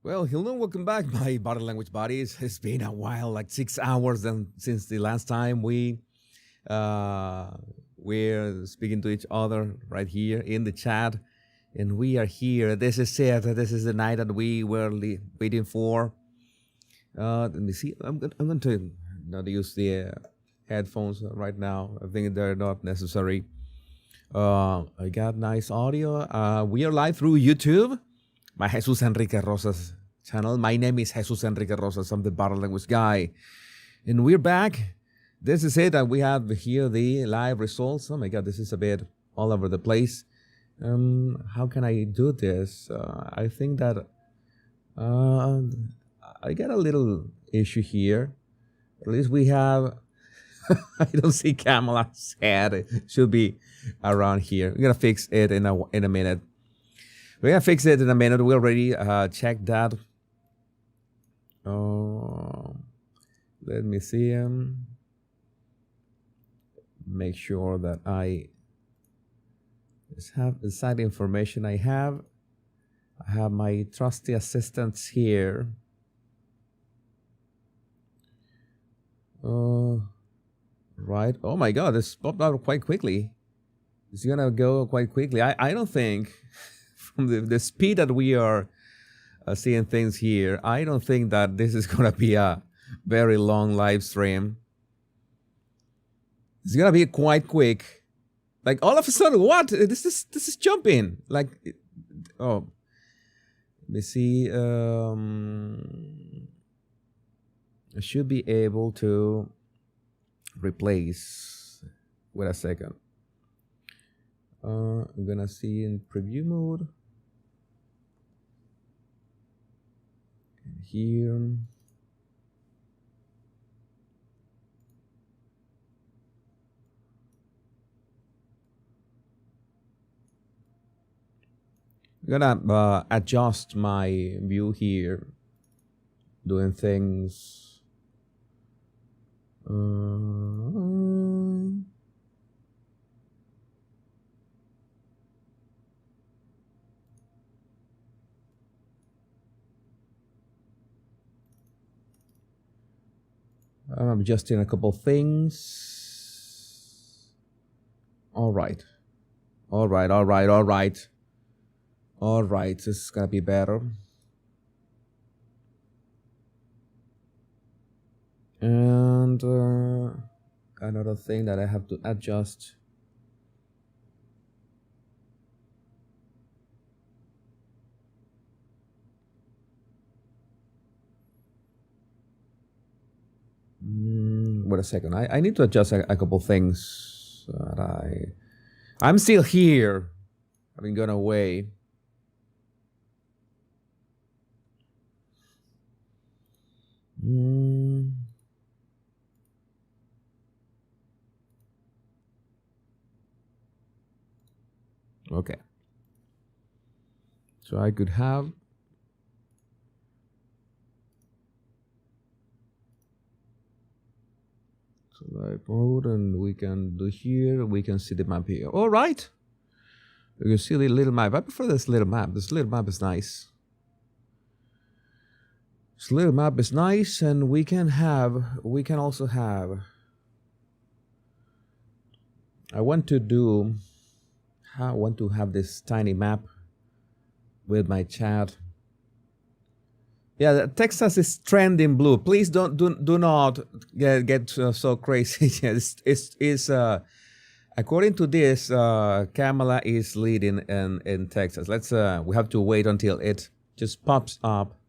Well, hello, welcome back, my body language buddies. It's been a while, like 6 hours since the last time uh, we're speaking to each other right here in the chat, and we are here. This is it. This is the night that we were waiting for. Let me see. I'm going to not use the headphones right now. I think they're not necessary. I got nice audio. We are live through YouTube. My Jesus Enrique Rosas channel. My name is Jesus Enrique Rosas. I'm the body language guy. And we're back. This is it. And we have here the live results. Oh my God, this is a bit all over the place. How can I do this? I think that I got a little issue here. At least we have, I don't see Kamala's head. It should be around here. We're going to fix it in a minute. We're going to fix it in a minute. We already checked that. Let me see. Make sure that I just have the exact information I have. I have my trusty assistants here. Right. Oh my God, this popped out quite quickly. It's going to go quite quickly. I don't think... From the speed that we are seeing things here, I don't think that this is going to be a very long live stream. It's going to be quite quick. Like all of a sudden, what? This is jumping. Like, oh, let me see. I should be able to replace. Wait a second. I'm going to see in preview mode. Here, I'm gonna adjust my view here, doing things. I'm adjusting a couple things. All right. This is gonna be better. And another thing that I have to adjust. Wait a second. I need to adjust a couple things. I'm still here. I haven't gone away. Okay. So I could have live mode, and we can do here. We can see the map here. All right. You can see the little map. I prefer this little map. This little map is nice. This little map is nice, and we can also have. I want to do. I want to have this tiny map with my chat. Yeah, Texas is trending blue. Please do not get so crazy. It's according to this, Kamala is leading in Texas. Let's we have to wait until it just pops up.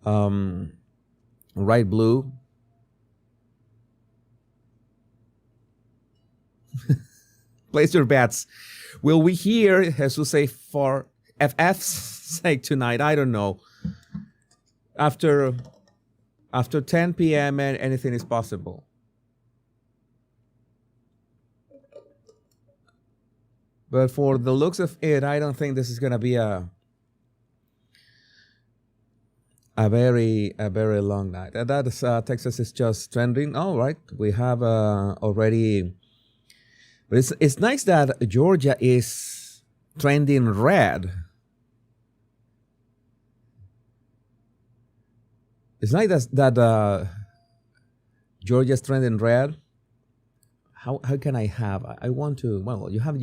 Right blue. Place your bets. Will we hear Jesus say for FF's sake tonight? I don't know. After 10 p.m. and anything is possible. But for the looks of it, I don't think this is gonna be a very long night. That is Texas is just trending. All right, we have already. But it's nice that Georgia is trending red. It's nice that Georgia's trending red. How can I have? I want to. Well, you have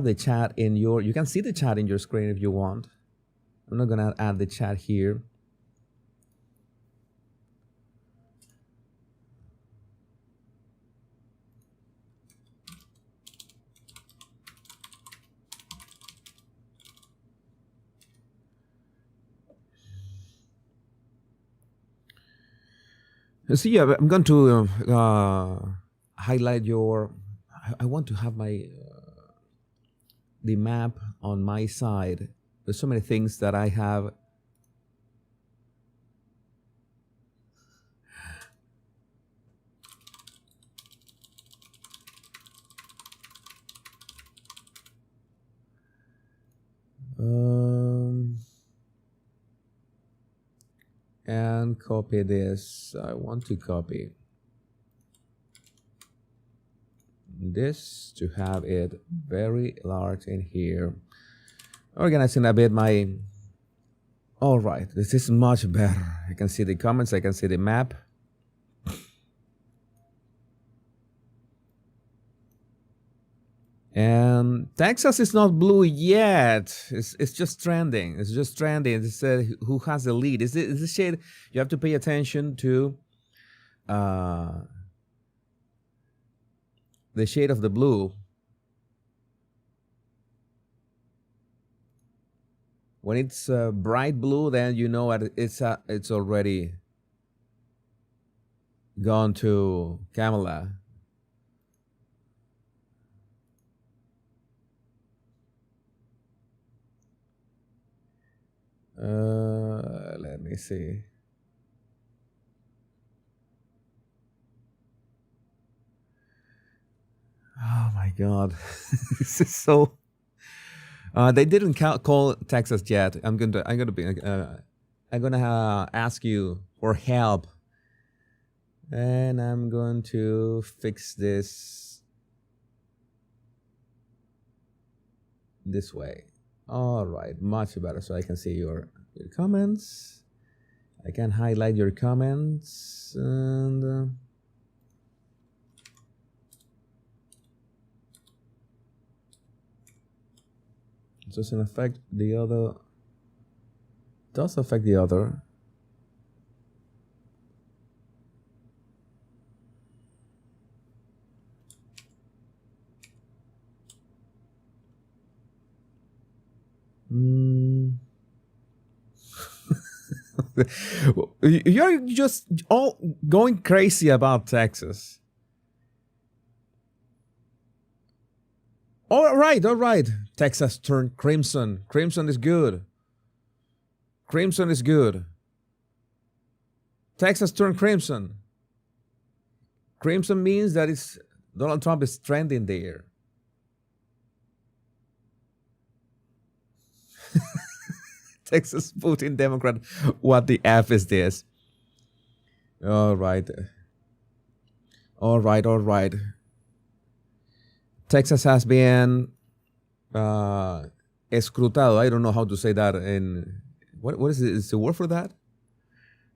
the chat in your. You can see the chat in your screen if you want. I'm not gonna add the chat here. So yeah, I'm going to highlight your. I want to have my the map on my side. There's so many things that I have. And copy this. I want to copy this to have it very large in here. Organizing a bit my. All right, this is much better. I can see the comments. I can see the map. And Texas is not blue yet. It's just trending. It's just trending. It's who has the lead. Is the shade? You have to pay attention to the shade of the blue. When it's bright blue, then you know it's already gone to Kamala. Let me see. Oh my God, this is so. They didn't call Texas yet. I'm gonna ask you for help, and I'm going to fix this way. All right, much better, so I can see your comments. I can highlight your comments and. Doesn't affect the other. Does affect the other. You're just all going crazy about Texas. All right. Texas turned crimson. Crimson is good. Crimson is good. Texas turned crimson. Crimson means that it's Donald Trump is trending there. Texas Putin Democrat. What the F is this? All right. Texas has been escrutado. I don't know how to say that in what is it? Is the word for that?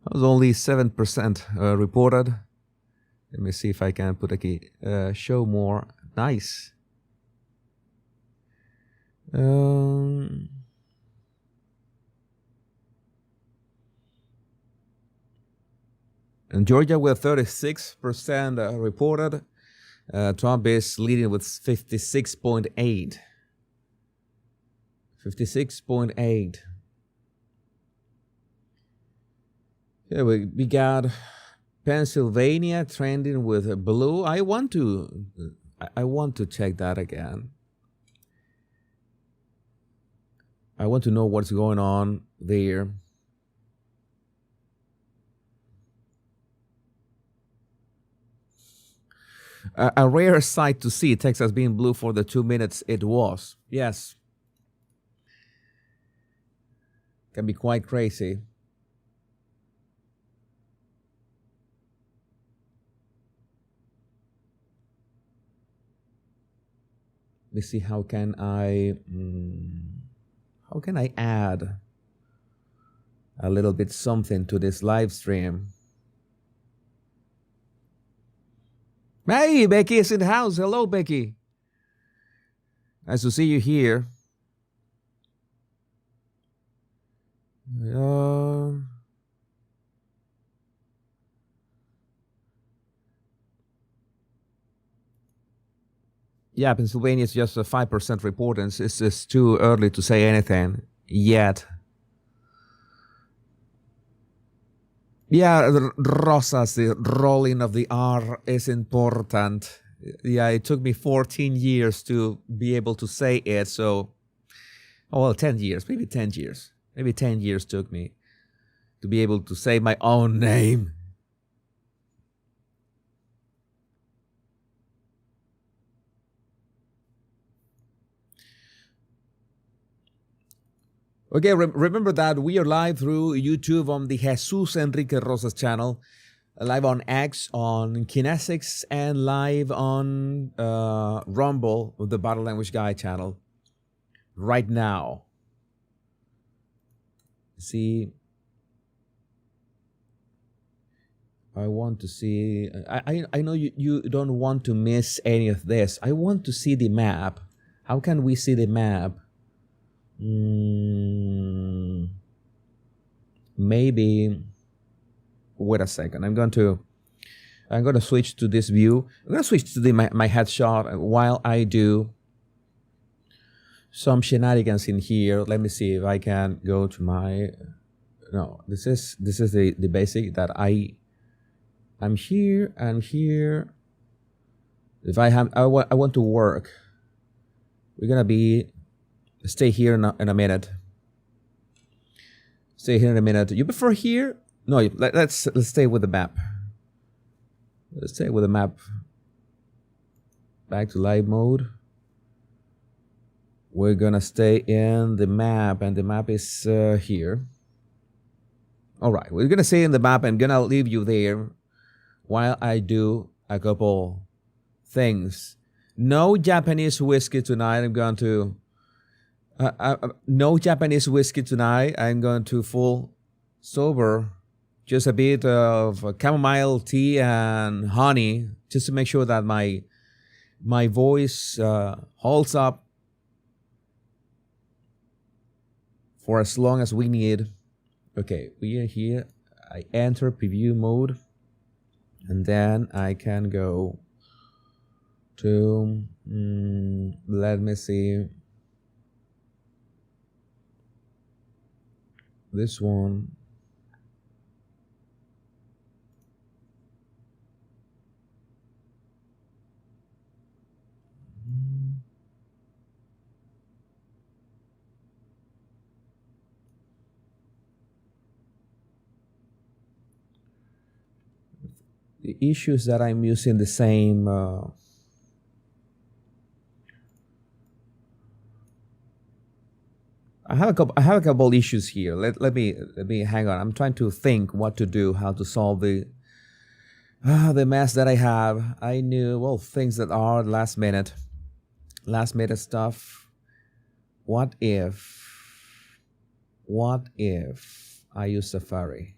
That was only 7% reported. Let me see if I can put a key. Show more. Nice. Um, in Georgia, with 36% reported, Trump is leading with 56.8. 56.8. Yeah, we got Pennsylvania trending with blue. I want to check that again. I want to know what's going on there. A rare sight to see, Texas being blue for the 2 minutes it was. Yes. Can be quite crazy. Let me see, how can I add a little bit something to this live stream? Hey, Becky is in the house. Hello, Becky. Nice to see you here. Yeah, Pennsylvania is just a 5% report, and it's just too early to say anything yet. Yeah, Rosas, the rolling of the R is important. Yeah, it took me 14 years to be able to say it, so... Oh, well, 10 years, maybe 10 years. Maybe 10 years took me to be able to say my own name. Okay, remember that we are live through YouTube on the Jesus Enrique Rosas channel, live on X, on Kinesics, and live on Rumble with the Body Language Guy channel right now. See, I want to see, I know you don't want to miss any of this. I want to see the map. How can we see the map? Maybe wait a second. I'm going to switch to this view. I'm going to switch to my headshot while I do some shenanigans in here. Let me see if I can go to my... No, this is the basic that I'm here and here. If I want to work, we're gonna be... Stay here in a minute. Stay here in a minute. You prefer here? No, let's stay with the map. Let's stay with the map. Back to live mode. We're gonna stay in the map, and the map is here. All right, we're gonna stay in the map and gonna leave you there while I do a couple things. No Japanese whiskey tonight. I'm going to... no Japanese whiskey tonight. I'm going to full sober. Just a bit of chamomile tea and honey, just to make sure that my voice holds up for as long as we need. Okay, we are here. I enter preview mode, and then I can go to let me see. This one. The issues that I'm using the same I have a couple issues here. Let me hang on. I'm trying to think what to do, how to solve the mess that I have. I knew, well, things that are last minute stuff. What if I use Safari?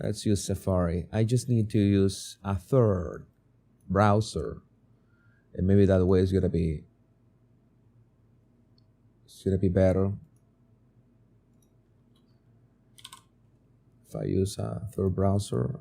Let's use Safari. I just need to use a third browser, and maybe that way is gonna be Should it be better if I use a third browser?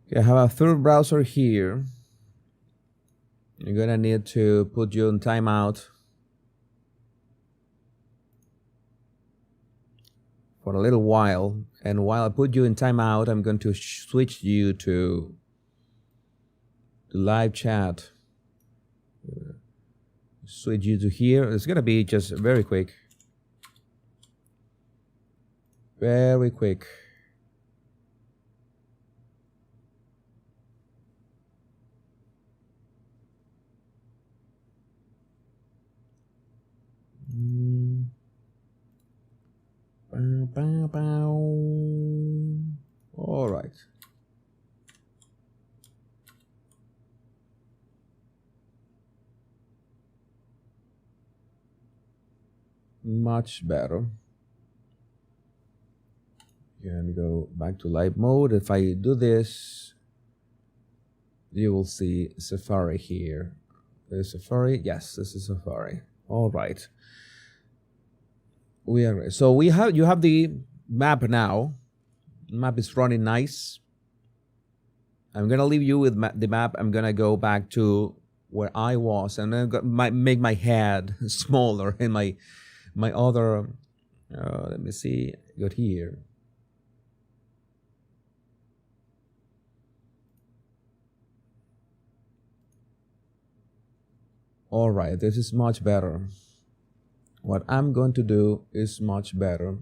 Okay, I have a third browser here. You're gonna need to put you in timeout for a little while, and while I put you in timeout, I'm going to switch you to the live chat. Switch you to here. It's gonna be just very quick. Very quick. All right. Much better. You can go back to live mode. If I do this, you will see Safari here. Is Safari? Yes, this is Safari. All right. We are so you have the map now. Map is running nice. I'm gonna leave you with the map. I'm gonna go back to where I was, and then make my head smaller in my other. Let me see. Go here. All right, this is much better. What I'm going to do is much better.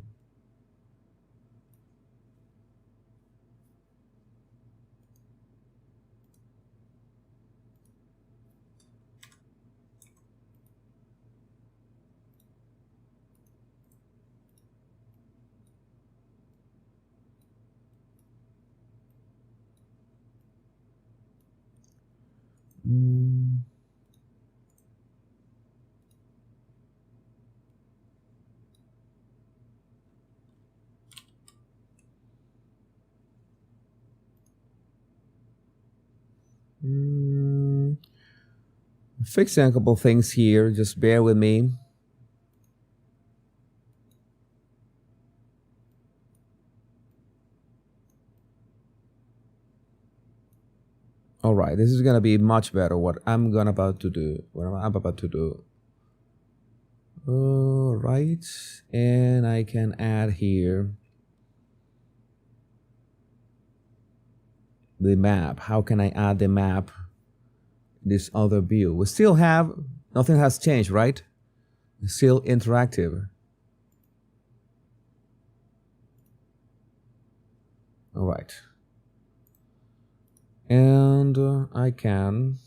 Fixing a couple things here. Just bear with me. All right, this is gonna be much better. What I'm about to do. All right, and I can add here the map. How can I add the map? This other view. We still have, nothing has changed, right? It's still interactive. All right. And I can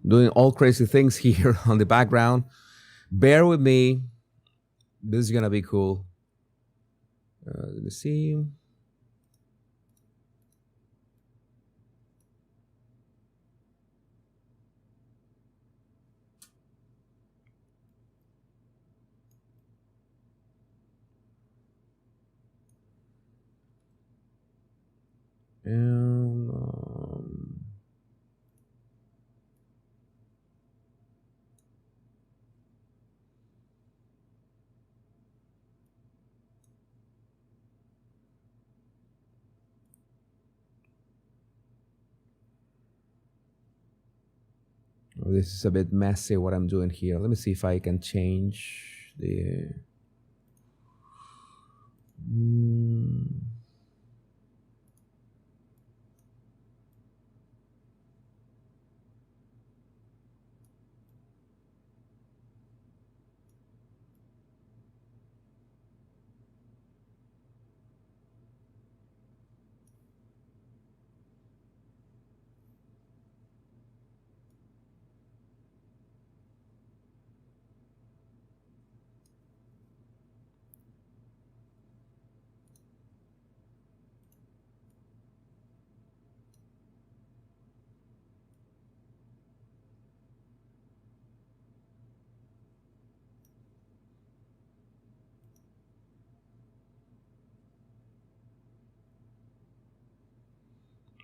doing all crazy things here on the background. Bear with me. This is gonna be cool. Let me see. And This is a bit messy what I'm doing here. Let me see if I can change the...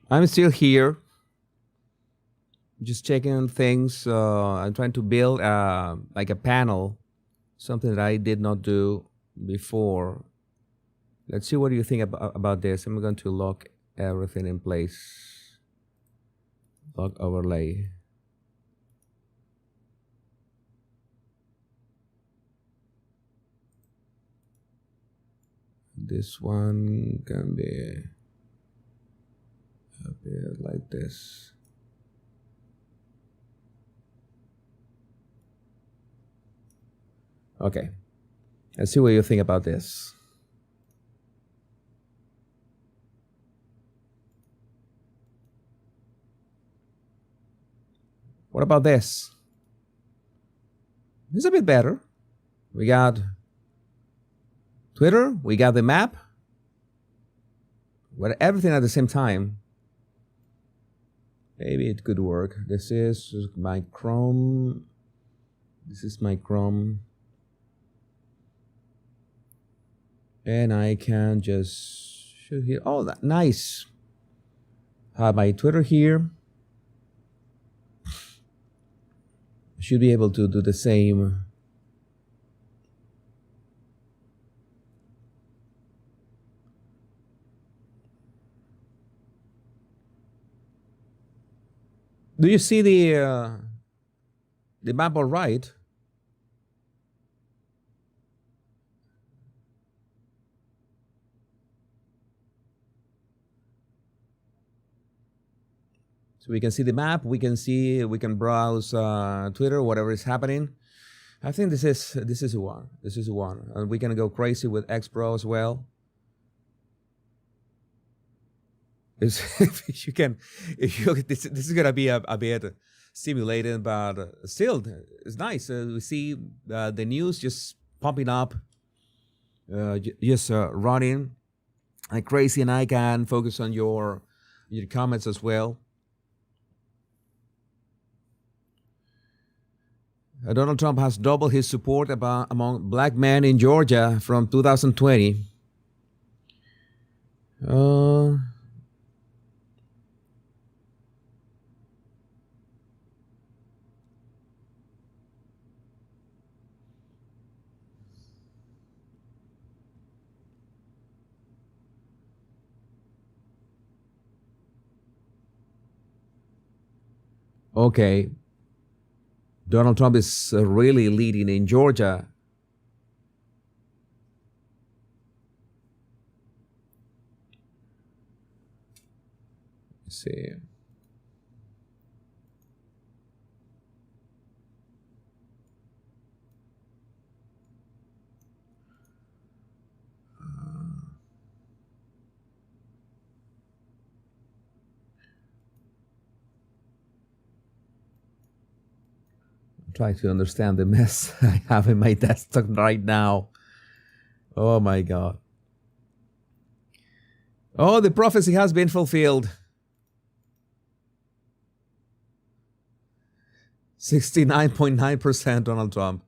I'm still here, just checking things. I'm trying to build like a panel, something that I did not do before. Let's see what you think about this. I'm going to lock everything in place. Lock overlay. This one can be a bit like this. Okay, let's see what you think about this. What about this? It's a bit better. We got Twitter, we got the map, with everything at the same time. Maybe it could work. This is my Chrome. This is my Chrome. And I can just show here. Oh, that, nice. Have my Twitter here. Should be able to do the same. Do you see the map all right? So we can see the map. We can browse Twitter, whatever is happening. I think this is one. This is one, and we can go crazy with XPro as well. If you this is gonna be a bit simulated, but still it's nice. We see the news just pumping up, just running like crazy, and I can focus on your comments as well. Donald Trump has doubled his support among black men in Georgia from 2020. Okay. Donald Trump is really leading in Georgia. Let's see. Try to understand the mess I have in my desktop right now. Oh my God. Oh, the prophecy has been fulfilled. 69.9% Donald Trump.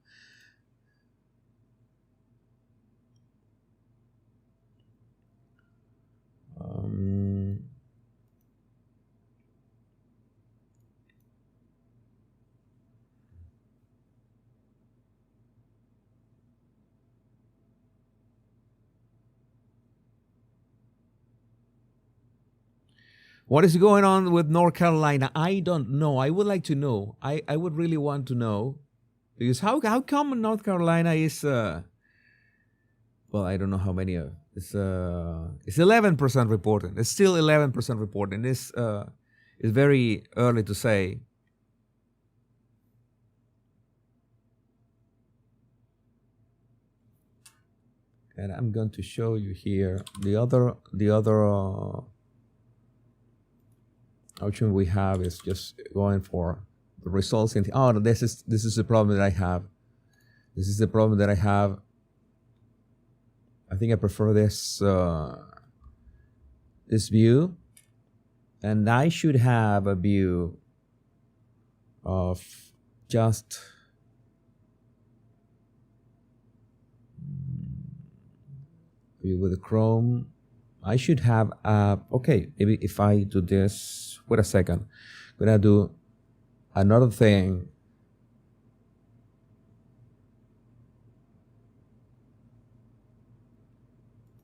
What is going on with North Carolina? I don't know. I would like to know. I would really want to know. Because how come North Carolina is well, I don't know how many it's 11% reporting. It's still 11% reporting. It's very early to say. And I'm going to show you here the other option we have is just going for the results in this is the problem that I have. This is the problem that I have. I think I prefer this this view, and I should have a view of just view with the Chrome. I should have okay, maybe if I do this, wait a second, I'm gonna do another thing.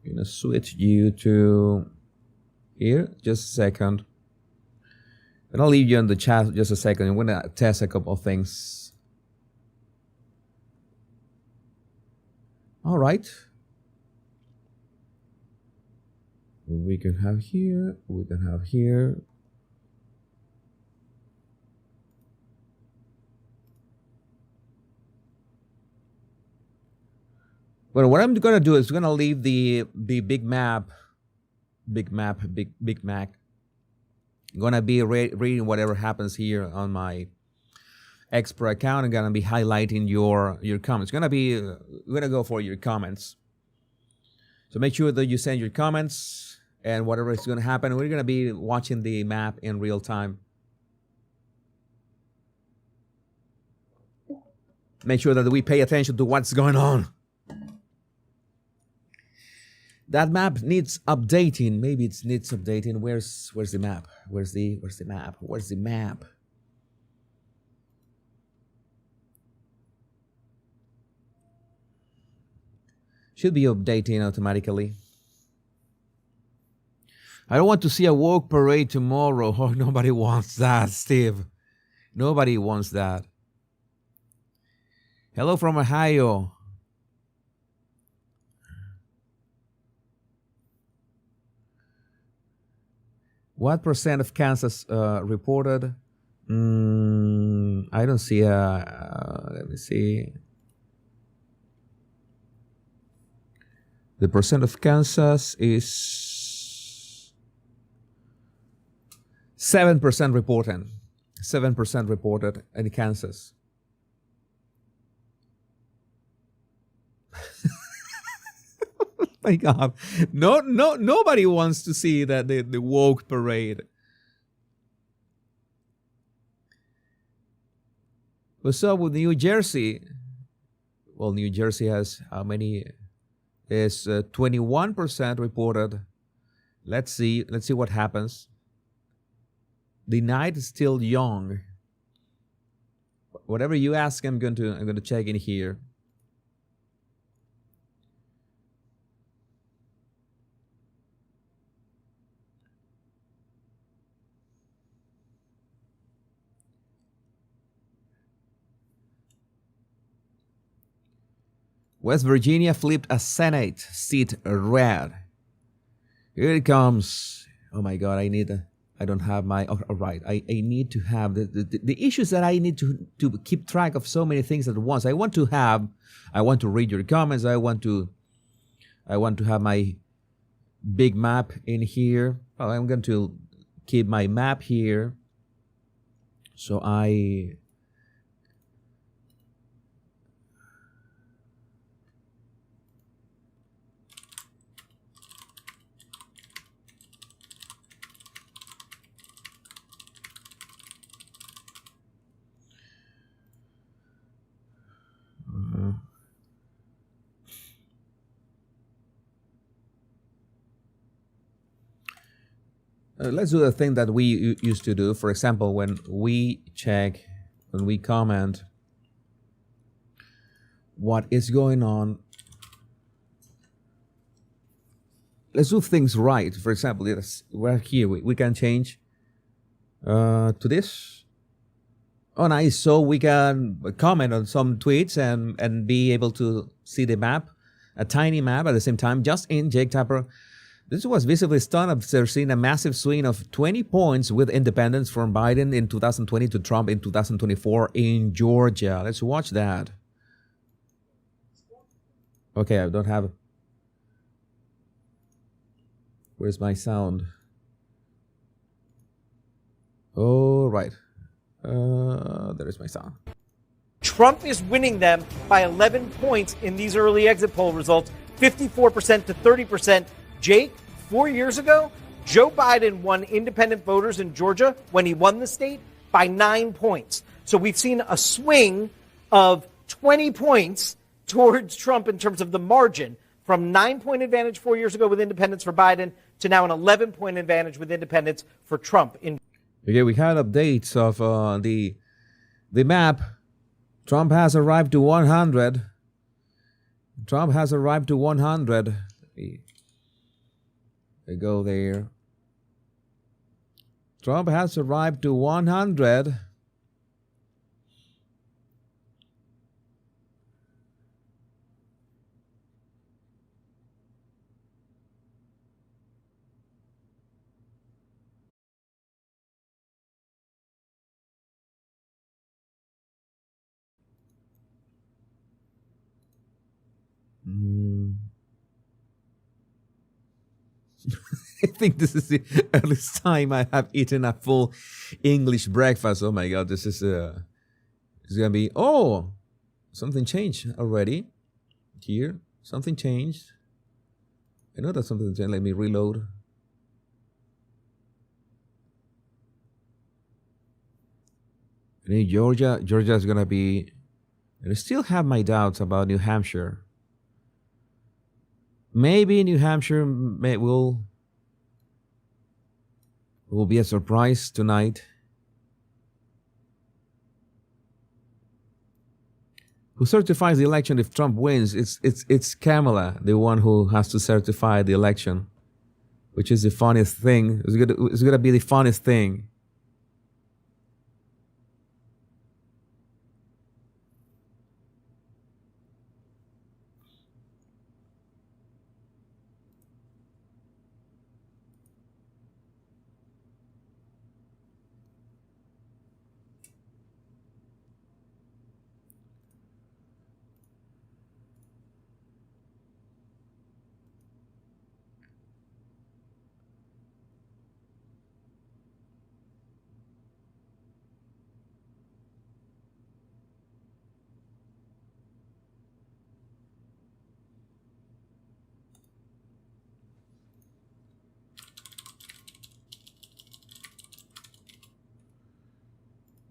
I'm gonna switch you to here, just a second. And I'll leave you in the chat just a second. I'm gonna test a couple of things. All right. We can have here, we can have here. But what I'm gonna do is gonna leave the big Mac. I'm gonna be reading whatever happens here on my Expert account. I'm gonna be highlighting your comments. We're gonna go for your comments. So make sure that you send your comments and whatever is gonna happen. We're gonna be watching the map in real time. Make sure that we pay attention to what's going on. That map needs updating. Maybe it needs updating. Where's the map? Where's the map? Where's the map? Should be updating automatically. I don't want to see a woke parade tomorrow. Oh, nobody wants that, Steve. Nobody wants that. Hello from Ohio. What percent of Kansas reported? I don't see let me see. The percent of Kansas is 7% reported. 7% reported in Kansas. My God, nobody wants to see that the woke parade. What's up with New Jersey? Well, New Jersey has how many? Is 21% reported. Let's see what happens. The night is still young. Whatever you ask, I'm going to check in here. West Virginia flipped a Senate seat red. Here it comes. Oh my God, I don't have my, all right. I need to have the issues that I need to keep track of so many things at once. I want to read your comments. I want to have my big map in here. Oh, I'm going to keep my map here. So let's do the thing that we used to do. For example, when we comment what is going on let's do things right. For example, we're here. We can change to this. Oh, nice. So we can comment on some tweets and be able to see the map, a tiny map at the same time, just in Jake Tapper. This was visibly stunned after seeing a massive swing of 20 points with independents from Biden in 2020 to Trump in 2024 in Georgia. Let's watch that. Okay, I don't have... Where's my sound? Oh, right. There is my sound. Trump is winning them by 11 points in these early exit poll results, 54% to 30%. Jake, 4 years ago, Joe Biden won independent voters in Georgia when he won the state by 9 points. So we've seen a swing of 20 points towards Trump in terms of the margin, from 9-point advantage 4 years ago with independents for Biden to now an 11-point advantage with independents for Trump. Okay, we had updates of the map. Trump has arrived to 100. Trump has arrived to 100. We go there. Trump has arrived to 100. I think this is the earliest time I have eaten a full English breakfast. Oh my God, this is it's gonna be... Oh, something changed already. Here, something changed. I know that something changed. Let me reload. In Georgia is gonna be... And I still have my doubts about New Hampshire. Maybe New Hampshire will be a surprise tonight. Who certifies the election if Trump wins? It's Kamala, the one who has to certify the election, which is the funniest thing. It's gonna be the funniest thing.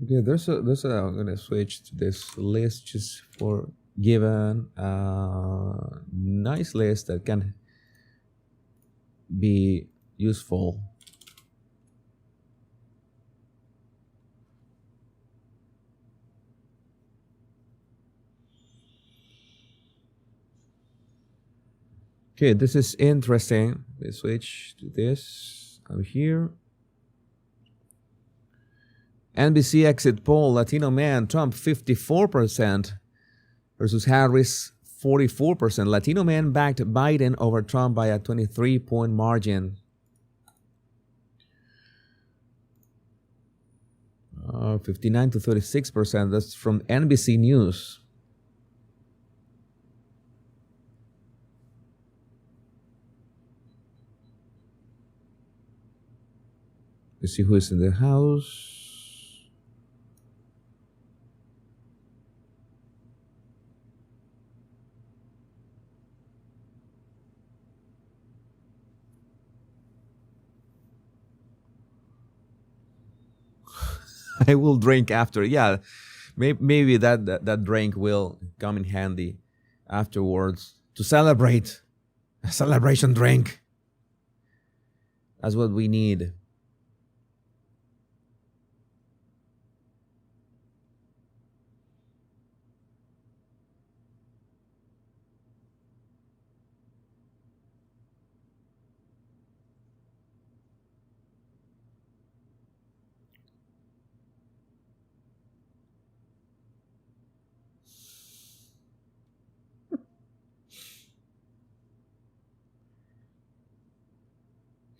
Okay, I'm gonna switch to this list just for given a nice list that can be useful. Okay, this is interesting. Let's switch to this. I'm here. NBC exit poll, Latino man, Trump 54% versus Harris 44%. Latino man backed Biden over Trump by a 23-point margin. 59 to 36%. That's from NBC News. Let's see who is in the house. I will drink after. Yeah, maybe that drink will come in handy afterwards to celebrate. A celebration drink. That's what we need.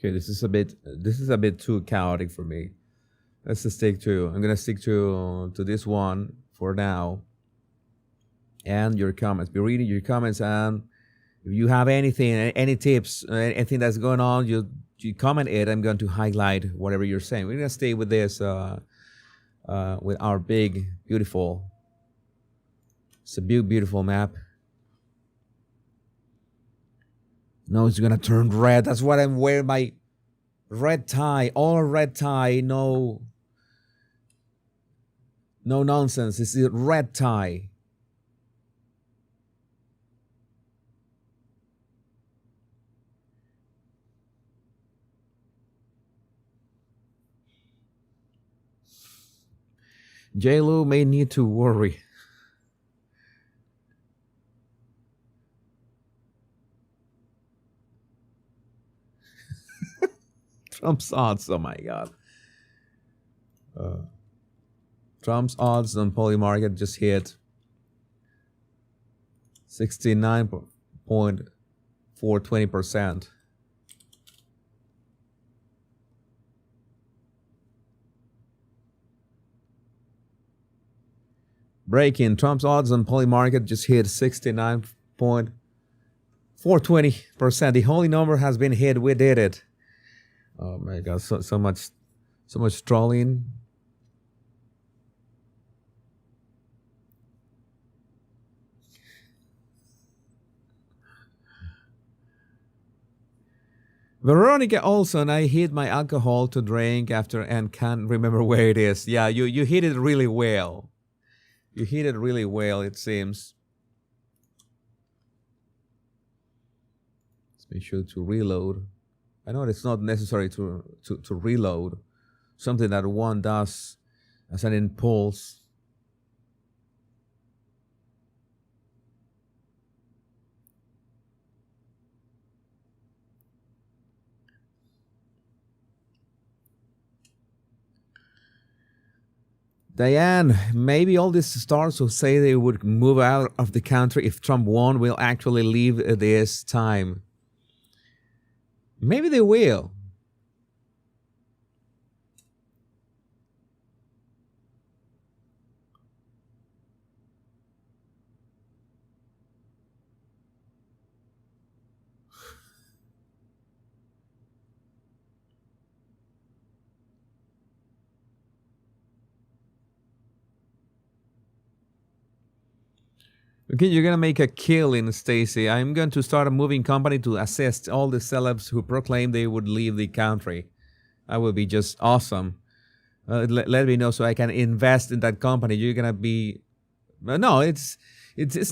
Okay, this is a bit too chaotic for me. Let's just stick to. I'm gonna stick to this one for now. And your comments. Be reading your comments, and if you have anything, any tips, anything that's going on, you comment it. I'm going to highlight whatever you're saying. We're gonna stay with this, with our big, beautiful. It's a beautiful map. No, it's gonna turn red. That's what I'm wearing. My red tie, all red tie. No nonsense. It's a red tie. J-Lo may need to worry. Trump's odds, oh my God. Trump's odds on Polymarket just hit 69.420%. Breaking, Trump's odds on Polymarket just hit 69.420%. The holy number has been hit. We did it. Oh my God, so much trolling. Veronica Olson, I hid my alcohol to drink after and can't remember where it is. Yeah, you hit it really well. You hit it really well, it seems. Let's make sure to reload. I know it's not necessary to reload. Something that one does as an impulse. Diane, maybe all these stars who say they would move out of the country if Trump won will actually leave this time. Maybe they will. Okay, you're gonna make a killing, Stacy. I'm going to start a moving company to assist all the celebs who proclaim they would leave the country. That would be just awesome. Let me know so I can invest in that company. You're gonna be, no, it's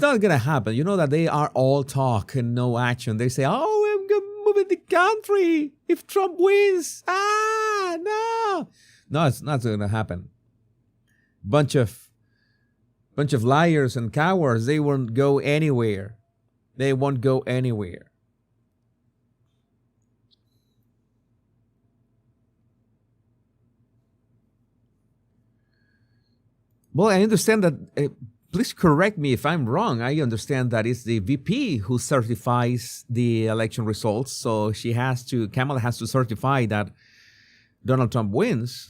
not gonna happen. You know that they are all talk and no action. They say, "Oh, I'm gonna move in the country if Trump wins." No, it's not gonna happen. Bunch of liars and cowards. They won't go anywhere. They won't go anywhere. Well, I understand that. Please correct me if I'm wrong. I understand that it's the VP who certifies the election results. So Kamala has to certify that Donald Trump wins.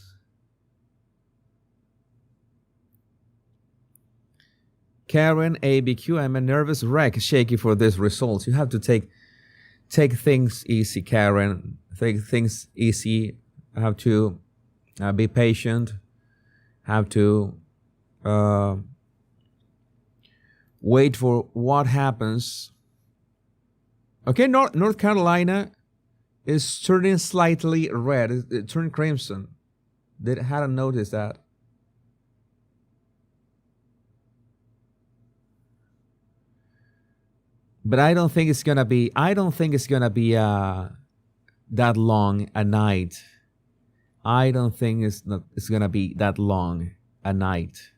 Karen ABQ, I'm a nervous wreck, shaky for these results. You have to take things easy, Karen. Take things easy. Have to be patient. Have to wait for what happens. Okay, North Carolina is turning slightly red. It turned crimson. Hadn't noticed that. But I don't think it's gonna be that long a night. I don't think it's gonna be that long a night.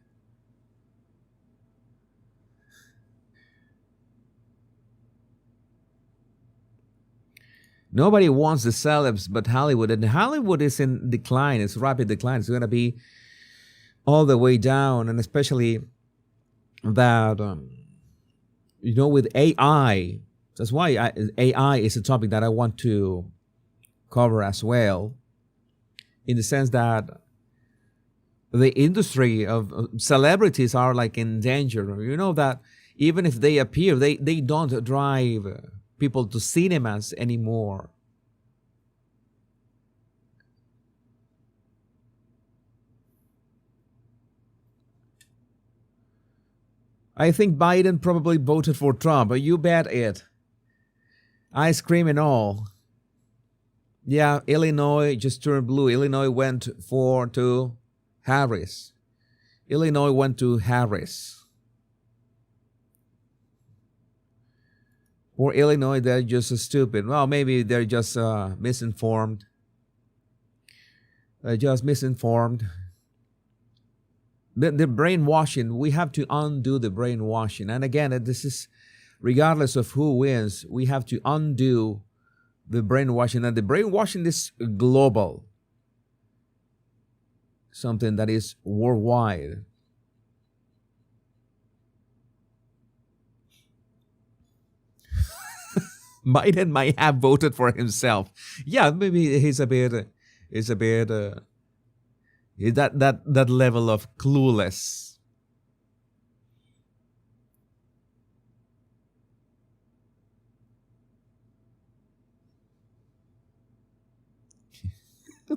Nobody wants the celebs but Hollywood, and Hollywood is in decline. It's rapid decline. It's gonna be all the way down, and especially that. With AI, that's why AI is a topic that I want to cover as well, in the sense that the industry of celebrities are like in danger. You know that even if they appear, they don't drive people to cinemas anymore. I think Biden probably voted for Trump. You bet it. Ice cream and all. Yeah, Illinois just turned blue. Illinois went to Harris. Illinois went to Harris. For Illinois, they're just stupid. Well, maybe they're just misinformed. They're just misinformed. The brainwashing, we have to undo the brainwashing. And again, this is regardless of who wins, we have to undo the brainwashing. And the brainwashing is global, something that is worldwide. Biden might have voted for himself. Yeah, maybe he's a bit that level of clueless.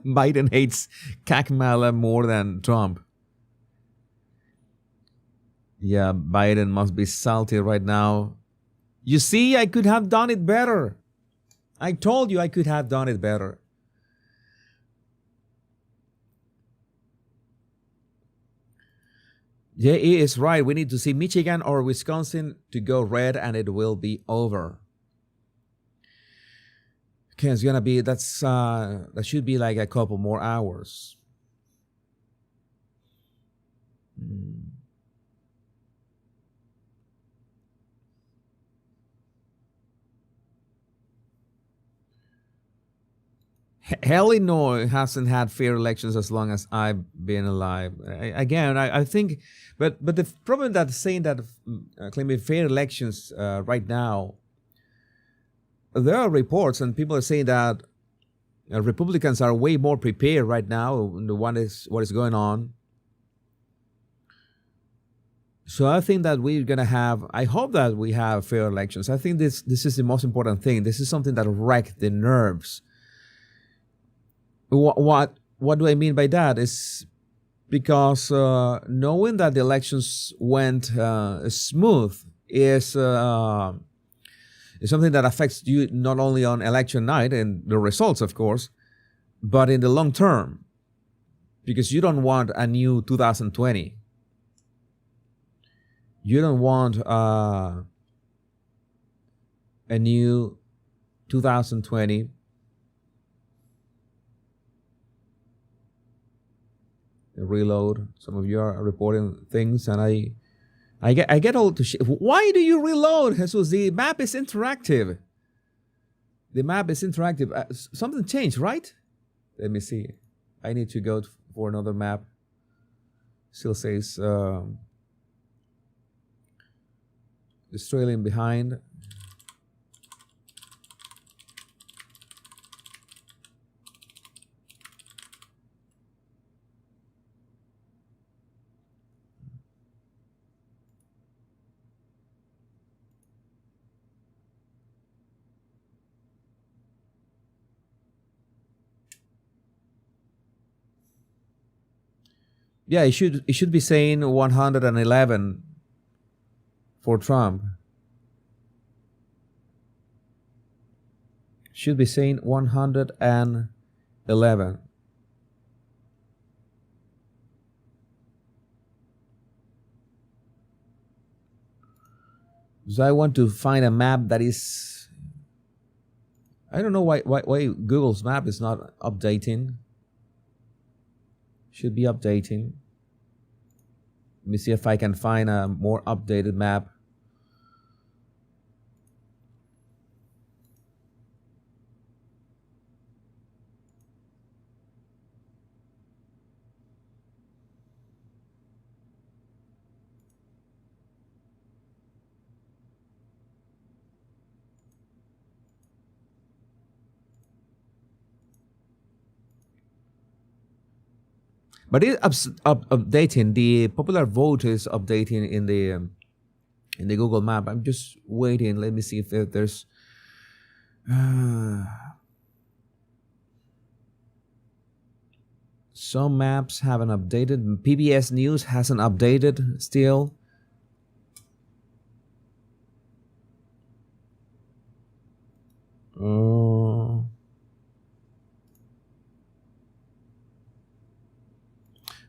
Biden hates Kakmala more than Trump. Yeah, Biden must be salty right now. You see, I could have done it better. I told you I could have done it better. Yeah, he is right. We need to see Michigan or Wisconsin to go red and it will be over. Okay, it's gonna be, that should be like a couple more hours. Illinois hasn't had fair elections as long as I've been alive. I think, but the problem that saying that claiming fair elections right now, there are reports and people are saying that Republicans are way more prepared right now. What is going on. So I think that we're gonna have. I hope that we have fair elections. I think this is the most important thing. This is something that wrecked the nerves. What do I mean by that? Is because knowing that the elections went smooth is something that affects you not only on election night and the results, of course, but in the long term, because you don't want a new 2020. You don't want a new 2020. Reload. Some of you are reporting things, and I get all to why do you reload, Jesus? The map is interactive. The map is interactive. Something changed, right? Let me see. I need to go for another map. Still says Australian behind. Yeah, it should be saying 111 for Trump. Should be saying 111. So I want to find a map that is. I don't know why Google's map is not updating. Should be updating. Let me see if I can find a more updated map. But updating. The popular vote is updating in the Google Map. I'm just waiting. Let me see if there's. Some maps haven't updated. PBS News hasn't updated still. I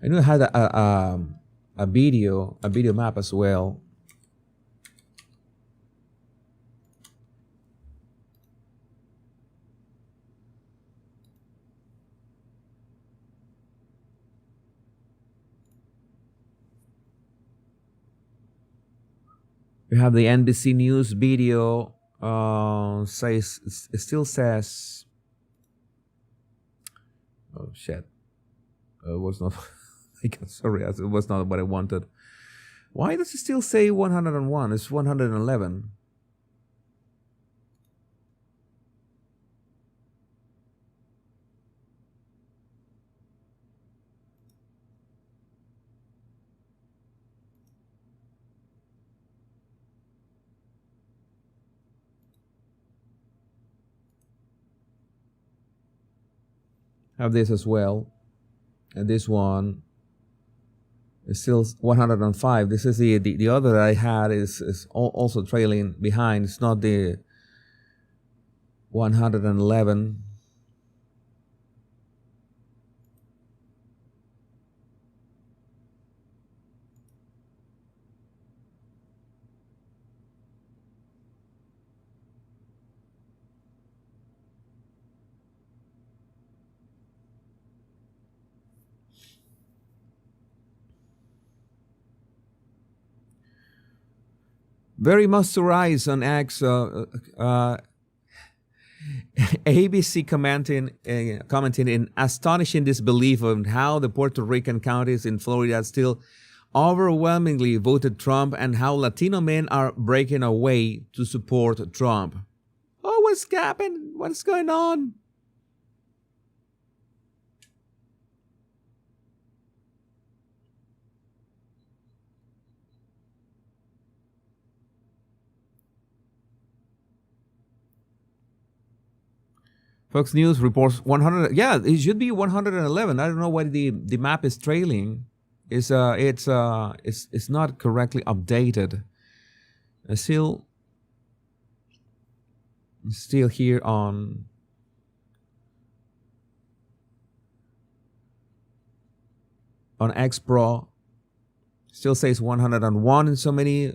know it had a video map as well. We have the NBC News video. Says it still says. Oh shit! It was not. Sorry, it was not what I wanted. Why does it still say 101? It's 111. Have this as well, and this one is still 105. This is the other that I had is also trailing behind. It's not the 111. Very moisturized on X. ABC commenting in astonishing disbelief on how the Puerto Rican counties in Florida still overwhelmingly voted Trump and how Latino men are breaking away to support Trump. Oh, what's happening? What's going on? Fox News reports 100. Yeah, it should be 111. I don't know why the map is trailing. It's not correctly updated. Still here on X Pro. Still says 101 in so many.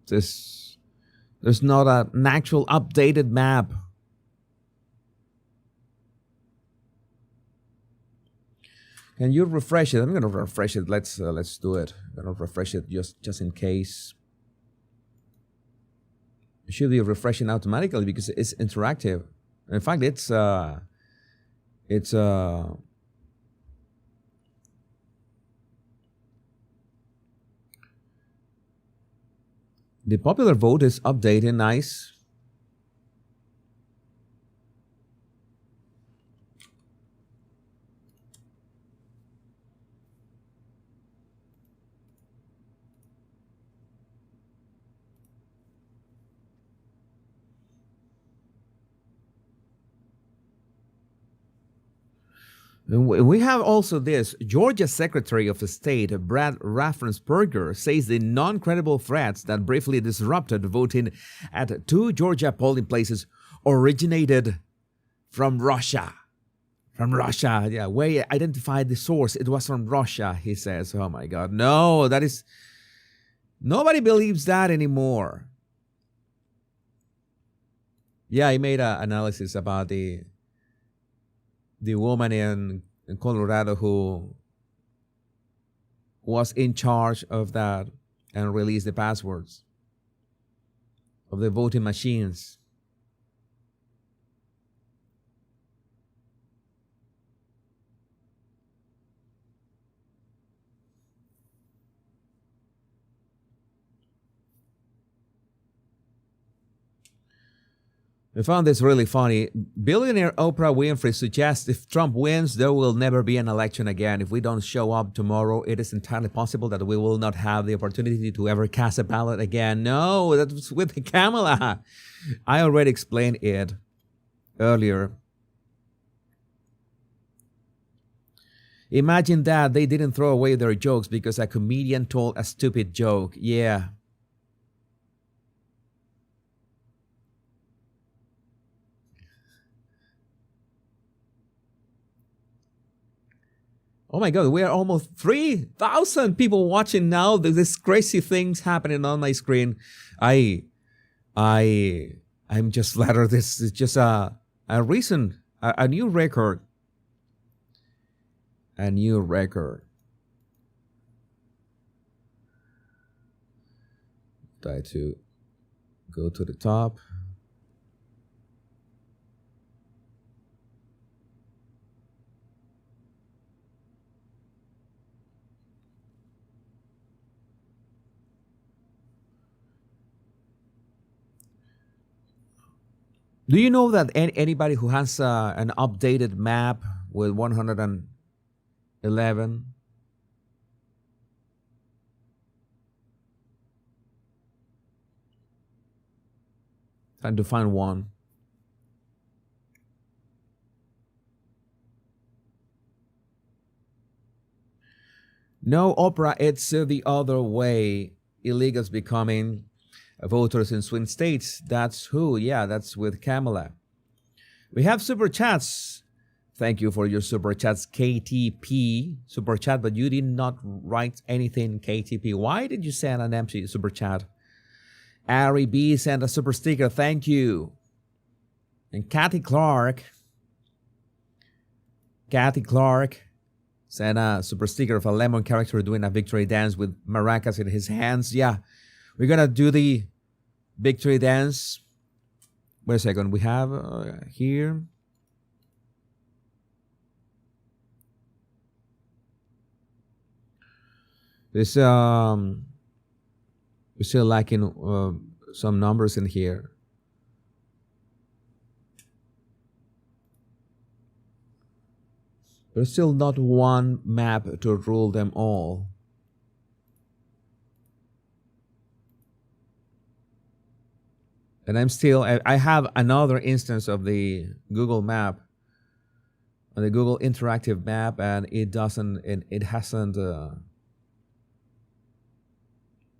There's not an actual updated map. Can you refresh it? I'm gonna refresh it. Let's do it. I'm gonna refresh it just in case. It should be refreshing automatically because it's interactive. In fact, it's the popular vote is updating. Nice. We have also this. Georgia Secretary of State Brad Raffensperger says the non-credible threats that briefly disrupted voting at 2 Georgia polling places originated from Russia. From Russia, yeah. We identified the source. It was from Russia, he says. Oh my God. No, that is... Nobody believes that anymore. Yeah, he made an analysis about the woman in Colorado who was in charge of that and released the passwords of the voting machines. I found this really funny. Billionaire Oprah Winfrey suggests if Trump wins, there will never be an election again. If we don't show up tomorrow, it is entirely possible that we will not have the opportunity to ever cast a ballot again. No, that's with Kamala. I already explained it earlier. Imagine that they didn't throw away their jokes because a comedian told a stupid joke. Yeah. Oh my God, we are almost 3,000 people watching now. There's crazy things happening on my screen. I'm just flattered. This is just a new record. A new record. Try to go to the top. Do you know that anybody who has an updated map with 111? Trying to find one. No, Oprah, it's the other way. Illegals becoming voters in swing states. That's who. Yeah, that's with Kamala. We have super chats. Thank you for your super chats, KTP super chat, but you did not write anything, KTP. Why did you send an empty super chat? Ari B sent a super sticker. Thank you. And Kathy Clark sent a super sticker of a lemon character doing a victory dance with maracas in his hands. Yeah, we're gonna do the victory dance. Wait a second. We have here. This we're still lacking some numbers in here. There's still not one map to rule them all. And I have another instance of the Google map, the Google interactive map, and it hasn't.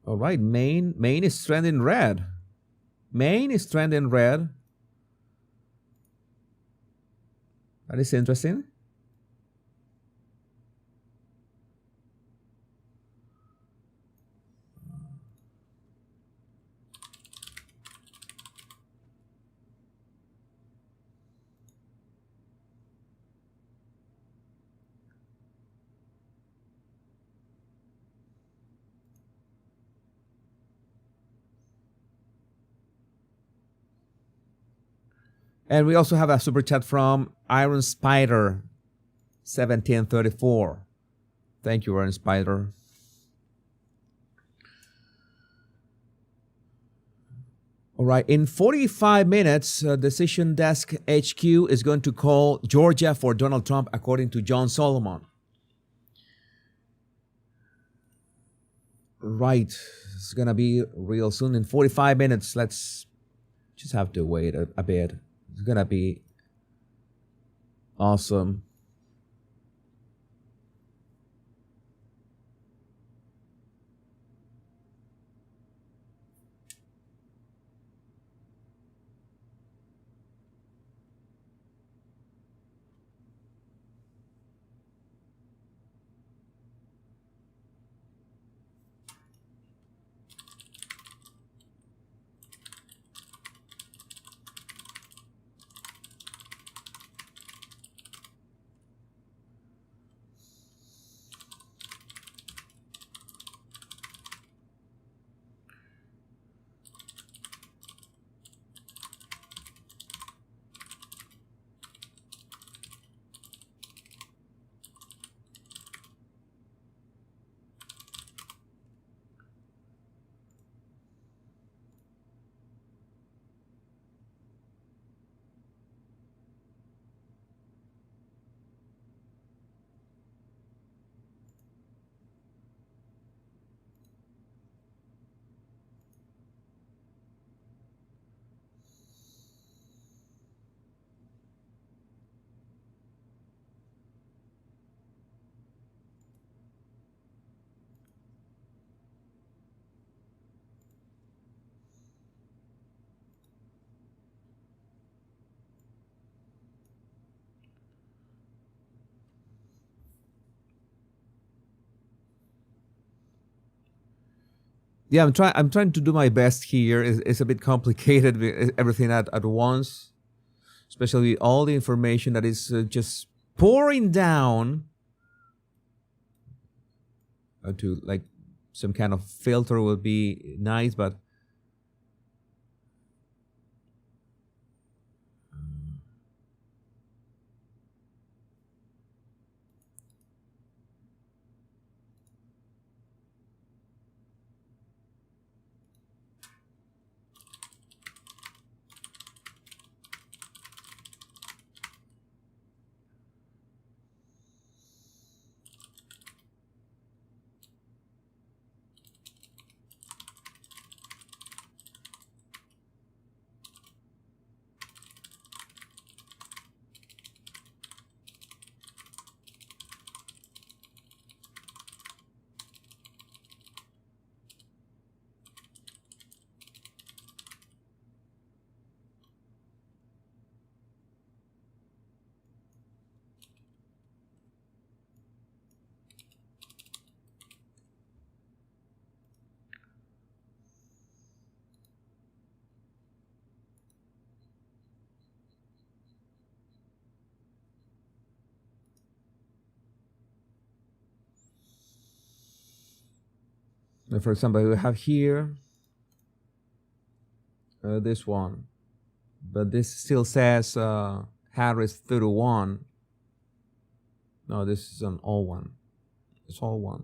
All right, Maine is trending red. Maine is trending red. That is interesting. And we also have a super chat from Iron Spider 1734. Thank you, Iron Spider. All right, in 45 minutes, Decision Desk HQ is going to call Georgia for Donald Trump, according to John Solomon. Right, it's going to be real soon. In 45 minutes, let's just have to wait a bit. It's going to be awesome. yeah, I'm trying to do my best here. It's a bit complicated with everything at once, especially all the information that is just pouring down to like some kind of filter would be nice, but for example, we have here this one, but this still says Harris 31. No, this is an all one. It's all one.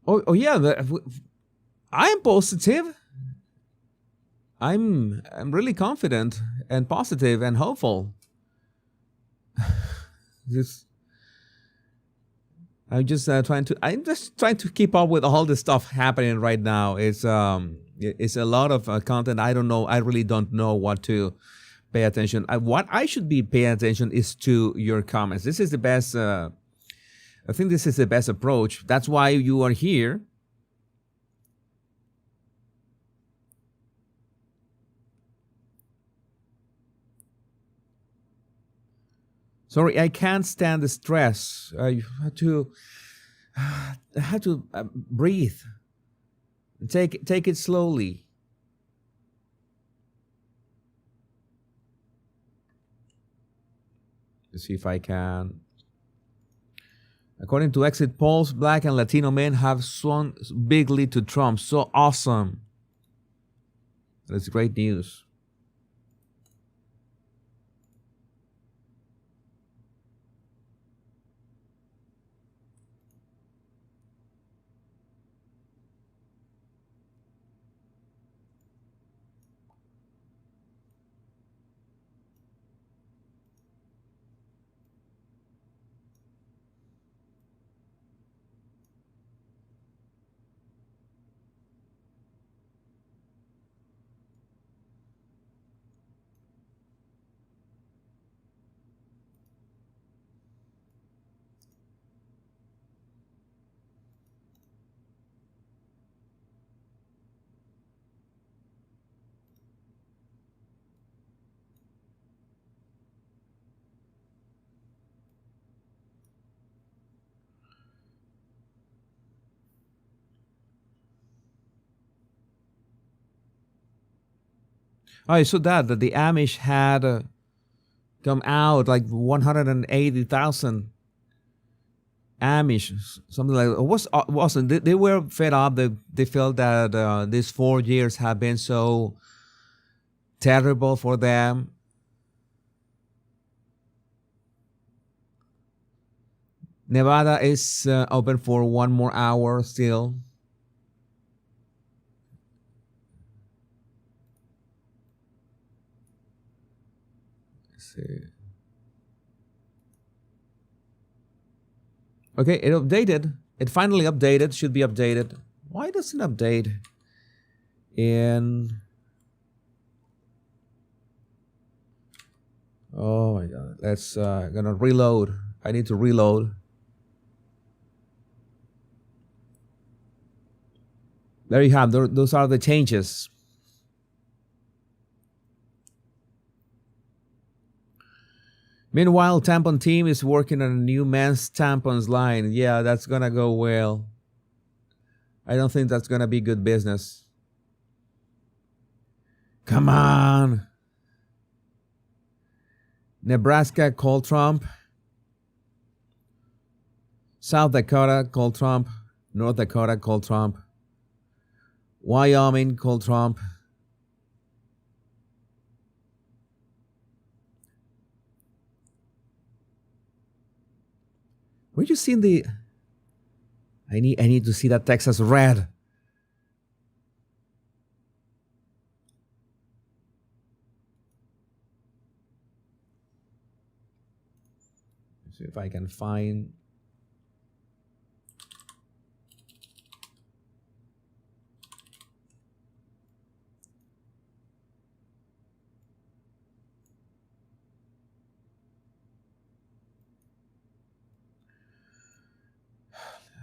Oh yeah, I am positive. I'm really confident and positive and hopeful. Just I'm just trying to keep up with all the stuff happening right now. It's a lot of content. I don't know. I really don't know what to pay attention. What I should be paying attention is to your comments. This is the best. I think this is the best approach. That's why you are here. Sorry, I can't stand the stress. I have to breathe. Take it slowly. Let's see if I can. According to exit polls, Black and Latino men have swung bigly to Trump. So awesome. That's great news. I saw that the Amish had come out like 180,000 Amish, something like that. Wasn't they were fed up. They felt that these 4 years have been so terrible for them. Nevada is open for one more hour still. see. Okay, it updated. It finally updated. Should be updated. Why doesn't it update? Oh my god. Let's gonna reload. I need to reload. There you have. Those are the changes. Meanwhile, tampon team is working on a new men's tampons line. Yeah, that's gonna go well. I don't think that's gonna be good business. Come on. Nebraska called Trump. South Dakota called Trump. North Dakota called Trump. Wyoming called Trump. Where you seen the? I need to see that Texas red. Let's see if I can find.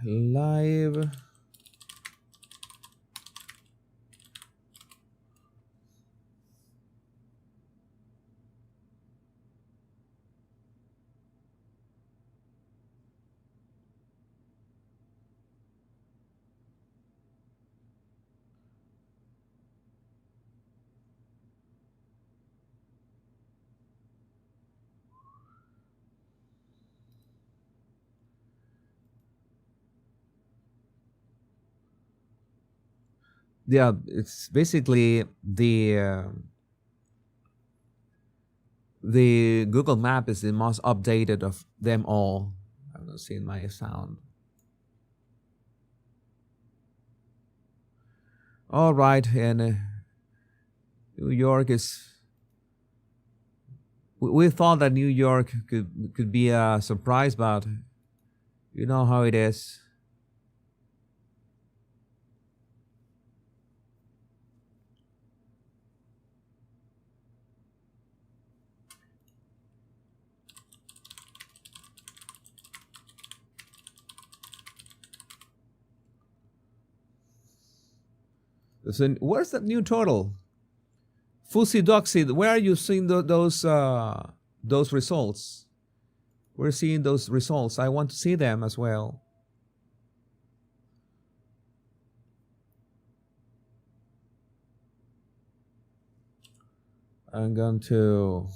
Live. Yeah, it's basically the Google Map is the most updated of them all. I'm not seeing my sound. All right, and New York is. We thought that New York could be a surprise, but you know how it is. So where's that new total? Fussy Doxy, where are you seeing those results? We're seeing those results. I want to see them as well. I'm going to.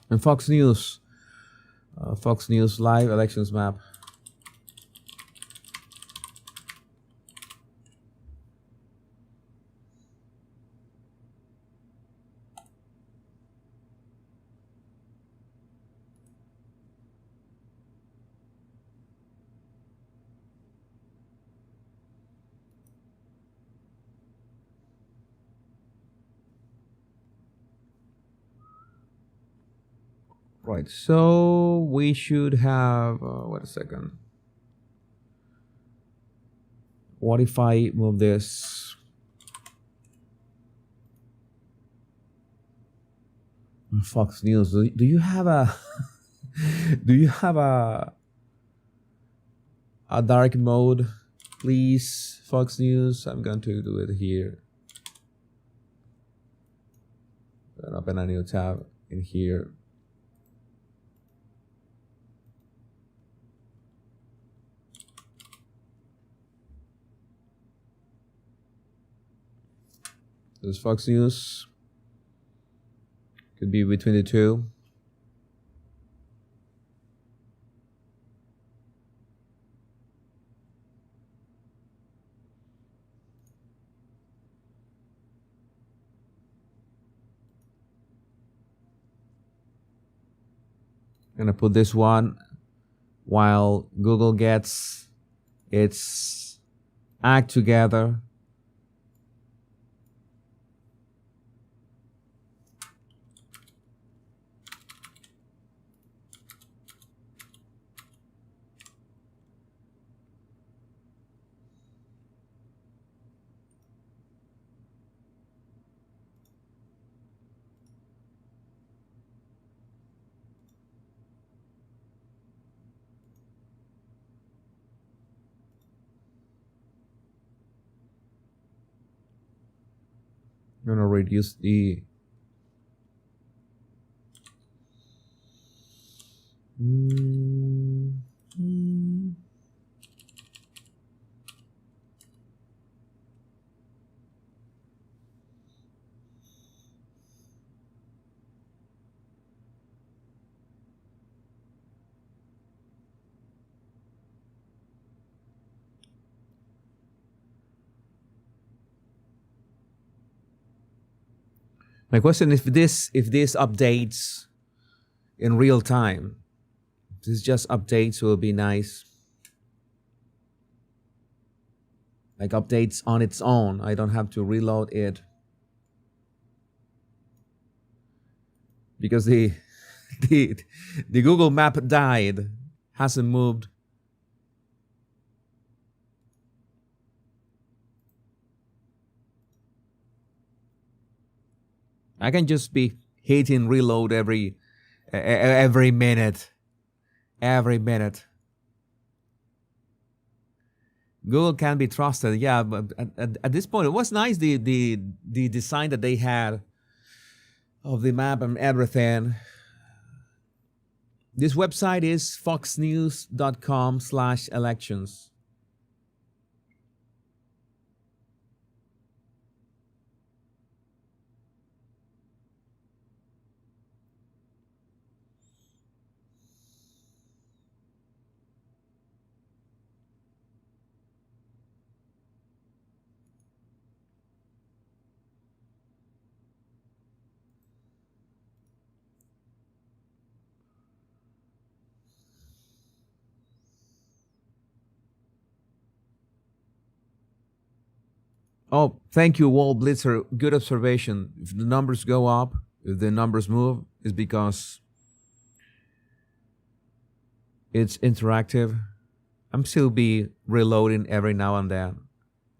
And Fox News live elections map. Right, so we should have, wait a second. What if I move this? Fox News, do you have a, do you have a dark mode, please, Fox News? I'm going to do it here. Open a new tab in here. This Fox News could be between the two. gonna put this one while Google gets its act together. I'm gonna reduce the My question is if this updates in real time. If this just updates will be nice. Like updates on its own. I don't have to reload it. Because the Google map died. Hasn't moved. I can just be hitting reload every minute. Every minute. Google can be trusted, yeah, but at this point, it was nice the design that they had of the map and everything. This website is foxnews.com/elections. Oh, thank you, Wall Blitzer. Good observation. If the numbers go up, if the numbers move, it's because it's interactive. I'm still be reloading every now and then.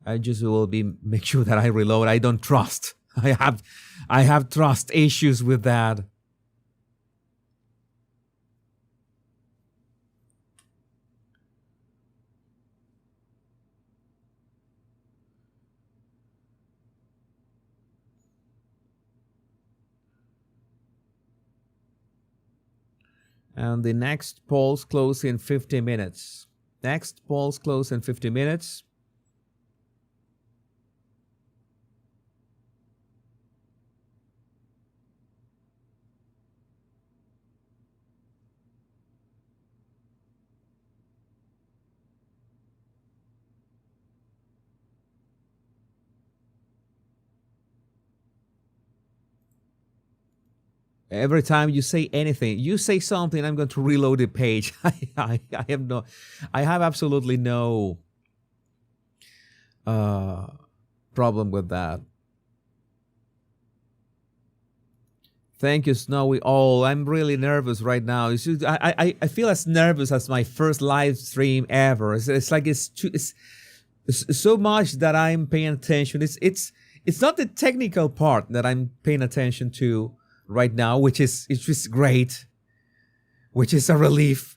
I just will be make sure that I reload. I don't trust. I have trust issues with that. And the next polls close in 50 minutes. Next polls close in 50 minutes. Every time you say anything, you say something, I'm going to reload the page. I have absolutely no problem with that. Thank you, Snowy All. I'm really nervous right now. I feel as nervous as my first live stream ever. It's like it's so much that I'm paying attention. It's not the technical part that I'm paying attention to right now, which is great, which is a relief.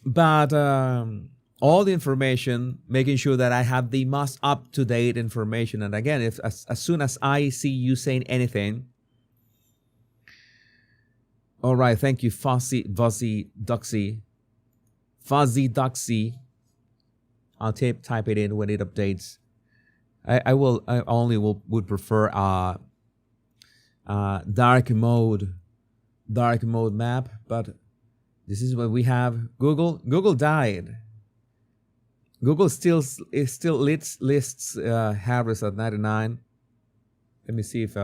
But all the information, making sure that I have the most up-to-date information. And again, as soon as I see you saying anything, all right, thank you, Fuzzy Duxy. I'll type it in when it updates. I only would prefer dark mode map, but this is what we have. Google died. Google still lists Harris at 99. Let me see if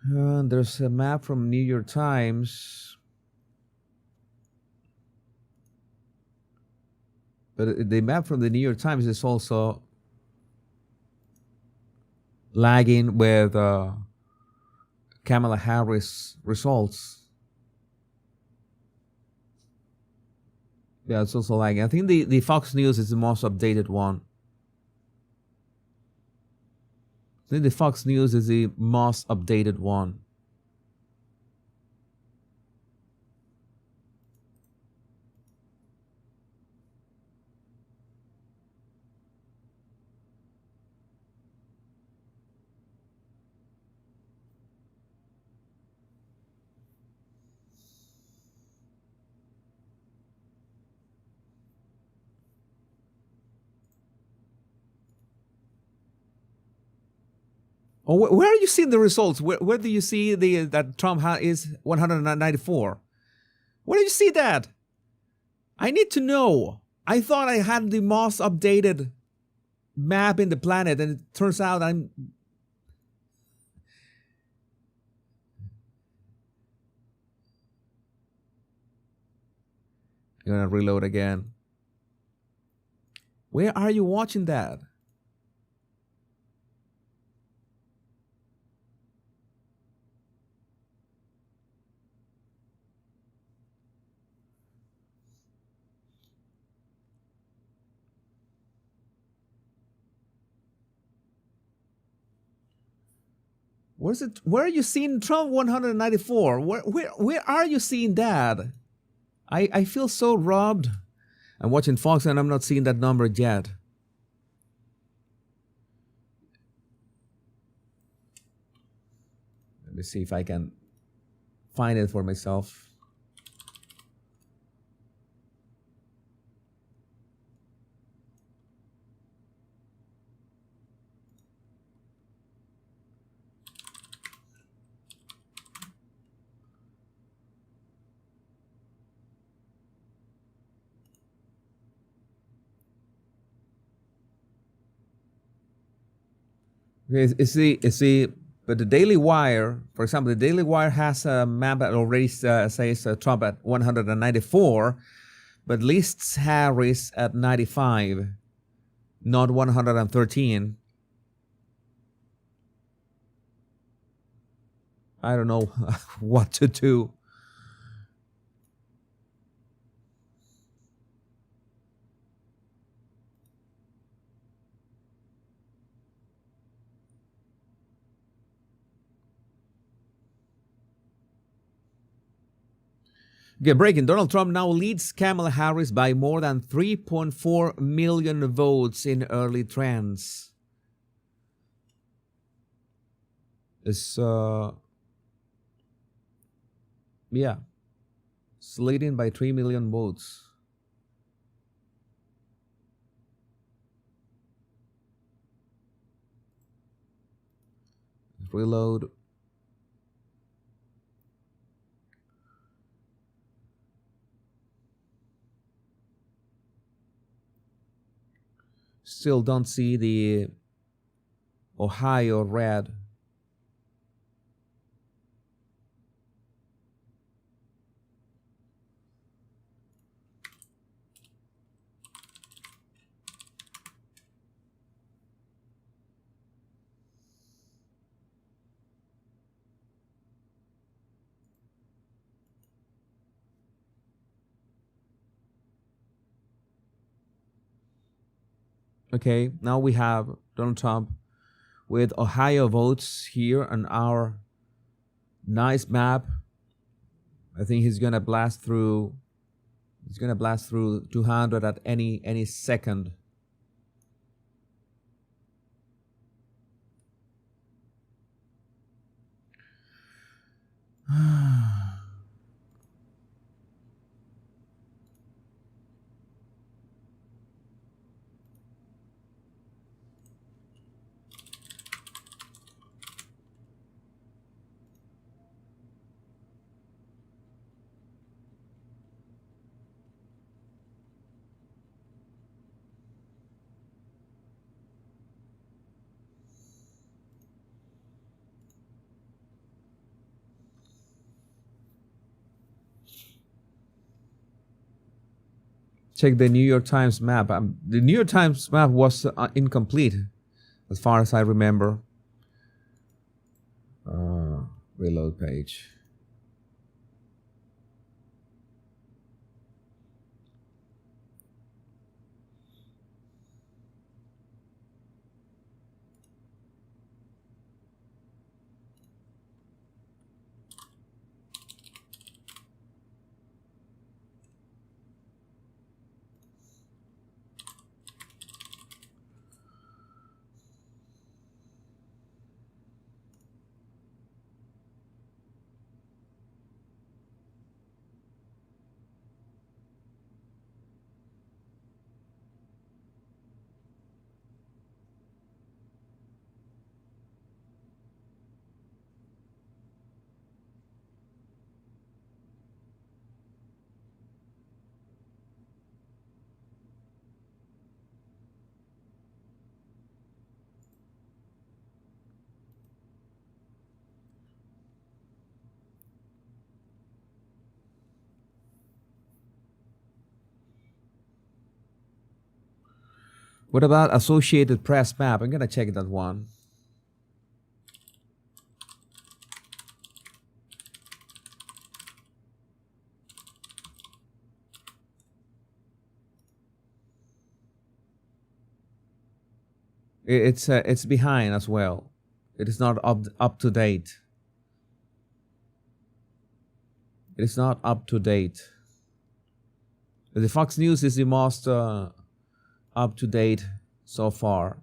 There's a map from New York Times, but the map from the New York Times is also lagging with Kamala Harris results. Yeah, it's also lagging. I think the Fox News is the most updated one. I think the Fox News is the most updated one. Oh, where are you seeing the results? Where do you see that Trump is 194? Where do you see that? I need to know. I thought I had the most updated map in the planet, and it turns out I'm gonna reload again. Where are you watching that? Where's it? Where are you seeing Trump 194? Where are you seeing that? I feel so robbed. I'm watching Fox and I'm not seeing that number yet. Let me see if I can find it for myself. Okay, but the Daily Wire, for example, the Daily Wire has a map that already says Trump at 194, but lists Harris at 95, not 113. I don't know what to do. Okay, breaking. Donald Trump now leads Kamala Harris by more than 3.4 million votes in early trends. It's it's leading by 3 million votes. Reload. Still don't see the Ohio red. Okay, now we have Donald Trump with Ohio votes here on our nice map. I think he's gonna blast through. He's gonna blast through 200 at any second. check the New York Times map. The New York Times map was incomplete, as far as I remember. Reload page. What about Associated Press map? I'm gonna check that one. It's behind as well. It is not up to date. It is not up to date. The Fox News is the most up to date so far.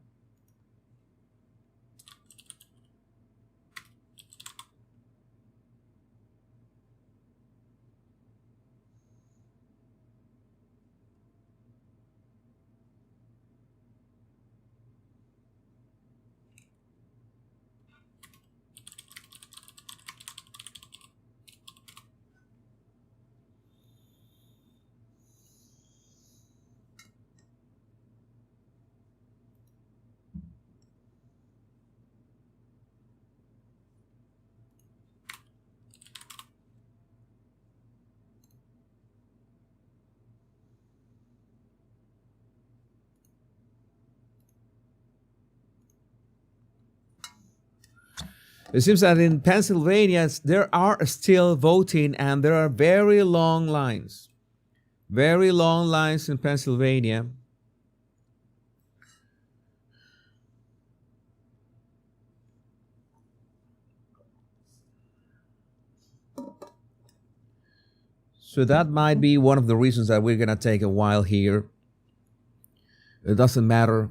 It seems that in Pennsylvania, there are still voting and there are very long lines. Very long lines in Pennsylvania. So that might be one of the reasons that we're going to take a while here. It doesn't matter.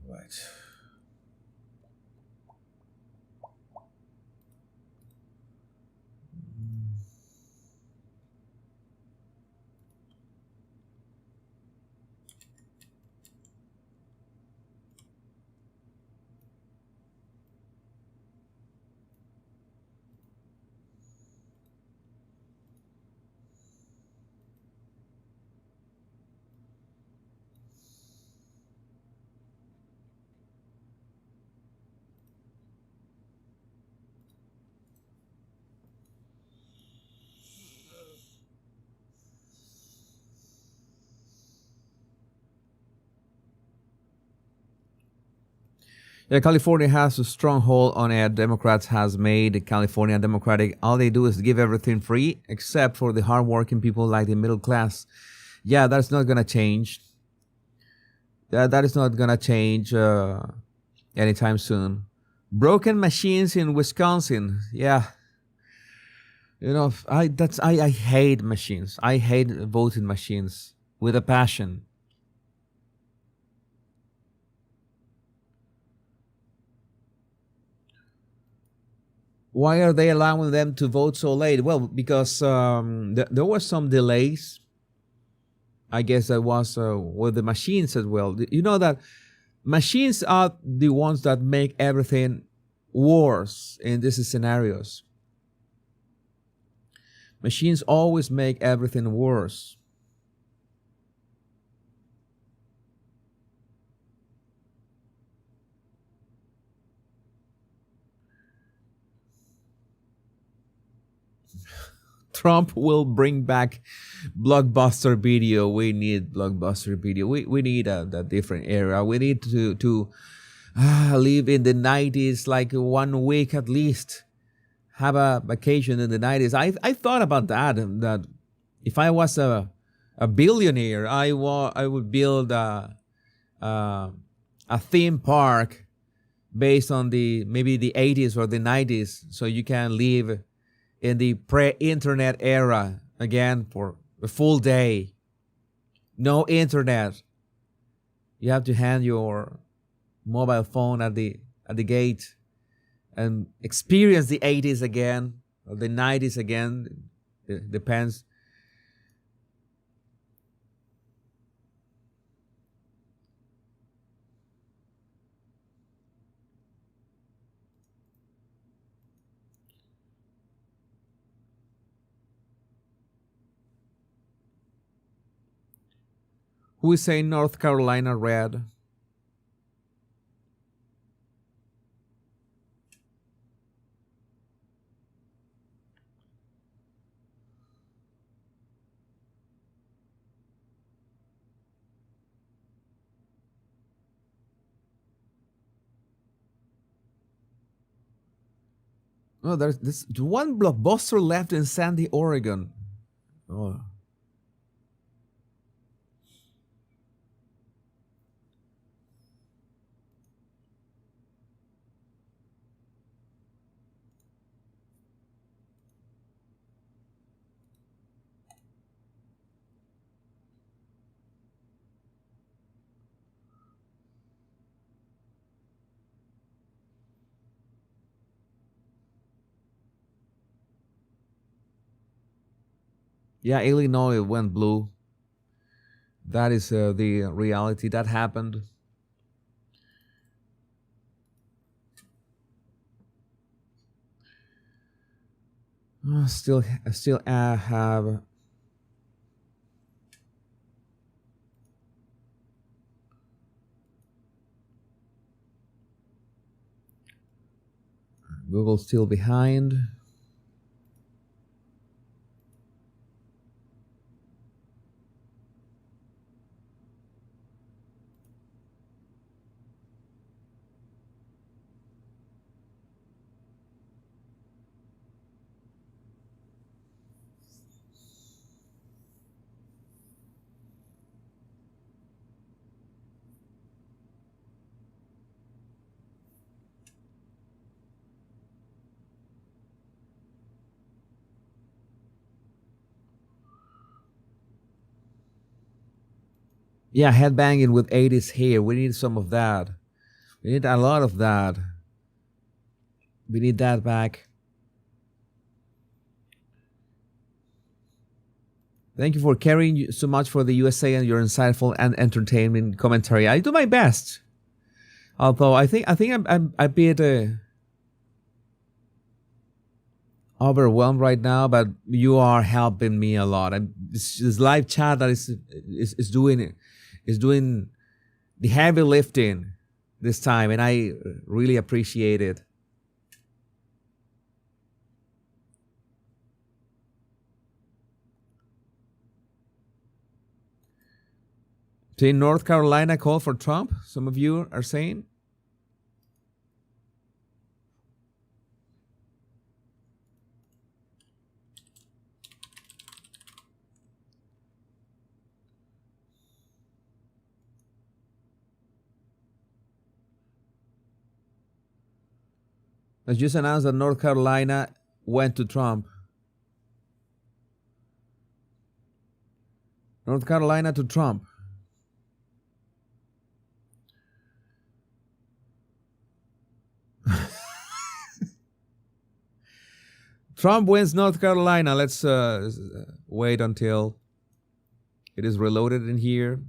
Right. Yeah, California has a stronghold on it. Democrats has made California democratic. All they do is give everything free, except for the hardworking people like the middle class. Yeah, that's not gonna change. That is not gonna change anytime soon. Broken machines in Wisconsin. Yeah, you know, I hate machines. I hate voting machines with a passion. Why are they allowing them to vote so late? Well, because there were some delays. I guess that was with the machines as well. You know that Machines are the ones that make everything worse in these scenarios. Machines always make everything worse. Trump will bring back blockbuster video. We need blockbuster video. We need a different era. We need to live in the 90s, like 1 week at least. Have a vacation in the 90s. I thought about that if I was a billionaire, I would build a theme park based on maybe the 80s or the 90s, so you can live in the pre-internet era again for a full day. No internet. You have to hand your mobile phone at the gate and experience the 80s again or the 90s again. It depends. Who is saying North Carolina red? Oh, there's this one blockbuster left in Sandy, Oregon. Oh. Yeah, Illinois went blue. That is the reality that happened. Still have Google still behind. Yeah, headbanging with 80s hair. We need some of that. We need a lot of that. We need that back. Thank you for caring so much for the USA and your insightful and entertaining commentary. I do my best. Although I think I'm a bit overwhelmed right now, but you are helping me a lot. This live chat that is doing the heavy lifting this time, and I really appreciate it. So in North Carolina, call for Trump, some of you are saying. Let's just announce that North Carolina went to Trump. North Carolina to Trump. Trump wins North Carolina. Let's wait until it is reloaded in here.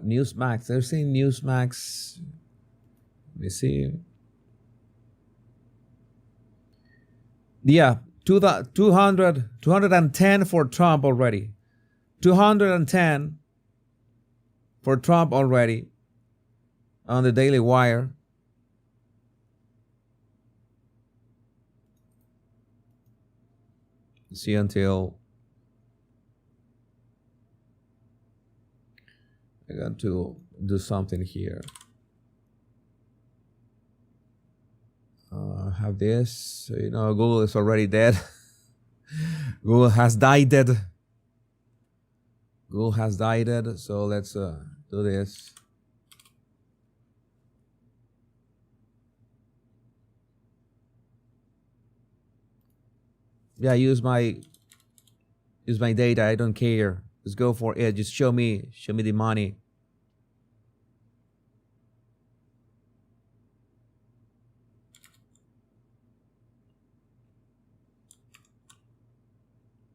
Newsmax. They're saying Newsmax. Let me see. Yeah, 210 for Trump already. 210 for Trump already on the Daily Wire. See until I got to do something here. Have this. You know, Google is already dead. Google has died. Google has died. So let's do this. Yeah, use my data. I don't care. Just go for it. Just show me the money.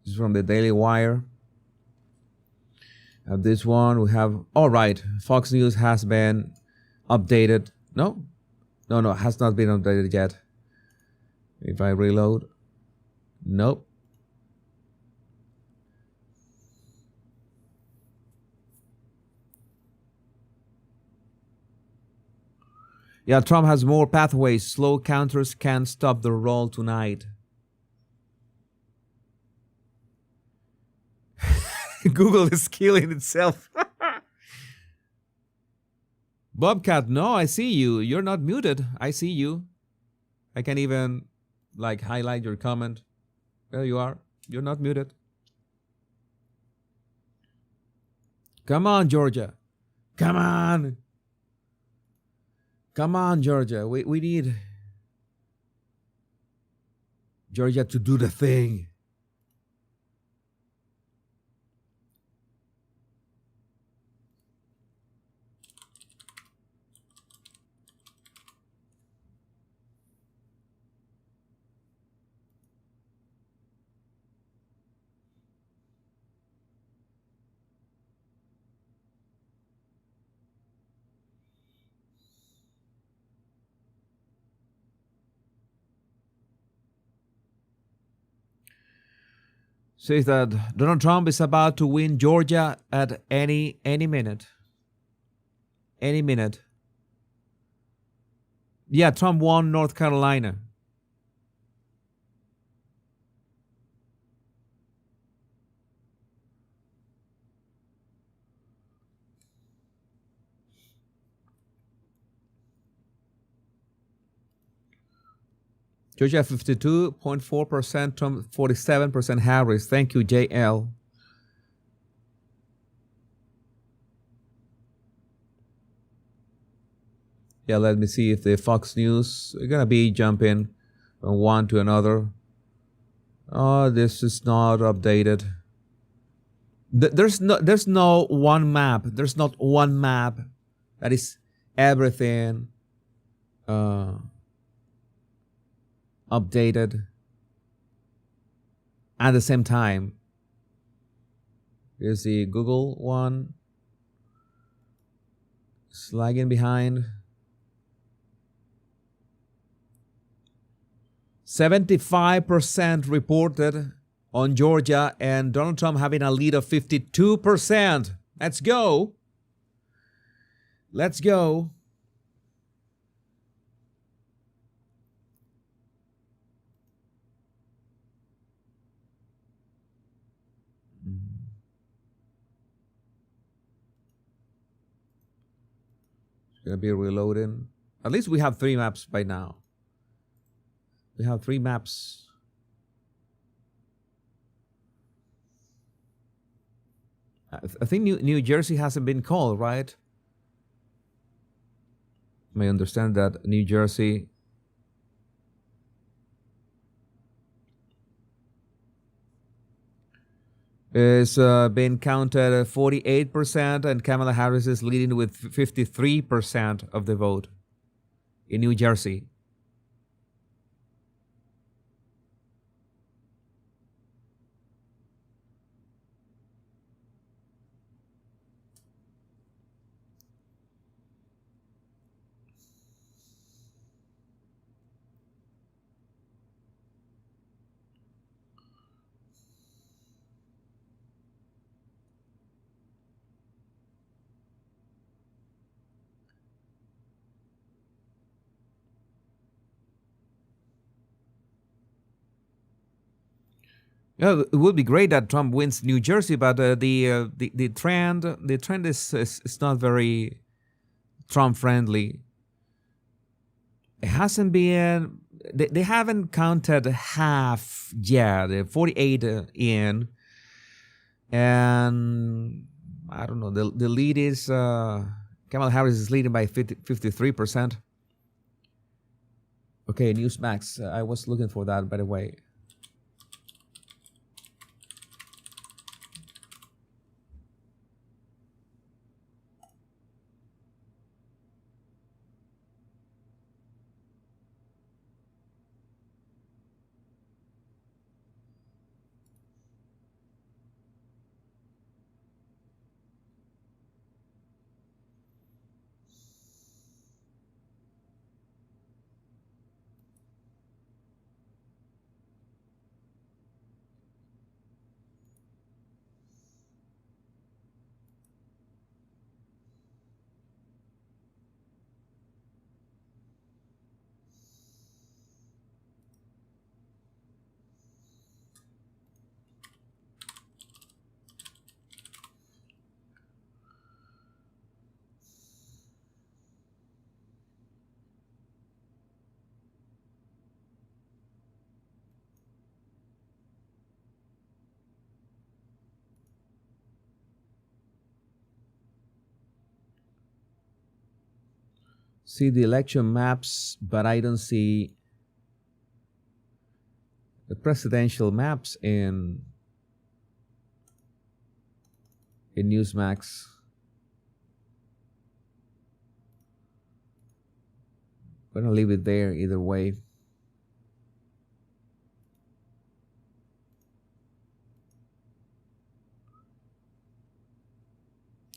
This is from the Daily Wire. This one we have. All right, Fox News has been updated. No, has not been updated yet. If I reload, nope. Yeah, Trump has more pathways. Slow counters can't stop the roll tonight. Google is killing itself. Bobcat, no, I see you. You're not muted. I see you. I can even like highlight your comment. There you are. You're not muted. Come on, Georgia. Come on. Come on, Georgia. We need Georgia to do the thing. Says that Donald Trump is about to win Georgia at any minute. Any minute. Yeah, Trump won North Carolina. Georgia 52.4%, Trump 47%, Harris. Thank you, JL. Yeah, let me see if the Fox News are gonna be jumping from one to another. Oh, this is not updated. There's no one map. There's not one map that is everything updated at the same time. Here's the Google one. It's lagging behind. 75% reported on Georgia and Donald Trump having a lead of 52%. Let's go. Let's go. It's going to be reloading. At least we have 3 maps by now. We have 3 maps. I think New Jersey hasn't been called, right? You may understand that New Jersey is being counted at 48%, and Kamala Harris is leading with 53% of the vote in New Jersey. Yeah, it would be great that Trump wins New Jersey, but the trend is not very Trump friendly. It hasn't been. They haven't counted half yet. 48 in, and I don't know. The lead is Kamala Harris is leading by 53%. Okay, Newsmax. I was looking for that, by the way. See the election maps, but I don't see the presidential maps in Newsmax. I'm gonna leave it there either way.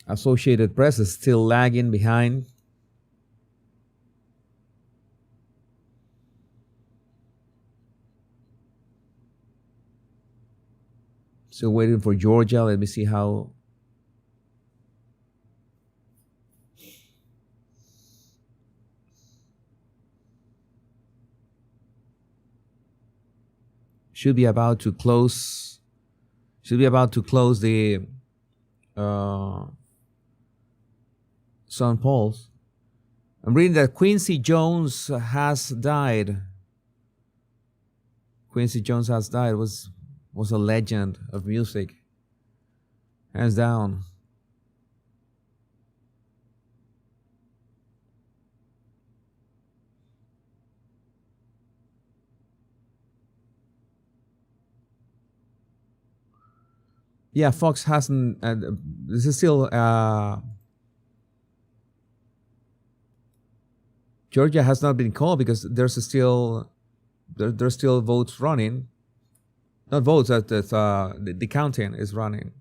Associated Press is still lagging behind. Still waiting for Georgia. Let me see how. Should be about to close. Should be about to close the Sun polls. I'm reading that Quincy Jones has died. Quincy Jones has died. Was a legend of music, hands down. Yeah, Fox hasn't. This is still. Georgia has not been called because there's still votes running. Not votes, the counting is running.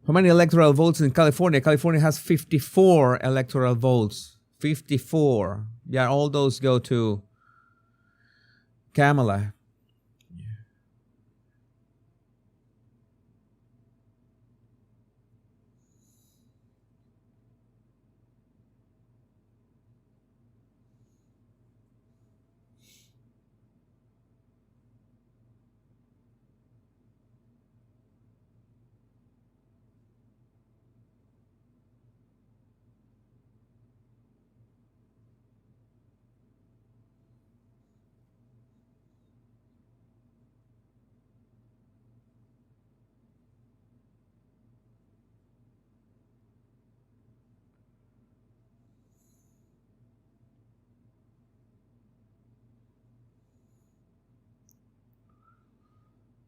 How many electoral votes in California? California has 54 electoral votes. 54. Yeah, all those go to Kamala.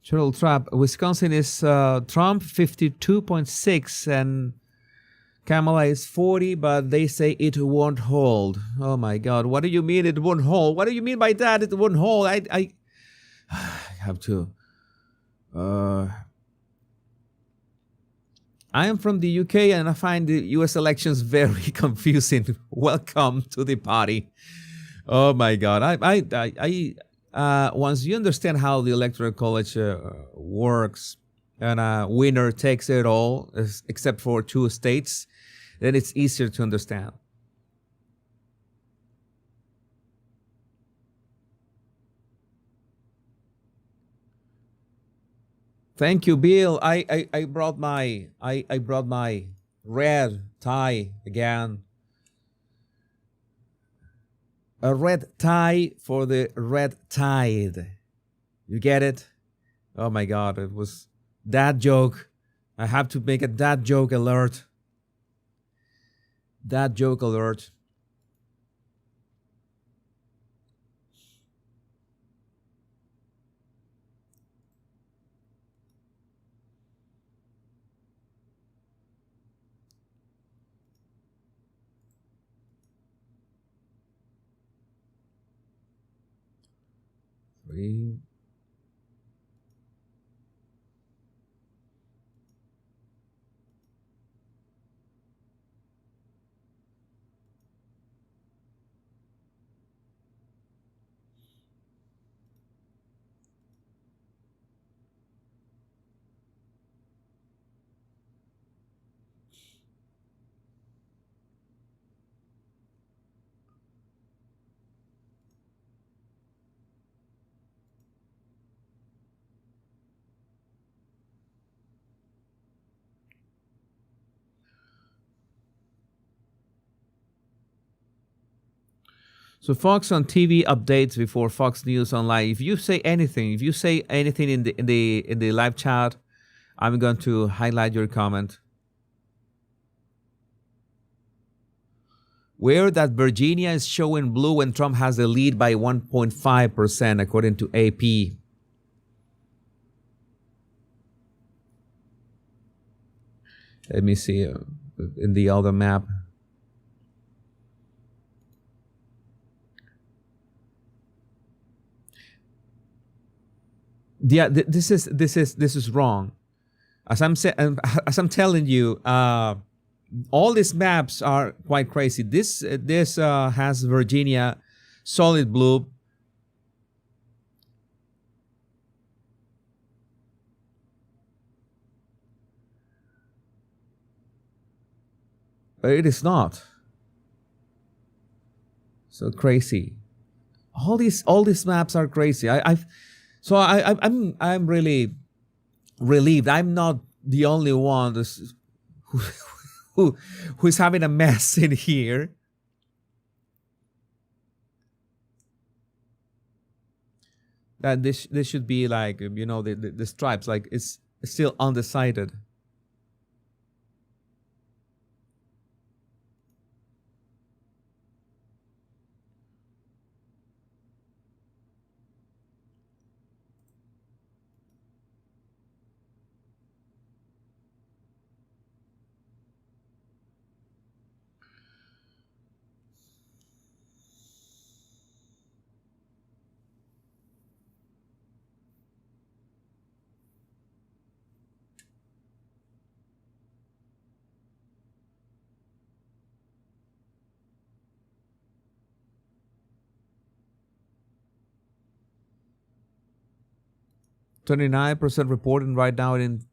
Cheryl Trapp, Wisconsin is Trump 52.6 and Kamala is 40, but they say it won't hold. Oh my God, what do you mean it won't hold? What do you mean by that? It won't hold. I have to I am from the UK and I find the US elections very confusing. Welcome to the party. Oh my God! Once you understand how the electoral college works, and a winner takes it all, except for two states, then it's easier to understand. Thank you, Bill. I brought my I brought my red tie again. A red tie for the red tide. You get it? Oh my God! It was dad joke. I have to make a dad joke alert. Dad joke alert. Three. So Fox on TV updates before Fox News online. If you say anything in the live chat, I'm going to highlight your comment. Where that Virginia is showing blue when Trump has the lead by 1.5% according to AP. Let me see in the other map. Yeah, this is wrong. As I'm telling you, all these maps are quite crazy. This has Virginia solid blue. But it is not. So crazy. All these maps are crazy. I'm really relieved. I'm not the only one who's having a mess in here. That this should be like, you know, the stripes, like it's still undecided. %29 reporting right now in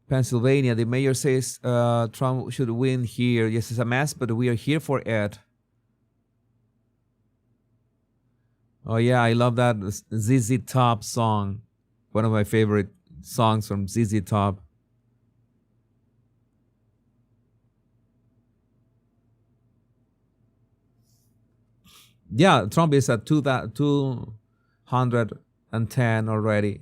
Pennsylvania. The mayor says Trump should win here. Yes, it's a mess, but we are here for it. Oh yeah, I love that ZZ Top song. One of my favorite songs from ZZ Top. Yeah, Trump is at 210 already.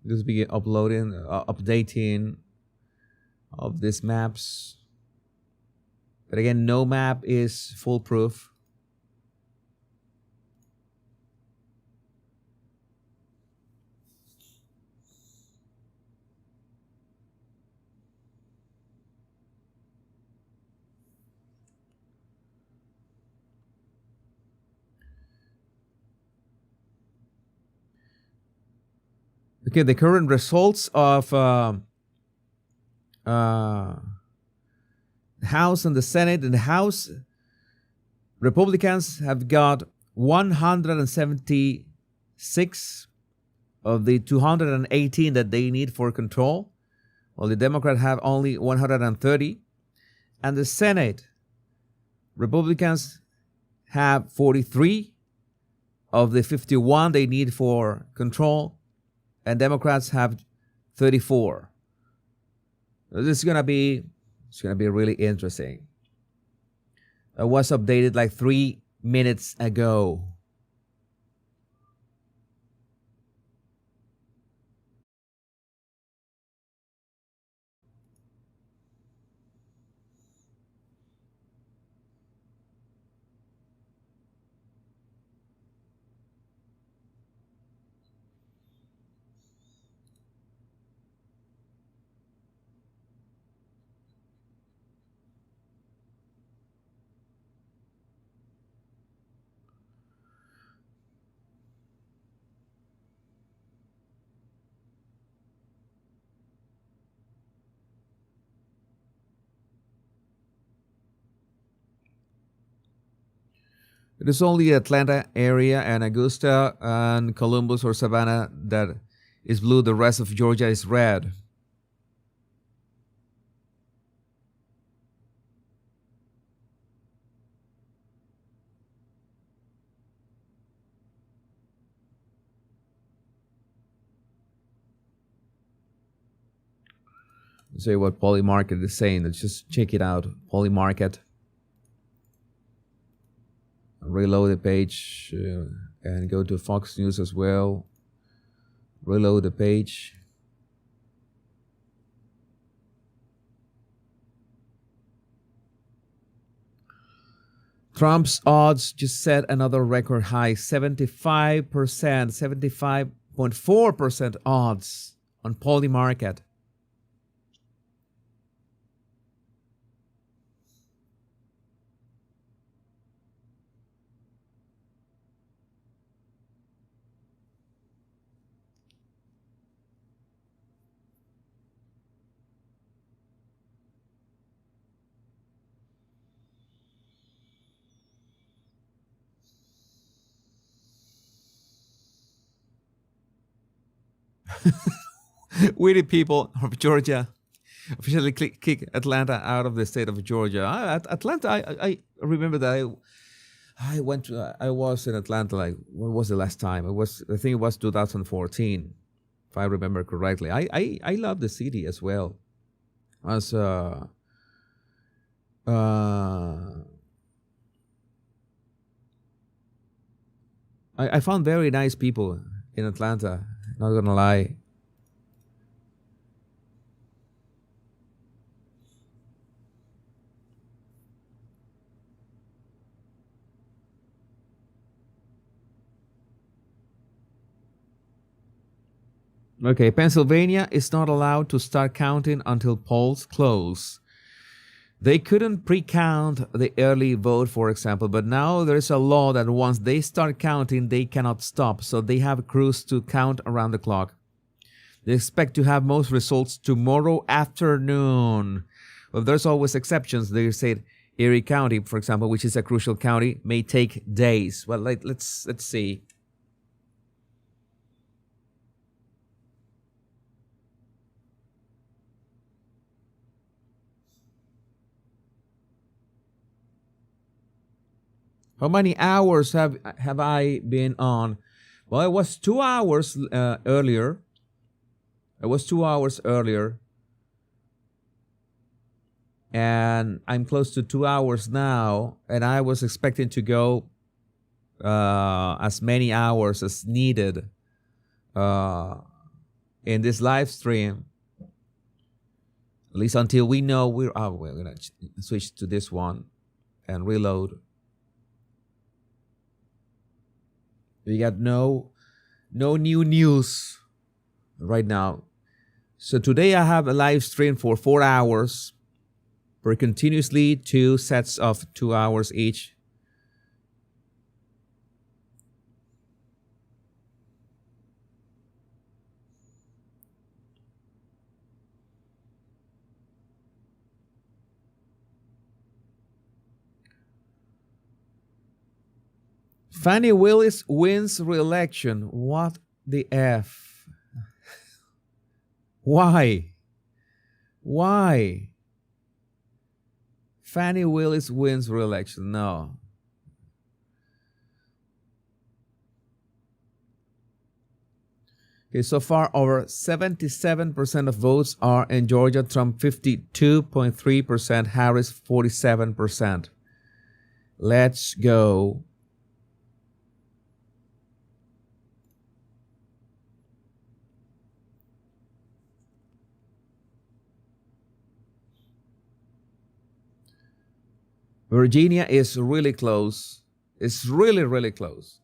Just begin uploading, updating of these maps. But again, no map is foolproof. Okay, the current results of House and the Senate. In the House, Republicans have got 176 of the 218 that they need for control, while the Democrats have only 130. And the Senate, Republicans have 43 of the 51 they need for control, and Democrats have 34. This is gonna be really interesting. It was updated like 3 minutes ago. It is only Atlanta area and Augusta and Columbus or Savannah that is blue. The rest of Georgia is red. Say what Polymarket is saying. Let's just check it out. Polymarket. Reload the page and go to Fox News as well. Reload the page. Trump's odds just set another record high, 75%, 75.4% odds on Polymarket. We the people of Georgia officially kick Atlanta out of the state of Georgia. Atlanta, I remember that I was in Atlanta, like, when was the last time? I think it was 2014, if I remember correctly. I love the city as well. As I found very nice people in Atlanta, not gonna lie. Okay, Pennsylvania is not allowed to start counting until polls close. They couldn't pre-count the early vote, for example, but now there's a law that once they start counting, they cannot stop. So they have crews to count around the clock. They expect to have most results tomorrow afternoon. Well, there's always exceptions. They said Erie County, for example, which is a crucial county, may take days. Well, let's see. How many hours have I been on? Well, it was 2 hours earlier. It was 2 hours earlier. And I'm close to 2 hours now. And I was expecting to go as many hours as needed in this live stream. At least until we know we're going to switch to this one and reload. We got no new news right now. So today I have a live stream for 4 hours, for continuously 2 sets of 2 hours each. Fannie Willis wins re-election. What the F? Why? Why? Fannie Willis wins re-election. No. Okay, so far over 77% of votes are in Georgia. Trump 52.3%, Harris 47%. Let's go. Virginia is really close. It's really, really close.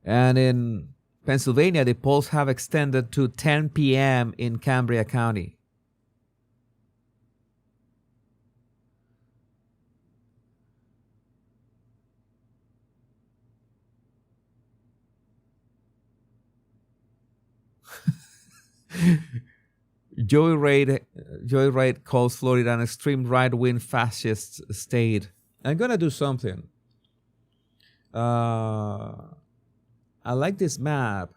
And in Pennsylvania, the polls have extended to 10 p.m. in Cambria County. Joy Reid calls Florida an extreme right-wing fascist state. I'm gonna do something. I like this map.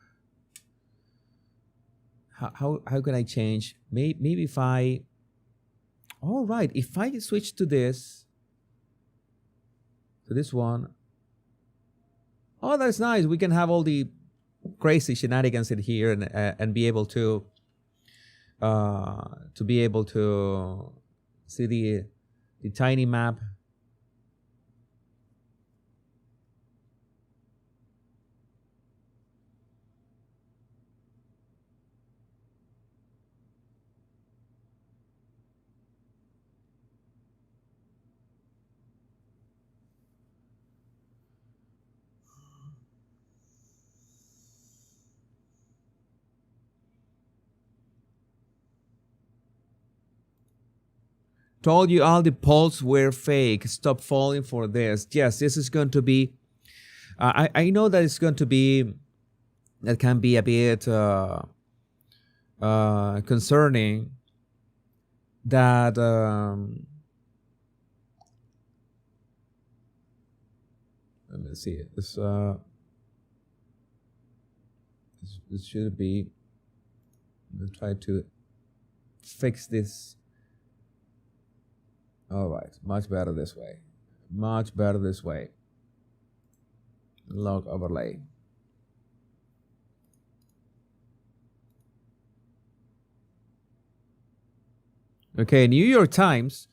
How can I change? Maybe if I. All right, if I switch to this one. Oh, that's nice. We can have all the crazy shenanigans in here and be able to see the tiny map. Told you all the polls were fake. Stop falling for this. Yes, this is going to be. I know that it's going to be. That can be a bit concerning. That let me see. This should be. Let's try to fix this. All right, much better this way. Much better this way. Log overlay. Okay, New York Times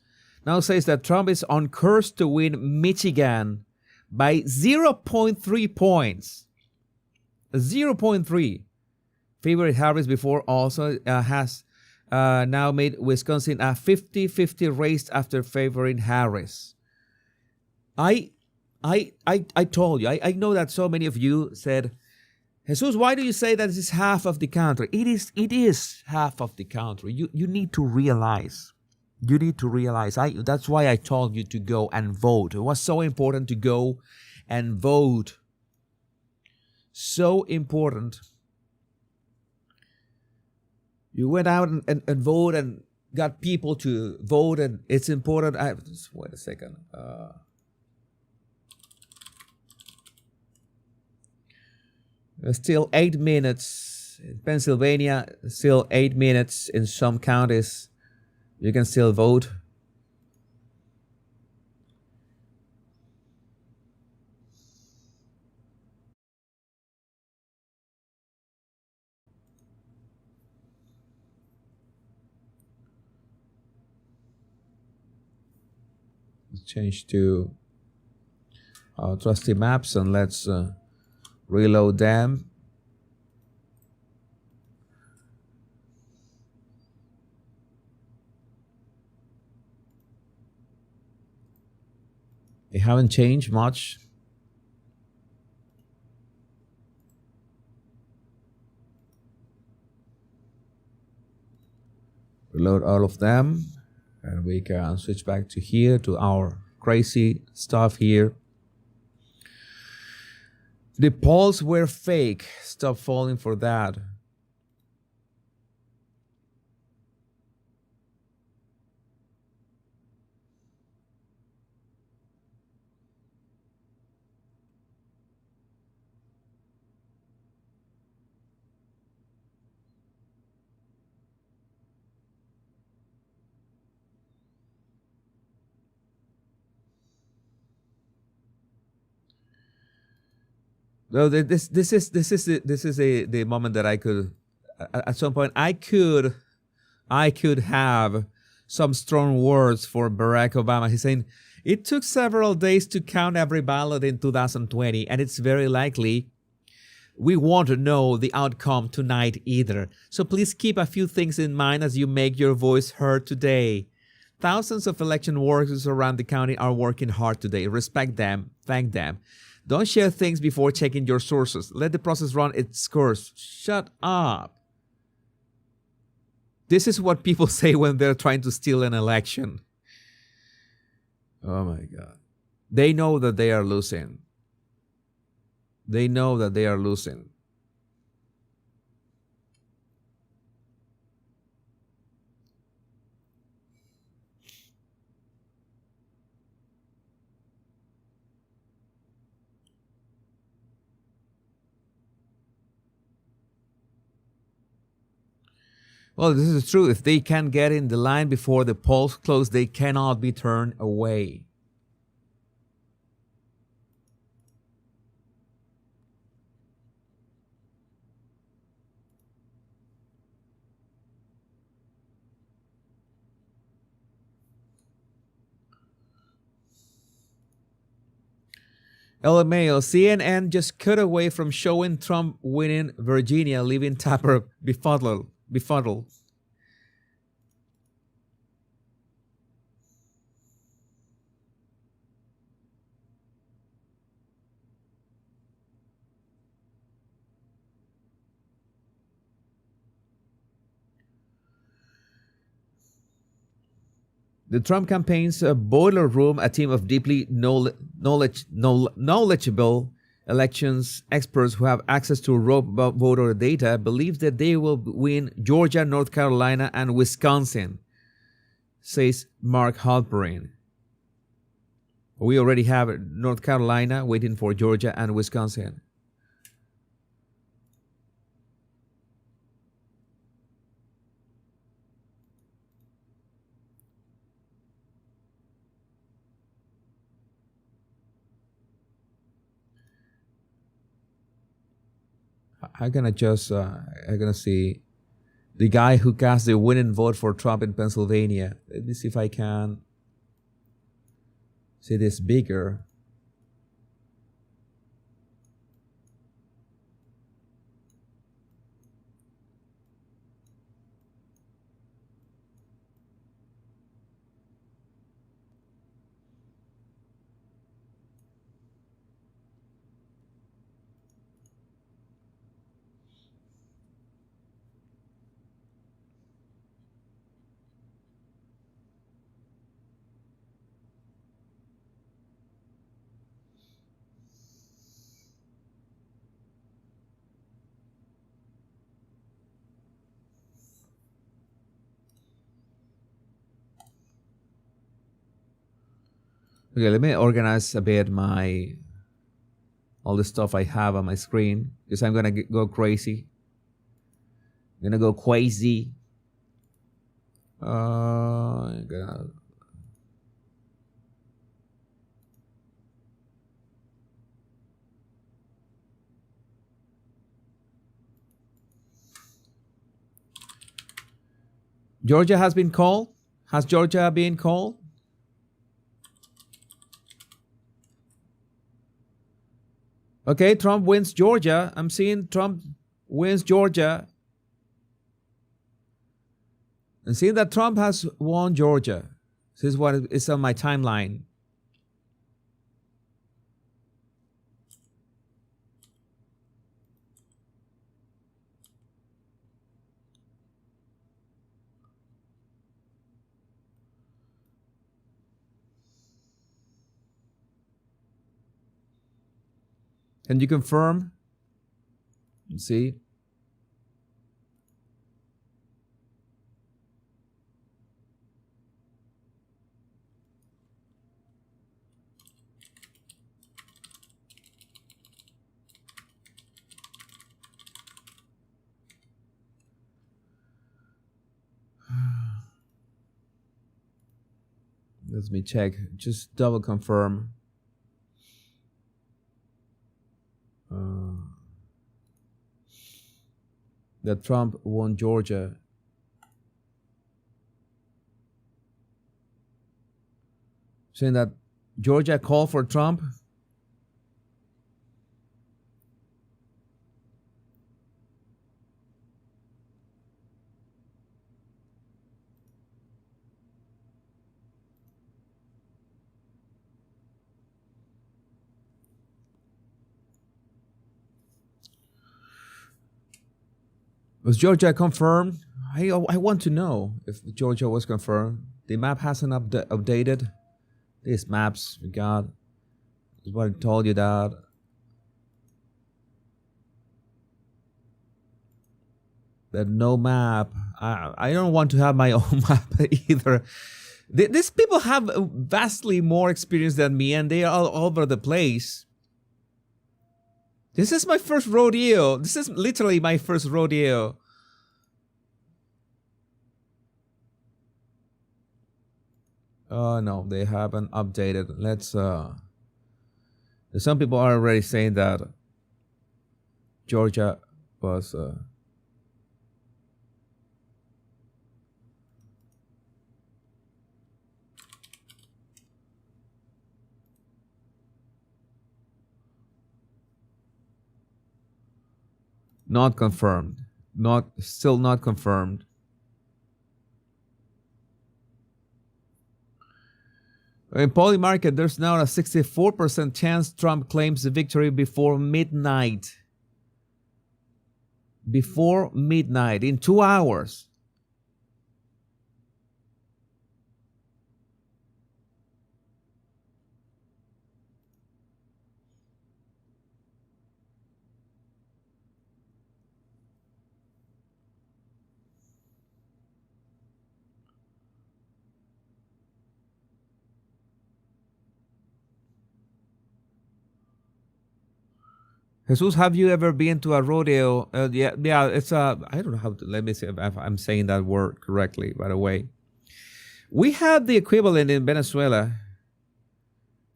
now says that Trump is on course to win Michigan by 0.3 points. 0.3. Favorite Harris before also has now made Wisconsin a 50-50 race after favoring Harris. I told you, I know that so many of you said, Jesus, why do you say that this is half of the country? It is half of the country. You need to realize. You need to realize. That's why I told you to go and vote. It was so important to go and vote. So important. You went out and vote and got people to vote, and it's important. Just wait a second. Still 8 minutes in Pennsylvania. Still 8 minutes in some counties. You can still vote. Let's change to our trusty maps and let's reload them. They haven't changed much. Reload all of them. And we can switch back to here, to our crazy stuff here. The polls were fake. Stop falling for that. Well, this is the moment that I could, at some point, I could have some strong words for Barack Obama. He's saying it took several days to count every ballot in 2020, and it's very likely we won't know the outcome tonight either. So please keep a few things in mind as you make your voice heard today. Thousands of election workers around the county are working hard today. Respect them, thank them. Don't share things before checking your sources. Let the process run its course. Shut up. This is what people say when they're trying to steal an election. Oh my God. They know that they are losing. They know that they are losing. Well, this is true. If they can get in the line before the polls close, they cannot be turned away. LMAO, CNN just cut away from showing Trump winning Virginia, leaving Tapper befuddled. The Trump campaign's boiler room, a team of deeply knowledgeable elections experts who have access to raw voter data, believes that they will win Georgia, North Carolina, and Wisconsin, says Mark Halperin. We already have North Carolina waiting for Georgia and Wisconsin. I'm gonna see the guy who cast the winning vote for Trump in Pennsylvania. Let me see if I can see this bigger. Okay, let me organize a bit all the stuff I have on my screen, because I'm gonna go crazy. I'm gonna go crazy. Georgia has been called. Has Georgia been called? Okay, Trump wins Georgia. I'm seeing Trump wins Georgia. And seeing that Trump has won Georgia. This is what is on my timeline. Can you confirm? Let's see. Let me check. Just double confirm. That Trump won Georgia. Saying that Georgia called for Trump. Was Georgia confirmed? I want to know if Georgia was confirmed. The map hasn't updated. These maps, God, is what I told you that. That no map. I don't want to have my own map either. These people have vastly more experience than me, and they are all over the place. This is my first rodeo. This is literally my first rodeo. Oh no, they haven't updated. Let's some people are already saying that Georgia was not confirmed. Still not confirmed. In Polymarket, there's now a 64% chance Trump claims the victory before midnight. Before midnight, in 2 hours. Jesus, have you ever been to a rodeo? Yeah. It's I don't know how to. Let me see if I'm saying that word correctly. By the way, we have the equivalent in Venezuela,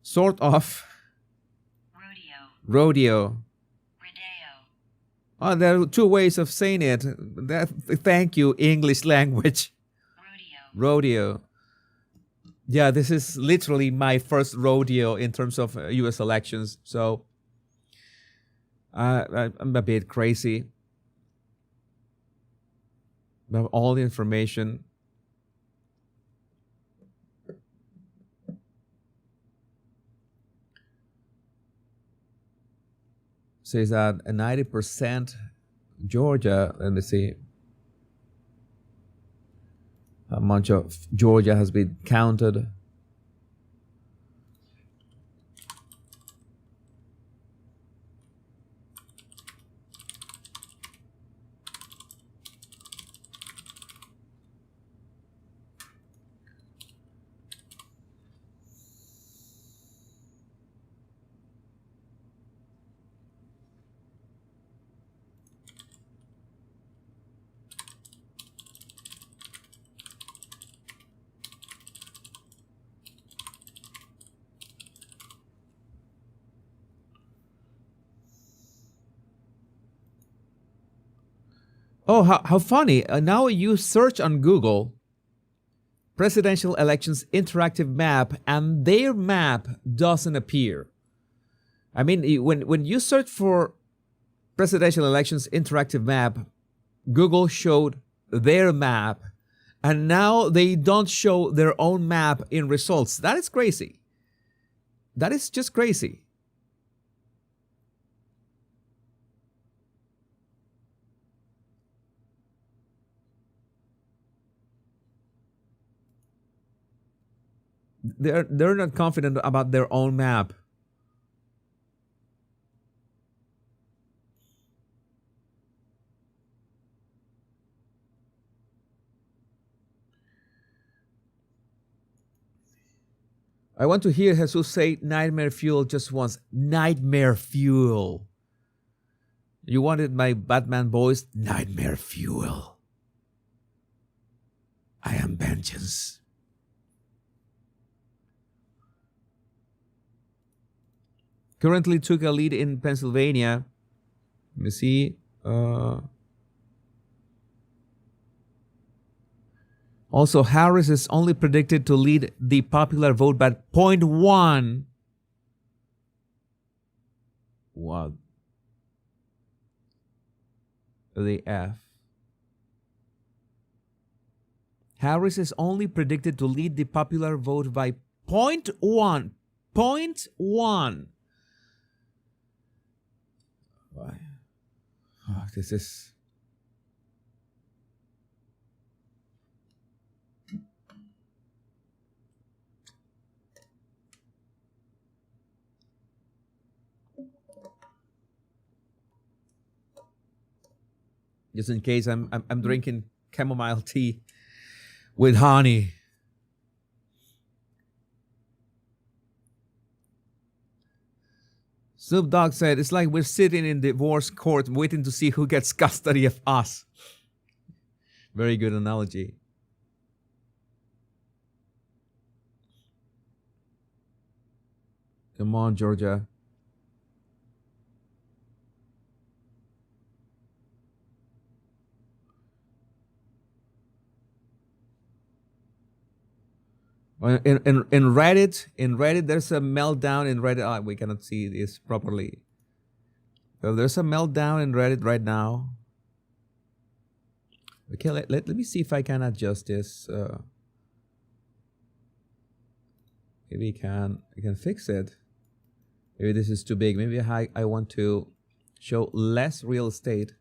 sort of. Rodeo. Oh, there are two ways of saying it. Thank you, English language. Rodeo. Yeah, this is literally my first rodeo in terms of U.S. elections. So. I'm a bit crazy about all the information. Says that 90% Georgia. Let me see how much of Georgia has been counted. Oh, how funny. Now you search on Google presidential elections interactive map and their map doesn't appear. I mean, when you search for presidential elections interactive map, Google showed their map and now they don't show their own map in results. That is crazy. That is just crazy. They're not confident about their own map. I want to hear Jesus say nightmare fuel just once. Nightmare fuel. You wanted my Batman voice? Nightmare fuel. I am vengeance. Currently took a lead in Pennsylvania. Let me see. Also, Harris is only predicted to lead the popular vote by 0.1. What the F? Harris is only predicted to lead the popular vote by 0.1. 0.1. Why? Oh, this is... Just in case, I'm drinking chamomile tea with honey. Snoop Dogg said, it's like we're sitting in divorce court waiting to see who gets custody of us. Very good analogy. Come on, Georgia. In Reddit, there's a meltdown in Reddit. Oh, we cannot see this properly. So there's a meltdown in Reddit right now. Okay, let me see if I can adjust this. Maybe I can fix it. Maybe this is too big. Maybe I want to show less real estate.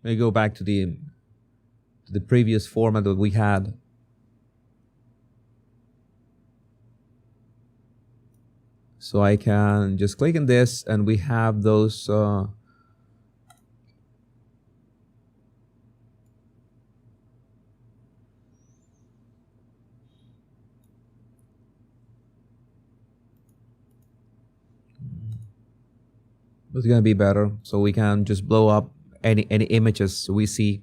Let me go back to the previous format that we had. So I can just click on this and we have those it's gonna be better. So we can just blow up any images we see.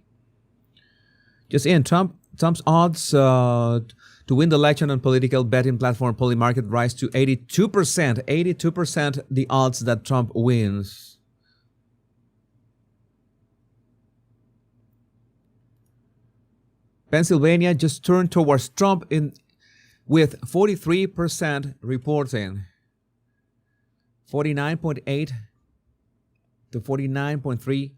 Just in Trump's odds to win the election on political betting platform Polymarket rise to 82%. 82% the odds that Trump wins. Pennsylvania just turned towards Trump with 43% reporting. 49.8 to 49.3%.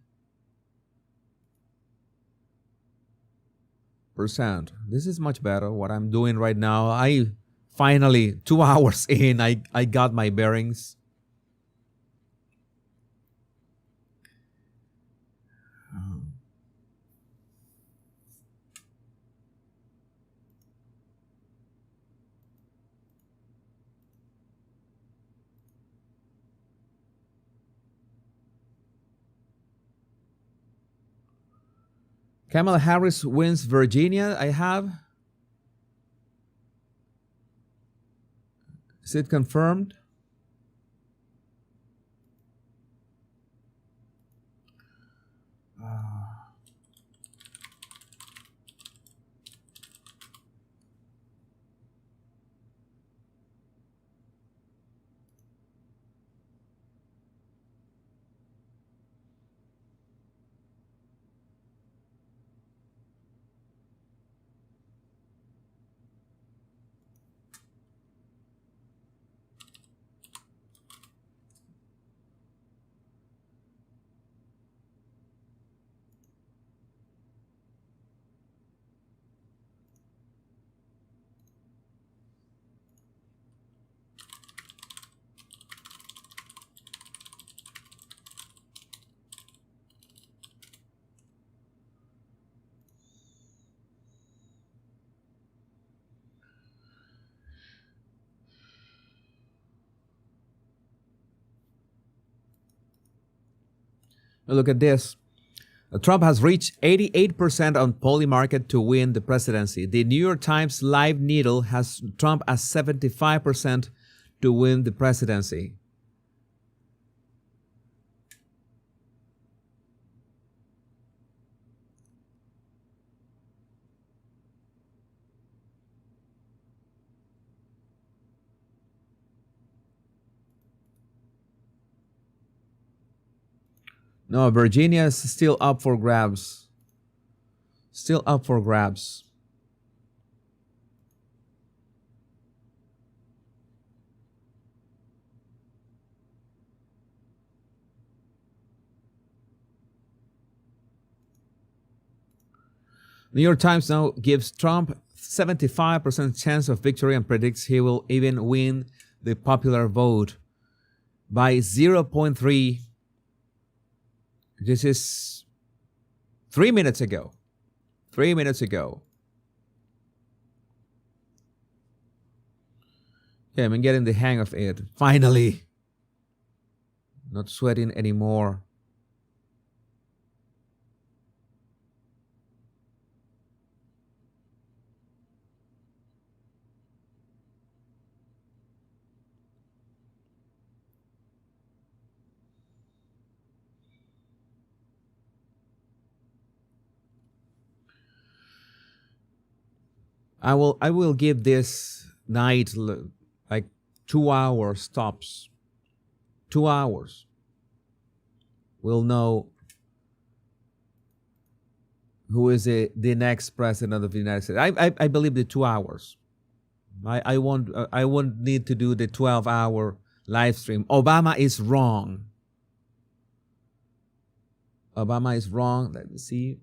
This is much better what I'm doing right now. I finally 2 hours in, I got my bearings. Kamala Harris wins Virginia. I have. Is it confirmed? Look at this. Trump has reached 88% on Polymarket to win the presidency. The New York Times Live Needle has Trump at 75% to win the presidency. No, Virginia is still up for grabs. Still up for grabs. New York Times now gives Trump 75% chance of victory and predicts he will even win the popular vote by 0.3. This is 3 minutes ago. 3 minutes ago. Okay, I'm getting the hang of it. Finally. Not sweating anymore. I will give this night like 2 hours tops. 2 hours. We'll know who is the next president of the United States. I believe the 2 hours. I won't need to do the 12-hour live stream. Obama is wrong. Obama is wrong. Let me see.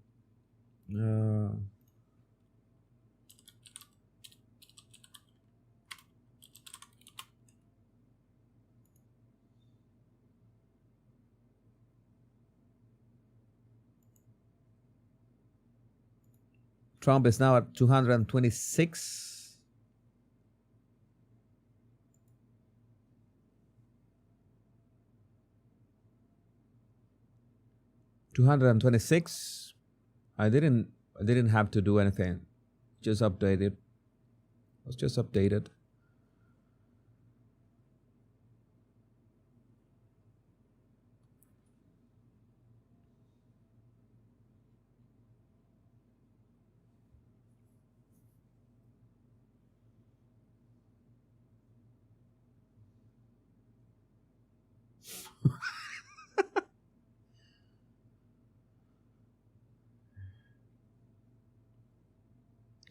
Trump is now at 226. I didn't have to do anything. Just updated. It was just updated.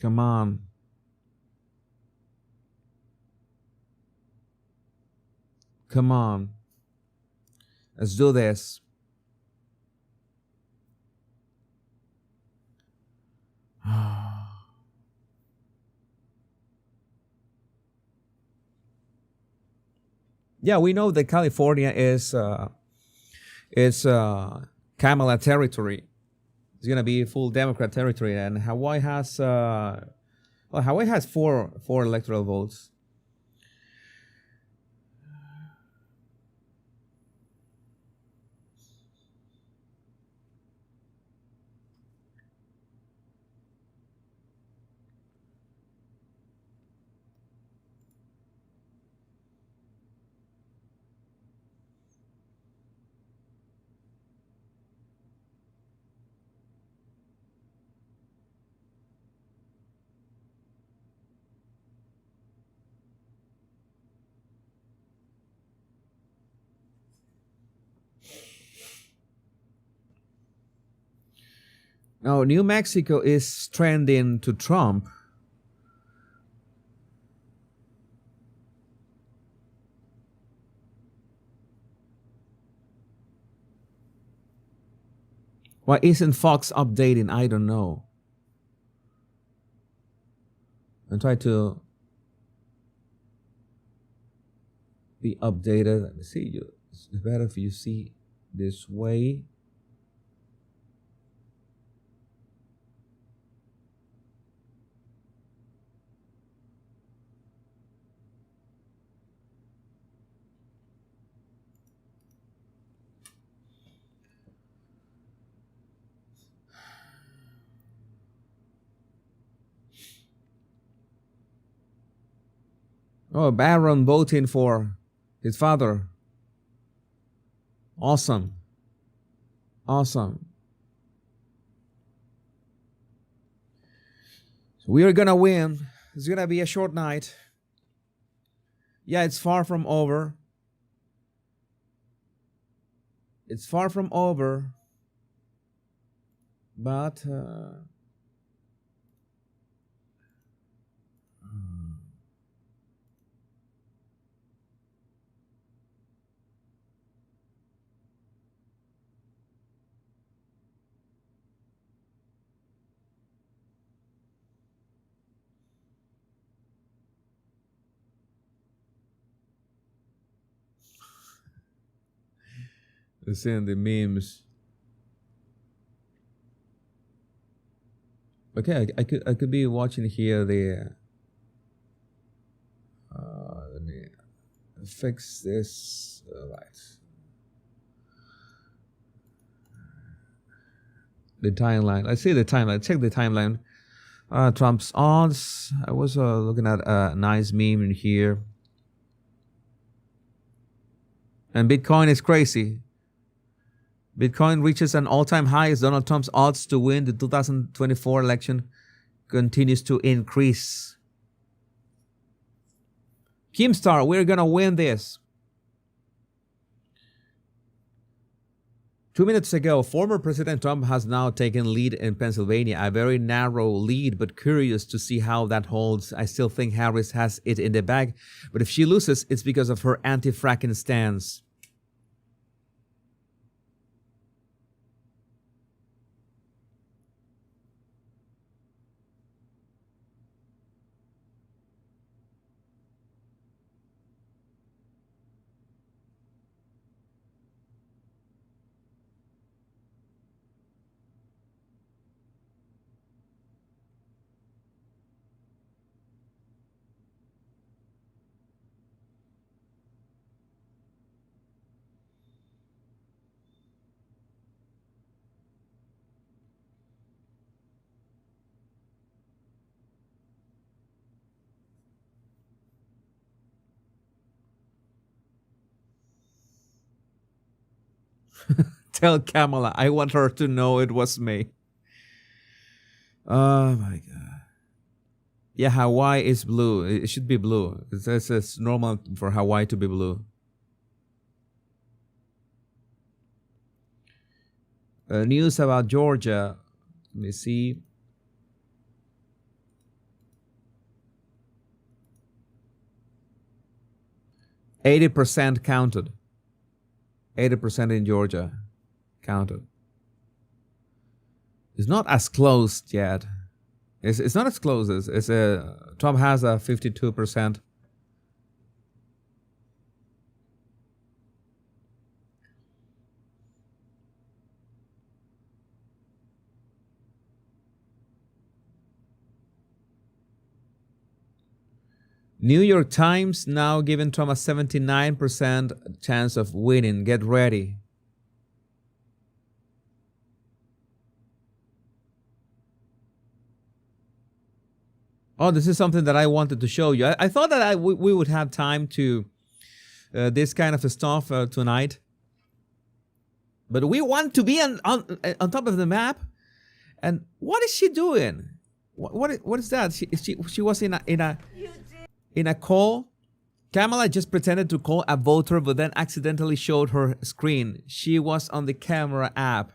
Come on. Come on. Let's do this. Yeah, we know that California is Kamala territory. It's gonna be full Democrat territory, and Hawaii has Hawaii has four electoral votes. Now, New Mexico is trending to Trump. Why isn't Fox updating? I don't know. I try to be updated. Let me see. It's better if you see this way. Oh, Barron voting for his father. Awesome. Awesome. So we are gonna win. It's gonna be a short night. Yeah, it's far from over. It's far from over. But seeing the memes. Okay, I could be watching here the let me fix this right. The timeline. I see the timeline. Check the timeline. Trump's odds. I was looking at a nice meme in here. And Bitcoin is crazy. Bitcoin reaches an all-time high as Donald Trump's odds to win the 2024 election continues to increase. Keemstar, we're gonna win this. 2 minutes ago, former President Trump has now taken lead in Pennsylvania, a very narrow lead, but curious to see how that holds. I still think Harris has it in the bag, but if she loses, it's because of her anti-fracking stance. Tell Kamala, I want her to know it was me. Oh my God. Yeah, Hawaii is blue. It should be blue. It's normal for Hawaii to be blue. News about Georgia. Let me see. %80 counted. 80% in Georgia counted. It's not as close yet. It's not as close as Trump has a 52%. New York Times now giving Trump a 79% chance of winning. Get ready. Oh, this is something that I wanted to show you. I thought that we would have time to this kind of stuff tonight. But we want to be on top of the map. And what is she doing? What is that? She was in a call. Kamala just pretended to call a voter, but then accidentally showed her screen. She was on the camera app.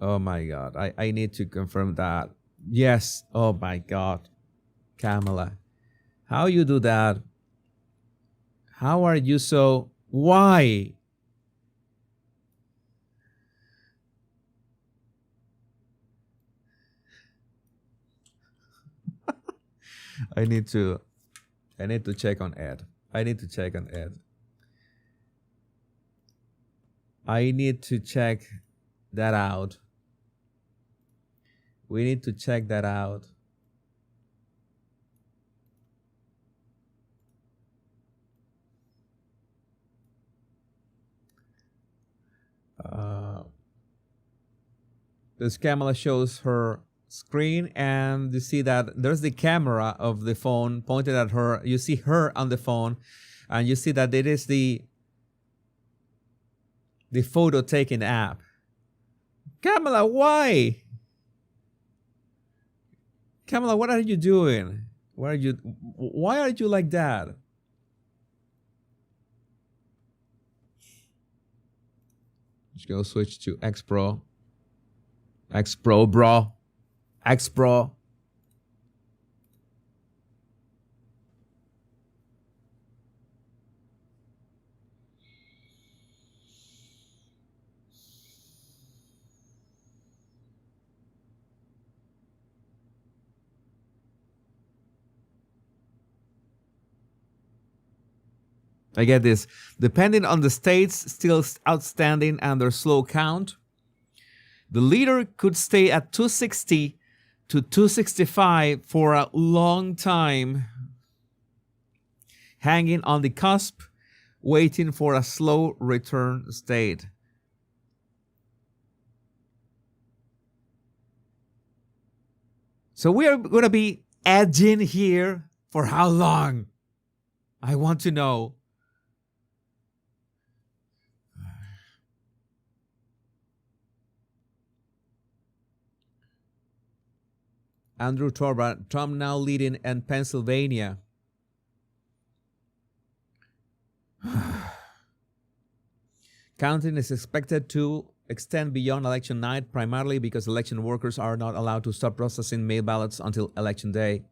Oh my God. I need to confirm that. Yes. Oh my God. Kamala. How you do that? How are you so... Why? I need to check on Ed. I need to check on Ed. I need to check that out. We need to check that out. This Kamala shows her screen, and you see that there's the camera of the phone pointed at her. You see her on the phone, and you see that it is the photo taking app. Kamala, why? Kamala, what are you doing? Why are you like that? Just go switch to X Pro. X Pro, bro. X Pro. I get this. Depending on the states still outstanding and their slow count, the leader could stay at 260 to 265 for a long time, hanging on the cusp, waiting for a slow return state. So we are going to be edging here for how long? I want to know. Andrew Torba, Trump now leading in Pennsylvania. Counting is expected to extend beyond election night, primarily because election workers are not allowed to stop processing mail ballots until election day.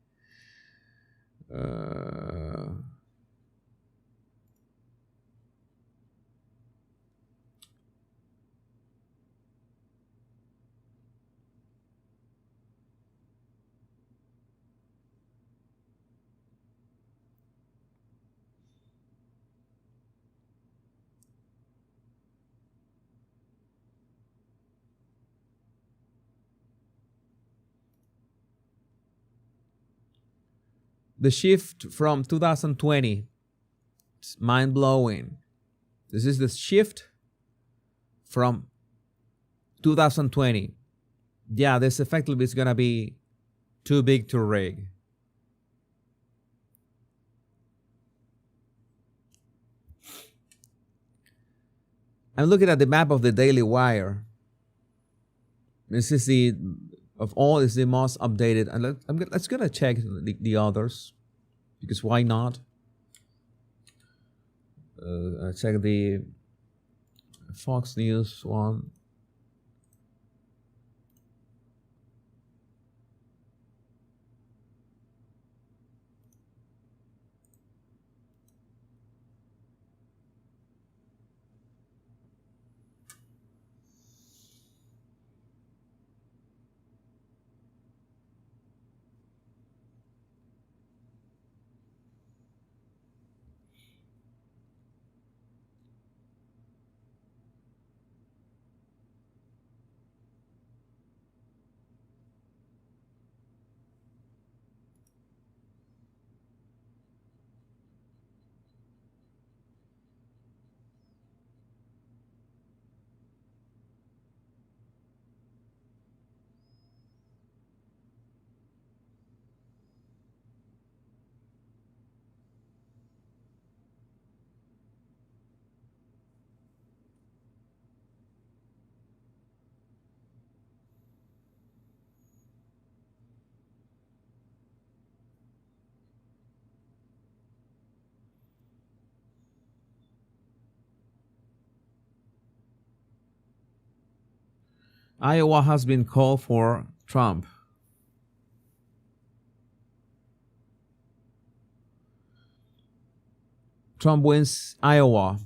The shift from 2020, it's mind-blowing. This is the shift from 2020. Yeah, this effectively is going to be too big to rig. I'm looking at the map of the Daily Wire. This is the of all is the most updated, and let's gonna check the others, because why not? Check the Fox News one. Iowa has been called for Trump. Trump wins Iowa.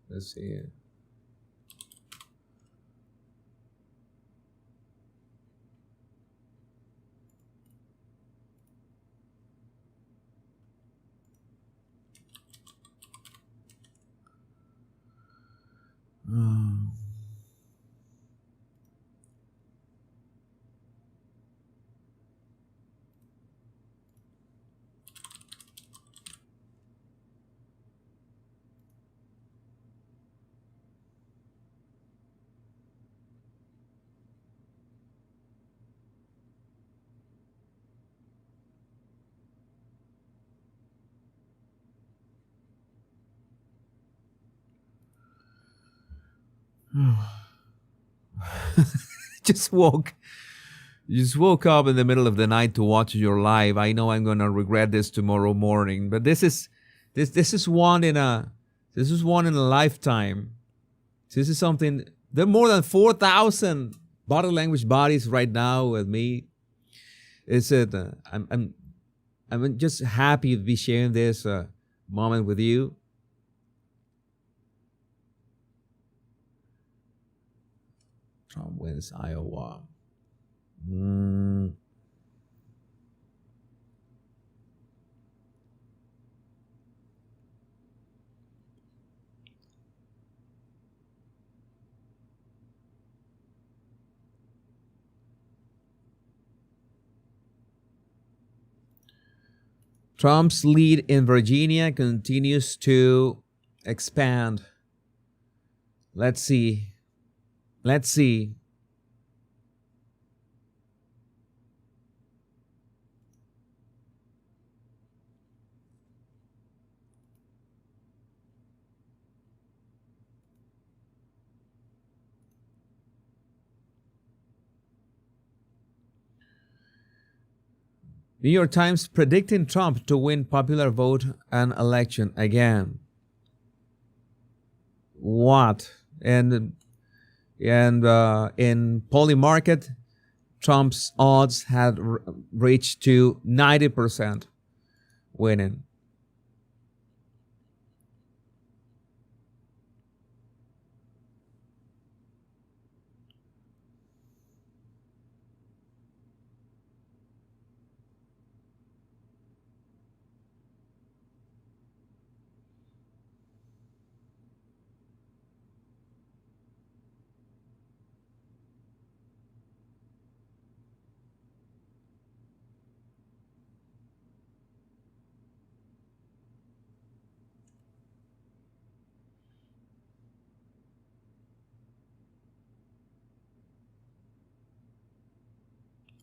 Let's see. just woke just woke up in the middle of the night to watch your live. I know I'm gonna regret this tomorrow morning, but this is one in a lifetime. This is something. There are more than 4,000 body language bodies right now with me. It's I'm just happy to be sharing this moment with you. Trump wins Iowa. New Trump's lead in Virginia continues to expand. Let's see. Let's see. New York Times predicting Trump to win popular vote and election again. What? And in Polymarket, Trump's odds had reached to 90% winning.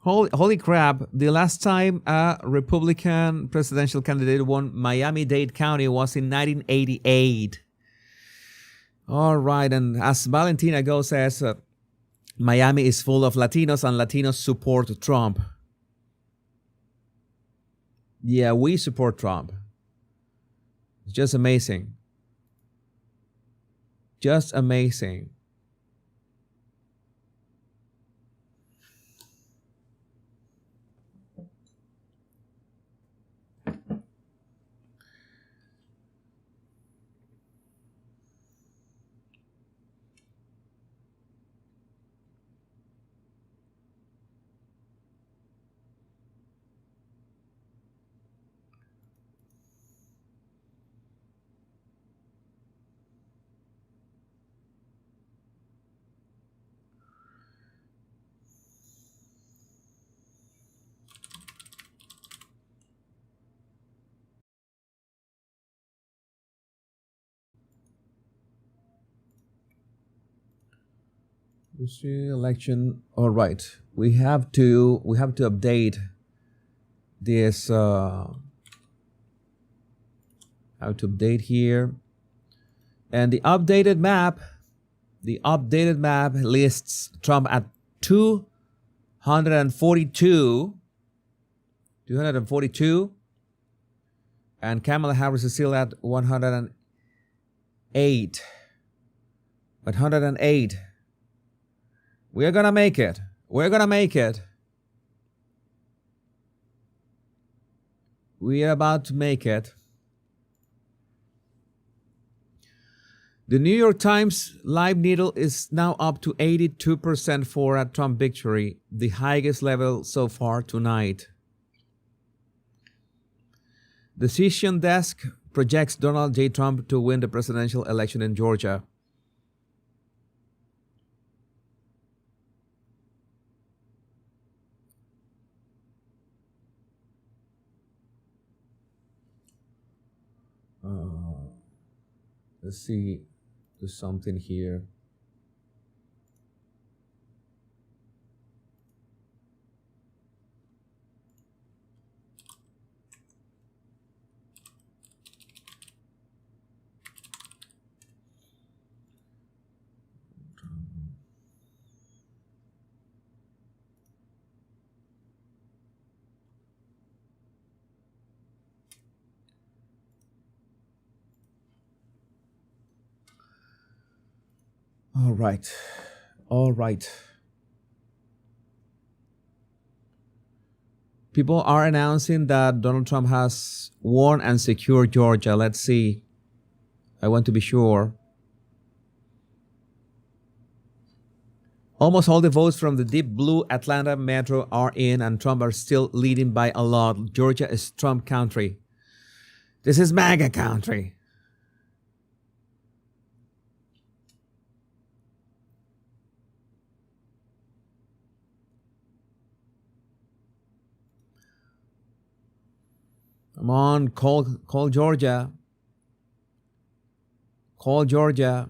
Holy crap, the last time a Republican presidential candidate won Miami-Dade County was in 1988. All right, and as Valentina Go says, Miami is full of Latinos and Latinos support Trump. Yeah, we support Trump. It's just amazing. Just amazing. This election. All right, we have to update this. How to update here, and the updated map lists Trump at 242, and Kamala Harris is still at 108. 108. We're gonna make it. We're gonna make it. We are about to make it. The New York Times live needle is now up to 82% for a Trump victory, the highest level so far tonight. Decision Desk projects Donald J. Trump to win the presidential election in Georgia. Let's see, there's something here. All right. All right. People are announcing that Donald Trump has won and secured Georgia. Let's see. I want to be sure. Almost all the votes from the deep blue Atlanta metro are in, and Trump are still leading by a lot. Georgia is Trump country. This is MAGA country. Come on, call Georgia. Call Georgia.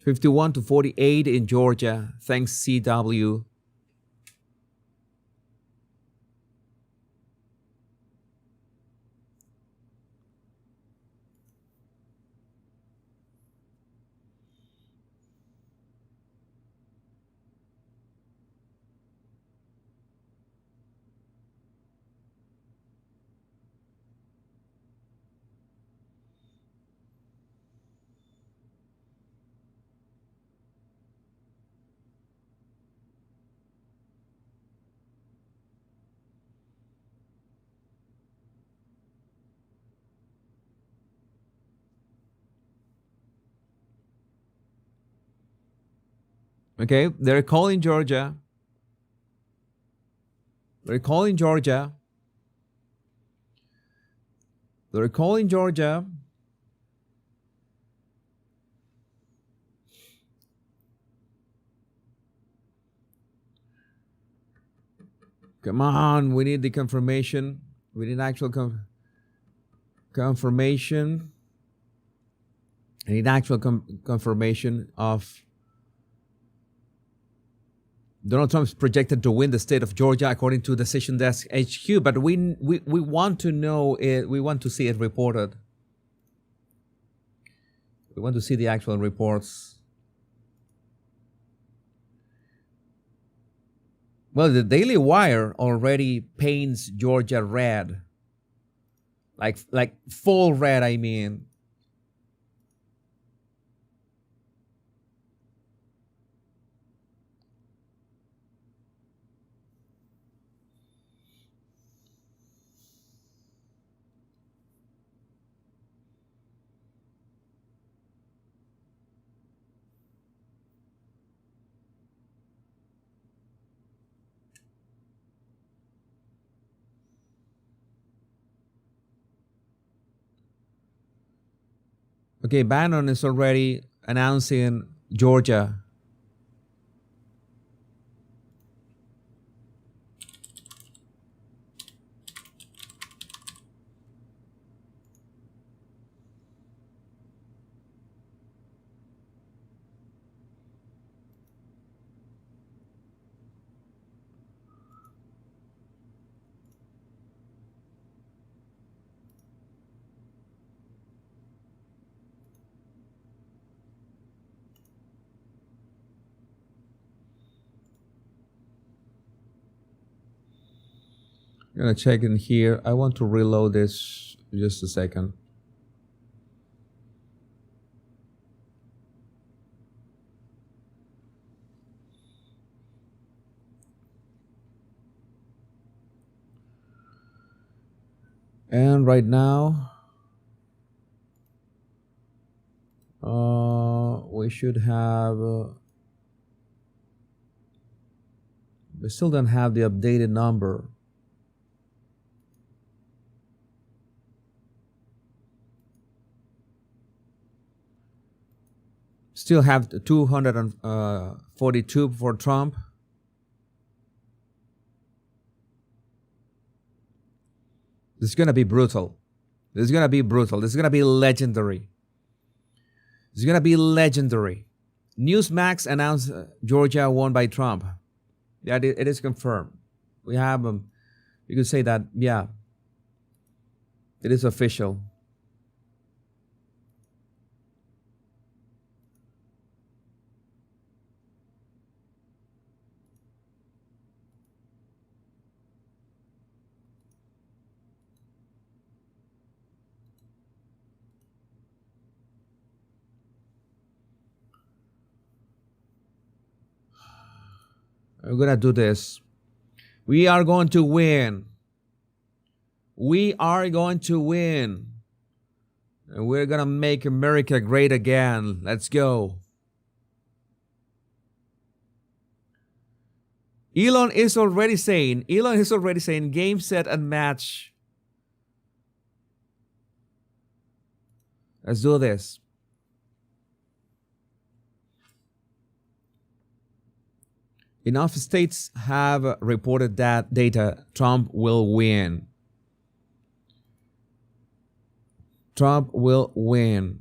$51 to $48 in Georgia. Thanks, CW. Okay, they're calling Georgia. They're calling Georgia. They're calling Georgia. Come on, we need the confirmation. We need actual confirmation. I need actual confirmation of Donald Trump's projected to win the state of Georgia according to Decision Desk HQ, but we want to know it. We want to see it reported. We want to see the actual reports. Well, the Daily Wire already paints Georgia red, like full red. I mean. Okay, Bannon is already announcing Georgia. I'm gonna check in here. I want to reload this just a second. And right now, we should have. We still don't have the updated number. Still have 242 for Trump. This is going to be brutal. This is going to be brutal. This is going to be legendary. It's going to be legendary. Newsmax announced Georgia won by Trump. Yeah, it is confirmed. We have, you could say that, yeah, it is official. We're going to do this. We are going to win. We are going to win. And we're going to make America great again. Let's go. Elon is already saying, game, set, and match. Let's do this. Enough states have reported that data. Trump will win. Trump will win.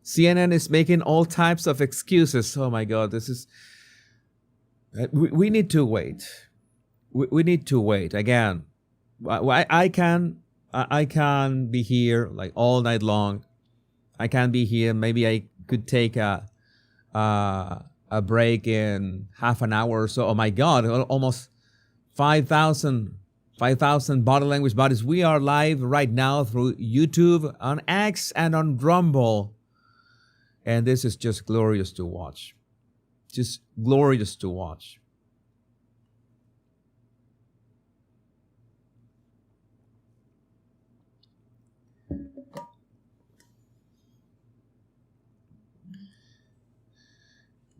CNN is making all types of excuses. Oh my God, this is... We need to wait. We need to wait. Again, I can be here like all night long. I can be here. Maybe I could take a break in half an hour or so. Oh my God, almost 5,000 body language buddies. We are live right now through YouTube, on X, and on Rumble. And this is just glorious to watch. Just glorious to watch.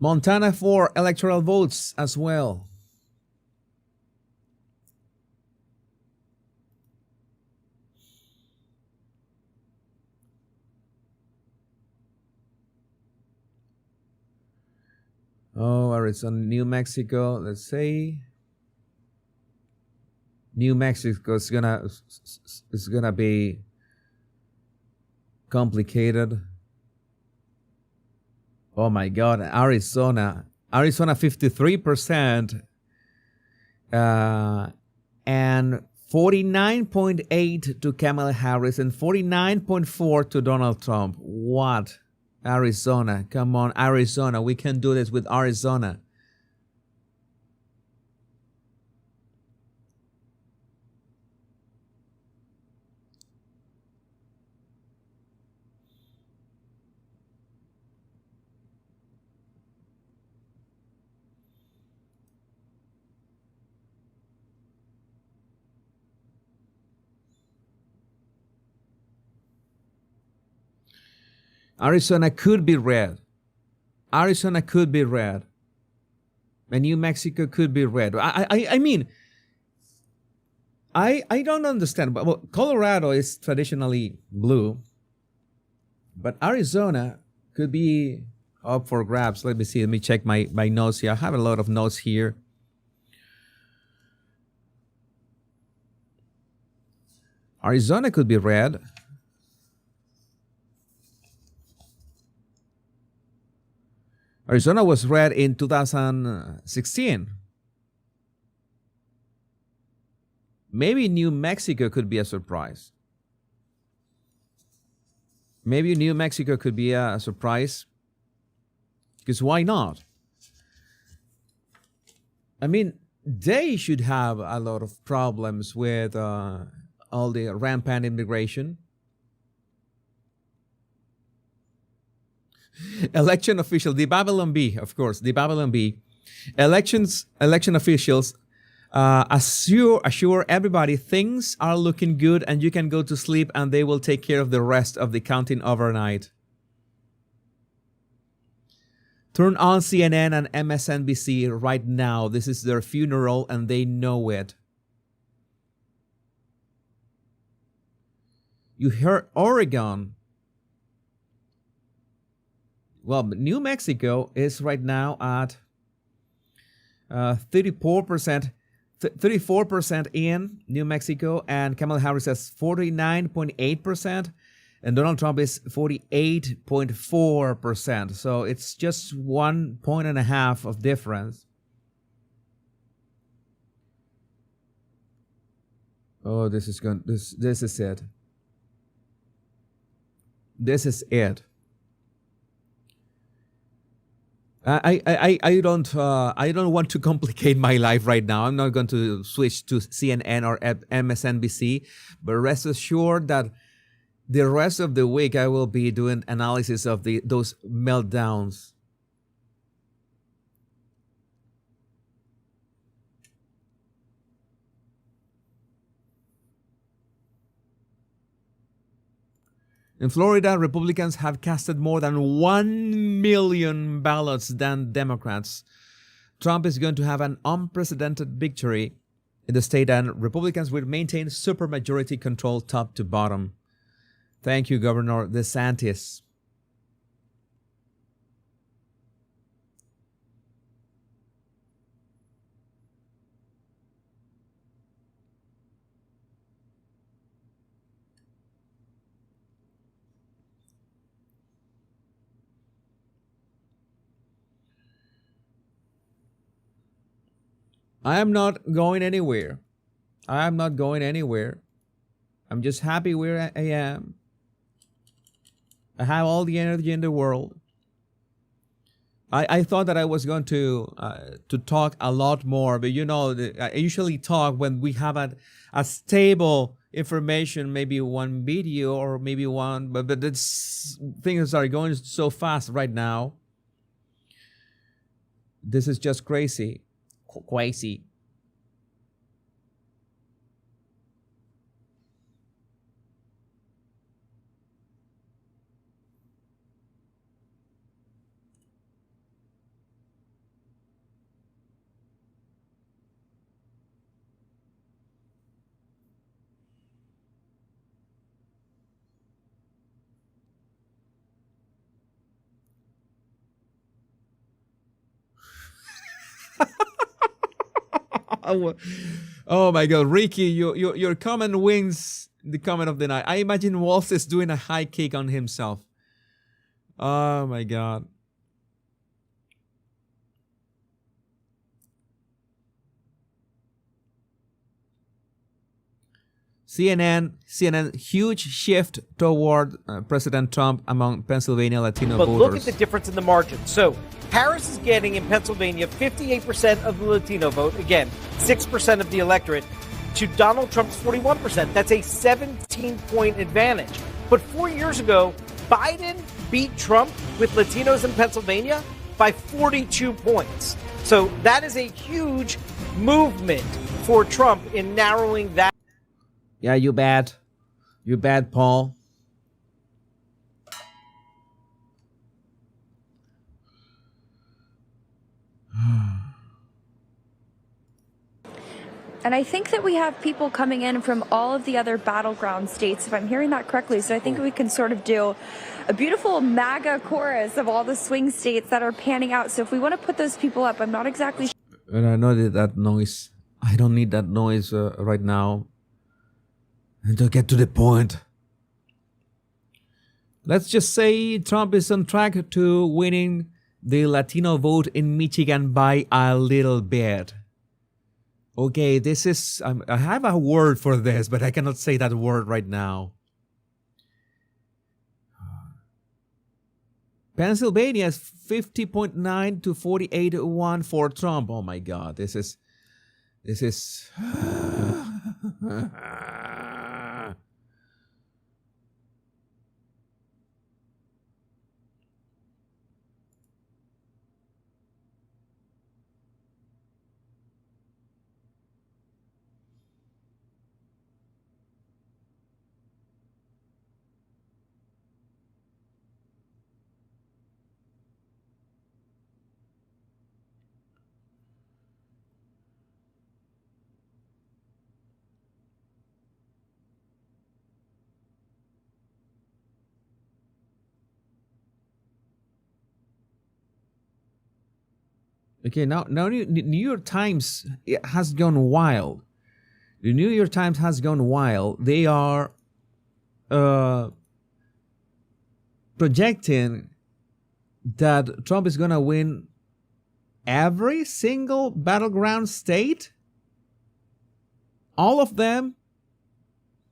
Montana for electoral votes as well. Oh, Arizona, New Mexico. Let's say New Mexico is gonna be complicated. Oh my God, Arizona 53%, and 49.8 to Kamala Harris and 49.4 to Donald Trump. What? Arizona, come on, Arizona. We can do this with Arizona. Arizona could be red. Arizona could be red. And New Mexico could be red. I mean, I don't understand. But well, Colorado is traditionally blue. But Arizona could be up for grabs. Let me see. Let me check my notes here. I have a lot of notes here. Arizona could be red. Arizona was red in 2016. Maybe New Mexico could be a surprise. Maybe New Mexico could be a surprise. Because why not? I mean, they should have a lot of problems with all the rampant immigration. Election official, the Babylon Bee, of course, the Babylon Bee. Election officials assure everybody things are looking good and you can go to sleep and they will take care of the rest of the counting overnight. Turn on CNN and MSNBC right now. This is their funeral and they know it. You heard Oregon. Well, New Mexico is right now at 34% in New Mexico, and Kamala Harris has 49.8%, and Donald Trump is 48.4%. So it's just 1.5 points of difference. Oh, this is it. This is it. I don't want to complicate my life right now. I'm not going to switch to CNN or MSNBC, but rest assured that the rest of the week I will be doing analysis of those meltdowns. In Florida, Republicans have casted more than 1 million ballots than Democrats. Trump is going to have an unprecedented victory in the state, and Republicans will maintain supermajority control top to bottom. Thank you, Governor DeSantis. I am not going anywhere. I'm just happy where I am. I have all the energy in the world. I thought that I was going to talk a lot more, but I usually talk when we have a stable information, maybe one video or maybe one, but things are going so fast right now. This is just crazy. Oh my God, Ricky, your comment wins the comment of the night. I imagine Waltz is doing a high kick on himself. Oh my God. CNN, huge shift toward President Trump among Pennsylvania Latino voters. But look at the difference in the margin. So Harris is getting in Pennsylvania 58% of the Latino vote, again, 6% of the electorate, to Donald Trump's 41%. That's a 17-point advantage. But 4 years ago, Biden beat Trump with Latinos in Pennsylvania by 42 points. So that is a huge movement for Trump in narrowing that. Yeah, you bad. You bad, Paul. And I think that we have people coming in from all of the other battleground states, if I'm hearing that correctly. So I think we can sort of do a beautiful MAGA chorus of all the swing states that are panning out. So if we want to put those people up, I'm not exactly sure. And I know that noise. I don't need that noise right now. And to get to the point. Let's just say Trump is on track to winning the Latino vote in Michigan by a little bit. Okay, this is, I have a word for this, but I cannot say that word right now. Pennsylvania is 50.9 to 48.1 for Trump. Oh my God, this is. Okay, now New York Times has gone wild. The New York Times has gone wild. They are projecting that Trump is going to win every single battleground state. All of them.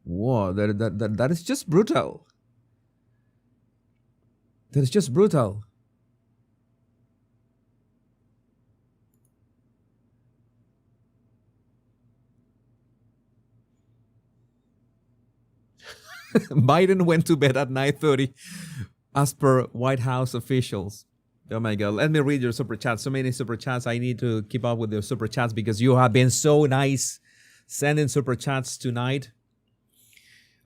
Whoa, that is just brutal. That is just brutal. Biden went to bed at 9:30 as per White House officials. Oh my God. Let me read your super chats. So many super chats. I need to keep up with your super chats because you have been so nice sending super chats tonight.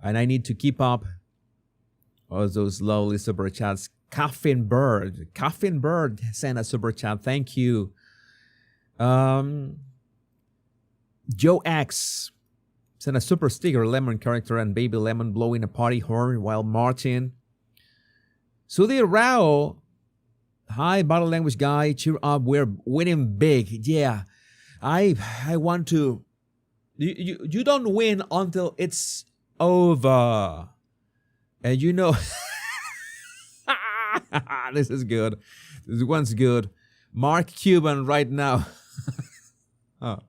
And I need to keep up all those lovely super chats. Coffin Bird sent a super chat. Thank you. Joe X sent a super sticker, lemon character and baby lemon blowing a party horn while marching. Sudhir Rao, hi, bottle language guy, cheer up, we're winning big. Yeah, I want to. You don't win until it's over, and you know. This is good. This one's good. Mark Cuban right now. Oh.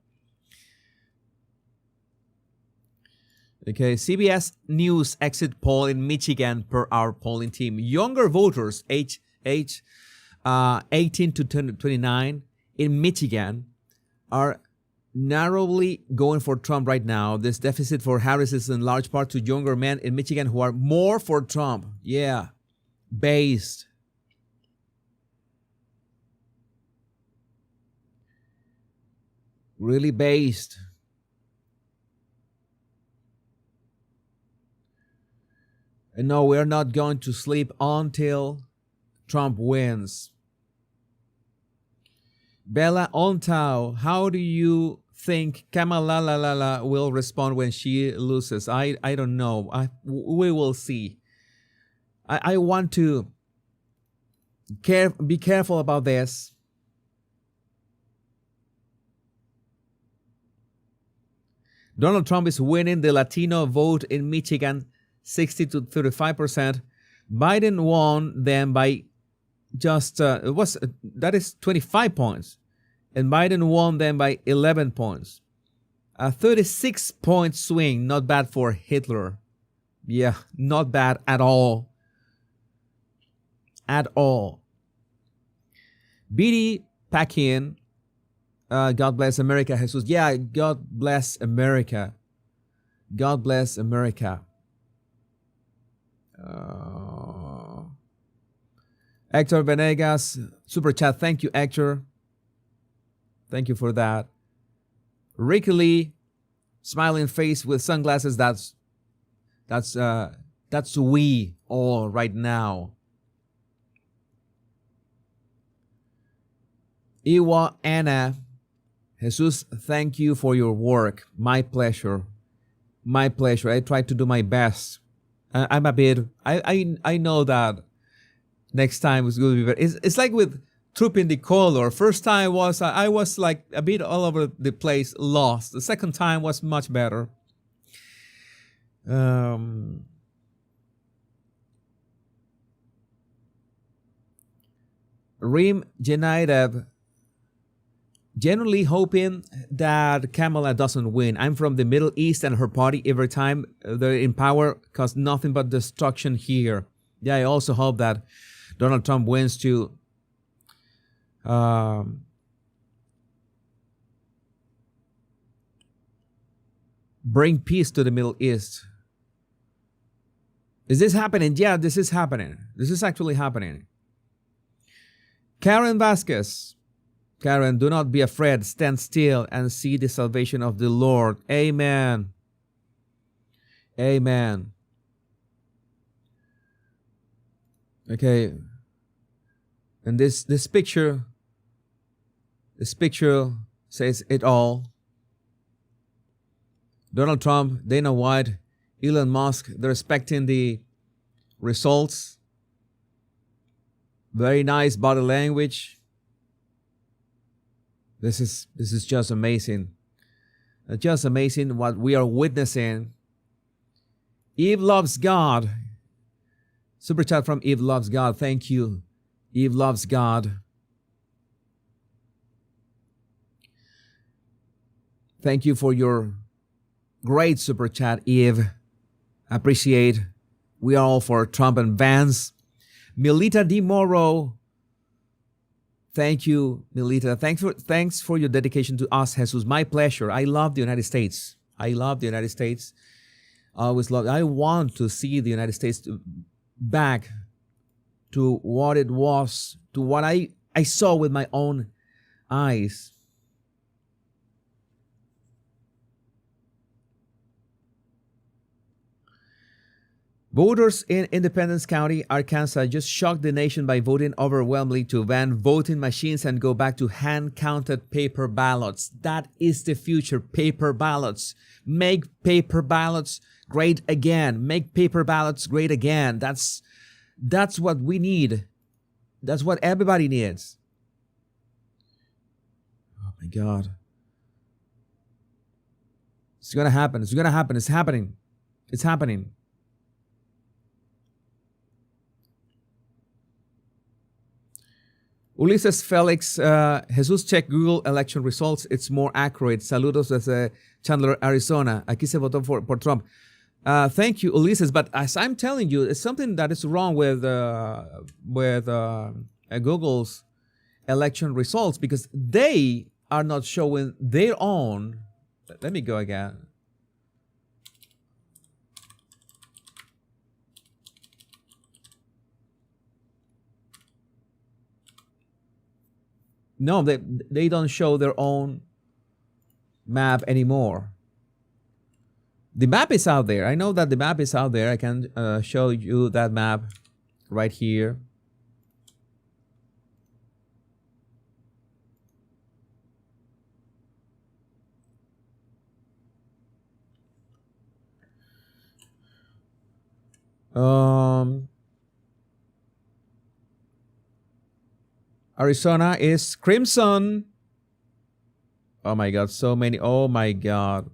Okay, CBS News exit poll in Michigan per our polling team. Younger voters, age 18 to 29 in Michigan, are narrowly going for Trump right now. This deficit for Harris is in large part to younger men in Michigan who are more for Trump. Yeah, based. Really based. And no, we're not going to sleep until Trump wins. Bella Ontau, how do you think Kamala will respond when she loses? I don't know. We will see. I want to be careful about this. Donald Trump is winning the Latino vote in Michigan 60 to 35%. Biden won them by just that is 25 points, and Biden won them by 11 points. A 36-point swing, not bad for Hitler. Yeah, not bad at all. At all. BD Packin, God bless America, Jesus. Yeah, God bless America. God bless America. Hector Venegas, super chat. Thank you, Hector. Thank you for that. Ricky Lee, smiling face with sunglasses. That's we all right now. Iwa Anna, Jesus, thank you for your work. My pleasure. My pleasure. I try to do my best. I'm a bit. I know that next time is going to be better. It's like with Trooping the Color. First time was I was like a bit all over the place, lost. The second time was much better. Rim Jenaidev, genuinely hoping that Kamala doesn't win. I'm from the Middle East, and her party, every time they're in power, cause nothing but destruction here. Yeah, I also hope that Donald Trump wins to bring peace to the Middle East. Is this happening? Yeah, this is happening. This is actually happening. Karen Vasquez. Karen, do not be afraid. Stand still and see the salvation of the Lord. Amen. Amen. Okay. And this picture says it all. Donald Trump, Dana White, Elon Musk, they're expecting the results. Very nice body language. This is just amazing. Just amazing what we are witnessing. Eve loves God. Super chat from Eve loves God. Thank you. Eve loves God. Thank you for your great super chat, Eve. Appreciate. We are all for Trump and Vance. Milita Di Moro. Thank you, Milita. Thanks for your dedication to us, Jesus. My pleasure. I love the United States. I love the United States. I want to see the United States back to what it was, to what I saw with my own eyes. Voters in Independence County, Arkansas just shocked the nation by voting overwhelmingly to ban voting machines and go back to hand-counted paper ballots. That is the future, paper ballots. Make paper ballots great again. Make paper ballots great again. That's what we need. That's what everybody needs. Oh my God. It's going to happen. It's going to happen. It's happening. It's happening. Ulises Felix, Jesus, check Google election results. It's more accurate. Saludos desde Chandler, Arizona. Aquí se votó por Trump. Thank you, Ulises. But as I'm telling you, it's something that is wrong with Google's election results because they are not showing their own. Let me go again. No, they don't show their own map anymore. The map is out there. I know that the map is out there. I can show you that map right here. Arizona is crimson. Oh my God, so many. Oh my God.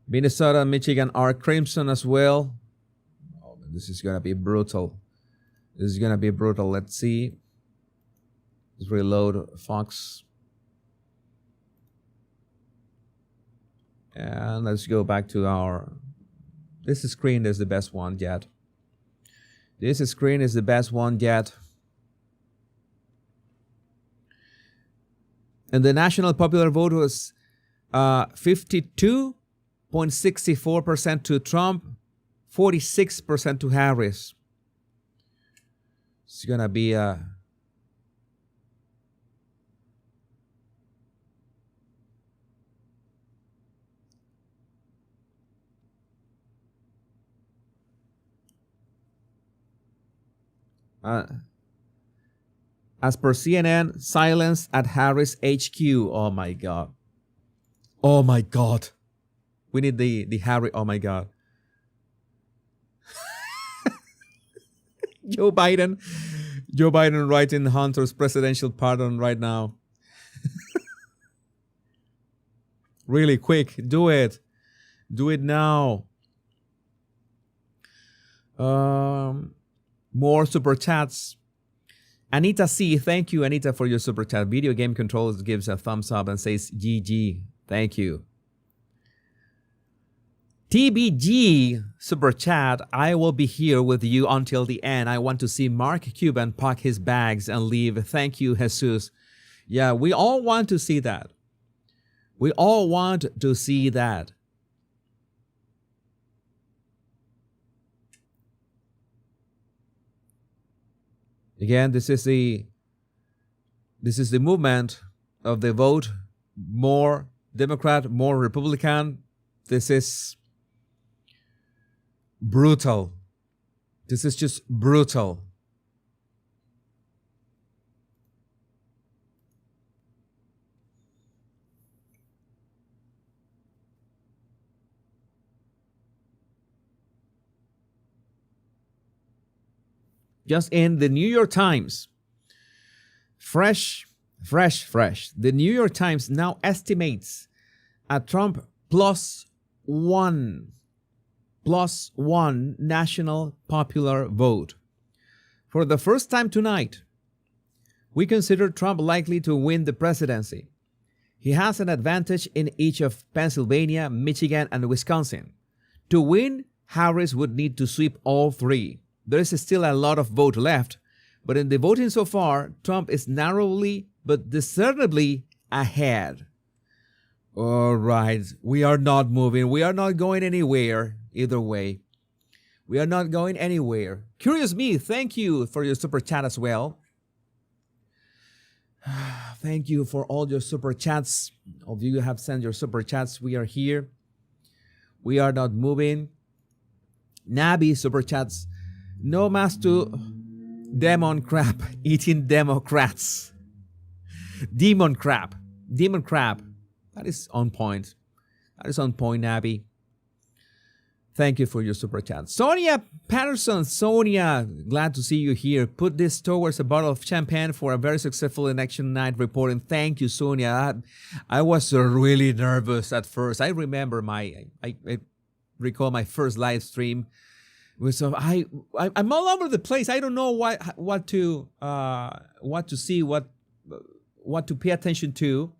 Minnesota and Michigan are crimson as well. Oh, this is going to be brutal. This is going to be brutal. Let's see. Let's reload Fox. And let's go back to our... This screen is the best one yet. This screen is the best one yet. And the national popular vote was 52.64% to Trump, 46% to Harris. It's gonna be a... as per CNN, silence at Harris HQ. Oh my God. Oh my God. We need the Harry. Oh my God. Joe Biden writing Hunter's presidential pardon right now. Really quick. Do it. Do it now. More super chats. Anita C, thank you, Anita, for your super chat. Video Game Controls gives a thumbs up and says GG. Thank you. TBG super chat. I will be here with you until the end. I want to see Mark Cuban pack his bags and leave. Thank you, Jesus. Yeah, we all want to see that. We all want to see that. Again, this is the movement of the vote. More Democrat, more Republican. This is brutal. This is just brutal. Just in the New York Times, Fresh, fresh, fresh. The New York Times now estimates a Trump plus one national popular vote. For the first time tonight, we consider Trump likely to win the presidency. He has an advantage in each of Pennsylvania, Michigan, and Wisconsin. To win, Harris would need to sweep all three. There is still a lot of vote left, but in the voting so far, Trump is narrowly but discernibly ahead. All right, we are not moving. We are not going anywhere either way. We are not going anywhere. Curious Me, thank you for your super chat as well. Thank you for all your super chats. All of you have sent your super chats. We are here. We are not moving. Nabi super chats. No mas to demon crap eating Democrats. Demon crap. Demon crap. That is on point. That is on point, Nabi. Thank you for your super chat. Sonia Patterson. Sonia, glad to see you here. Put this towards a bottle of champagne for a very successful election night reporting. Thank you, Sonia. I was really nervous at first. I remember I recall my first live stream. I'm all over the place. I don't know what to see, what to pay attention to.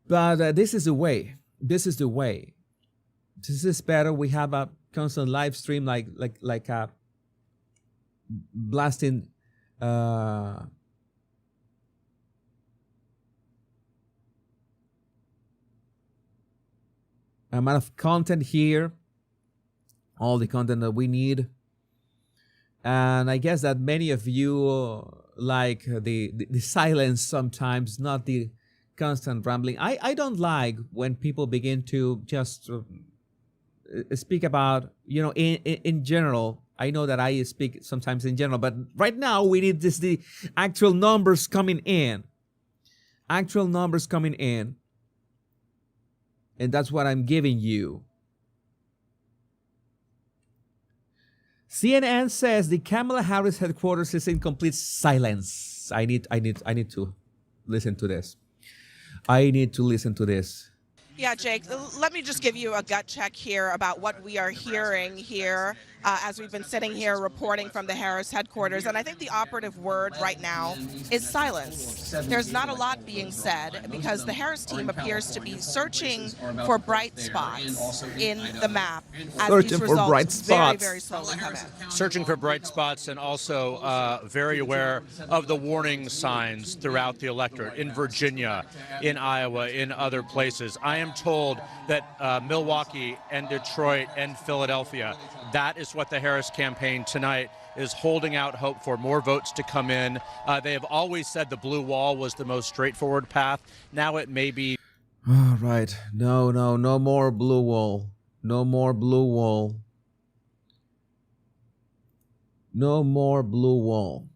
But this is the way. This is the way. This is better. We have a constant live stream like a blasting amount of content here. All the content that we need. And I guess that many of you like the silence sometimes, not the constant rambling. I don't like when people begin to just speak about, in general. I know that I speak sometimes in general, but right now we need the actual numbers coming in. Actual numbers coming in. And that's what I'm giving you. CNN says the Kamala Harris headquarters is in complete silence. I need to listen to this. I need to listen to this. Yeah, Jake, let me just give you a gut check here about what we are hearing here as we've been sitting here reporting from the Harris headquarters. And I think the operative word right now is silence. There's not a lot being said because the Harris team appears to be searching for bright spots in the map as these results very, very slowly come in. Searching for bright spots and also very aware of the warning signs throughout the electorate in Virginia, in Iowa, in other places. I am told that Milwaukee and Detroit and Philadelphia, that is what the Harris campaign tonight is holding out hope for, more votes to come in. They have always said the blue wall was the most straightforward path. Now it may be. All right. No more blue wall. No more blue wall. No more blue wall.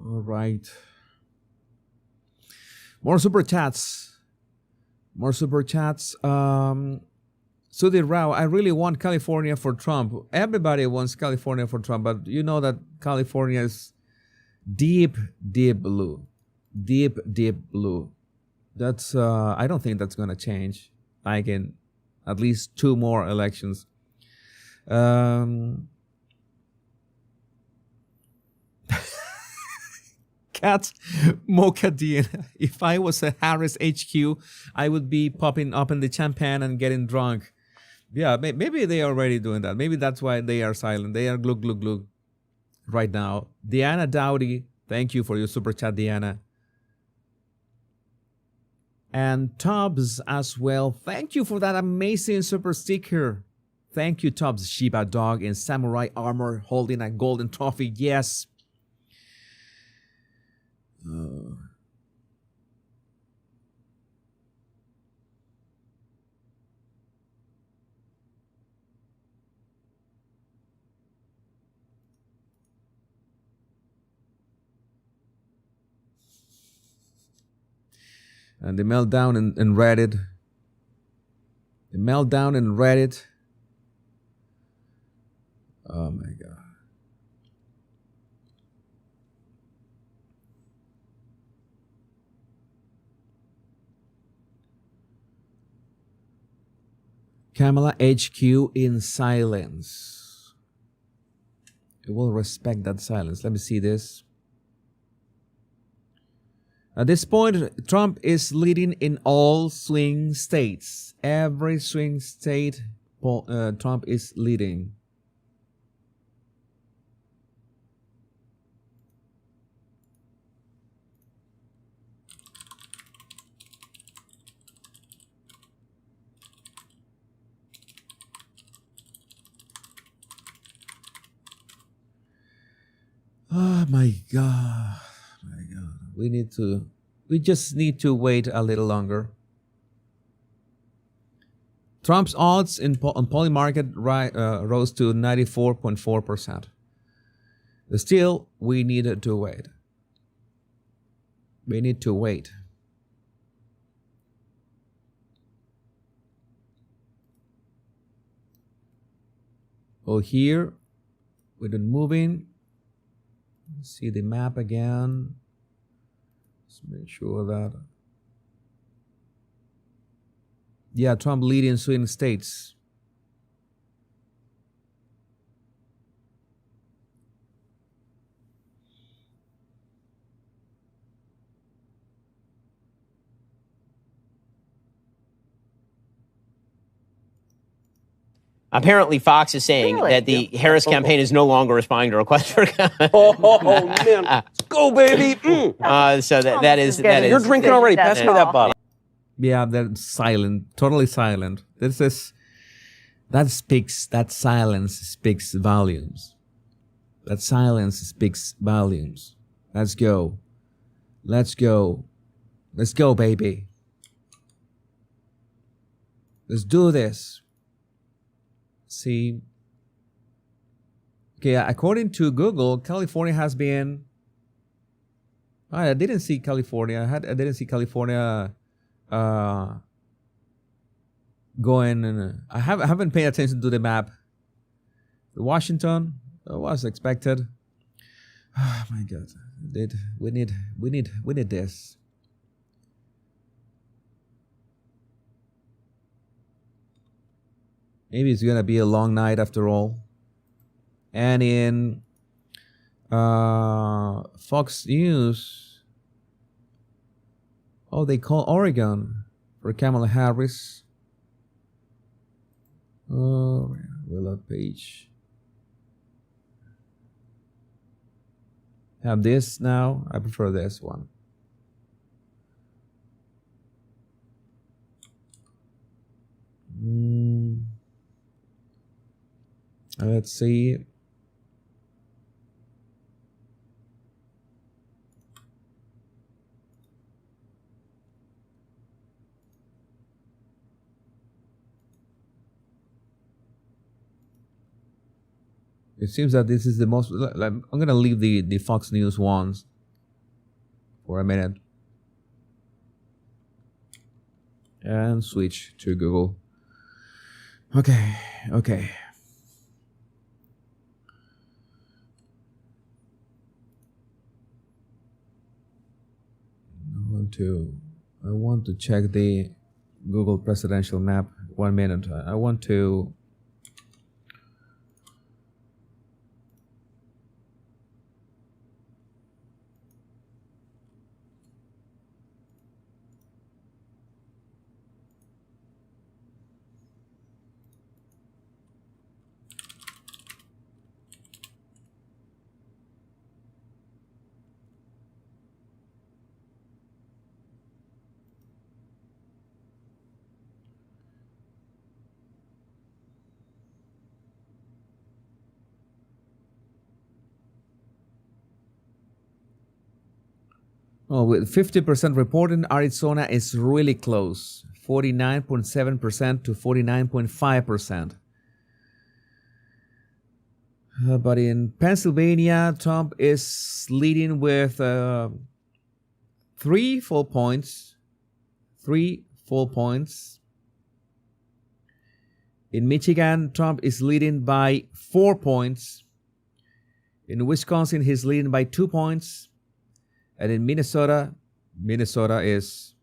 All right. More super chats. More super chats. Sudhir Rao, I really want California for Trump. Everybody wants California for Trump, but you know that California is deep, deep blue. Deep, deep blue. That's I don't think that's gonna change. Like in at least 2 more elections. Cat Mocha-Dean. If I was a Harris HQ, I would be popping up in the champagne and getting drunk. Yeah, maybe they are already doing that. Maybe that's why they are silent. They are glug, glug, glug right now. Deanna Dowdy, thank you for your super chat, Deanna. And Tubbs as well. Thank you for that amazing super sticker. Thank you, Tubbs. Shiba dog in samurai armor holding a golden trophy. Yes. And the meltdown in Reddit. The meltdown in Reddit. Oh my God. Kamala HQ in silence. We will respect that silence. Let me see this. At this point, Trump is leading in all swing states. Every swing state, Trump is leading. Oh my God. My God. We just need to wait a little longer. Trump's odds on Polymarket rose to 94.4%. Still, we need to wait. We need to wait. Well, here, with it moving, see the map again. Let's make sure that. Yeah, Trump leading swing states. Apparently, Fox is saying that the Harris campaign is no longer responding to requests for comment. Oh man, let's go, baby. So that is. You're drinking already. Pass me that bottle. Yeah, they're silent, totally silent. That silence speaks volumes. That silence speaks volumes. Let's go. Let's go. Let's go, baby. Let's do this. See. Okay, according to Google, California has been. I didn't see California. I didn't see California going. And I haven't paid attention to the map. Washington was expected. Oh my God! We need this. Maybe it's gonna be a long night after all. And in Fox News, they call Oregon for Kamala Harris. Oh, Willa Page. Have this now. I prefer this one. Let's see. It seems that this is the most. I'm going to leave the Fox News ones for a minute and switch to Google. Okay. I want to check the Google presidential map. 1 minute. I want to. With 50% reporting, Arizona is really close. 49.7% to 49.5%. But in Pennsylvania, Trump is leading with 3 full points. 3 full points. In Michigan, Trump is leading by 4 points. In Wisconsin, he's leading by 2 points. And in Minnesota is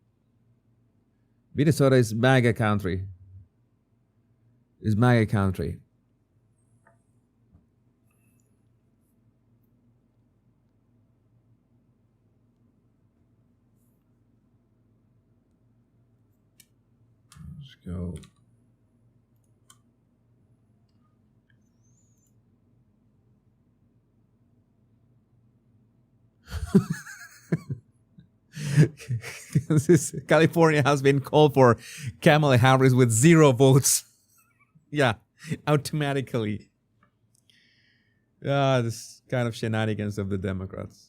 MAGA country. Is MAGA country. Let's go. California has been called for Kamala Harris with 0 votes. Yeah, automatically. This kind of shenanigans of the Democrats.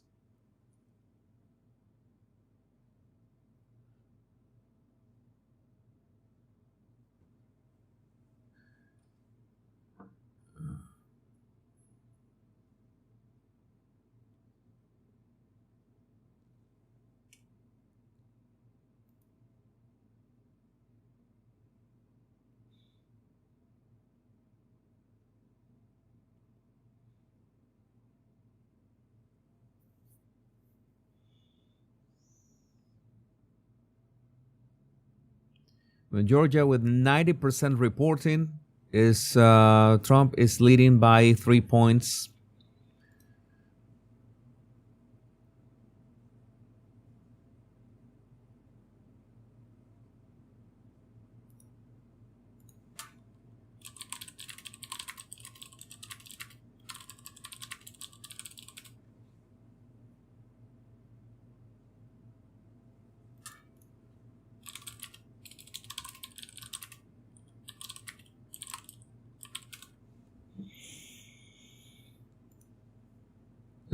Georgia with 90% reporting is Trump is leading by 3 points.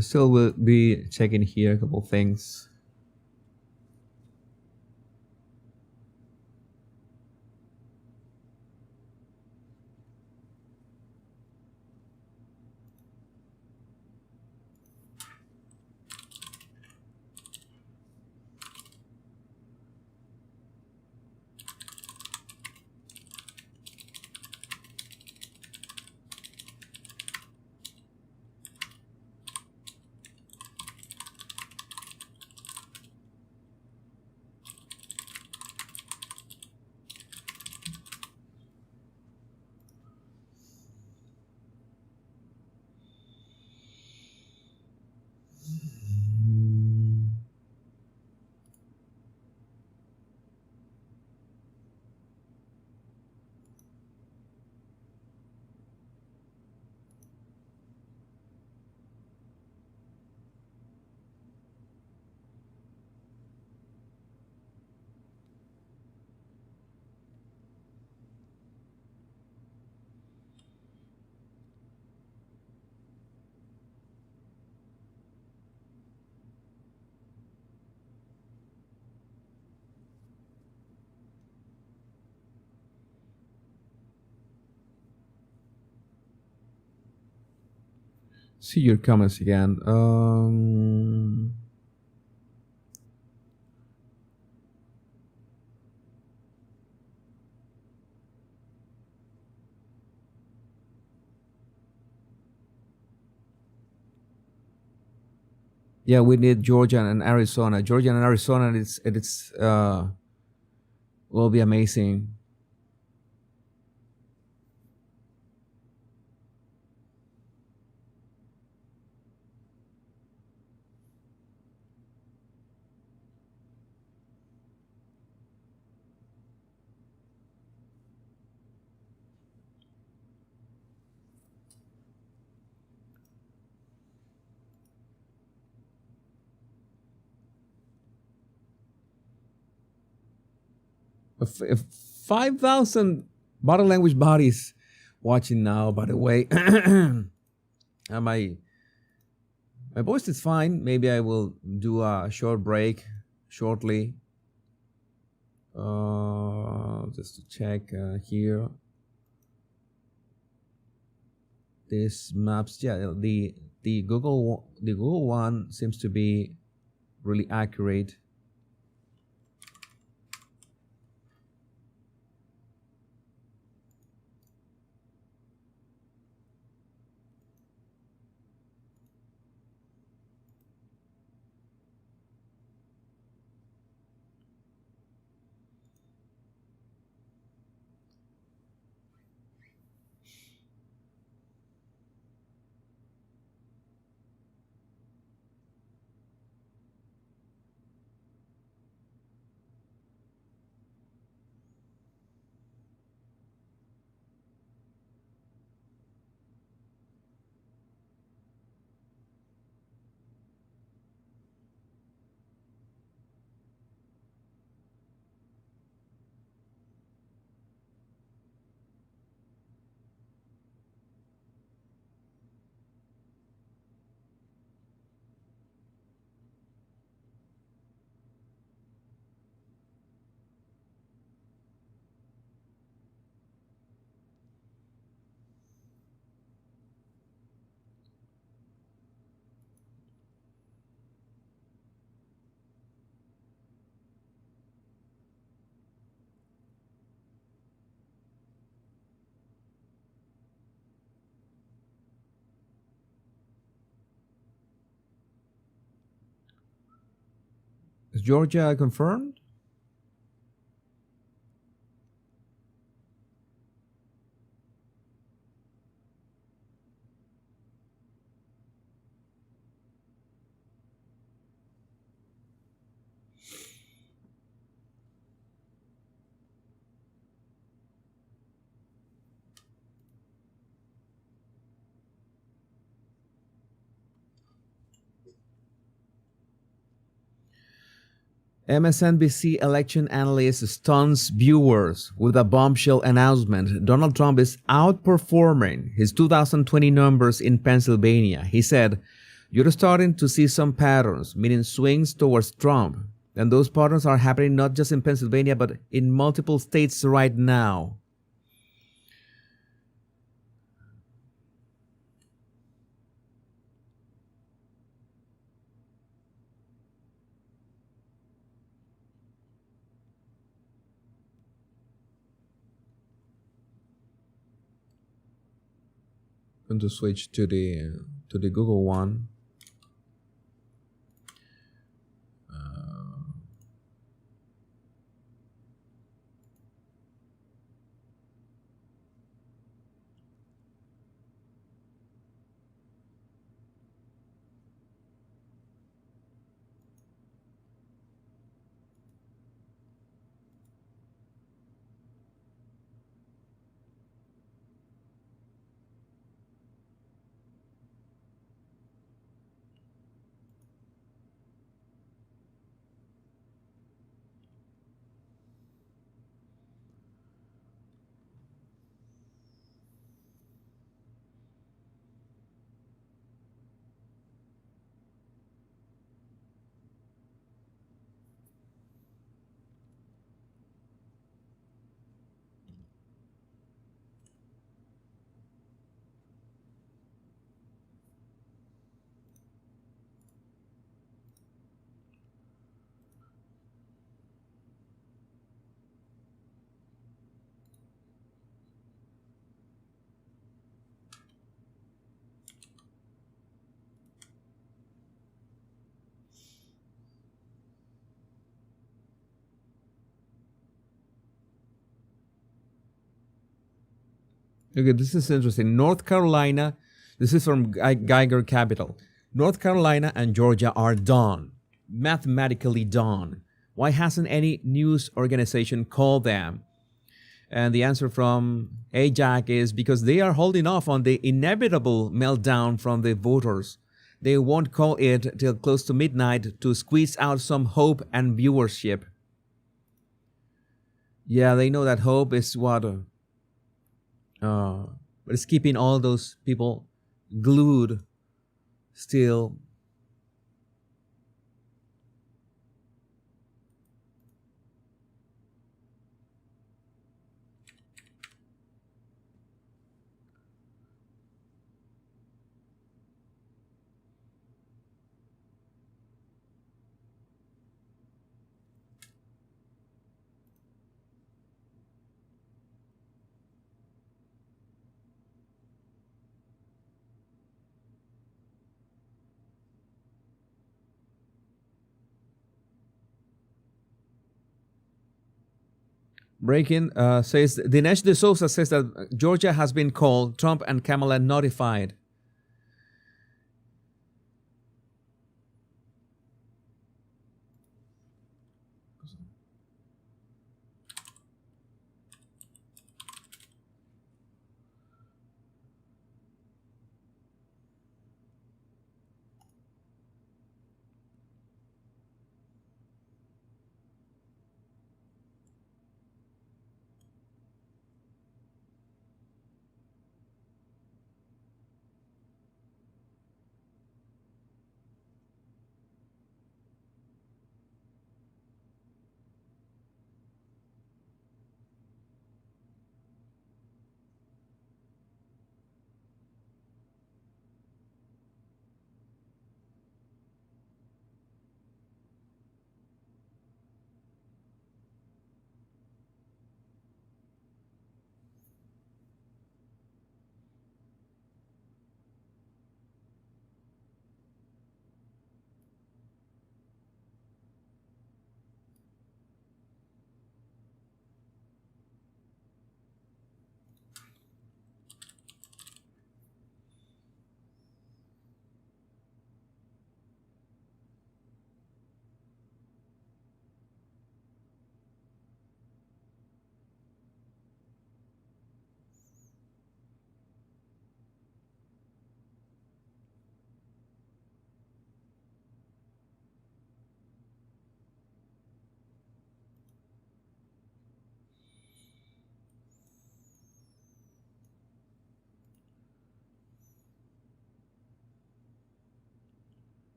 Still will be checking here a couple things. See your comments again. Yeah, we need Georgia and Arizona. Georgia and Arizona, it's will be amazing. If 5,000 body language bodies watching now, by the way. My voice is fine. Maybe I will do a short break shortly. Just to check here. This maps, yeah, the Google one seems to be really accurate. Is Georgia confirmed? MSNBC election analyst stuns viewers with a bombshell announcement. Donald Trump is outperforming his 2020 numbers in Pennsylvania. He said, "You're starting to see some patterns, meaning swings towards Trump. And those patterns are happening not just in Pennsylvania, but in multiple states right now." I'm going to switch to the Google one. Okay, this is interesting. North Carolina, this is from Geiger Capital. North Carolina and Georgia are done, mathematically done. Why hasn't any news organization called them? And the answer from AJAC is because they are holding off on the inevitable meltdown from the voters. They won't call it till close to midnight to squeeze out some hope and viewership. Yeah, they know that hope is what... but it's keeping all those people glued still. Breaking says Dinesh D'Souza says that Georgia has been called, Trump and Kamala notified.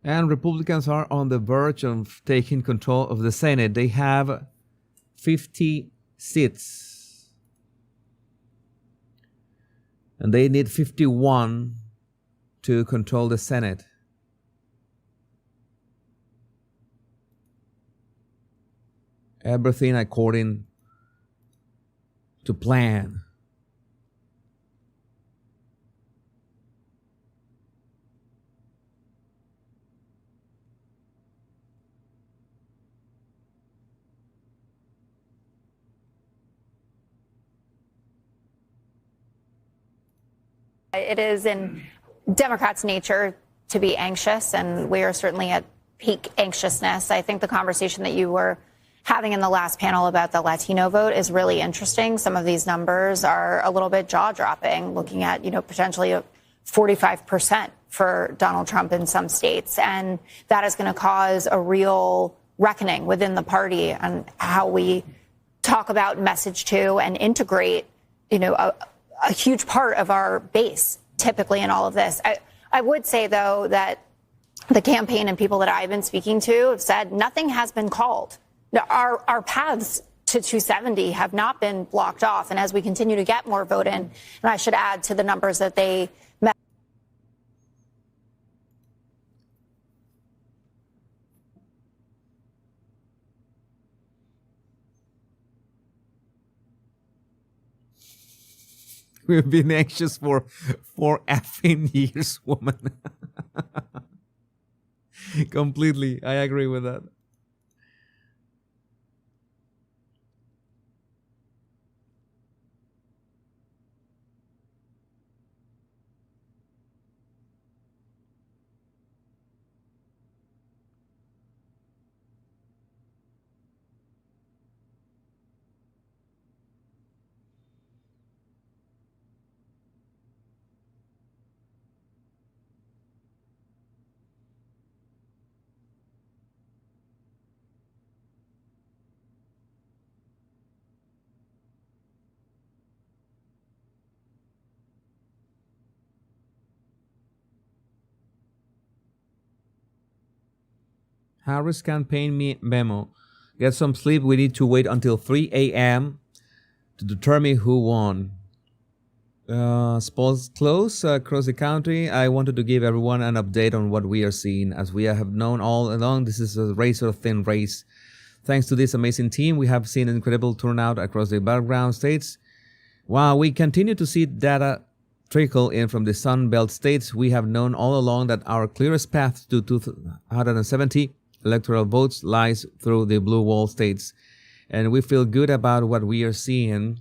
And Republicans are on the verge of taking control of the Senate. They have 50 seats. And they need 51 to control the Senate. Everything according to plan. It is in Democrats' nature to be anxious, and we are certainly at peak anxiousness. I think the conversation that you were having in the last panel about the Latino vote is really interesting. Some of these numbers are a little bit jaw-dropping, looking at, potentially 45% for Donald Trump in some states. And that is going to cause a real reckoning within the party on how we talk about, message to, and integrate, a huge part of our base typically in all of this. I would say, though, that the campaign and people that I've been speaking to have said nothing has been called. Our paths to 270 have not been blocked off. And as we continue to get more vote in, and I should add to the numbers that they met. We've been anxious for effing years, woman. Completely. I agree with that. Harris campaign memo. Get some sleep. We need to wait until 3 a.m. to determine who won. Polls close across the country. I wanted to give everyone an update on what we are seeing. As we have known all along, this is a razor-thin race. Thanks to this amazing team, we have seen an incredible turnout across the battleground states. While we continue to see data trickle in from the Sun Belt states, we have known all along that our clearest path to 270 electoral votes lies through the blue wall states, and we feel good about what we are seeing.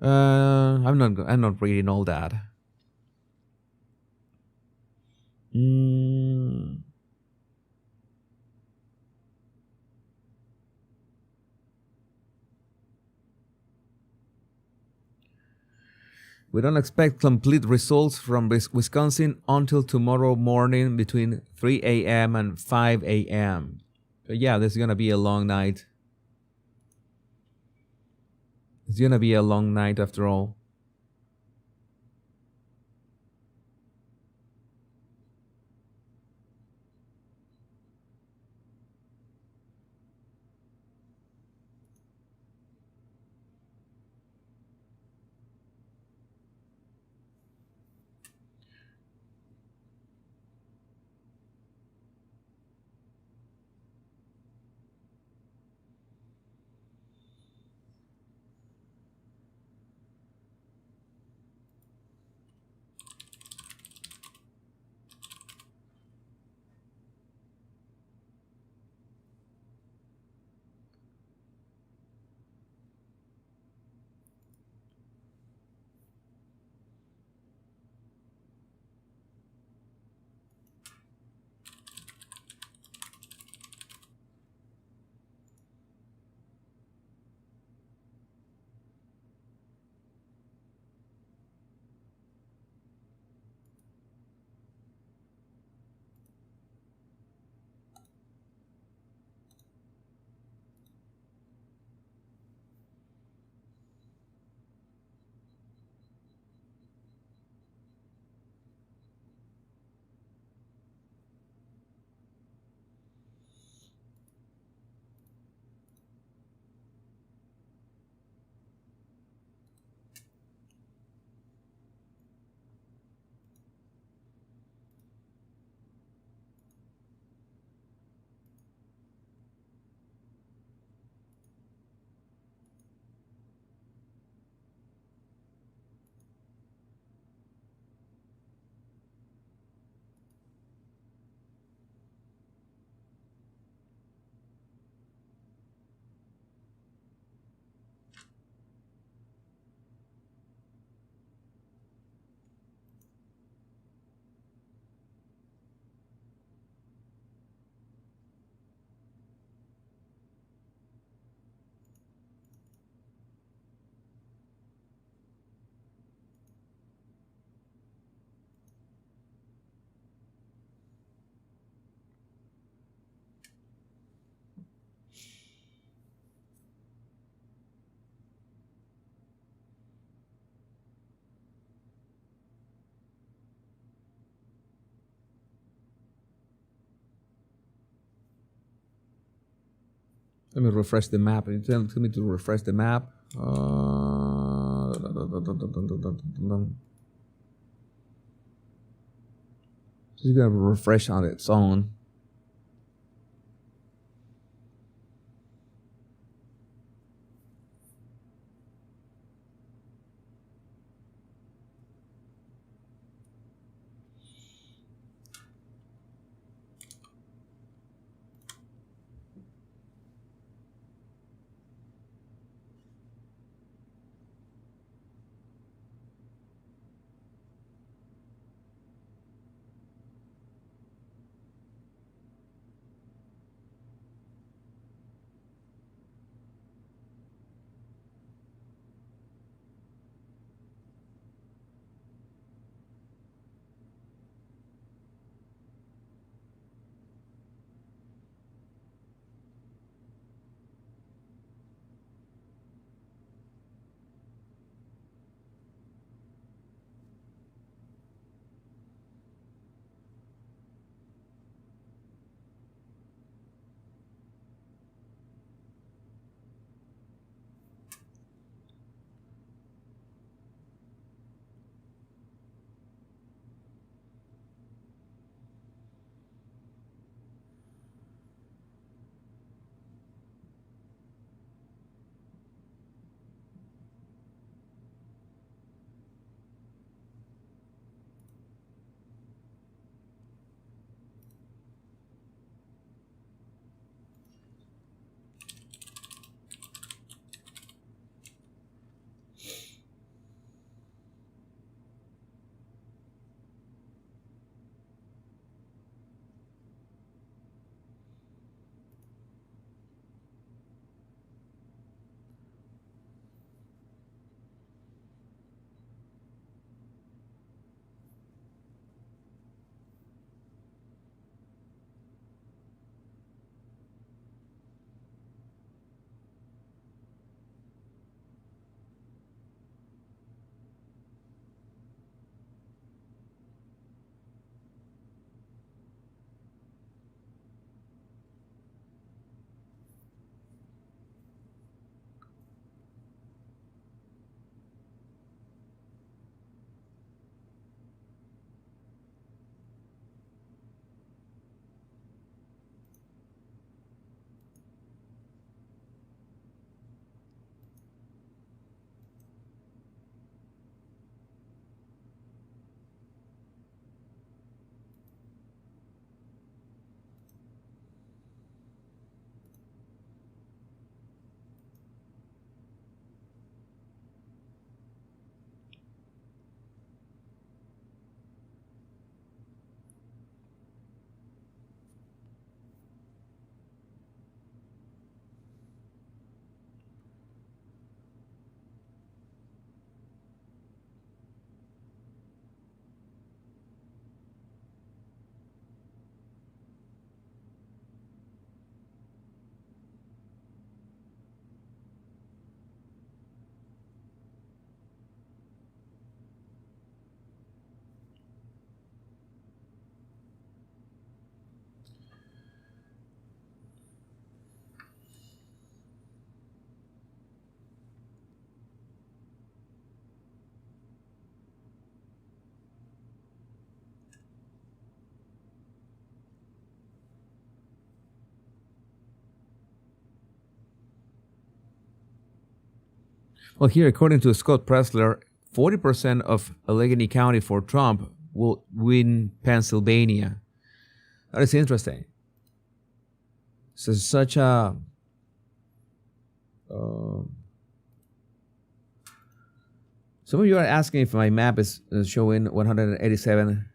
I'm not reading all that. We don't expect complete results from Wisconsin until tomorrow morning between 3 a.m. and 5 a.m. So yeah, this is going to be a long night. It's going to be a long night after all. Let me refresh the map. Tell me to refresh the map. It's gonna refresh on its own. Well, here, according to Scott Pressler, 40% of Allegheny County for Trump will win Pennsylvania. That is interesting. So such a some of you are asking if my map is showing 187.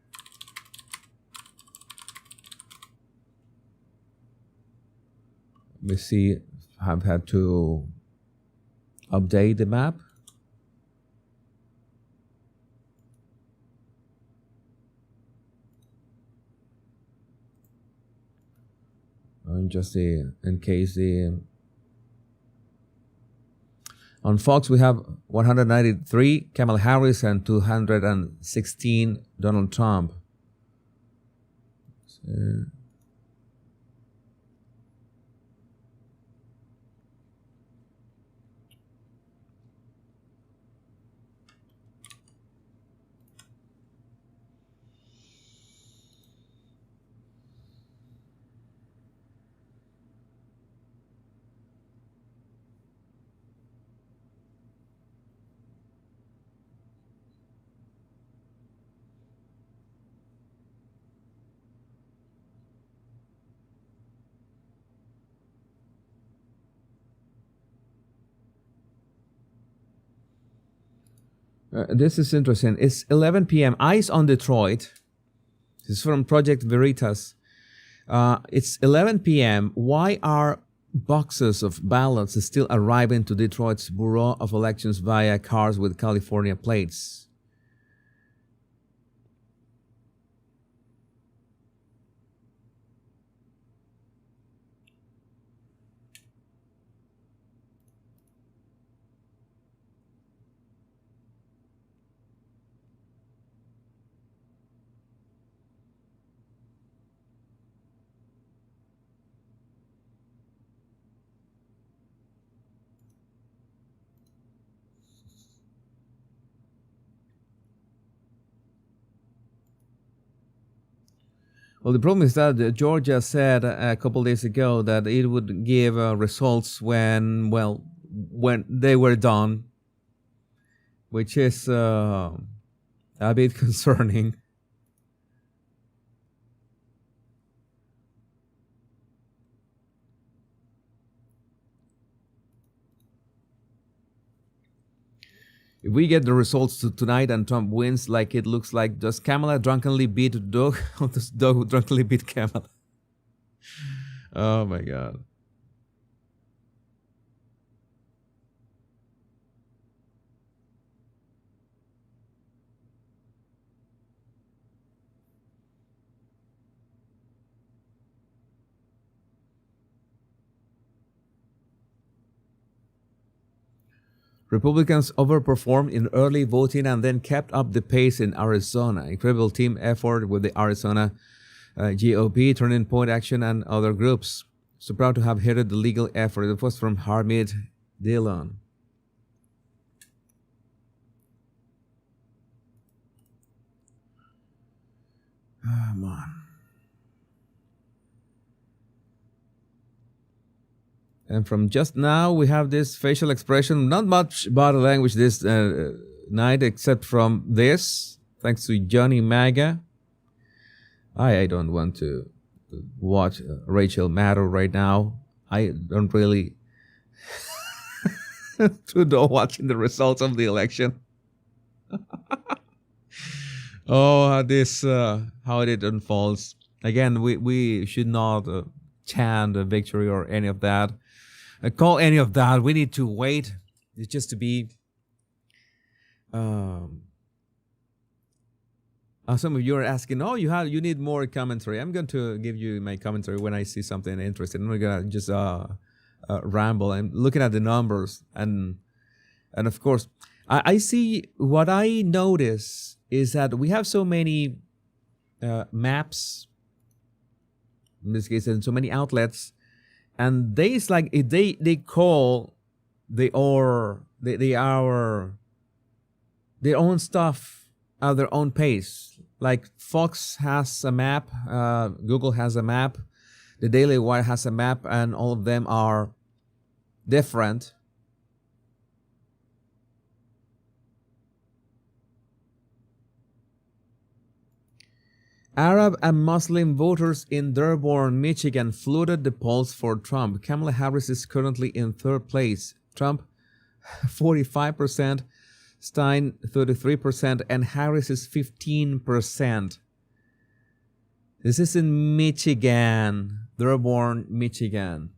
Let me see. I've had to update the map. And just in case on Fox we have 193 Kamala Harris and 216 Donald Trump. So, This is interesting. It's 11 p.m. Eyes on Detroit. This is from Project Veritas. It's 11 p.m. Why are boxes of ballots still arriving to Detroit's Bureau of Elections via cars with California plates? Well, the problem is that Georgia said a couple days ago that it would give results when they were done, which is a bit concerning. If we get the results tonight and Trump wins, like it looks like, does Kamala drunkenly beat Doug, or does Doug drunkenly beat Kamala? Oh my God. Republicans overperformed in early voting and then kept up the pace in Arizona. Incredible team effort with the Arizona GOP, Turning Point Action, and other groups. So proud to have headed the legal effort. It was from Harmeet Dillon. Come on. And from just now, we have this facial expression. Not much body language this night, except from this, thanks to Johnny Maga. I don't want to watch Rachel Maddow right now. I don't really to know watching the results of the election. This how it unfolds. Again, we should not chant a victory or any of that. Call any of that. We need to wait. It's just to be. Some of you are asking, you need more commentary. I'm going to give you my commentary when I see something interesting. I'm not gonna just ramble. I'm looking at the numbers, and of course, I see what I notice is that we have so many maps. In this case, and so many outlets. And it's like they call their own stuff at their own pace. Like Fox has a map, Google has a map, the Daily Wire has a map, and all of them are different. Arab and Muslim voters in Dearborn, Michigan flooded the polls for Trump. Kamala Harris is currently in third place. Trump, 45%, Stein, 33%, and Harris is 15%. This is in Michigan, Dearborn, Michigan.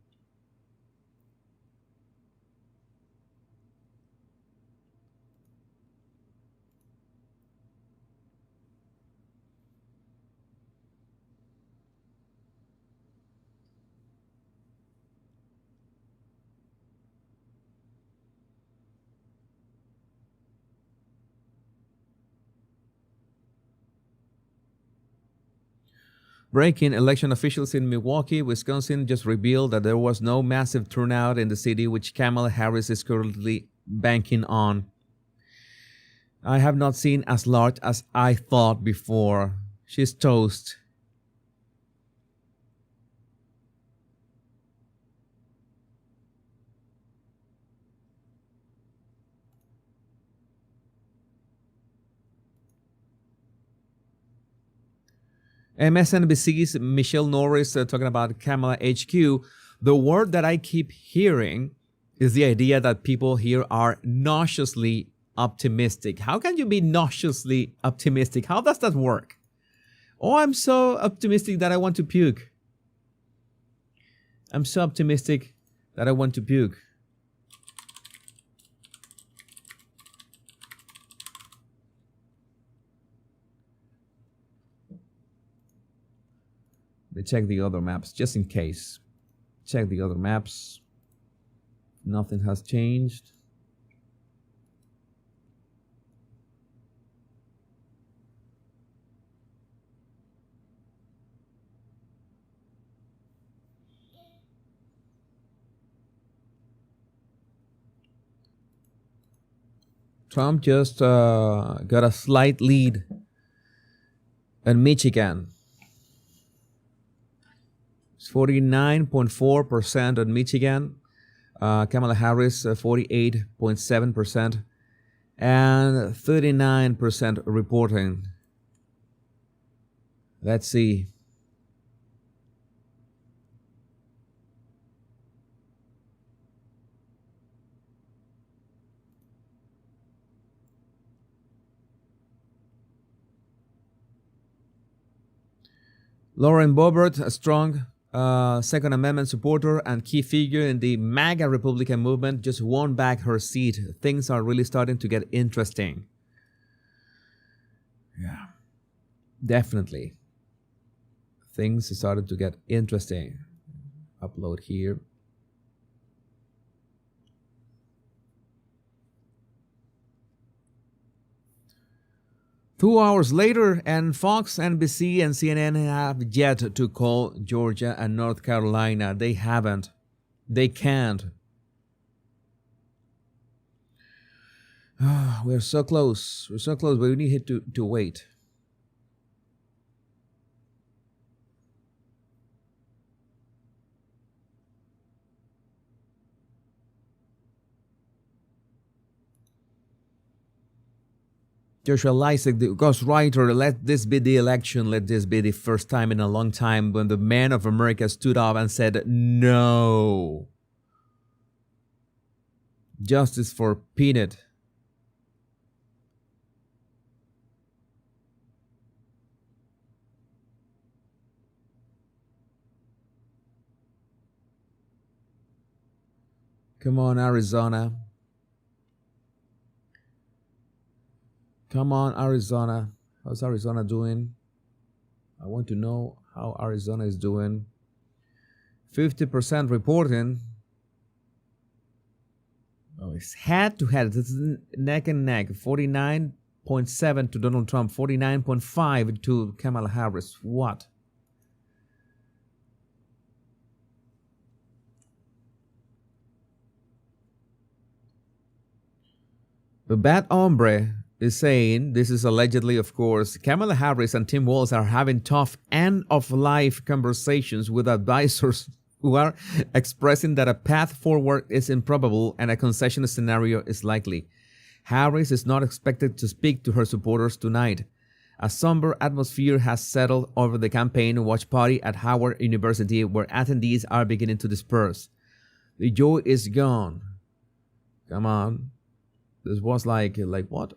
Breaking: election officials in Milwaukee, Wisconsin just revealed that there was no massive turnout in the city, which Kamala Harris is currently banking on. I have not seen as large as I thought before. She's toast. MSNBC's Michelle Norris talking about Kamala HQ. The word that I keep hearing is the idea that people here are nauseously optimistic. How can you be nauseously optimistic? How does that work? Oh, I'm so optimistic that I want to puke. I'm so optimistic that I want to puke. Let me check the other maps just in case. Check the other maps. Nothing has changed. Trump just got a slight lead in Michigan. It's 49.4% in Michigan. Kamala Harris, 48.7%. And 39% reporting. Let's see. Lauren Boebert, a strong Second Amendment supporter and key figure in the MAGA Republican movement, just won back her seat. Things are really starting to get interesting. Yeah, definitely. Things started to get interesting. Upload here. Two hours later, and Fox, NBC, and CNN have yet to call Georgia and North Carolina. They haven't. They can't. We're so close. We're so close, but we need to wait. Joshua Lysak, the ghostwriter, let this be the election. Let this be the first time in a long time when the man of America stood up and said, no. Justice for Peanut. Come on, Arizona. Come on, Arizona. How's Arizona doing? I want to know how Arizona is doing. 50% reporting. Oh, it's head to head. This is neck and neck. 49.7 to Donald Trump. 49.5 to Kamala Harris. What? The bad hombre is saying, this is allegedly, of course, Kamala Harris and Tim Walz are having tough end-of-life conversations with advisors who are expressing that a path forward is improbable and a concession scenario is likely. Harris is not expected to speak to her supporters tonight. A somber atmosphere has settled over the campaign watch party at Howard University, where attendees are beginning to disperse. The joy is gone. Come on. This was like what?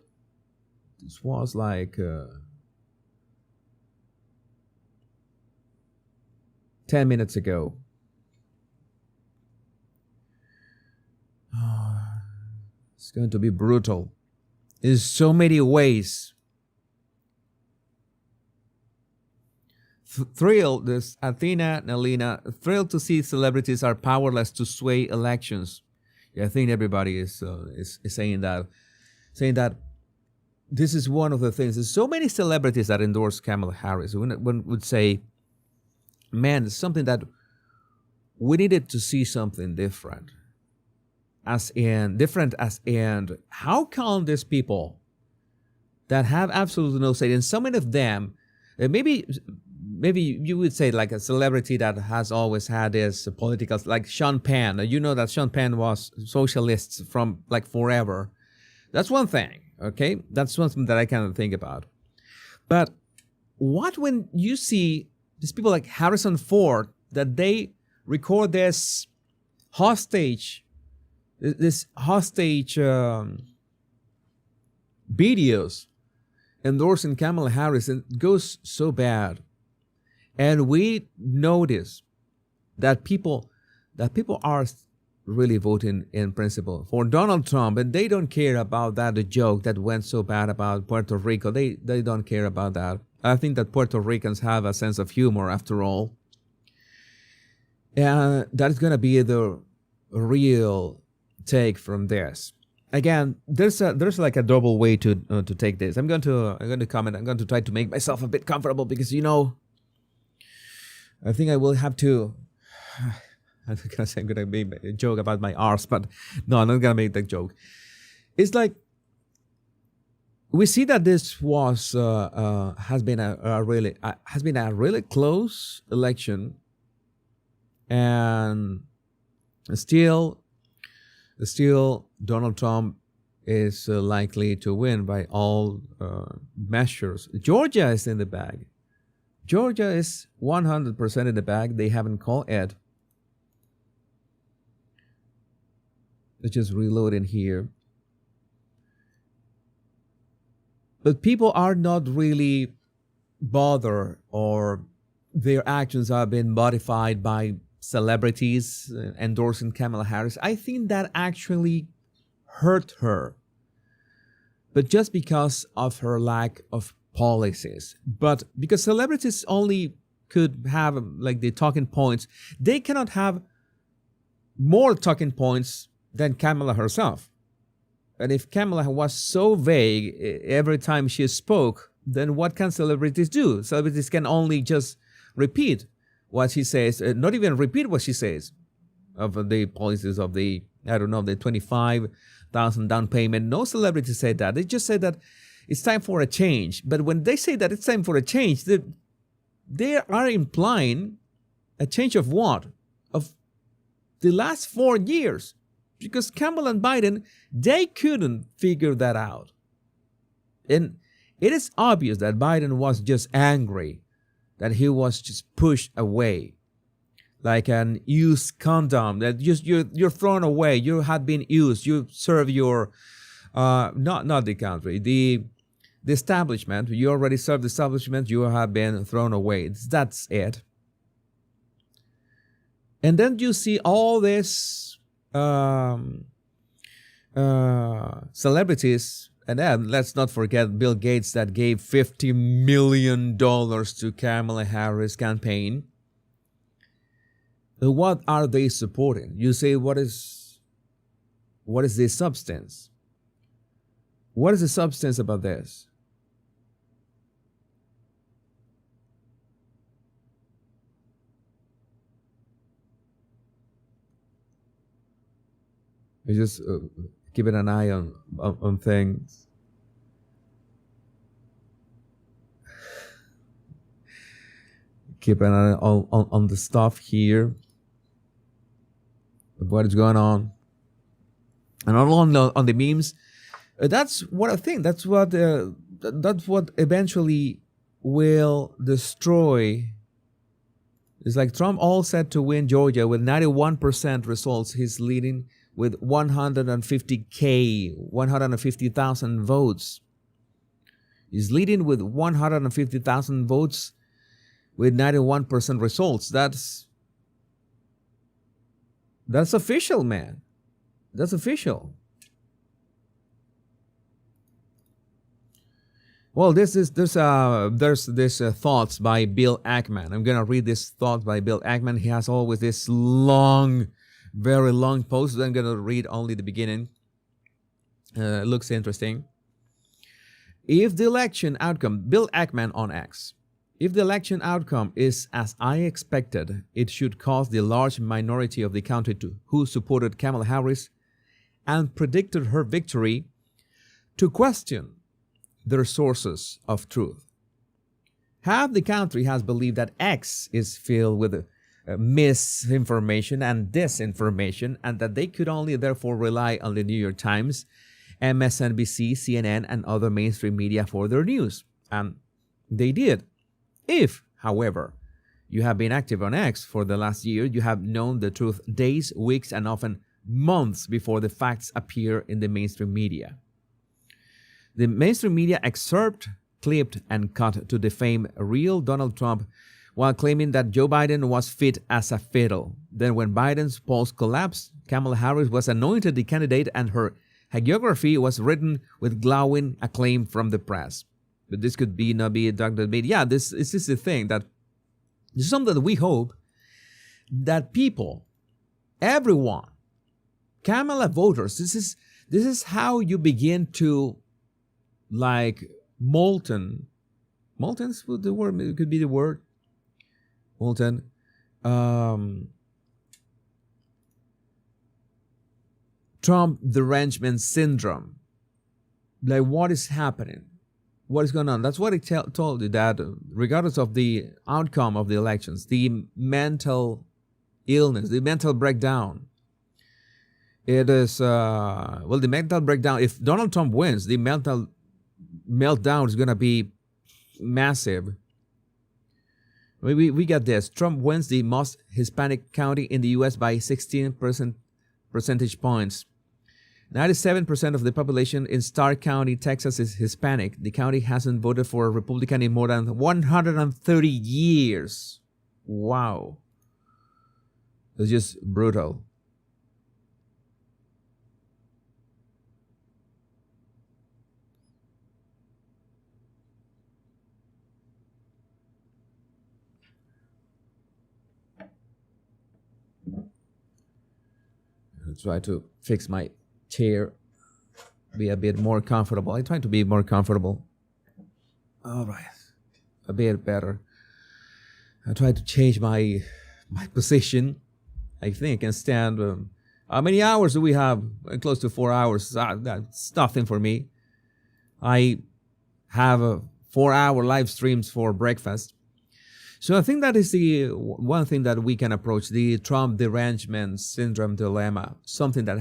This was like 10 minutes ago. It's going to be brutal. In so many ways. Thrilled, this Athena Nalina, thrilled to see celebrities are powerless to sway elections. Yeah, I think everybody is saying that. Saying that this is one of the things. There's so many celebrities that endorse Kamala Harris. One would say, man, it's something that we needed to see something different. As in, how come these people that have absolutely no say, and so many of them, maybe you would say like a celebrity that has always had this political, like Sean Penn. You know that Sean Penn was socialist from like forever. That's one thing. Okay, that's something that I kind of think about. But what when you see these people like Harrison Ford, that they record this hostage videos endorsing Kamala Harris, and it goes so bad. And we notice that people are really voting in principle for Donald Trump, and they don't care about that, the joke that went so bad about Puerto Rico. They don't care about that. I think that Puerto Ricans have a sense of humor after all. And that is going to be the real take from this. Again, there's like a double way to take this. I'm going to comment. I'm going to try to make myself a bit comfortable because, you know, I think I will have to. I'm going to make a joke about my arse, but no, I'm not going to make that joke. It's like we see that this was has been a really close election, and still Donald Trump is likely to win by all measures. Georgia is in the bag. Georgia is 100% in the bag. They haven't called it. Let's just reload in here. But people are not really bothered, or their actions have been modified by celebrities endorsing Kamala Harris. I think that actually hurt her, but just because of her lack of policies. But because celebrities only could have like the talking points, they cannot have more talking points than Kamala herself. And if Kamala was so vague every time she spoke, then what can celebrities do? Celebrities can only just repeat what she says, not even repeat what she says of the policies of the, I don't know, the $25,000 down payment. No celebrity said that. They just said that it's time for a change. But when they say that it's time for a change, they are implying a change of what? Of the last 4 years. Because Kamala and Biden, they couldn't figure that out. And it is obvious that Biden was just angry, that he was just pushed away like an used condom that just you're thrown away. You had been used. You serve your not the country, the establishment. You already served the establishment. You have been thrown away. That's it. And then you see all this celebrities, and then let's not forget Bill Gates that gave $50 million to Kamala Harris campaign. What are they supporting? You say, what is the substance? What is the substance about this? You just keeping an eye on things. Keep an eye on the stuff here. What is going on? And on the memes. That's what I think. That's what eventually will destroy. It's like Trump all set to win Georgia with 91% results. He's leading with 150,000 votes. He's leading with 150,000 votes with 91% results. That's official, man. That's official. Well, there's this thoughts by Bill Ackman. I'm gonna read this thought by Bill Ackman. He has always this long, very long post. I'm gonna read only the beginning. It looks interesting. If the election outcome, Bill Ackman on X, if the election outcome is as I expected, it should cause the large minority of the country who supported Kamala Harris and predicted her victory to question their sources of truth. Half the country has believed that X is filled with misinformation and disinformation, and that they could only therefore rely on the New York Times, MSNBC, CNN, and other mainstream media for their news. And they did. If, however, you have been active on X for the last year, you have known the truth days, weeks, and often months before the facts appear in the mainstream media. The mainstream media excerpt, clipped, and cut to defame real Donald Trump while claiming that Joe Biden was fit as a fiddle. Then when Biden's polls collapsed, Kamala Harris was anointed the candidate and her hagiography was written with glowing acclaim from the press. But this could not be a dark debate. Yeah, this is the thing, that this is something that we hope that people, everyone, Kamala voters, this is how you begin to molten's the word, it could be the word, molten, Trump derangement syndrome. Like, what is happening? What is going on? That's what I told you, that regardless of the outcome of the elections, the mental illness, the mental breakdown, it is, the mental breakdown, if Donald Trump wins, the mental meltdown is going to be massive. We got this. Trump wins the most Hispanic county in the U.S. by 16 percentage points. 97% of the population in Starr County, Texas is Hispanic. The county hasn't voted for a Republican in more than 130 years. Wow. It's just brutal. I'll try to fix my chair, be a bit more comfortable. I try to be more comfortable. All right, a bit better. I try to change my position. I think I can stand. How many hours do we have? Close to 4 hours. That's nothing for me. I have 4-hour live streams for breakfast. So I think that is the one thing that we can approach, the Trump derangement syndrome dilemma, something that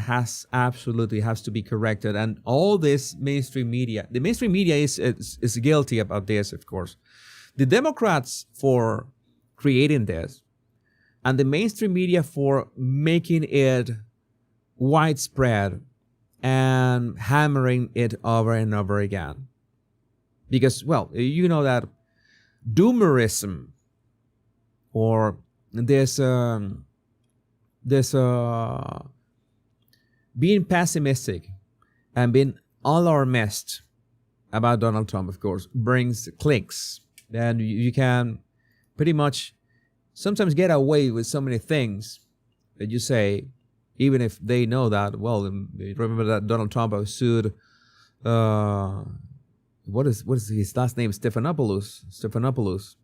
absolutely has to be corrected. And all this mainstream media, the mainstream media is guilty about this, of course. The Democrats for creating this, and the mainstream media for making it widespread and hammering it over and over again. Because, well, you know that doomerism, or this being pessimistic and being alarmist about Donald Trump, of course, brings clicks. And you can pretty much sometimes get away with so many things that you say, even if they know that, well, remember that Donald Trump sued, what is his last name? Stephanopoulos.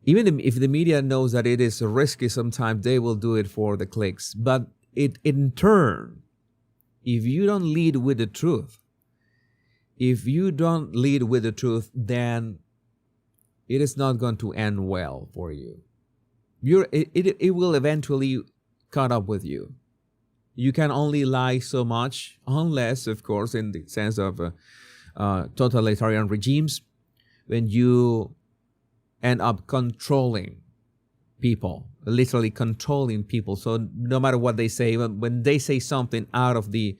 Even if the media knows that it is risky, sometimes they will do it for the clicks. But in turn, if you don't lead with the truth, then it is not going to end well for you. It will eventually caught up with you. You can only lie so much, unless, of course, in the sense of totalitarian regimes, when you end up controlling people, literally controlling people. So no matter what they say, when they say something out of the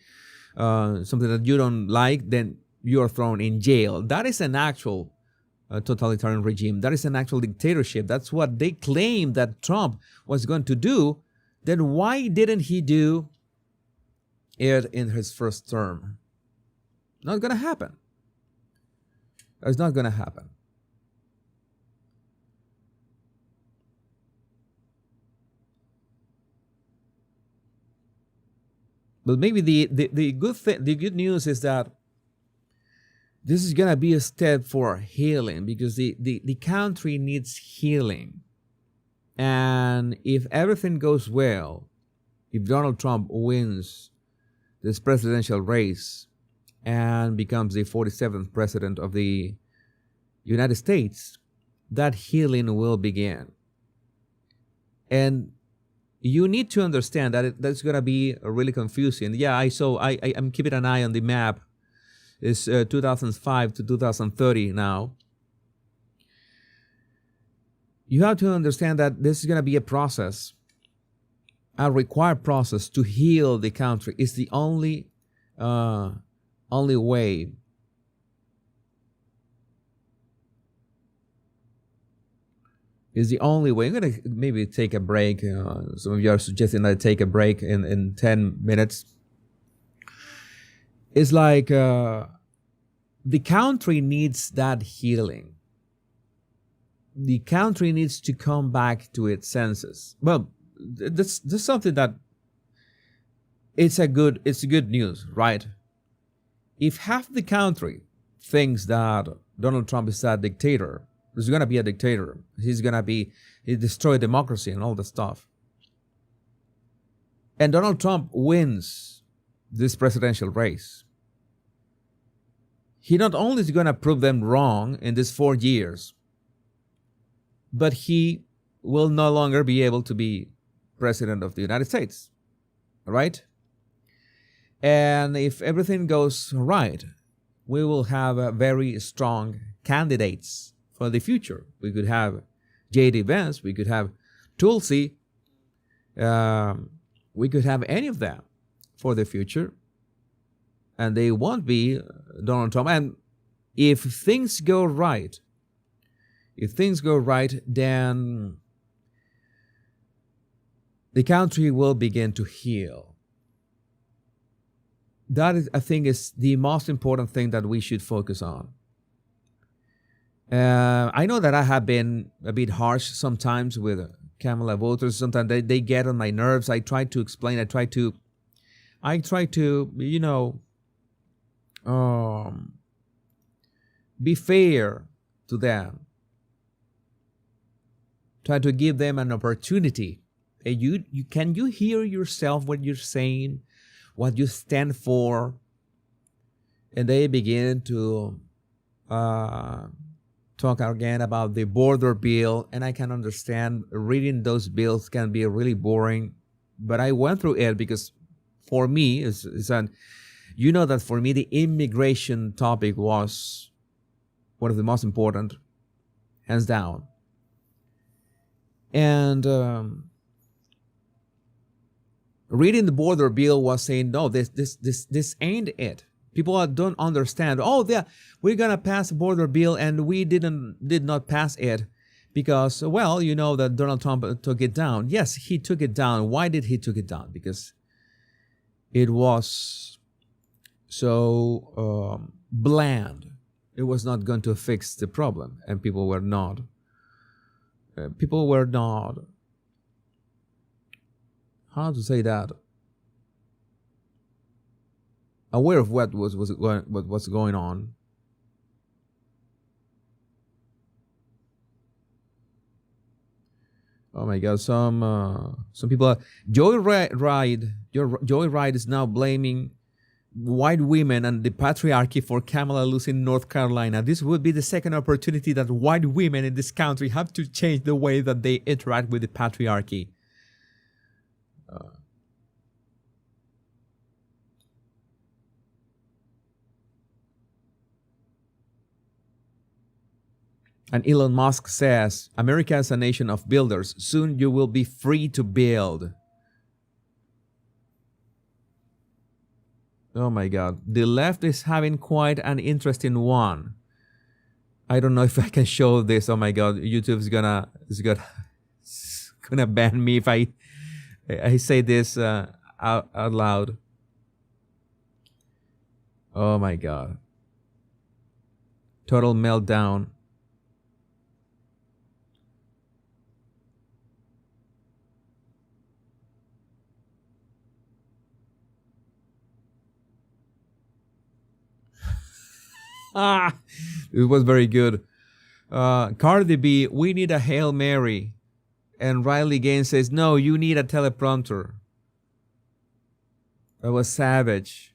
something that you don't like, then you are thrown in jail. That is an actual totalitarian regime. That is an actual dictatorship. That's what they claim that Trump was going to do. Then why didn't he do it in his first term? Not going to happen. That's not going to happen. But maybe the good news is that this is going to be a step for healing, because the country needs healing. And if everything goes well, if Donald Trump wins this presidential race and becomes the 47th president of the United States, that healing will begin. And you need to understand that that's going to be really confusing. Yeah, I'm keeping an eye on the map. It's 2005 to 2030 now. You have to understand that this is going to be a process, a required process to heal the country. It's the only only way is the only way. I'm going to maybe take a break. Some of you are suggesting that I take a break in 10 minutes. It's like the country needs that healing. The country needs to come back to its senses. Well, that's something that it's good news, right? If half the country thinks that Donald Trump is a dictator, he's going to be a dictator. He destroyed democracy and all that stuff. And Donald Trump wins this presidential race. He not only is going to prove them wrong in these 4 years, but he will no longer be able to be president of the United States, right? And if everything goes right, we will have a very strong candidates for the future. We could have J.D. Vance, we could have Tulsi, we could have any of them for the future, and they won't be Donald Trump. And if things go right, then the country will begin to heal. That is, I think, is the most important thing that we should focus on. I know that I have been a bit harsh sometimes with Kamala voters. Sometimes they get on my nerves. I try to explain. I try to, be fair to them. Try to give them an opportunity. Can you hear yourself what you're saying, what you stand for? And they begin to talk again about the border bill, and I can understand reading those bills can be really boring, but I went through it because for me, that for me the immigration topic was one of the most important, hands down. And reading the border bill was saying, no, this ain't it. People don't understand. We're gonna pass a border bill, and we did not pass it because, that Donald Trump took it down. Yes, he took it down. Why did he took it down? Because it was so bland. It was not going to fix the problem, and people were not. How to say that? Aware of what was going on. Oh my God! Some people. Joyride is now blaming white women and the patriarchy for Kamala losing North Carolina. This would be the second opportunity that white women in this country have to change the way that they interact with the patriarchy. And Elon Musk says, America is a nation of builders. Soon you will be free to build. Oh my God. The left is having quite an interesting one. I don't know if I can show this. Oh my God. YouTube's gonna ban me if I say this out loud. Oh my God. Total meltdown. It was very good. Cardi B, we need a Hail Mary. And Riley Gaines says, no, you need a teleprompter. That was savage.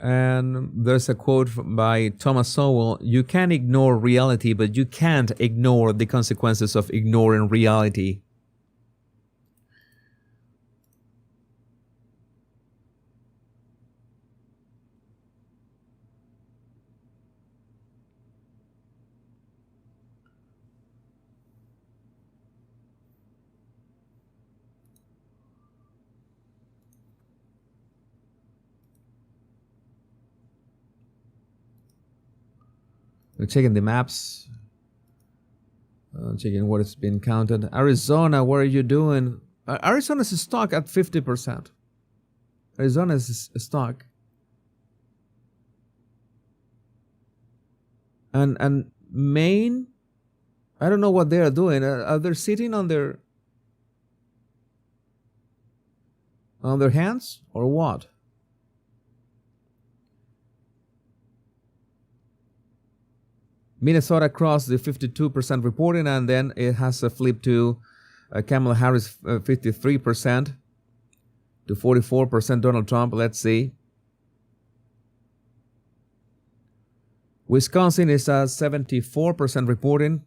And there's a quote by Thomas Sowell, you can ignore reality, but you can't ignore the consequences of ignoring reality. We're checking the maps. Checking what has been counted. Arizona, what are you doing? Arizona's stock at 50%. Arizona's stock. And Maine, I don't know what they are doing. Are they sitting on their hands or what? Minnesota crossed the 52% reporting, and then it has a flip to Kamala Harris 53% to 44% Donald Trump. Let's see. Wisconsin is at 74% reporting,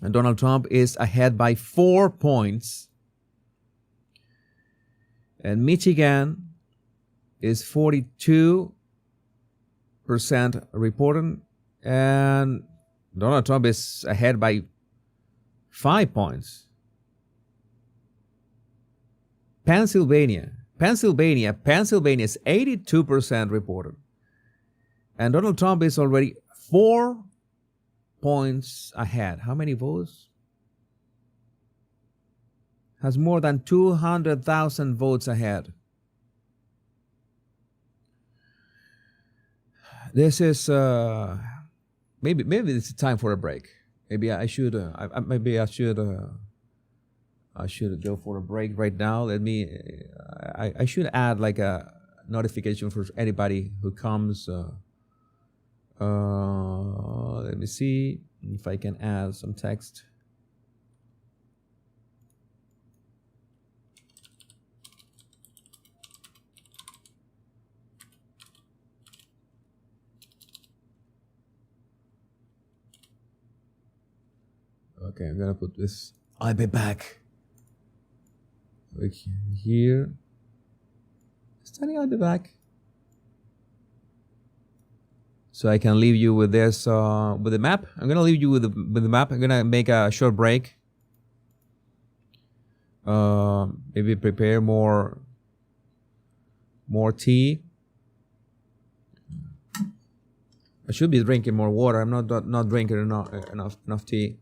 and Donald Trump is ahead by 4 points. And Michigan is 42% reporting, and Donald Trump is ahead by 5 points. Pennsylvania is 82% reported. And Donald Trump is already 4 points ahead. How many votes? Has more than 200,000 votes ahead. This is maybe it's time for a break. Maybe I should go for a break right now. I should add like a notification for anybody who comes. Let me see if I can add some text. Okay, I'm gonna put this. I'll be back. Okay, here. Standing, I'll be back. So I can leave you with this, with the map. I'm gonna leave you with the map. I'm gonna make a short break. Maybe prepare more tea. I should be drinking more water. I'm not drinking enough tea.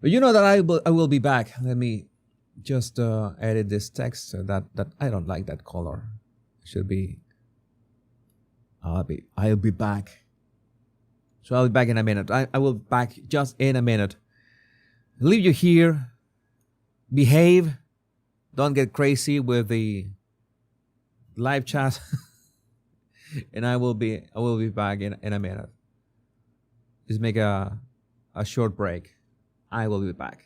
But you know that I will be back. Let me just edit this text that I don't like that color. It should be I'll be back. So I'll be back in a minute. I will be back just in a minute. Leave you here. Behave. Don't get crazy with the live chat. And I will be back in a minute. Just make a short break. I will be back.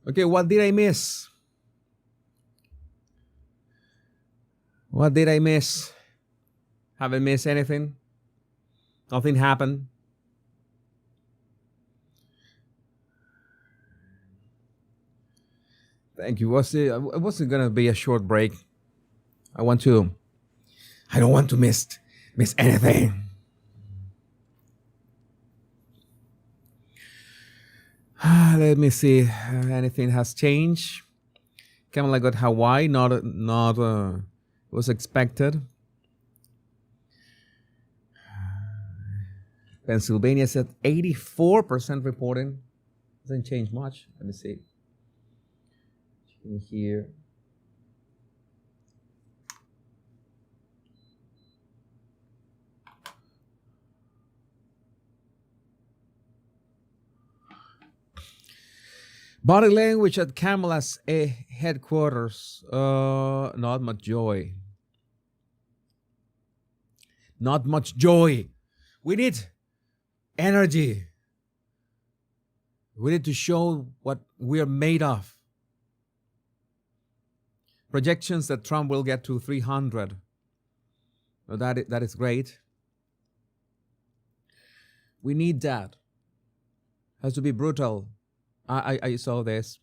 Okay, what did I miss? What did I miss? Haven't missed anything? Nothing happened? Thank you. It wasn't gonna be a short break. I don't want to miss anything. Let me see. Anything has changed? Kamala got Hawaii. Not was expected. Pennsylvania said 84% reporting. Doesn't change much. Let me see. In here. Body language at Kamala's headquarters. Not much joy. Not much joy. We need energy. We need to show what we are made of. Projections that Trump will get to 300. Well, that is great. We need that. Has to be brutal. I saw this.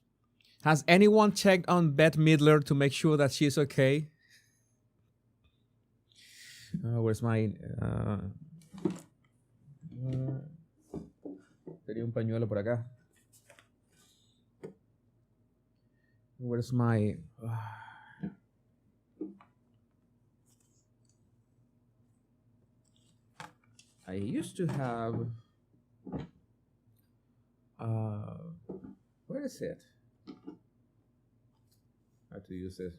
Has anyone checked on Bette Midler to make sure that she's okay? Where's my... Tenía un pañuelo por acá. Where's my... I used to have... where is it? I have to use this.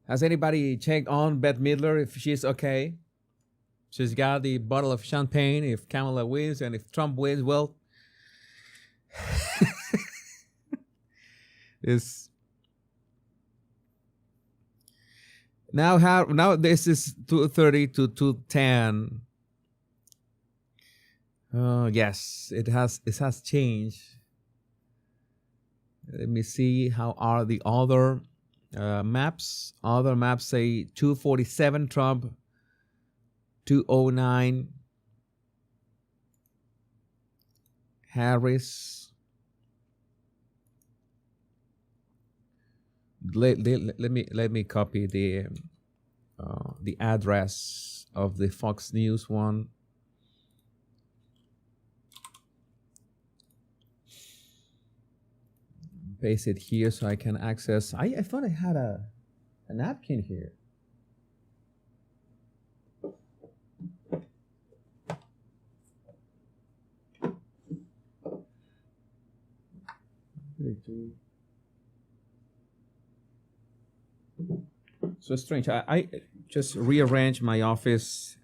Has anybody checked on Bette Midler if she's okay? She's got the bottle of champagne. If Kamala wins and if Trump wins, well, it's now this is 2:30 to 2:10. Yes, it has changed. Let me see how are the other maps. Other maps say 247 Trump, 209 Harris. Let me copy the address of the Fox News one. Paste it here so I can access. I thought I had a napkin here. So strange. I just rearranged my office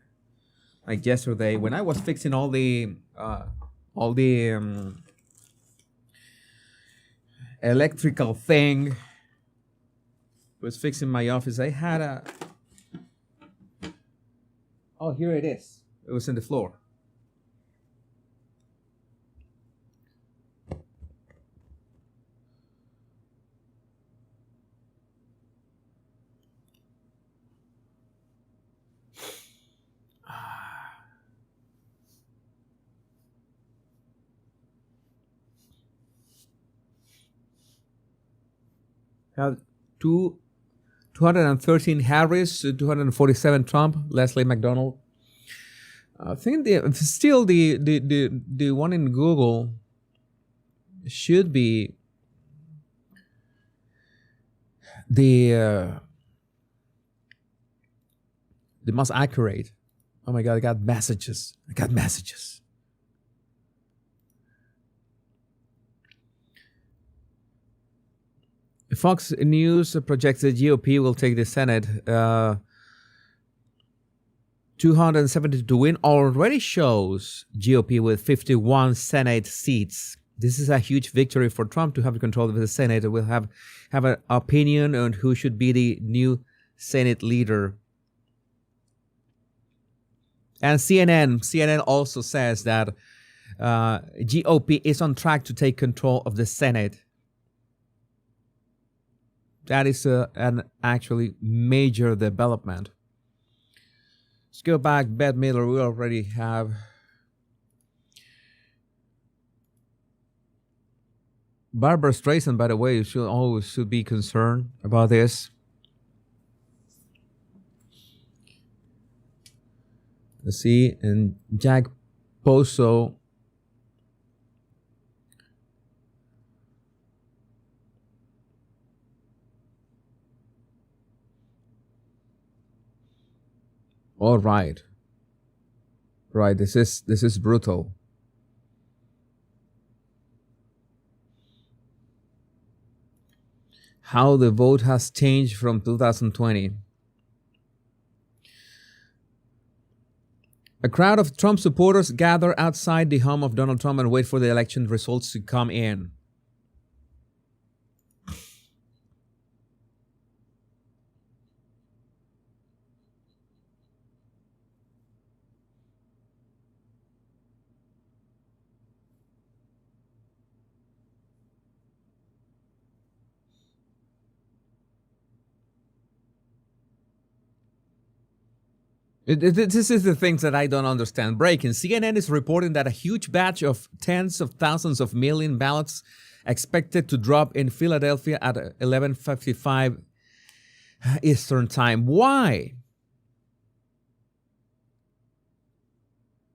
like yesterday when I was fixing all the electrical thing. Was fixing my office. I had a... Oh, here it is. It was in the floor. Have 213 Harris, 247 Trump, Leslie McDonald. I think the one in Google should be the most accurate. Oh my God! I got messages. Fox News projects the GOP will take the Senate 270 to win. Already shows GOP with 51 Senate seats. This is a huge victory for Trump to have control of the Senate. We'll have an opinion on who should be the new Senate leader. And CNN also says that GOP is on track to take control of the Senate. That is an actually major development. Let's go back. Bette Midler, we already have. Barbara Streisand, by the way, should be concerned about this. Let's see, and Jack Poso. All right. Right, this is brutal. How the vote has changed from 2020. A crowd of Trump supporters gather outside the home of Donald Trump and wait for the election results to come in. This is the things that I don't understand. Breaking. CNN is reporting that a huge batch of tens of thousands of mail-in ballots expected to drop in Philadelphia at 11:55 Eastern Time. Why?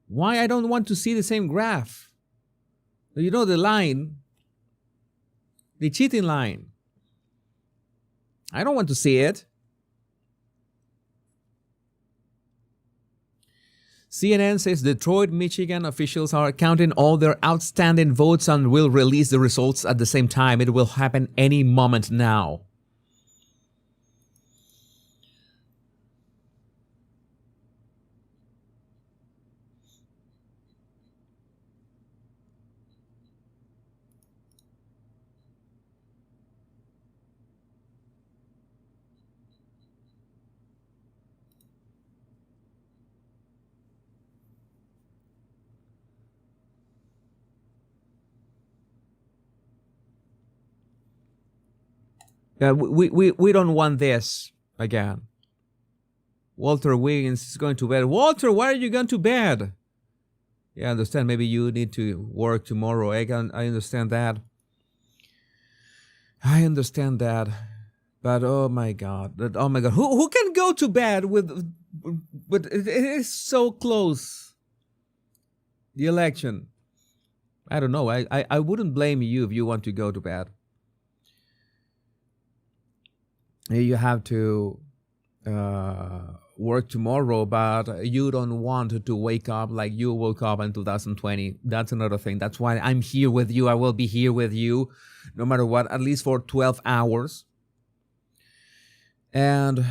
Why I don't want to see the same graph? You know the line, the cheating line. I don't want to see it. CNN says Detroit, Michigan officials are counting all their outstanding votes and will release the results at the same time. It will happen any moment now. Yeah, we don't want this again. Walter Wiggins is going to bed. Walter, why are you going to bed? Yeah, I understand. Maybe you need to work tomorrow. I understand that. I understand that. But oh my God. Who can go to bed with but it is so close. The election. I don't know. I wouldn't blame you if you want to go to bed. You have to work tomorrow, but you don't want to wake up like you woke up in 2020. That's another thing. That's why I'm here with you. I will be here with you no matter what, at least for 12 hours. And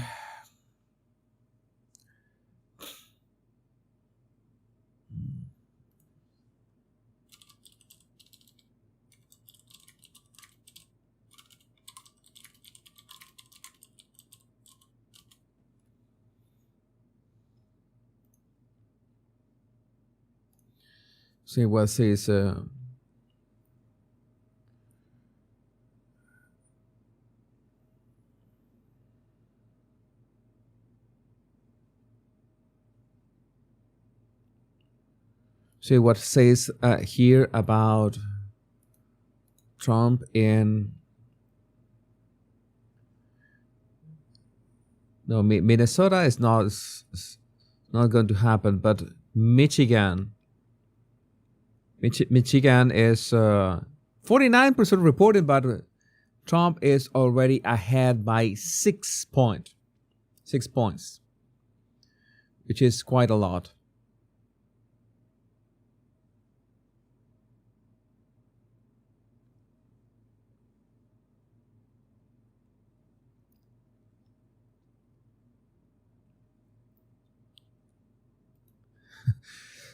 see what says see what says here about Trump in Minnesota is not going to happen, but Michigan is 49% reported, but Trump is already ahead by 6 points, which is quite a lot.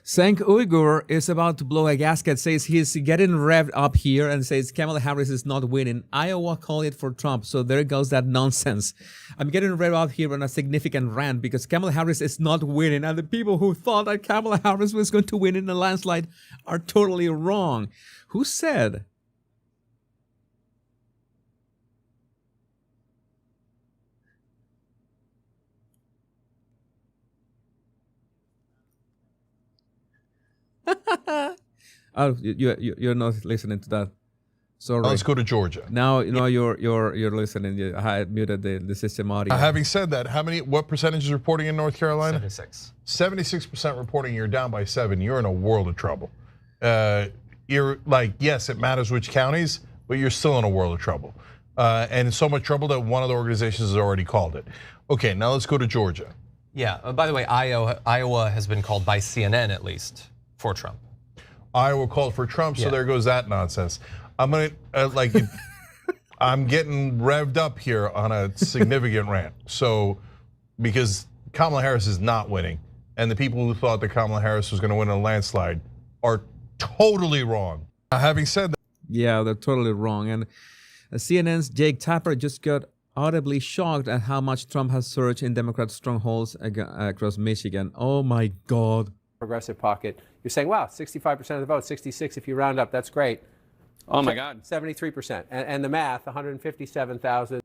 Sank Uyghur is about to blow a gasket, says he's getting revved up here and says Kamala Harris is not winning. Iowa called it for Trump, so there goes that nonsense. I'm getting revved up here on a significant rant because Kamala Harris is not winning, and the people who thought that Kamala Harris was going to win in a landslide are totally wrong. Who said? Oh, you're not listening to that. Sorry. Let's go to Georgia. Now you're listening. I had muted the system audio. Having said that, what percentage is reporting in North Carolina? 76. 76% reporting. You're down by 7. You're in a world of trouble. You're like, yes, it matters which counties, but you're still in a world of trouble. And in so much trouble that one of the organizations has already called it. Okay, now let's go to Georgia. Yeah. By the way, Iowa has been called by CNN at least for Trump. Iowa called for Trump, so there goes that nonsense. I'm gonna I'm getting revved up here on a significant rant. So, because Kamala Harris is not winning, and the people who thought that Kamala Harris was going to win a landslide are totally wrong. Having said that, yeah, they're totally wrong. And CNN's Jake Tapper just got audibly shocked at how much Trump has surged in Democrat strongholds across Michigan. Oh my God. Progressive pocket. You're saying, wow, 65% of the vote, 66 if you round up, that's great. Oh my God. 73%. And the math, 157,000.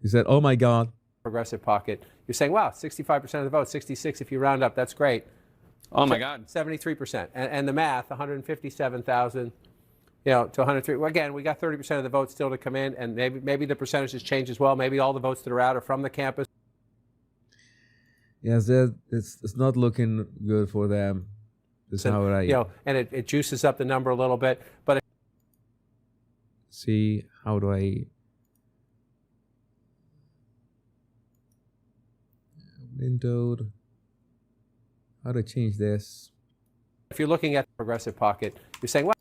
He said, oh my God. Progressive pocket. You're saying, wow, 65% of the vote, 66 if you round up, that's great. Oh my God. 73%. And the math, 157,000, to 103. Well, again, we got 30% of the votes still to come in, and maybe the percentages change as well. Maybe all the votes that are out are from the campus. Yes, it's not looking good for them. That's how and it juices up the number a little bit. But see, how do I windowed? How do I change this? If you're looking at the progressive pocket, you're saying, well,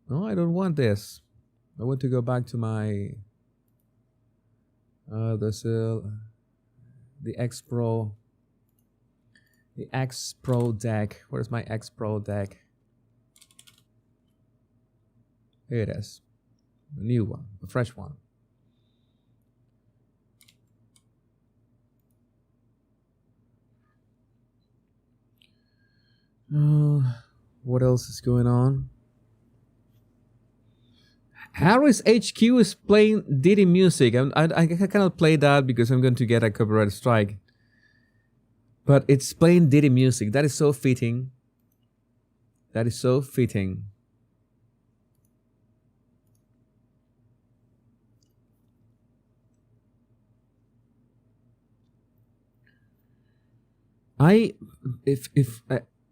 no, I don't want this. I want to go back to my the X Pro. The X Pro deck. Where's my X Pro deck? Here it is. A new one, a fresh one. What else is going on? Harris HQ is playing Diddy music. I cannot play that because I'm going to get a copyright strike. But it's playing Diddy music. That is so fitting. That is so fitting.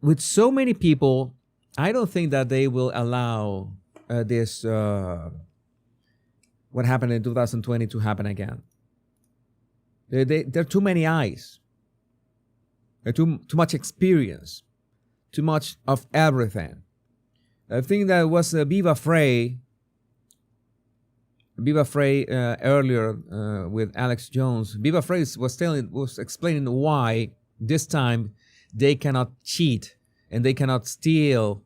With so many people, I don't think that they will allow this what happened in 2020 to happen again. There are too many eyes. Too much experience, too much of everything. I think that was Viva Frey earlier with Alex Jones. Viva Frey was explaining why this time they cannot cheat and they cannot steal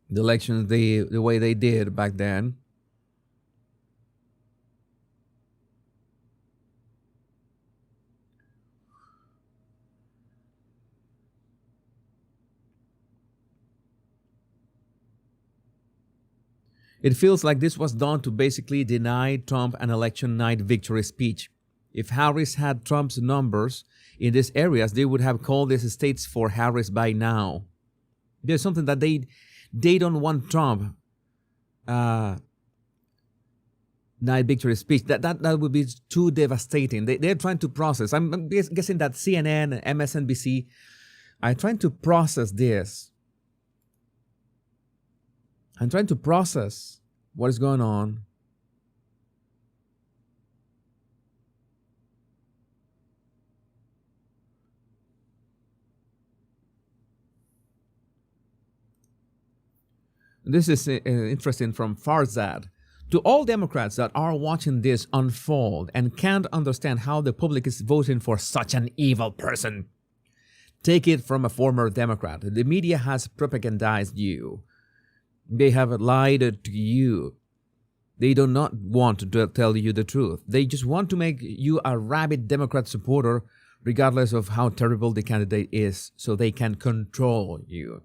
the elections the way they did back then. It feels like this was done to basically deny Trump an election night victory speech. If Harris had Trump's numbers in these areas, they would have called these states for Harris by now. There's something that they don't want Trump night victory speech. That would be too devastating. They're trying to process. I'm guessing that CNN, MSNBC are trying to process this. I'm trying to process what is going on. This is interesting from Farzad. To all Democrats that are watching this unfold and can't understand how the public is voting for such an evil person, Take it from a former Democrat. The media has propagandized you. They have lied to you. They do not want to tell you the truth. They just want to make you a rabid Democrat supporter, regardless of how terrible the candidate is, so they can control you.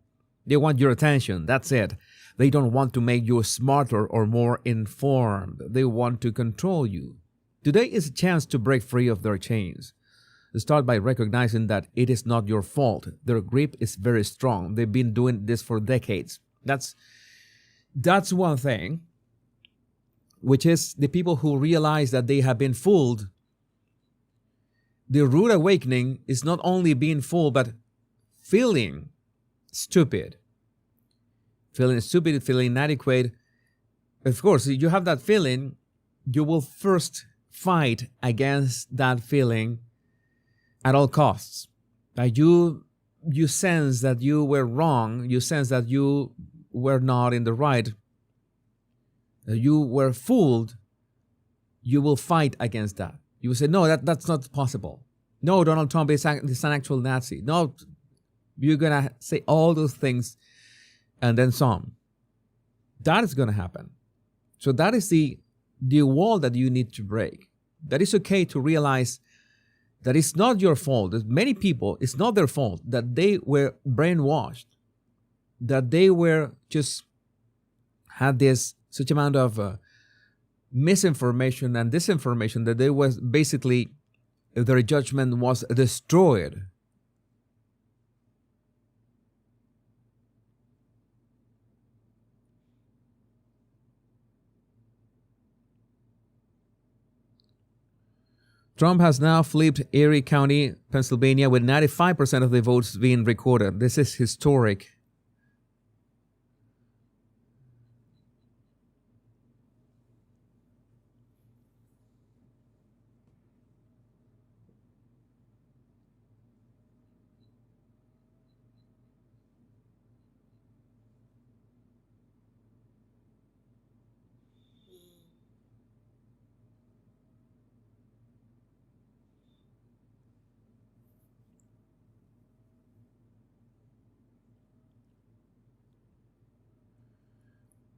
They want your attention. That's it. They don't want to make you smarter or more informed. They want to control you. Today is a chance to break free of their chains. Start by recognizing that it is not your fault. Their grip is very strong. They've been doing this for decades. That's one thing, which is the people who realize that they have been fooled. The rude awakening is not only being fooled, but feeling stupid. Feeling stupid, feeling inadequate. Of course, if you have that feeling, you will first fight against that feeling at all costs. You sense that you were wrong. You sense that you were not in the right. You were fooled. You will fight against that. You will say, no, that's not possible. No, Donald Trump is an actual Nazi. No, you're going to say all those things and then some. That is going to happen. So that is the wall that you need to break. That it's okay to realize that it's not your fault. That many people, it's not their fault that they were brainwashed, that they were just had this such amount of misinformation and disinformation that they was basically their judgment was destroyed. Trump has now flipped Erie County, Pennsylvania, with 95% of the votes being recorded. This is historic.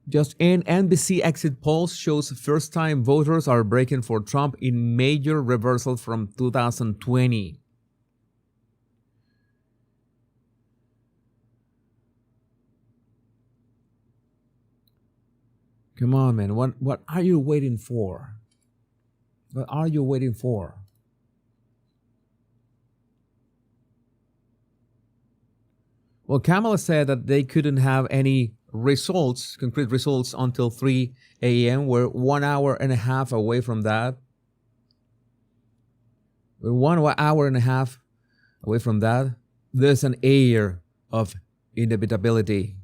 Just in, NBC exit polls shows first-time voters are breaking for Trump in major reversal from 2020. Come on, man. What are you waiting for? What are you waiting for? Well, Kamala said that they couldn't have any results, concrete results, until 3 a.m. We're 1 hour and a half away from that. We're 1 hour and a half away from that. There's an air of inevitability.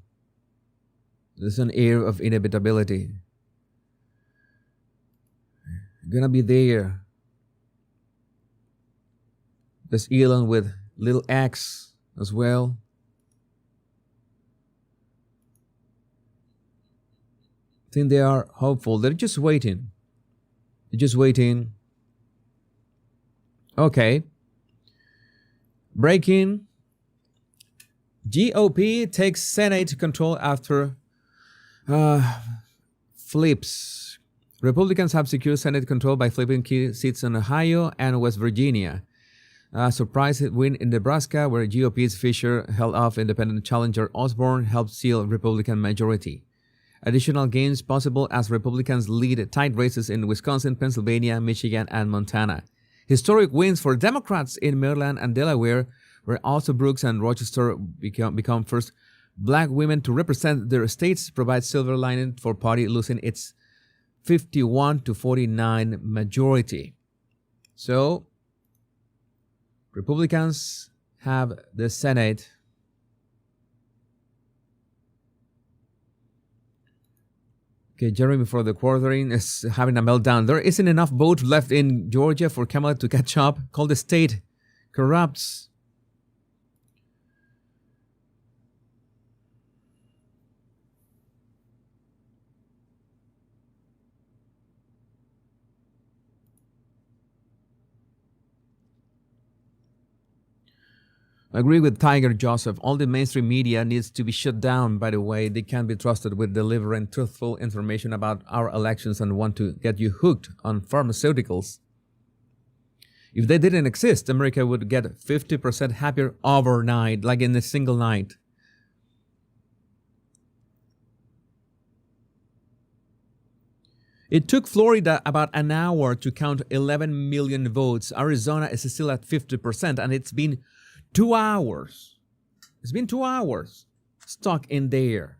There's an air of inevitability. You're gonna be there. There's Elon with little X as well. I think they are hopeful. They're just waiting. They're just waiting. Okay. Breaking. GOP takes Senate control after flips. Republicans have secured Senate control by flipping key seats in Ohio and West Virginia. Surprise win in Nebraska, where GOP's Fisher held off independent challenger Osborne, helped seal Republican majority. Additional gains possible as Republicans lead tight races in Wisconsin, Pennsylvania, Michigan, and Montana. Historic wins for Democrats in Maryland and Delaware, where also Brooks and Rochester become first black women to represent their states, provide silver lining for party losing its 51-49 majority. So, Republicans have the Senate. Okay, Jeremy for the quartering is having a meltdown. There isn't enough vote left in Georgia for Kamala to catch up. Call the state corrupts. I agree with Tiger Joseph. All the mainstream media needs to be shut down, by the way. They can't be trusted with delivering truthful information about our elections and want to get you hooked on pharmaceuticals. If they didn't exist, America would get 50% happier overnight, like in a single night. It took Florida about an hour to count 11 million votes. Arizona is still at 50%, and it's been 2 hours. It's been 2 hours stuck in there.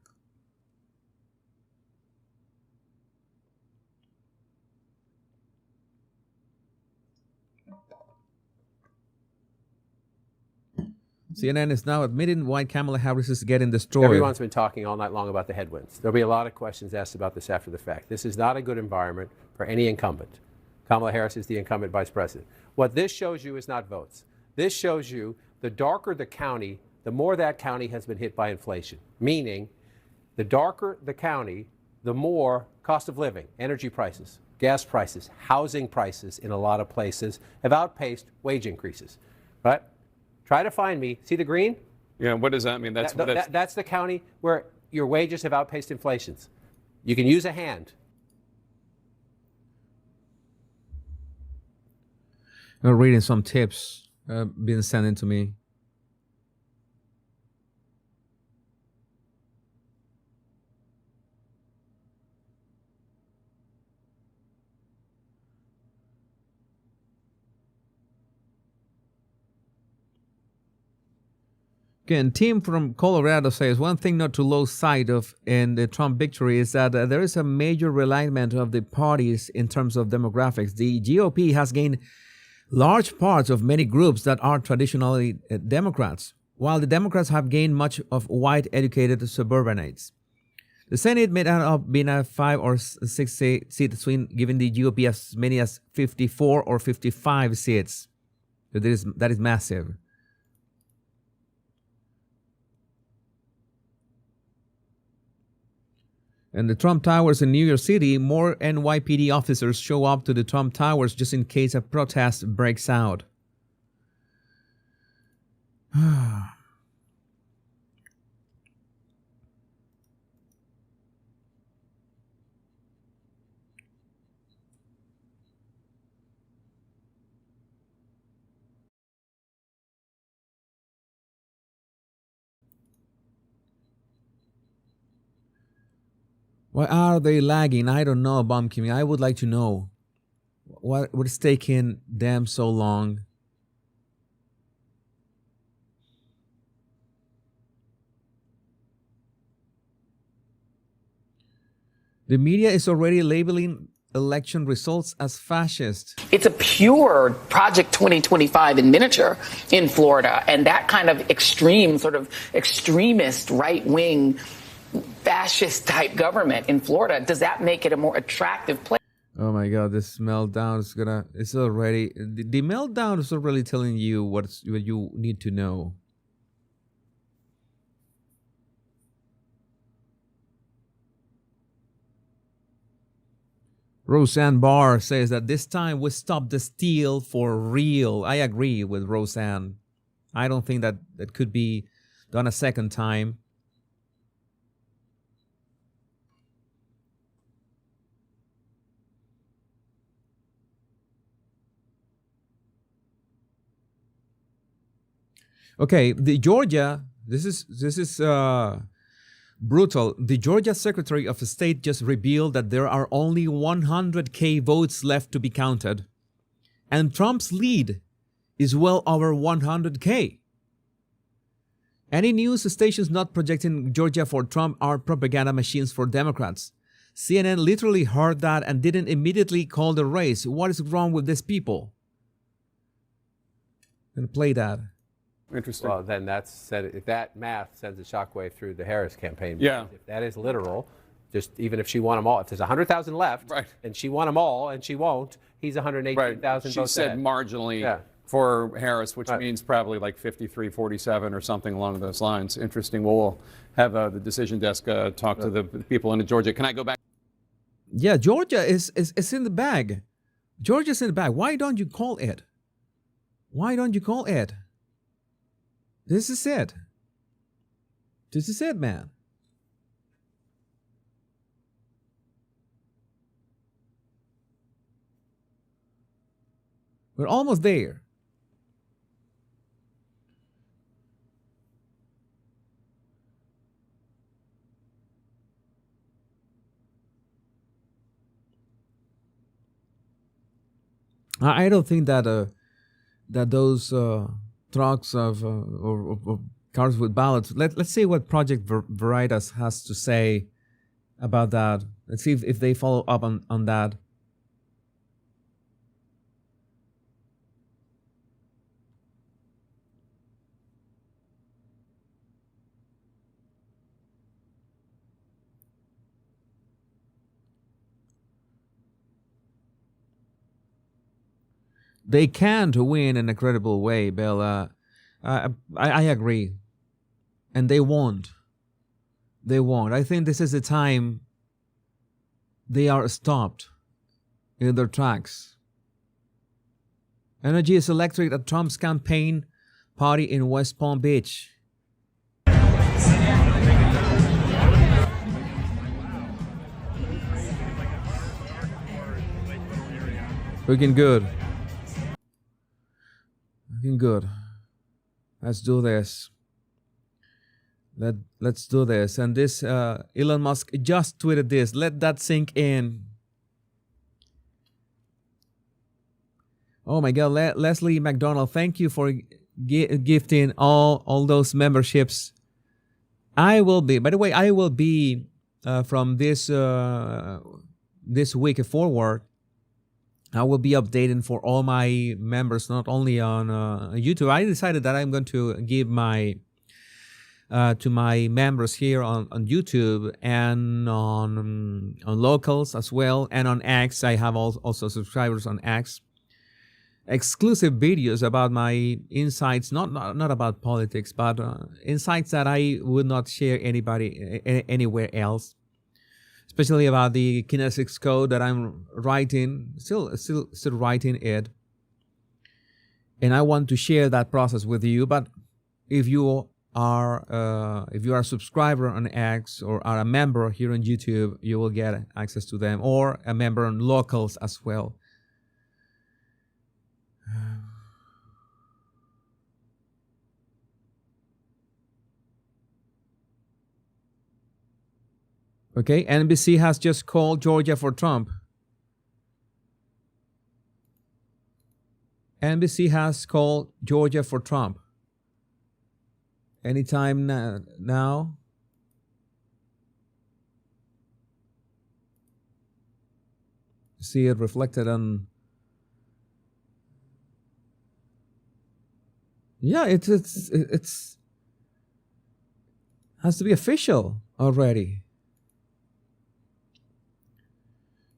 CNN is now admitting why Kamala Harris is getting destroyed. Everyone's been talking all night long about the headwinds. There'll be a lot of questions asked about this after the fact. This is not a good environment for any incumbent. Kamala Harris is the incumbent vice president. What this shows you is not votes. This shows you the darker the county, the more that county has been hit by inflation. Meaning, the darker the county, the more cost of living, energy prices, gas prices, housing prices in a lot of places have outpaced wage increases. Right? Try to find me. See the green? Yeah, what does that mean? That's the county where your wages have outpaced inflations. You can use a hand. I'm reading some tips being sent in to me. Again, Tim from Colorado says, one thing not to lose sight of in the Trump victory is that there is a major realignment of the parties in terms of demographics. The GOP has gained large parts of many groups that are traditionally Democrats, while the Democrats have gained much of white educated suburbanites. The Senate may end up being a 5 or 6 seat swing, giving the GOP as many as 54 or 55 seats. So that is massive. And the Trump Towers in New York City, more NYPD officers show up to the Trump Towers just in case a protest breaks out. Why are they lagging? I don't know, Bomb Kimmy. I would like to know what's taking them so long. The media is already labeling election results as fascist. It's a pure Project 2025 in miniature in Florida, and that kind of extreme, sort of extremist right-wing fascist type government in Florida, does that make it a more attractive place? Oh my God, this meltdown is it's already, the meltdown is already telling you what you need to know. Roseanne Barr says that this time we stop the steal for real. I agree with Roseanne. I don't think that could be done a second time. Okay, the Georgia, this is brutal. The Georgia Secretary of State just revealed that there are only 100,000 votes left to be counted. And Trump's lead is well over 100,000. Any news stations not projecting Georgia for Trump are propaganda machines for Democrats. CNN literally heard that and didn't immediately call the race. What is wrong with these people? I'm going to play that. Interesting. Well, then if that math sends a shockwave through the Harris campaign. Yeah. If that is literal, just even if she won them all, if there's 100,000 left, right, and she won them all, and she won't, he's 118,000 right. votes She said ahead. marginally for Harris, which means probably like 53-47 or something along those lines. Interesting. Well, we'll have the decision desk talk to the people in Georgia. Can I go back? Yeah, Georgia is in the bag. Georgia's in the bag. Why don't you call it? Why don't you call it? This is it. This is it, man. We're almost there. I don't think that that those trucks or cars with ballots. Let's see what Project Veritas has to say about that. Let's see if they follow up on that. They can't win in a credible way, Bill. I agree. And they won't. They won't. I think this is the time they are stopped in their tracks. Energy is electric at Trump's campaign party in West Palm Beach. Looking good. Looking good. Let's do this. Let's do this. And this Elon Musk just tweeted this. Let that sink in. Oh my God, Leslie McDonald, thank you for gifting all those memberships. I will be. By the way, I will be from this week forward. I will be updating for all my members, not only on YouTube. I decided that I'm going to give my to my members here on YouTube and on Locals as well, and on X. I have also subscribers on X. Exclusive videos about my insights, not about politics, but insights that I would not share anywhere else. Especially about the kinesics code that I'm writing, still writing it. And I want to share that process with you. But if you are a subscriber on X or are a member here on YouTube, you will get access to them, or a member on Locals as well. Okay, NBC has just called Georgia for Trump. NBC has called Georgia for Trump. Anytime now. See it reflected on. Yeah, it's has to be official already.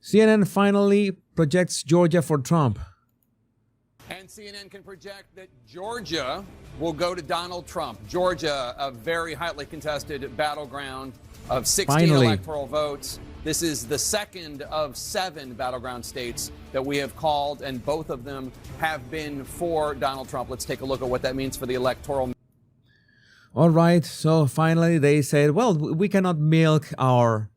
CNN finally projects Georgia for Trump. And CNN can project that Georgia will go to Donald Trump. Georgia, a very highly contested battleground of 16 electoral votes. This is the second of 7 battleground states that we have called, and both of them have been for Donald Trump. Let's take a look at what that means for the electoral. All right, so finally they said, well, we cannot milk our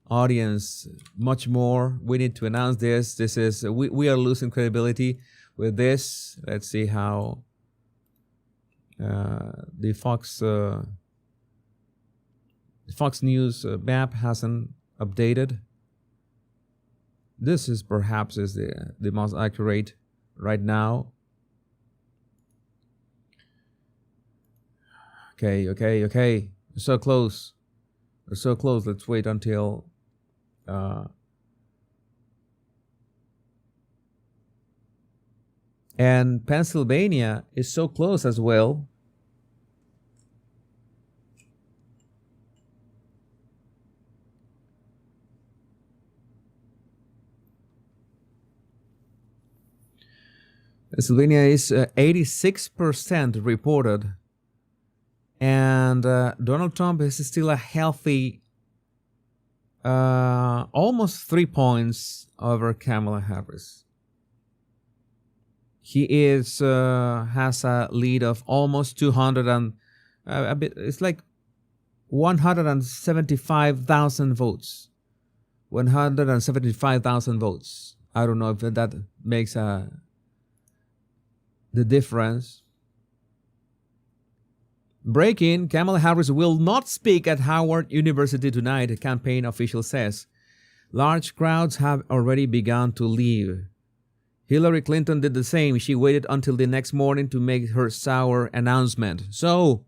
audience much more. We need to announce this. This is we are losing credibility with this. Let's see how the Fox News map hasn't updated. This is perhaps the most accurate right now. Okay. We're so close. We're so close. Let's wait until. And Pennsylvania is so close as well. Pennsylvania is 86% reported. And Donald Trump is still a healthy almost 3 points over Kamala Harris. He is has a lead of almost 200 and a bit. It's like 175,000 votes. 175,000 votes. I don't know if that makes the difference. Breaking: Kamala Harris will not speak at Howard University tonight, a campaign official says. Large crowds have already begun to leave. Hillary Clinton did the same. She waited until the next morning to make her sour announcement. So,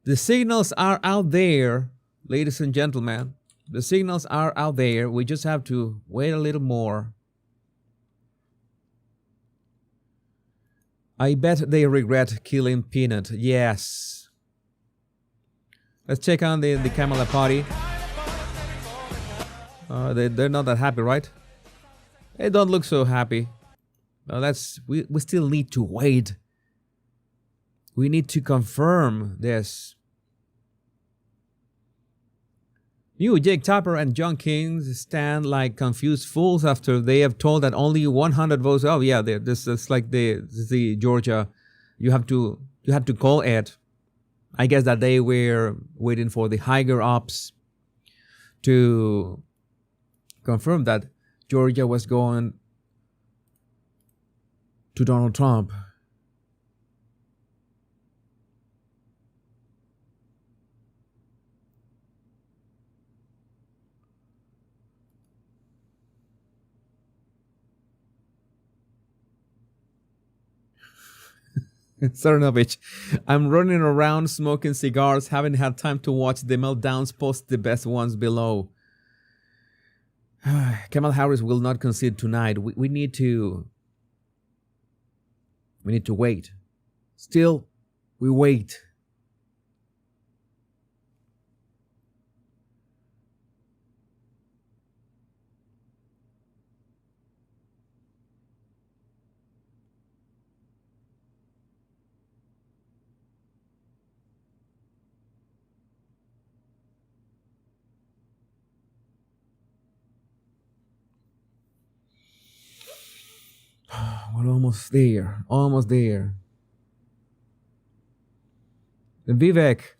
the signals are out there, ladies and gentlemen. The signals are out there. We just have to wait a little more. I bet they regret killing Peanut. Yes. Let's check on the Kamala party. They're not that happy, right? They don't look so happy. We still need to wait. We need to confirm this. You, Jake Tapper and John King stand like confused fools after they have told that only 100 votes. Oh yeah, this is like the Georgia. You have to call it. I guess that they were waiting for the higher ups to confirm that Georgia was going to Donald Trump. Cernovich, I'm running around smoking cigars, haven't had time to watch the meltdowns. Post the best ones below. Kamala Harris will not concede tonight. We need to wait. Still, we wait. We're almost there. Almost there. Vivek,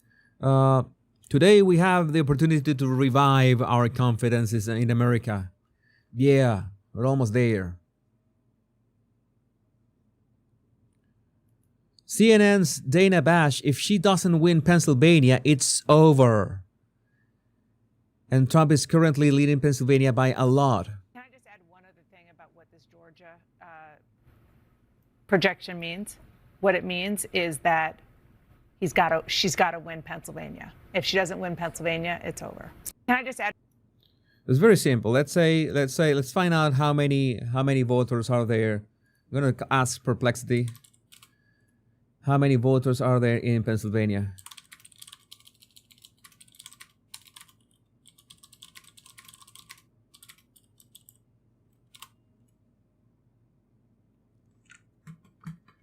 today we have the opportunity to revive our confidences in America. Yeah, we're almost there. CNN's Dana Bash, if she doesn't win Pennsylvania, it's over. And Trump is currently leading Pennsylvania by a lot. Can I just add one other thing about what this Georgia projection means? What it means is that she's got to win Pennsylvania. If she doesn't win Pennsylvania, it's over. Can I just add? It's very simple. Let's find out how many voters are there. I'm going to ask Perplexity. How many voters are there in Pennsylvania?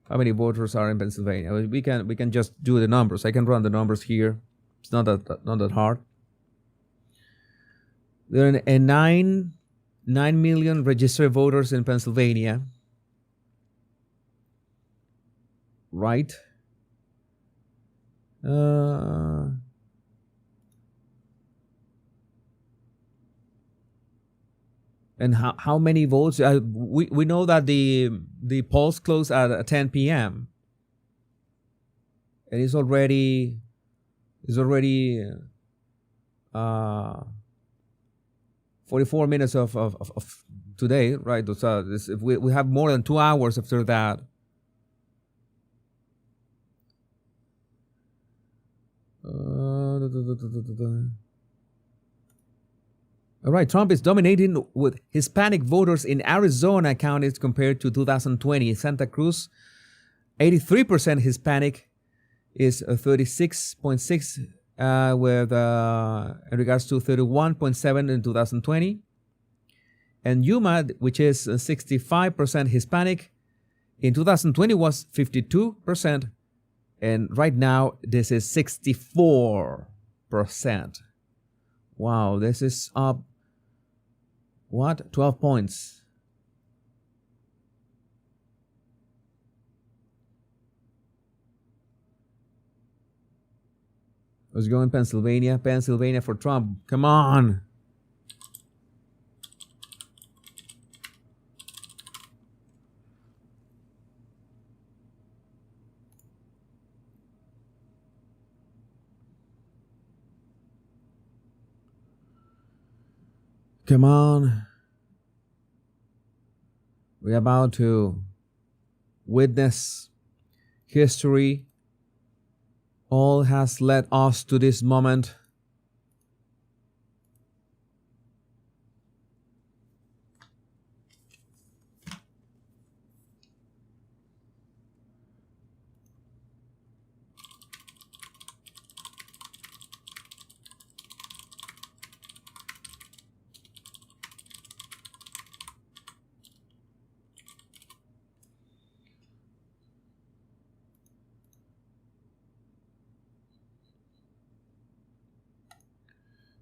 How many voters are in Pennsylvania? We can just do the numbers. I can run the numbers here. It's not that hard. There are 9 million registered voters in Pennsylvania. Right? And how many votes? We know that the polls close at 10 p.m. and it's already 44 minutes of today, right? So we have more than 2 hours after that. All right, Trump is dominating with Hispanic voters in Arizona counties compared to 2020. Santa Cruz, 83% Hispanic, is 36.6 with in regards to 31.7 in 2020. And Yuma, which is 65% Hispanic, in 2020 was 52%. And right now, this is 64%. Wow, this is up, 12 points. Let's go in Pennsylvania. Pennsylvania for Trump. Come on. Come on. We're about to witness history. All has led us to this moment.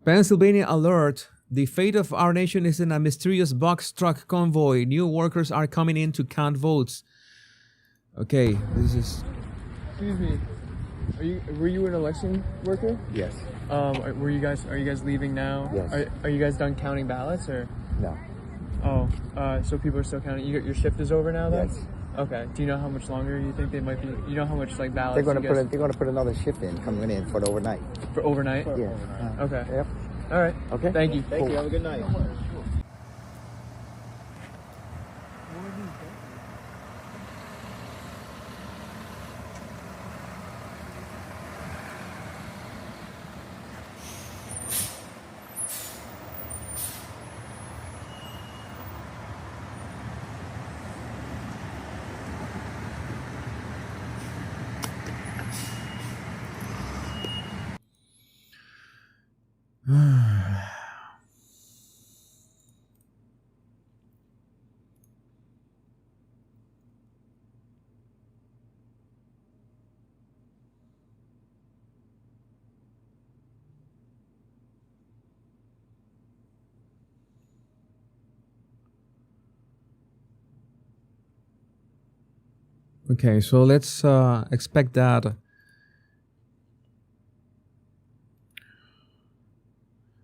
Pennsylvania alert. The fate of our nation is in a mysterious box truck convoy. New workers are coming in to count votes. Okay, this is... Excuse me. Were you an election worker? Yes. Are you guys leaving now? Yes. Are you guys done counting ballots or? No. Oh, so people are still counting. Your shift is over now, then? Yes. Okay. Do you know how much longer you think they might be? You know how much like ballots? They're gonna put another shift in coming in for the overnight. For overnight? Yeah. Okay. Yep. All right. Okay. Thank you. Thank you. Have a good night. Okay, so let's expect that.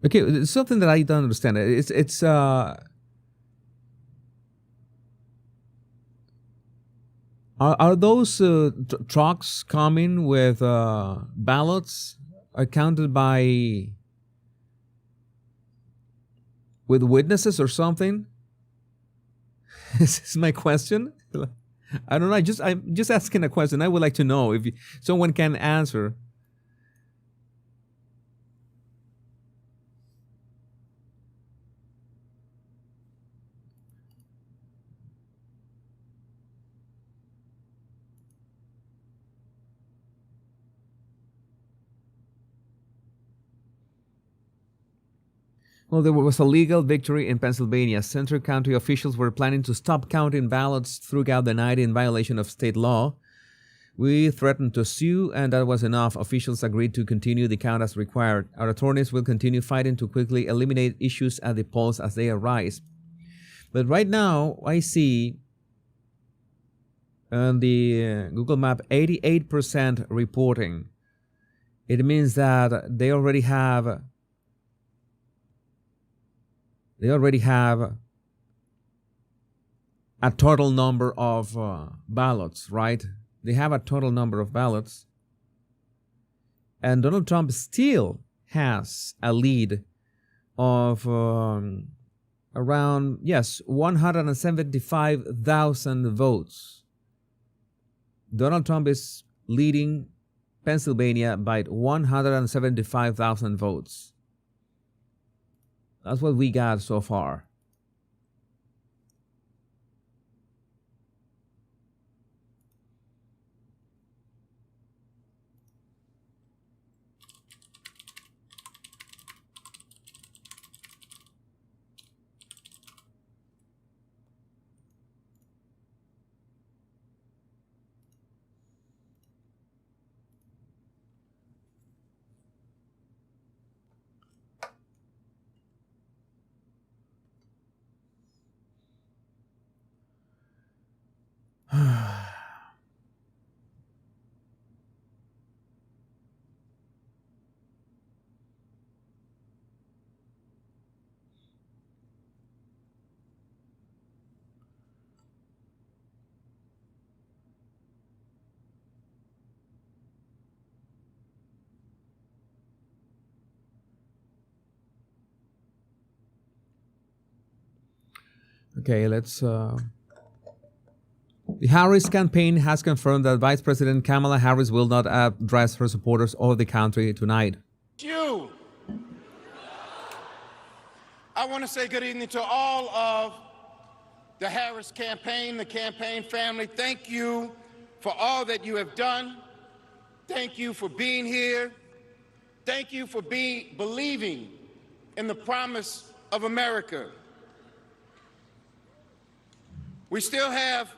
Okay, it's something that I don't understand. It's are those trucks coming with ballots accounted by with witnesses or something? This is my question. I don't know. I'm just asking a question. I would like to know if someone can answer. Well, there was a legal victory in Pennsylvania. Central County officials were planning to stop counting ballots throughout the night in violation of state law. We threatened to sue, and that was enough. Officials agreed to continue the count as required. Our attorneys will continue fighting to quickly eliminate issues at the polls as they arise. But right now, I see on the Google Map 88% reporting. It means that they already have a total number of ballots, right? They have a total number of ballots. And Donald Trump still has a lead of around, 175,000 votes. Donald Trump is leading Pennsylvania by 175,000 votes. That's what we got so far. Okay, let's. The Harris campaign has confirmed that Vice President Kamala Harris will not address her supporters or the country tonight. You. I want to say good evening to all of the Harris campaign, the campaign family. Thank you for all that you have done. Thank you for being here. Thank you for believing in the promise of America. We still have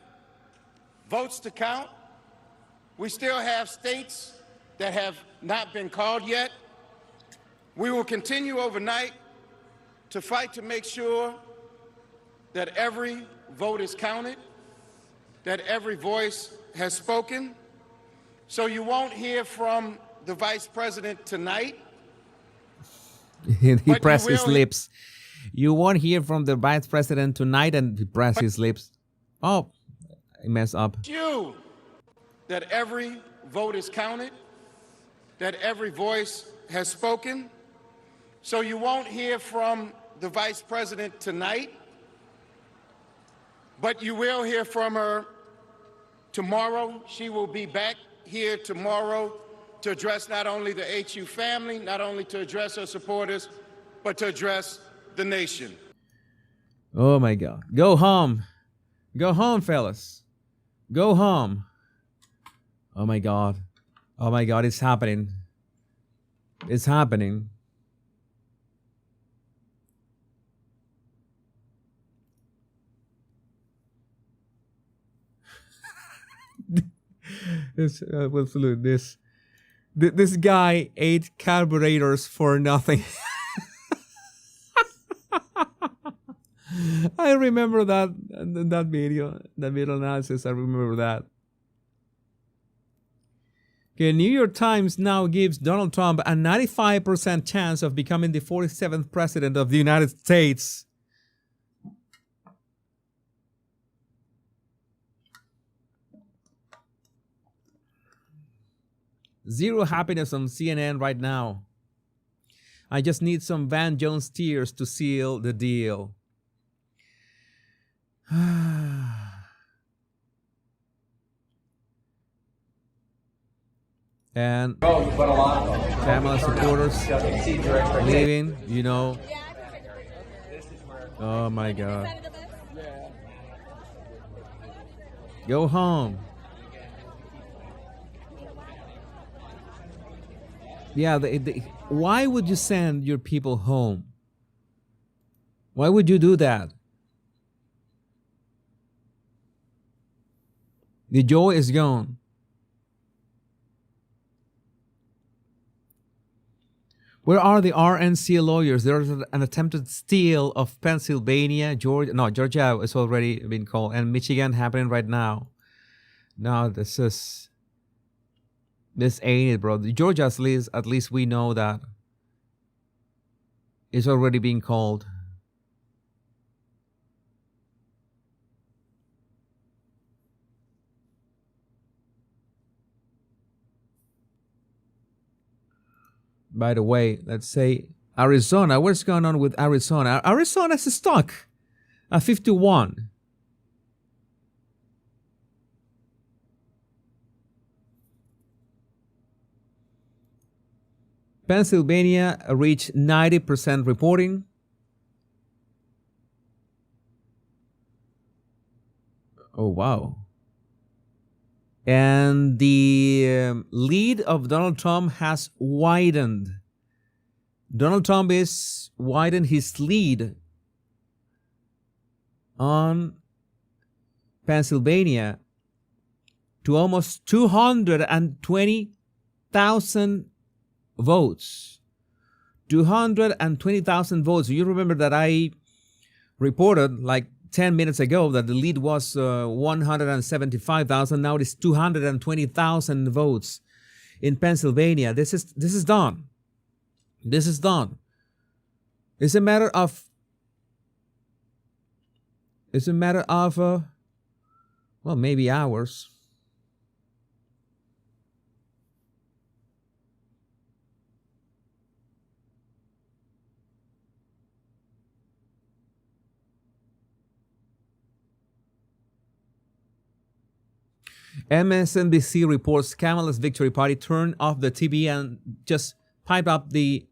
votes to count. We still have states that have not been called yet. We will continue overnight to fight to make sure that every vote is counted, that every voice has spoken. So you won't hear from the Vice President tonight. He pressed his lips. You won't hear from the Vice President tonight, and he pressed his lips. Oh, I messed up. You, that every vote is counted, that every voice has spoken. So you won't hear from the Vice President tonight, but you will hear from her tomorrow. She will be back here tomorrow to address not only the HU family, not only to address her supporters, but to address the nation. Oh my God. Go home. Go home, fellas. Go home. Oh my God. Oh my God, it's happening. It's happening. This guy ate carburetors for nothing. I remember that video analysis. I remember that. Okay, New York Times now gives Donald Trump a 95% chance of becoming the 47th president of the United States. Zero happiness on CNN right now. I just need some Van Jones tears to seal the deal. And Kamala supporters leaving, you know. Oh my God. Go home. Yeah, why would you send your people home? Why would you do that? The joy is gone. Where are the RNC lawyers? There's an attempted steal of Pennsylvania, Georgia has already been called, and Michigan happening right now. No, this ain't it, bro. Georgia, at least we know that it's already being called. By the way, let's say Arizona. What's going on with Arizona? Arizona's stuck at 51. Pennsylvania reached 90% reporting. Oh, wow. And the lead of Donald Trump has widened. Donald Trump is widened his lead on Pennsylvania to almost 220,000 votes. 220,000 votes. You remember that I reported like 10 minutes ago that the lead was 175,000. Now it is 220,000 votes in Pennsylvania. This is done. This is done. It's a matter of well, maybe hours. MSNBC reports Kamala's victory party turned off the TV and just piped up the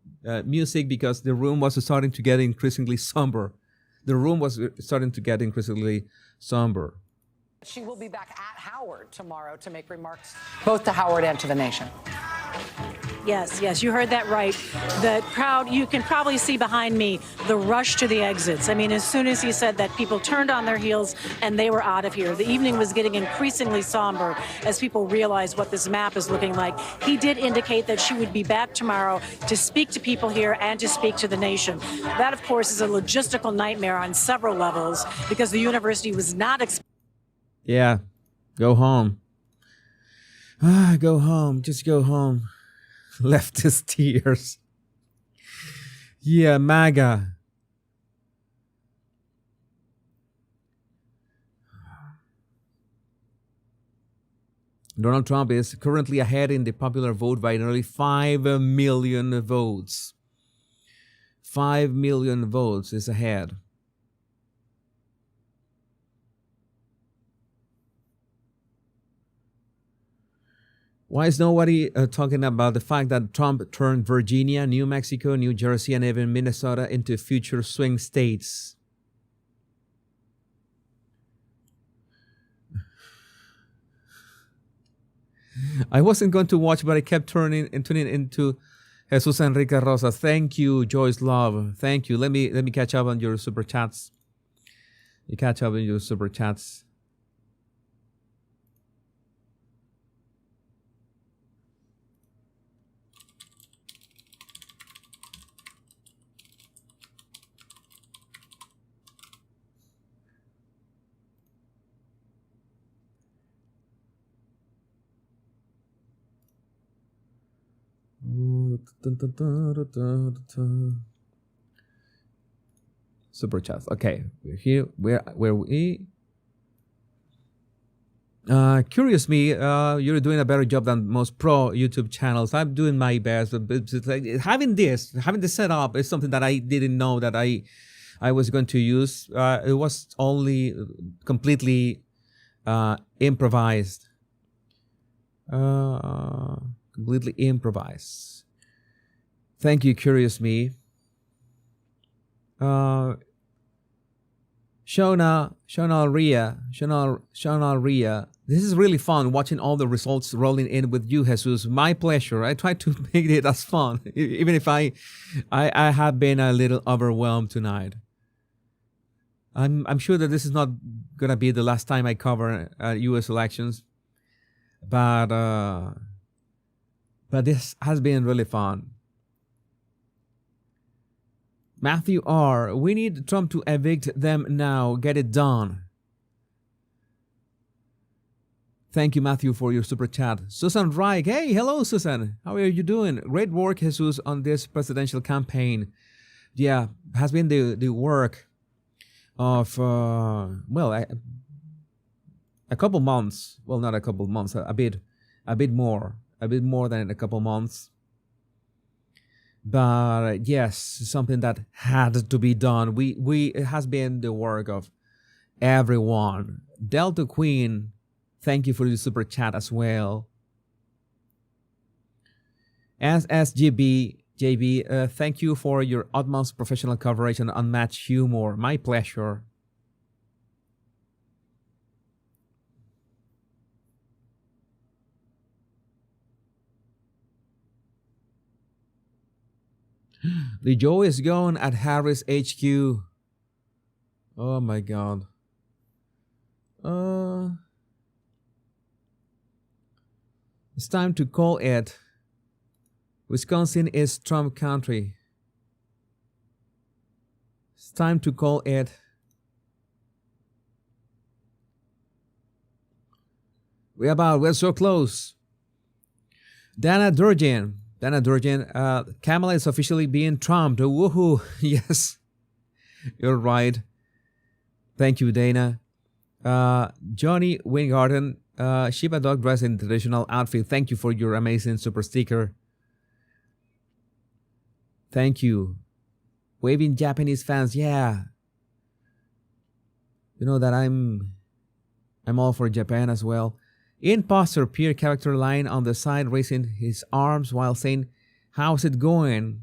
music because the room was starting to get increasingly somber. The room was starting to get increasingly somber. She will be back at Howard tomorrow to make remarks both to Howard and to the nation. Yes, you heard that right. The crowd, you can probably see behind me the rush to the exits. I mean, as soon as he said that, people turned on their heels and they were out of here. The evening was getting increasingly somber as people realized what this map is looking like. He did indicate that she would be back tomorrow to speak to people here and to speak to the nation. That, of course, is a logistical nightmare on several levels because the university was not expecting. Yeah, go home. Go home. Just go home. Leftist tears. Yeah, MAGA. Donald Trump is currently ahead in the popular vote by nearly 5 million votes. 5 million votes is ahead. Why is nobody talking about the fact that Trump turned Virginia, New Mexico, New Jersey, and even Minnesota into future swing states? I wasn't going to watch, but I kept tuning into Jesus Enrique Rosas. Thank you, Joyce Love. Thank you. Let me catch up on your super chats. You catch up on your super chats. Super chats. Okay, we're here. Where we? Curious me, you're doing a better job than most pro YouTube channels. I'm doing my best, but it's like having this set up is something that I didn't know that I was going to use. It was only completely improvised. Completely improvised. Thank you, Curious Me. Shona Ria. This is really fun watching all the results rolling in with you, Jesus. My pleasure. I try to make it as fun, even if I have been a little overwhelmed tonight. I'm sure that this is not gonna be the last time I cover U.S. elections, but this has been really fun. Matthew R. We need Trump to evict them now. Get it done. Thank you, Matthew, for your super chat. Susan Reich. Hey, hello, Susan. How are you doing? Great work, Jesus, on this presidential campaign. Yeah, has been the work of, a couple months. Well, not a couple months, a bit more than a couple months. But yes, something that had to be done. It has been the work of everyone. Delta Queen, thank you for the super chat as well. SSGB JB, thank you for your utmost professional coverage and unmatched humor. My pleasure. The joy is gone at Harris HQ. Oh my God. It's time to call it. Wisconsin is Trump country. It's time to call it. We're so close. Dana Durjan, Kamala is officially being trumped. Woohoo! Yes, you're right. Thank you, Dana. Johnny Wingarden, Shiba dog dressed in traditional outfit. Thank you for your amazing super sticker. Thank you. Waving Japanese fans, yeah. You know that I'm all for Japan as well. Imposter peer character lying on the side, raising his arms while saying, "How's it going?"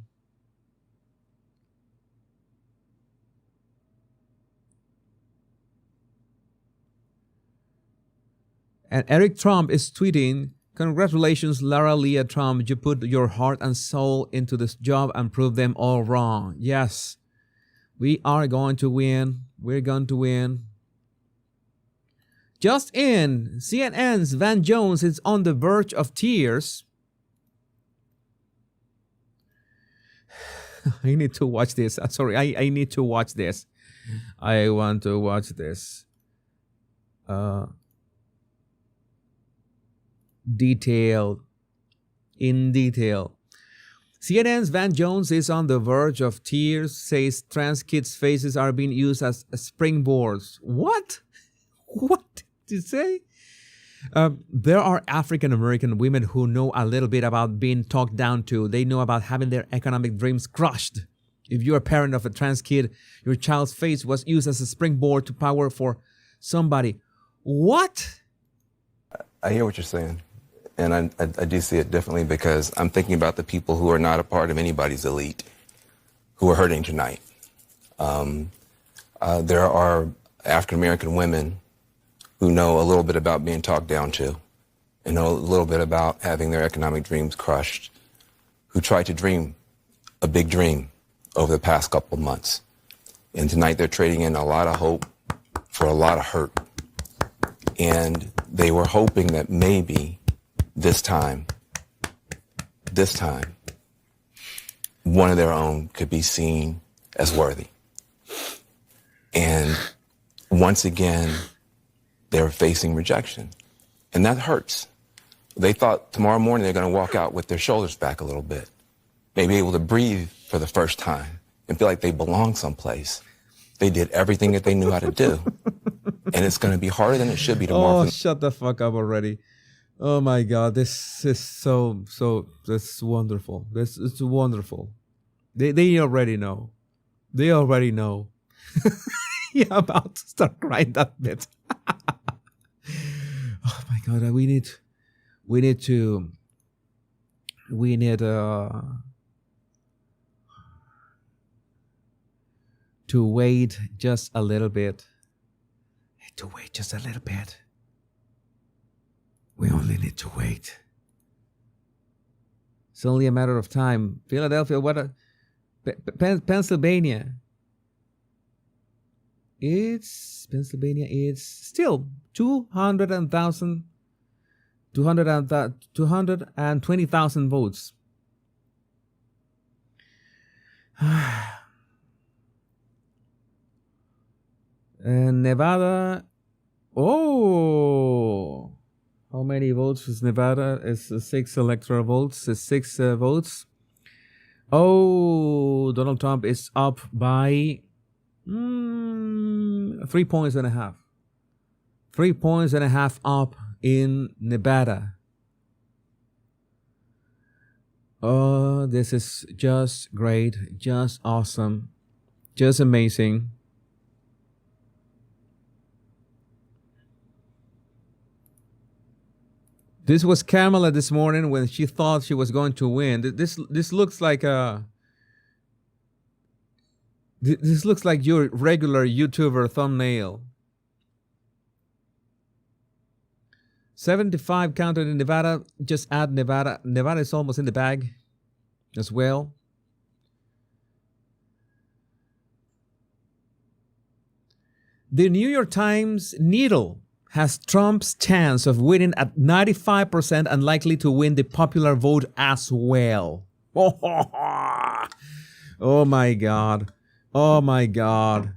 And Eric Trump is tweeting, "Congratulations, Lara Leah Trump. You put your heart and soul into this job and proved them all wrong." Yes, we are going to win. We're going to win. Just in, CNN's Van Jones is on the verge of tears. I need to watch this. Sorry, I need to watch this. I want to watch this. In detail. CNN's Van Jones is on the verge of tears, says trans kids' faces are being used as springboards. What? What did you say? There are African American women who know a little bit about being talked down to. They know about having their economic dreams crushed. If you're a parent of a trans kid, your child's face was used as a springboard to power for somebody. What? I hear what you're saying. And I do see it differently because I'm thinking about the people who are not a part of anybody's elite who are hurting tonight. There are African American women who know a little bit about being talked down to and know a little bit about having their economic dreams crushed, who tried to dream a big dream over the past couple of months. And tonight they're trading in a lot of hope for a lot of hurt. And they were hoping that maybe this time, one of their own could be seen as worthy. And once again, they're facing rejection. And that hurts. They thought tomorrow morning they're going to walk out with their shoulders back a little bit, maybe able to breathe for the first time and feel like they belong someplace. They did everything that they knew how to do. And it's going to be harder than it should be tomorrow. Oh, shut the fuck up already. Oh my God, this is so, that's wonderful. It's wonderful. They already know. They already know. You're about to start crying that bit. Oh my God, we need to wait just a little bit. To wait just a little bit. We only need to wait. It's only a matter of time. Philadelphia, Pennsylvania. It's still 220,000 votes. And Nevada, how many votes is Nevada? It's 6 electoral votes. It's 6 votes. Donald Trump is up by 3.5 points. 3.5 points up in Nevada. Oh, this is just great, just awesome, just amazing. This was Kamala this morning when she thought she was going to win. This looks like this looks like your regular YouTuber thumbnail. 75 counted in Nevada. Just add Nevada. Nevada is almost in the bag as well. The New York Times Needle has Trump's chance of winning at 95% and likely to win the popular vote as well. Oh my God. Oh my God.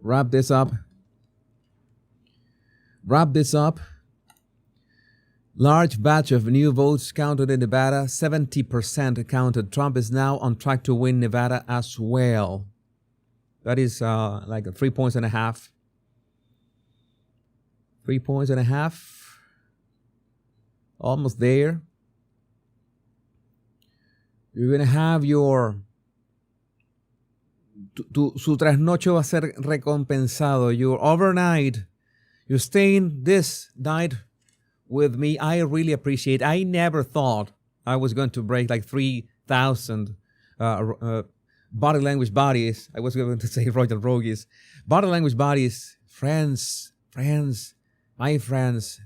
Wrap this up. Large batch of new votes counted in Nevada, 70% counted. Trump is now on track to win Nevada as well. That is like 3.5 points. 3.5 points. Almost there. You're going to have your... su trasnocho va a ser recompensado. Your overnight, you're staying this night with me. I really appreciate. I never thought I was going to break like 3,000 body language bodies. I was going to say Royal Rogies. Body language bodies, friends, my friends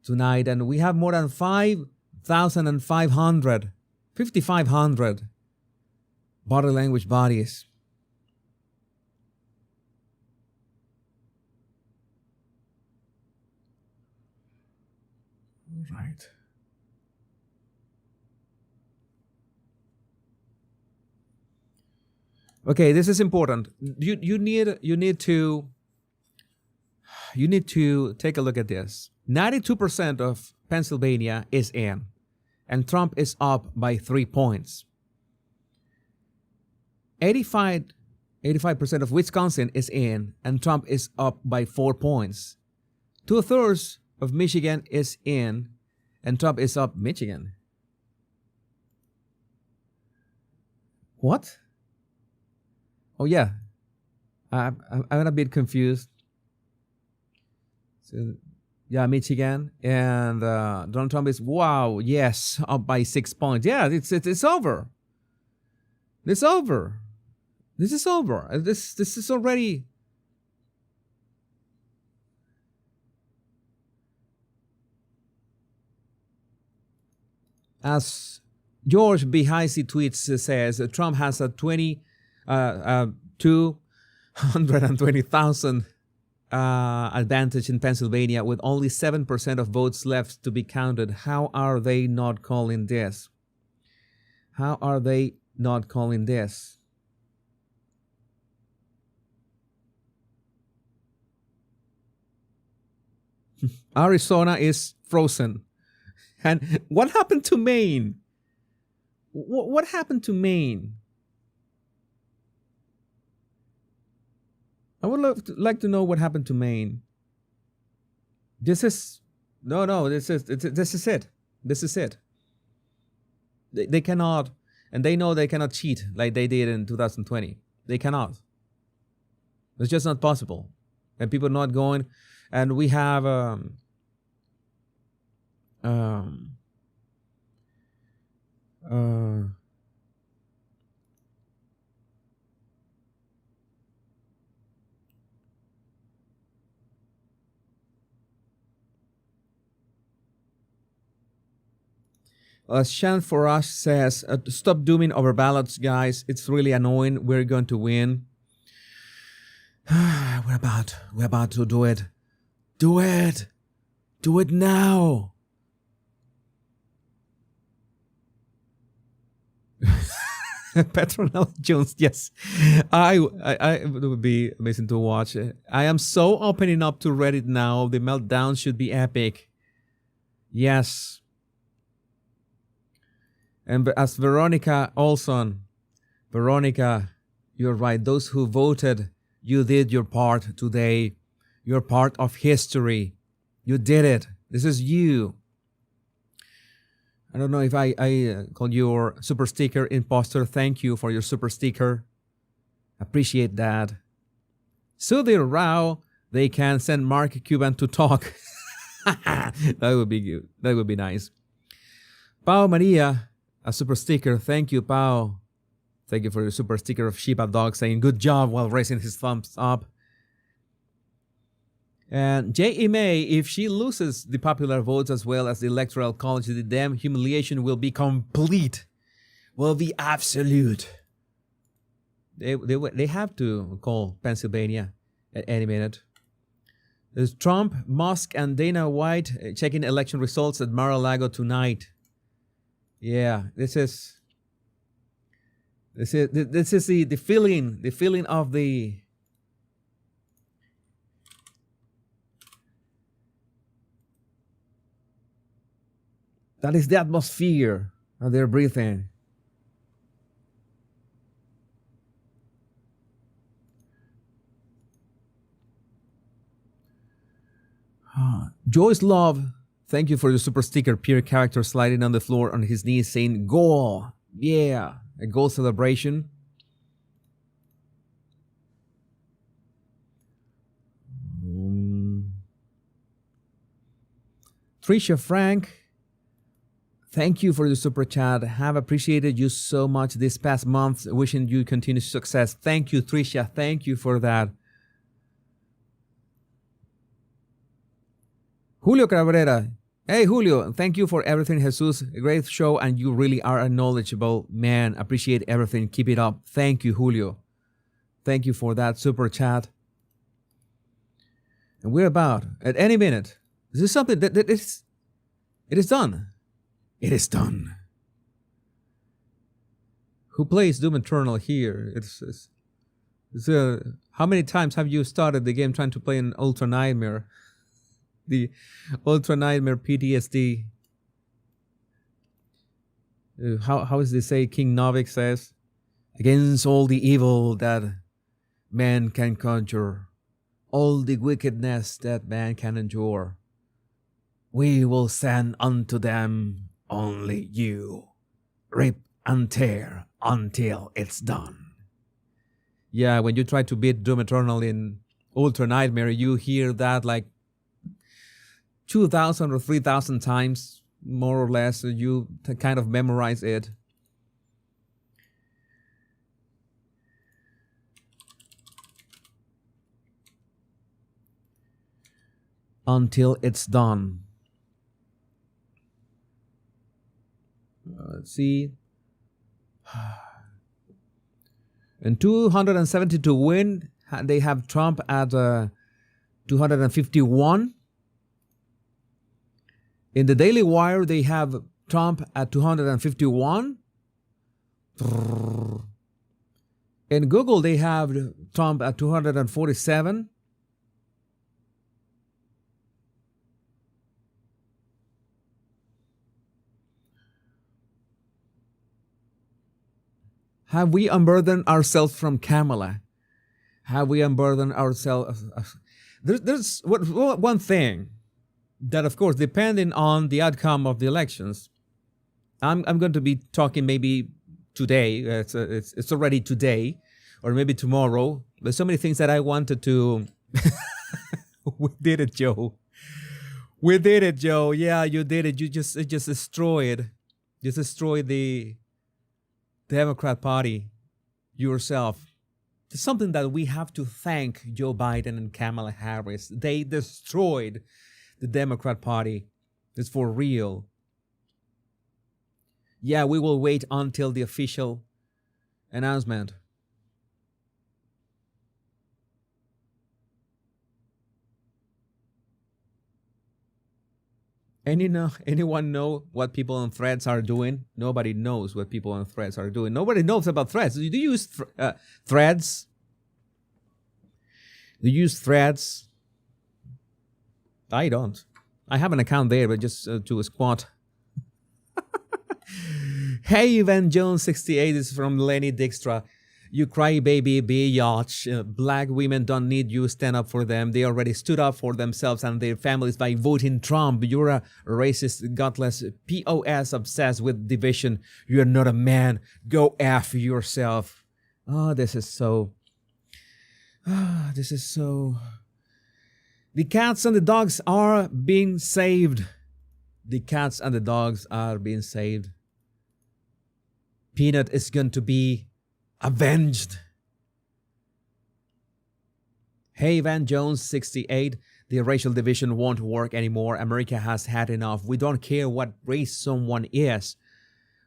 tonight. And we have more than 5,500 body language bodies. All right. Okay, this is important. You need to take a look at this. 92% of Pennsylvania is in, and Trump is up by 3 points. 85% of Wisconsin is in, and Trump is up by 4 points. 2/3 of Michigan is in, and Trump is up Michigan. What? Oh yeah, I'm a bit confused. So, yeah, Michigan and Donald Trump is yes, up by 6 points. Yeah, it's over. It's over. This is over. This is already. As George Beheisey tweets says, Trump has a 220,000 advantage in Pennsylvania with only 7% of votes left to be counted. How are they not calling this? How are they not calling this? Arizona is frozen. And what happened to Maine? What happened to Maine? I would like to know what happened to Maine. This is it. This is it. They cannot, and they know they cannot cheat like they did in 2020. They cannot. It's just not possible. And people are not going. And we have Shan Farash says, stop dooming over ballots, guys. It's really annoying. We're going to win. We're about to do it. Do it. Do it now. Petronella Jones, yes. It would be amazing to watch. I am so opening up to Reddit now. The meltdown should be epic. Yes. And as Veronica Olson, Veronica, you're right. Those who voted, you did your part today. You're part of history. You did it. This is you. I don't know if I called your super sticker imposter. Thank you for your super sticker. Appreciate that. Sudhir Rao, they can send Mark Cuban to talk. That would be good. That would be nice. Pao Maria, a super sticker. Thank you, Pao. Thank you for your super sticker of Shiba Dog saying good job while raising his thumbs up. And J.E. May, if she loses the popular votes as well as the Electoral College, the damn humiliation will be complete. Will be absolute. They have to call Pennsylvania at any minute. There's Trump, Musk, and Dana White checking election results at Mar-a-Lago tonight. Yeah, this is the feeling of the that is the atmosphere that they're breathing. Joyce Love, Thank you for the super sticker. Peer character sliding on the floor on his knees saying, goal. Yeah, a goal celebration. Trisha Frank, thank you for the super chat. Have appreciated you so much this past month. Wishing you continued success. Thank you, Trisha. Thank you for that. Julio Cabrera. Hey, Julio. Thank you for everything, Jesus. A great show, and you really are a knowledgeable man. Appreciate everything. Keep it up. Thank you, Julio. Thank you for that super chat. And we're about, at any minute, this is something that it is done. It is done. Who plays Doom Eternal here? How many times have you started the game trying to play an Ultra Nightmare? The Ultra Nightmare PTSD. How does they say? King Novik says, against all the evil that man can conjure, all the wickedness that man can endure, we will send unto them only you. Rip and tear until it's done. Yeah, when you try to beat Doom Eternal in Ultra Nightmare, you hear that like 2,000 or 3,000 times, more or less. So you kind of memorize it. Until it's done. Let's see. And 270 to win. They have Trump at 251. In the Daily Wire, they have Trump at 251. In Google, they have Trump at 247. Have we unburdened ourselves from Kamala? Have we unburdened ourselves? There's one thing that, of course, depending on the outcome of the elections, I'm going to be talking maybe today. It's already today, or maybe tomorrow. There's so many things that I wanted to. We did it, Joe. We did it, Joe. Yeah, you did it. You just destroyed. Just destroyed the Democrat Party yourself. It's something that we have to thank Joe Biden and Kamala Harris. They destroyed the Democrat Party. It's for real. Yeah, we will wait until the official announcement. Anyone know what people on Threads are doing? Nobody knows what people on Threads are doing. Nobody knows about Threads. Do you use Threads? Do you use Threads? I don't. I have an account there, but just to squat. Hey, Van Jones 68 is from Lenny Dijkstra. You crybaby biatch. Black women don't need you stand up for them. They already stood up for themselves and their families by voting Trump. You're a racist, gutless, POS obsessed with division. You're not a man. Go F yourself. Oh, this is so. This is so. The cats and the dogs are being saved. The cats and the dogs are being saved. Peanut is going to be avenged. Hey, Van Jones 68, the racial division won't work anymore. America has had enough. We don't care what race someone is.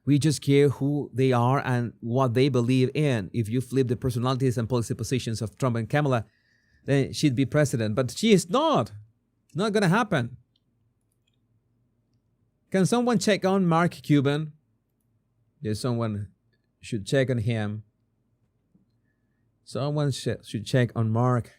We just care who they are and what they believe in. If you flip the personalities and policy positions of Trump and Kamala, then she'd be president. But she is not. It's not going to happen. Can someone check on Mark Cuban? Yes, someone should check on him. Someone should check on Mark.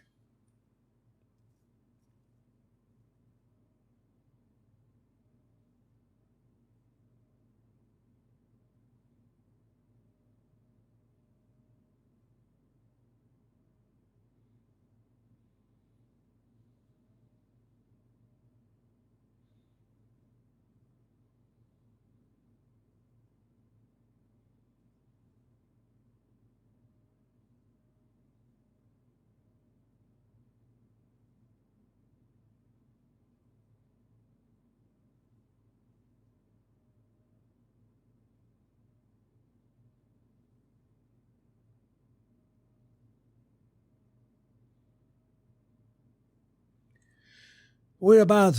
We're about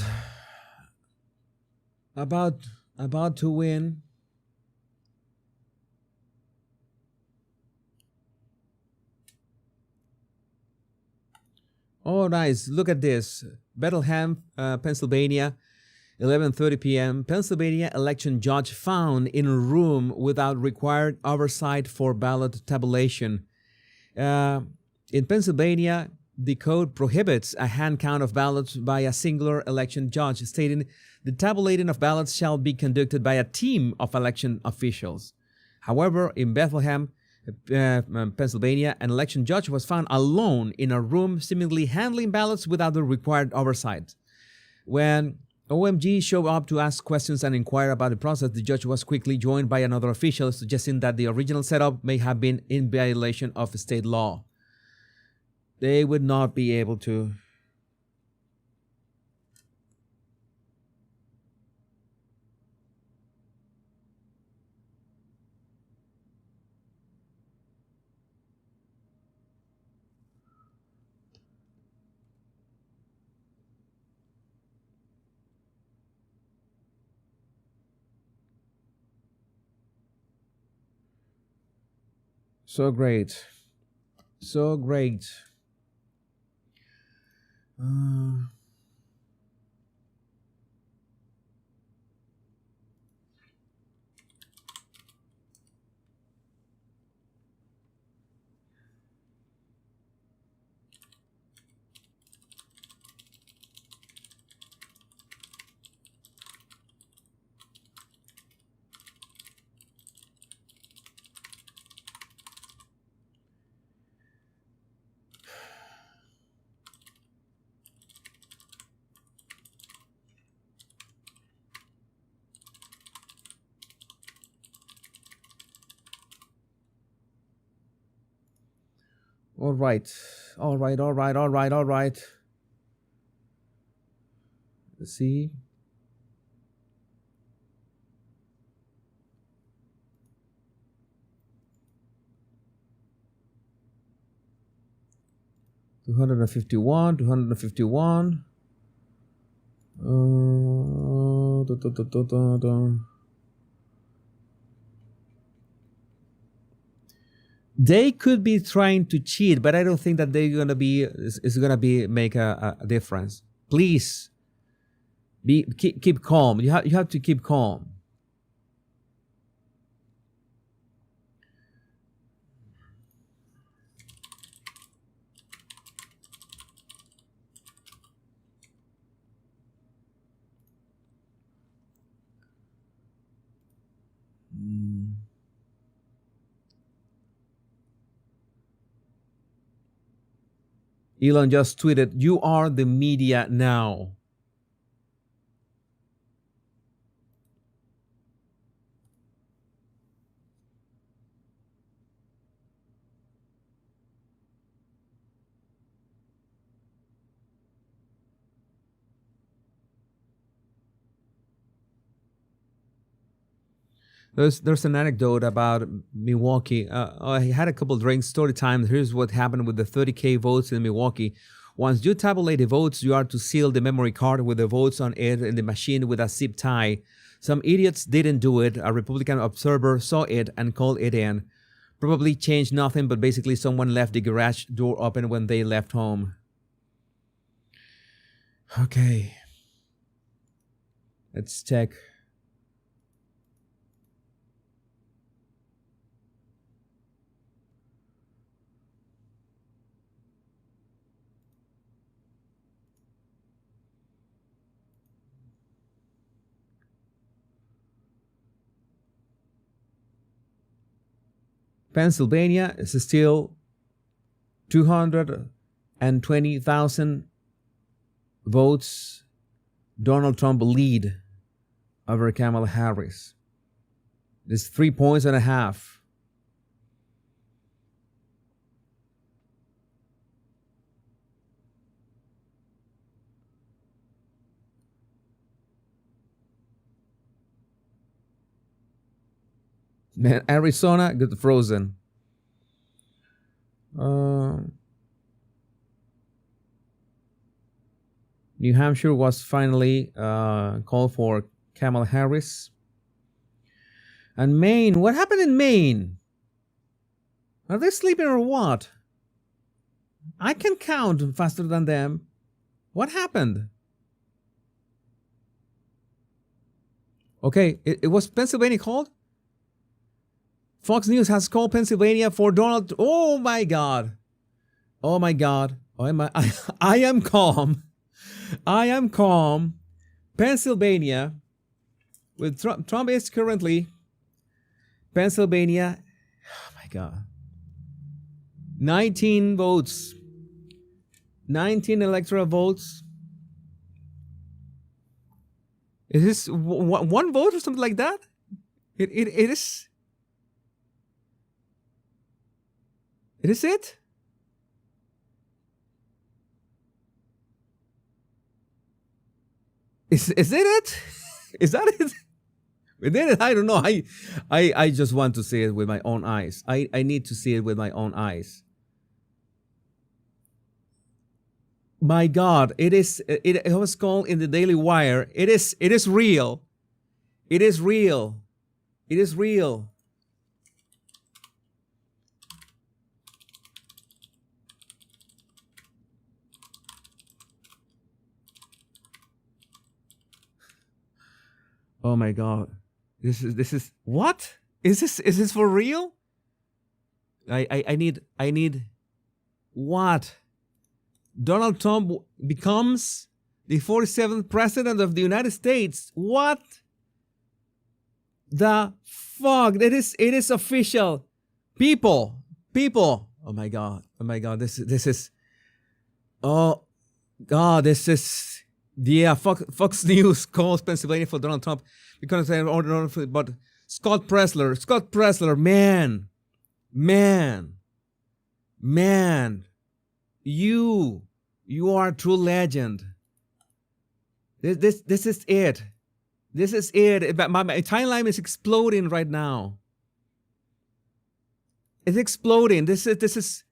to win. Oh, nice. Look at this. Bethlehem, Pennsylvania, 11:30 p.m. Pennsylvania election judge found in a room without required oversight for ballot tabulation. In Pennsylvania, the code prohibits a hand count of ballots by a singular election judge, stating the tabulating of ballots shall be conducted by a team of election officials. However, in Bethlehem, Pennsylvania, an election judge was found alone in a room, seemingly handling ballots without the required oversight. When OMG showed up to ask questions and inquire about the process, the judge was quickly joined by another official, suggesting that the original setup may have been in violation of state law. They would not be able to. So great. So great. 'All right. Let's see. Two hundred and fifty-one. They could be trying to cheat, but I don't think that they're gonna be. It's gonna be make a difference. Please, keep calm. You have to keep calm. Elon just tweeted, "You are the media now." There's an anecdote about Milwaukee. He had a couple drinks, story time. Here's what happened with the 30K votes in Milwaukee. Once you tabulate the votes, you are to seal the memory card with the votes on it in the machine with a zip tie. Some idiots didn't do it. A Republican observer saw it and called it in. Probably changed nothing, but basically someone left the garage door open when they left home. Okay. Let's check. Pennsylvania is still 220,000 votes. Donald Trump lead over Kamala Harris. It's 3.5 points. Man, Arizona got frozen. New Hampshire was finally called for Kamala Harris. And Maine, what happened in Maine? Are they sleeping or what? I can count faster than them. What happened? Okay, it was Pennsylvania called? Fox News has called Pennsylvania for Donald. Oh my God. Oh my God. I am calm. I am calm. Pennsylvania, with Trump is currently Pennsylvania. Oh my God. 19 votes. 19 electoral votes. Is this one vote or something like that? It is. It is it? Is it it? Is that it? I don't know. I just want to see it with my own eyes. I need to see it with my own eyes. My God, it was called in the Daily Wire. It is real. It is real. It is real. Oh my God. This is what? Is this for real? I need what? Donald Trump becomes the 47th president of the United States. What the fuck? It is official. People. Oh my God. This is. Oh God. This is. Yeah. Fox News calls Pennsylvania for Donald Trump because they ordered. But Scott Presler, man. You are a true legend. This is it. This is it. My timeline is exploding right now. It's exploding. This is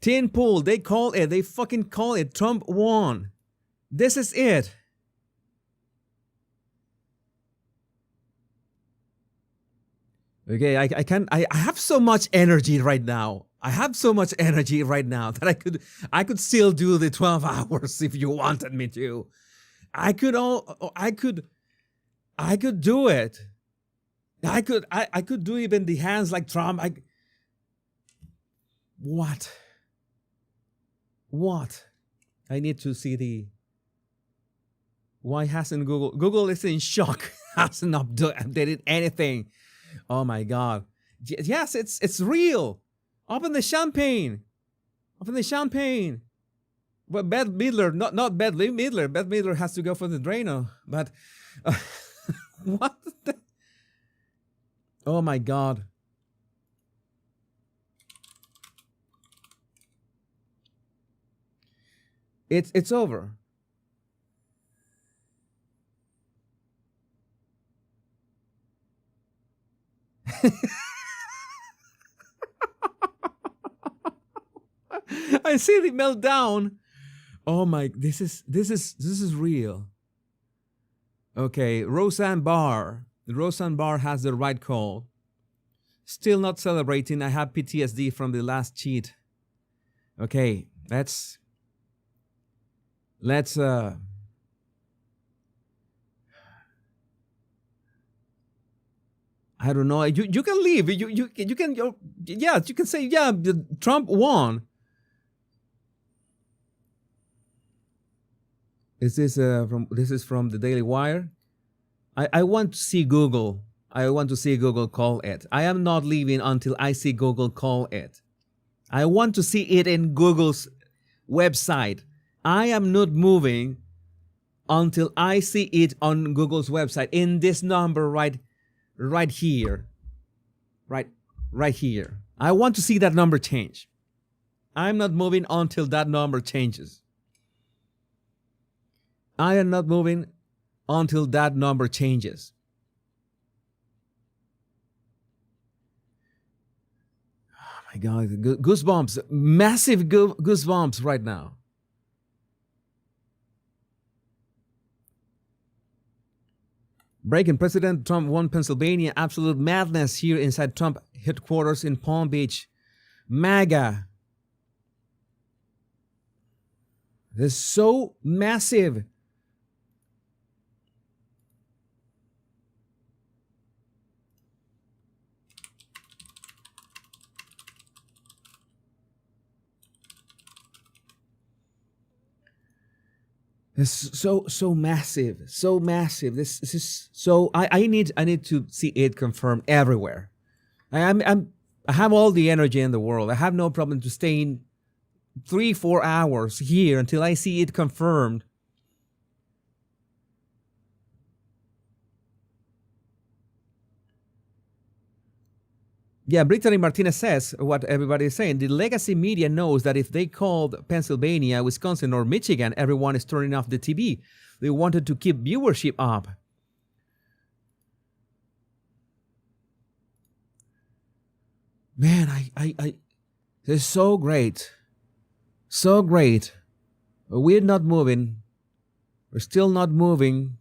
tin pool. They call it. They fucking call it. Trump won. This is it. Okay, I have so much energy right now. I have so much energy right now that I could still do the 12 hours if you wanted me to. I could do it. I could do even the hands like Trump. What? I need to see the. Why hasn't Google is in shock. Hasn't updated anything. Oh my God. Yes, it's real. Open the champagne. But Bette Midler, not Bette Midler. Bette Midler has to go for the Drano. But what? Oh my God. It's over. I see the meltdown. Oh my! This is real. Okay, Roseanne Barr. Roseanne Barr has the right call. Still not celebrating. I have PTSD from the last cheat. Okay, let's. I don't know. You can leave. You can say Trump won. This is from the Daily Wire. I want to see Google. I want to see Google call it. I am not leaving until I see Google call it. I want to see it in Google's website. I am not moving until I see it on Google's website in this number right here. Right here. I want to see that number change. I'm not moving until that number changes. I am not moving until that number changes. Oh My God, goosebumps, massive goosebumps right now. Breaking: President Trump won Pennsylvania. Absolute madness here inside Trump headquarters in Palm Beach. MAGA. This is so massive. It's so massive, so massive. This is so. I need to see it confirmed everywhere. I have all the energy in the world. I have no problem to staying 3-4 hours here until I see it confirmed. Yeah, Brittany Martinez says what everybody is saying. The legacy media knows that if they called Pennsylvania, Wisconsin, or Michigan, everyone is turning off the TV. They wanted to keep viewership up. Man, this is so great. So great. We're not moving. We're still not moving.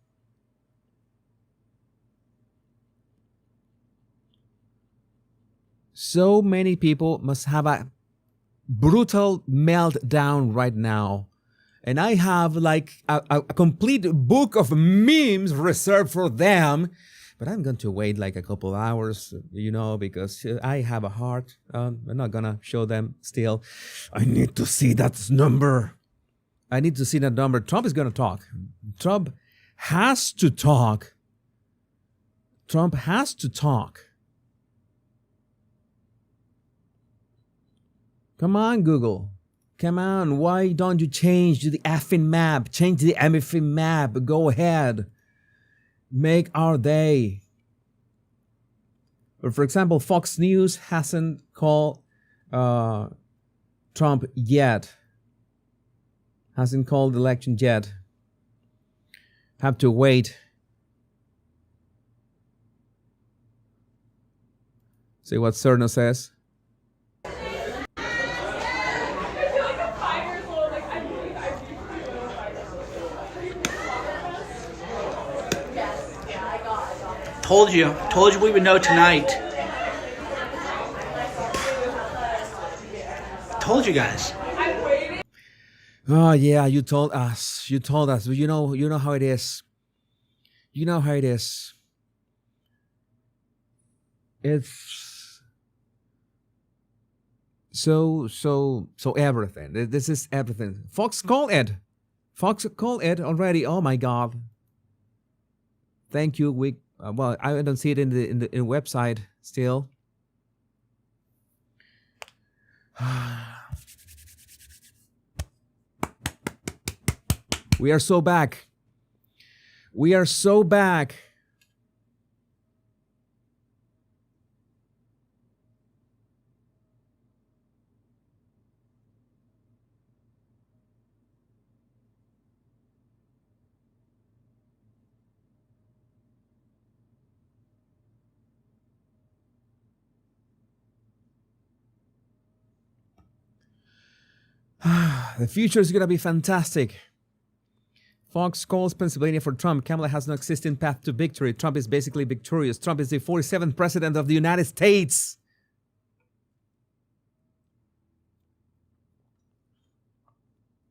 So many people must have a brutal meltdown right now. And I have like a complete book of memes reserved for them. But I'm going to wait like a couple hours, because I have a heart. I'm not going to show them still. I need to see that number. I need to see that number. Trump is going to talk. Trump has to talk. Trump has to talk. Come on, Google. Come on. Why don't you change the effing map? Change the effing map. Go ahead. Make our day. But for example, Fox News hasn't called Trump yet. Hasn't called the election yet. Have to wait. See what Cerno says. Told you we would know tonight. Told you guys. Oh yeah, you told us. You know how it is. You know how it is. It's so everything. This is everything. Fox called it. Fox called it already. Oh my God. Thank you. Well, I don't see it in the website still. We are so back. We are so back. The future is going to be fantastic. Fox calls Pennsylvania for Trump. Kamala has no existing path to victory. Trump is basically victorious. Trump is the 47th president of the United States.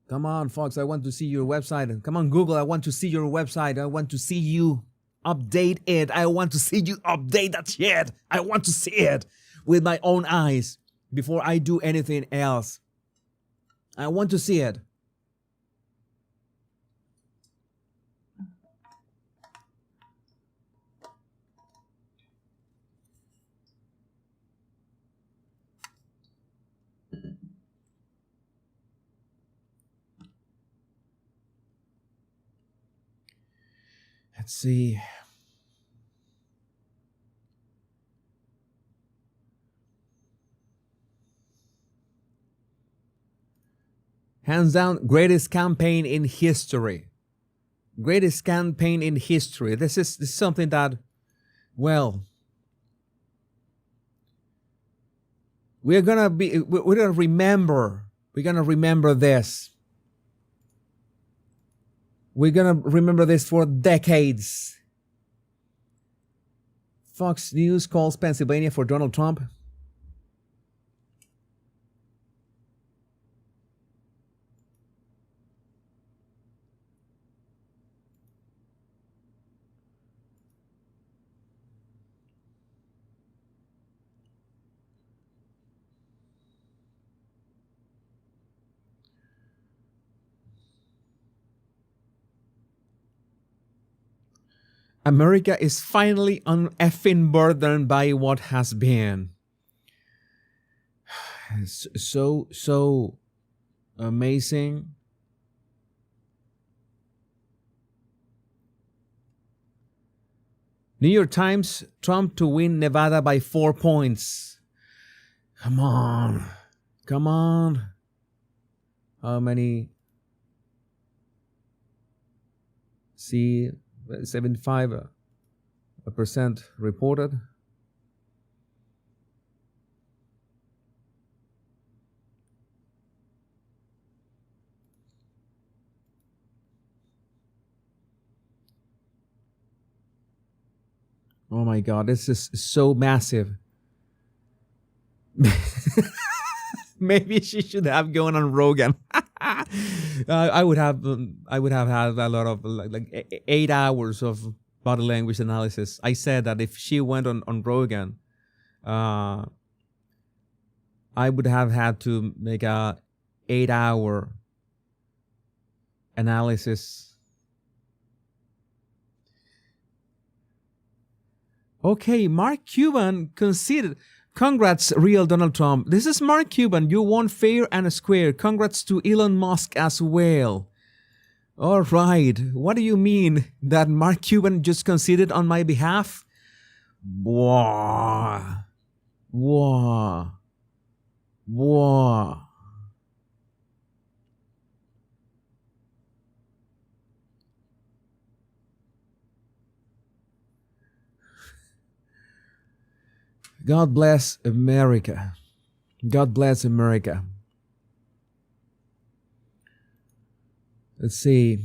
Come on, Fox, I want to see your website. Come on, Google, I want to see your website. I want to see you update it. I want to see you update that shit. I want to see it with my own eyes before I do anything else. I want to see it. Let's see. Hands down, greatest campaign in history. Greatest campaign in history. This is something that, well, We're gonna remember. We're gonna remember this. We're gonna remember this for decades. Fox News calls Pennsylvania for Donald Trump. America is finally uneffing burdened by what has been. So amazing. New York Times, Trump to win Nevada by 4 points. Come on. Come on. How many? See, 75% reported. Oh my God, this is so massive. Maybe she should have gone on Rogan. I would have had a lot of like 8 hours of body language analysis. I said that if she went on Rogan, I would have had to make a 8-hour analysis. Okay, Mark Cuban conceded. Congrats, real Donald Trump. This is Mark Cuban. You won fair and square. Congrats to Elon Musk as well. All right. What do you mean that Mark Cuban just conceded on my behalf? Whoa. Whoa. Whoa. God bless America. God bless America. Let's see.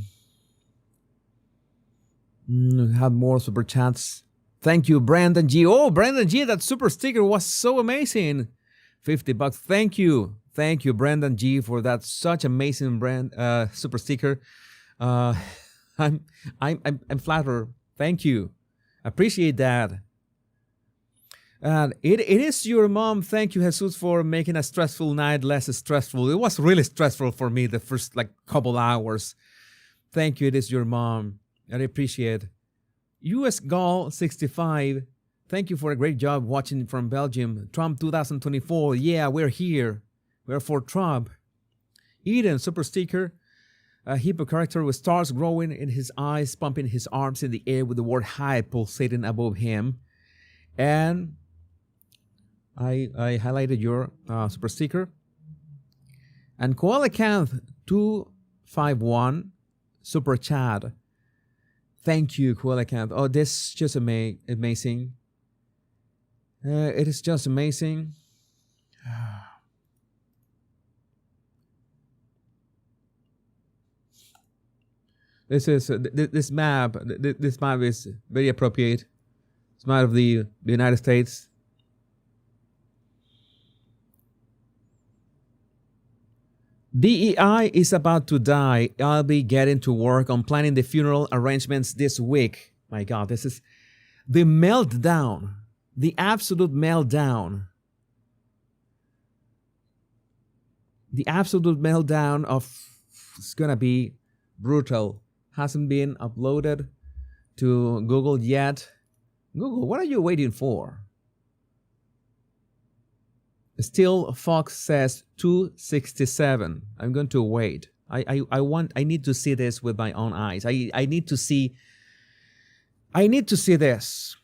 Have more super chats. Thank you, Brandon G. Oh, Brandon G, that super sticker was so amazing. $50. Thank you. Thank you, Brandon G, for that such amazing super sticker. I'm flattered. Thank you. Appreciate that. And it is your mom. Thank you, Jesus, for making a stressful night less stressful. It was really stressful for me the first couple hours. Thank you. It is your mom. I appreciate it. US Gall 65. Thank you for a great job watching from Belgium. Trump 2024. Yeah, we're here. We're for Trump. Eden, super sticker. A hippo character with stars growing in his eyes, pumping his arms in the air with the word "hi" pulsating above him. And I highlighted your super sticker. And Koala Canth 251 super chat. Thank you, Koala Canth. Oh, this is just amazing. It is just amazing. This map. This map is very appropriate. It's map of the United States. DEI is about to die. I'll be getting to work on planning the funeral arrangements this week. My God, this is the meltdown. The absolute meltdown. The absolute meltdown of it's gonna be brutal. Hasn't been uploaded to Google yet. Google, what are you waiting for? Still, Fox says 267. I'm going to wait. I need to see this with my own eyes. I need to see this.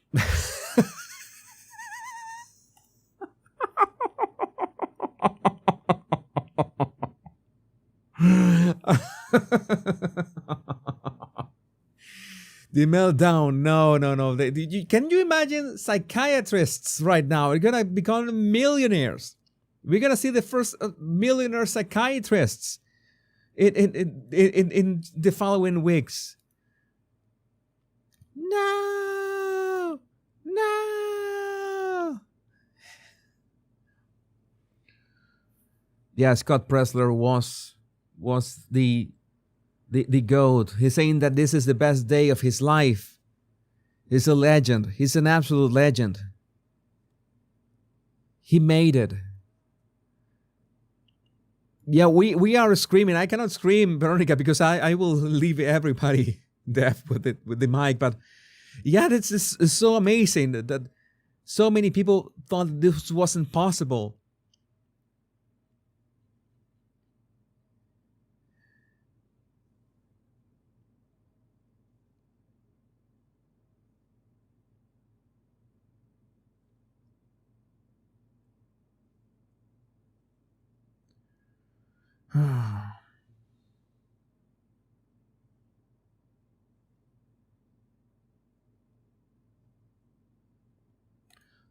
The meltdown. No. Can you imagine psychiatrists right now are going to become millionaires? We're gonna see the first millionaire psychiatrists in the following weeks. No. Yeah, Scott Presler was the GOAT. He's saying that this is the best day of his life. He's a legend. He's an absolute legend. He made it. Yeah, we are screaming. I cannot scream, Veronica, because I will leave everybody deaf with the mic. But yeah, it's so amazing that so many people thought this wasn't possible.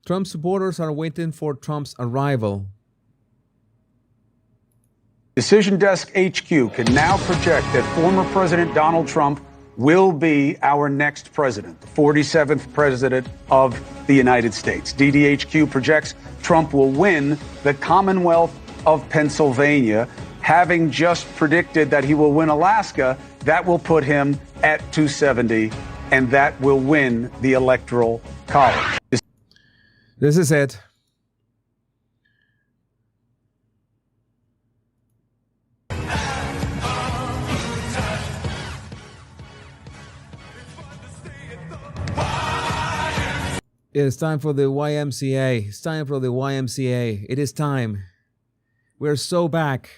Trump supporters are waiting for Trump's arrival. Decision Desk HQ can now project that former President Donald Trump will be our next president, the 47th president of the United States. DDHQ projects Trump will win the Commonwealth of Pennsylvania. Having just predicted that he will win Alaska, that will put him at 270, and that will win the Electoral College. This is it. It is time for the YMCA. It's time for the YMCA. It is time. We're so back.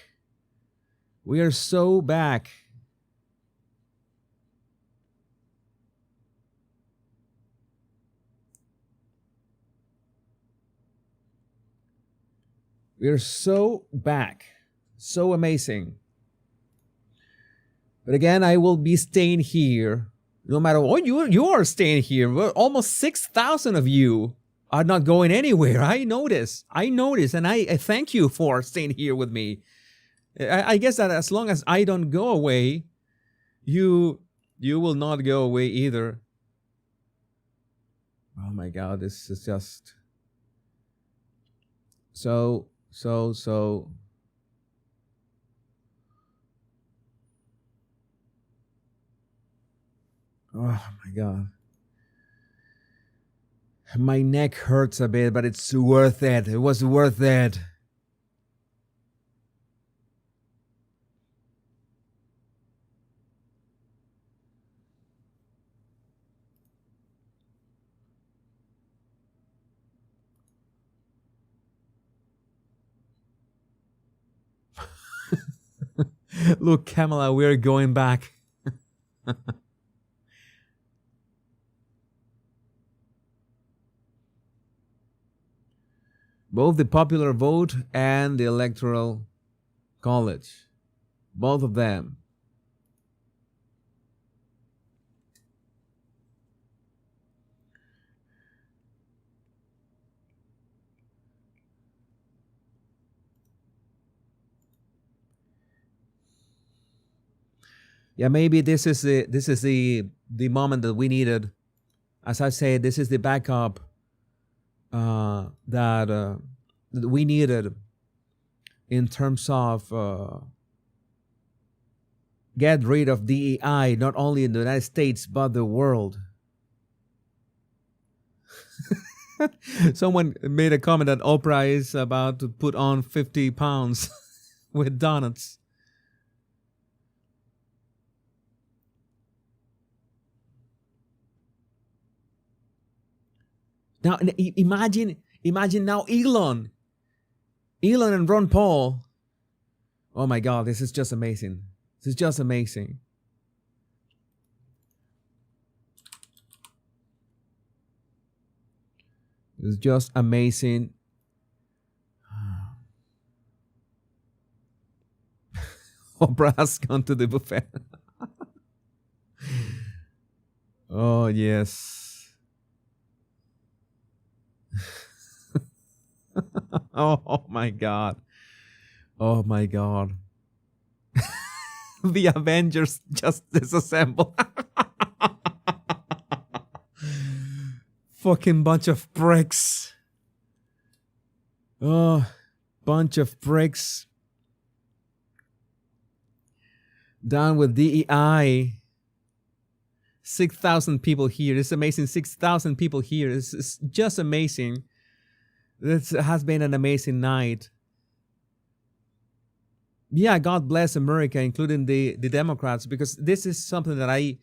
We are so back. We're so back. So amazing. But again, I will be staying here. No matter what, you are staying here. Well, almost 6,000 of you are not going anywhere. I notice, and I thank you for staying here with me. I guess that as long as I don't go away, you will not go away either. Oh my God, this is just so. Oh my God. My neck hurts a bit, but it's worth it. It was worth it. Look, Kamala, we're going back. Both the popular vote and the electoral college. Both of them. Yeah, maybe this is the moment that we needed. As I said, this is the backup that we needed in terms of get rid of DEI, not only in the United States, but the world. Someone made a comment that Oprah is about to put on 50 pounds with donuts. Now imagine now Elon and Ron Paul. Oh my God, this is just amazing. This is just amazing. It's just amazing. Oprah has gone to the buffet. Oh yes. Oh my God. Oh my God. The Avengers just disassembled. Fucking bunch of pricks. Oh, bunch of pricks. Down with DEI. 6,000 people here. It's amazing. 6,000 people here. It's just amazing. This has been an amazing night. Yeah, God bless America, including the Democrats, because this is something that I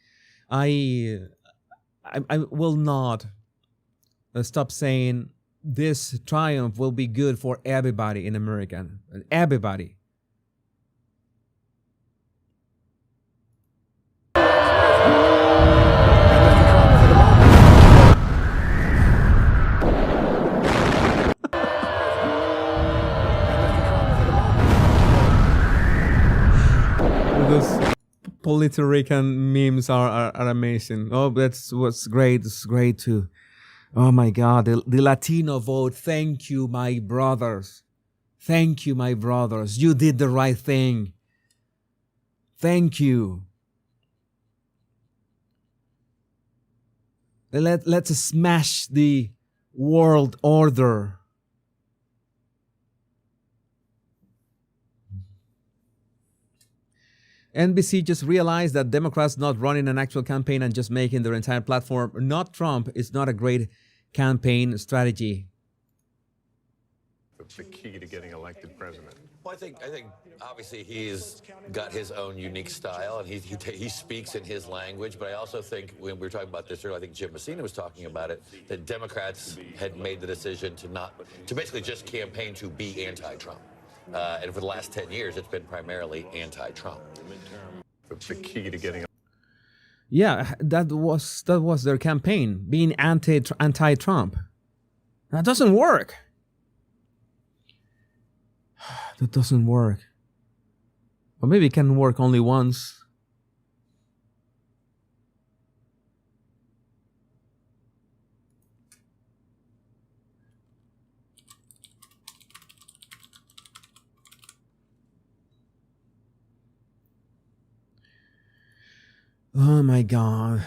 will not stop saying. This triumph will be good for everybody in America. Everybody. Those Puerto Rican memes are amazing. Oh, that's what's great. It's great too. Oh my God, the Latino vote. Thank you, my brothers. Thank you, my brothers. You did the right thing. Thank you. Let's smash the world order. NBC just realized that Democrats not running an actual campaign and just making their entire platform not Trump is not a great campaign strategy. It's the key to getting elected president. Well, I think obviously he's got his own unique style, and he speaks in his language. But I also think, when we were talking about this earlier, I think Jim Messina was talking about it, that Democrats had made the decision to basically just campaign to be anti-Trump. And for the last 10 years, it's been primarily anti-Trump. It's the key to getting. Yeah, that was their campaign, being anti-Trump. That doesn't work. That doesn't work. Or maybe it can work only once. Oh my God.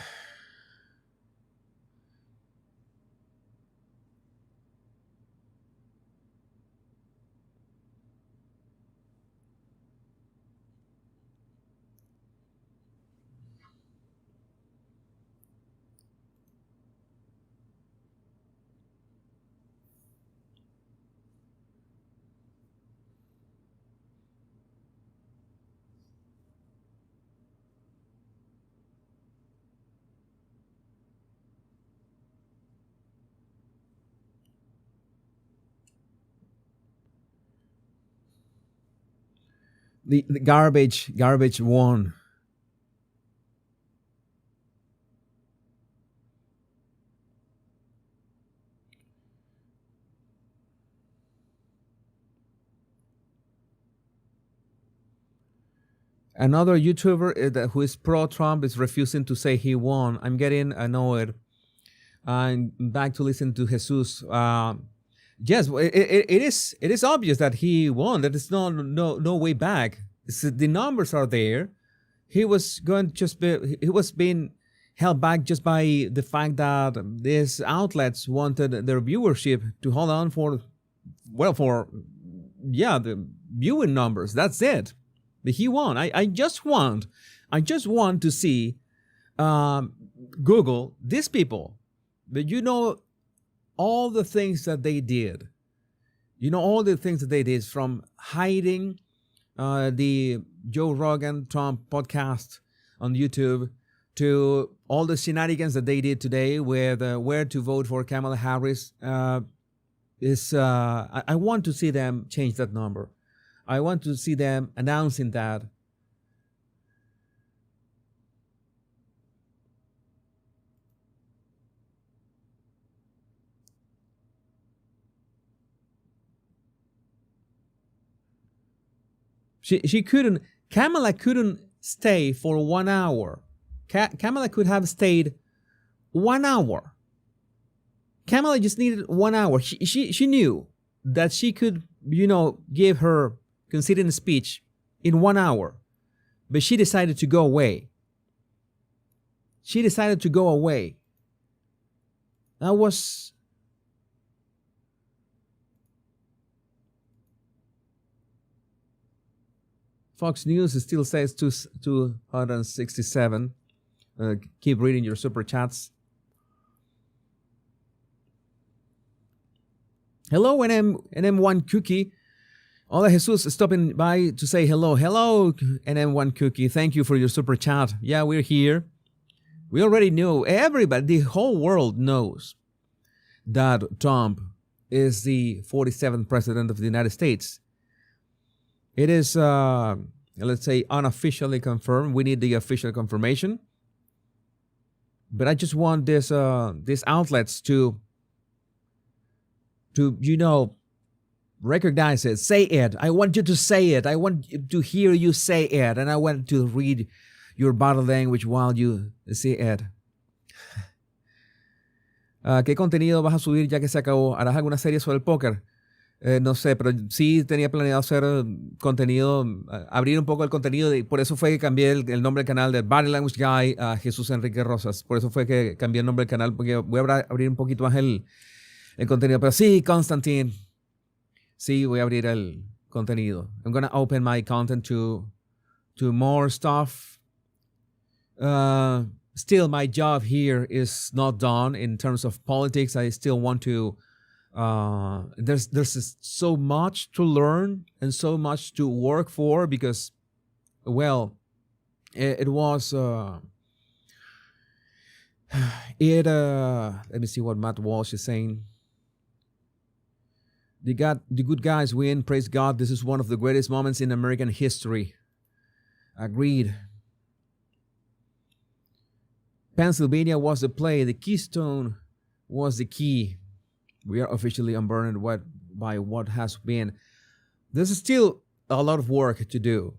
The garbage won. Another YouTuber who is pro-Trump is refusing to say he won. I'm getting annoyed. I'm back to listen to Jesus. Yes, it is obvious that he won. That is no way back. The numbers are there. He was being held back just by the fact that these outlets wanted their viewership to hold on for the viewing numbers. That's it. But he won. I just want to see Google these people. But all the things that they did. All the things that they did, from hiding the Joe Rogan Trump podcast on YouTube to all the shenanigans that they did today with where to vote for Kamala Harris. I want to see them change that number. I want to see them announcing that. Kamala couldn't stay for 1 hour. Kamala could have stayed 1 hour. Kamala just needed 1 hour. She knew that she could, give her conceding speech in 1 hour. But she decided to go away. That was Fox News still says 267. Keep reading your super chats. Hello, NM1 Cookie. Hola, Jesus, stopping by to say hello. Hello, NM1 Cookie. Thank you for your super chat. Yeah, we're here. We already know, everybody, the whole world knows that Trump is the 47th president of the United States. It is, let's say, unofficially confirmed. We need the official confirmation. But I just want these outlets to recognize it. Say it. I want you to say it. I want to hear you say it. And I want to read your body language while you say it. ¿Qué contenido vas a subir ya que se acabó? ¿Harás alguna serie sobre el póker? No sé, pero sí tenía planeado hacer contenido, abrir un poco el contenido, y por eso fue que cambié el nombre del canal de Body Language Guy a Jesús Enrique Rosas. Por eso fue que cambié el nombre del canal, porque voy a abrir un poquito más el contenido. Pero sí, Constantine, sí, voy a abrir el contenido. I'm going to open my content to more stuff. Still, my job here is not done in terms of politics. I still want to there's so much to learn and so much to work for, because, well, it was let me see what Matt Walsh is saying. The good guys win. Praise God. This is one of the greatest moments in American history. Agreed. Pennsylvania was the play. The Keystone was the key. We are officially unburdened by what has been. There's still a lot of work to do.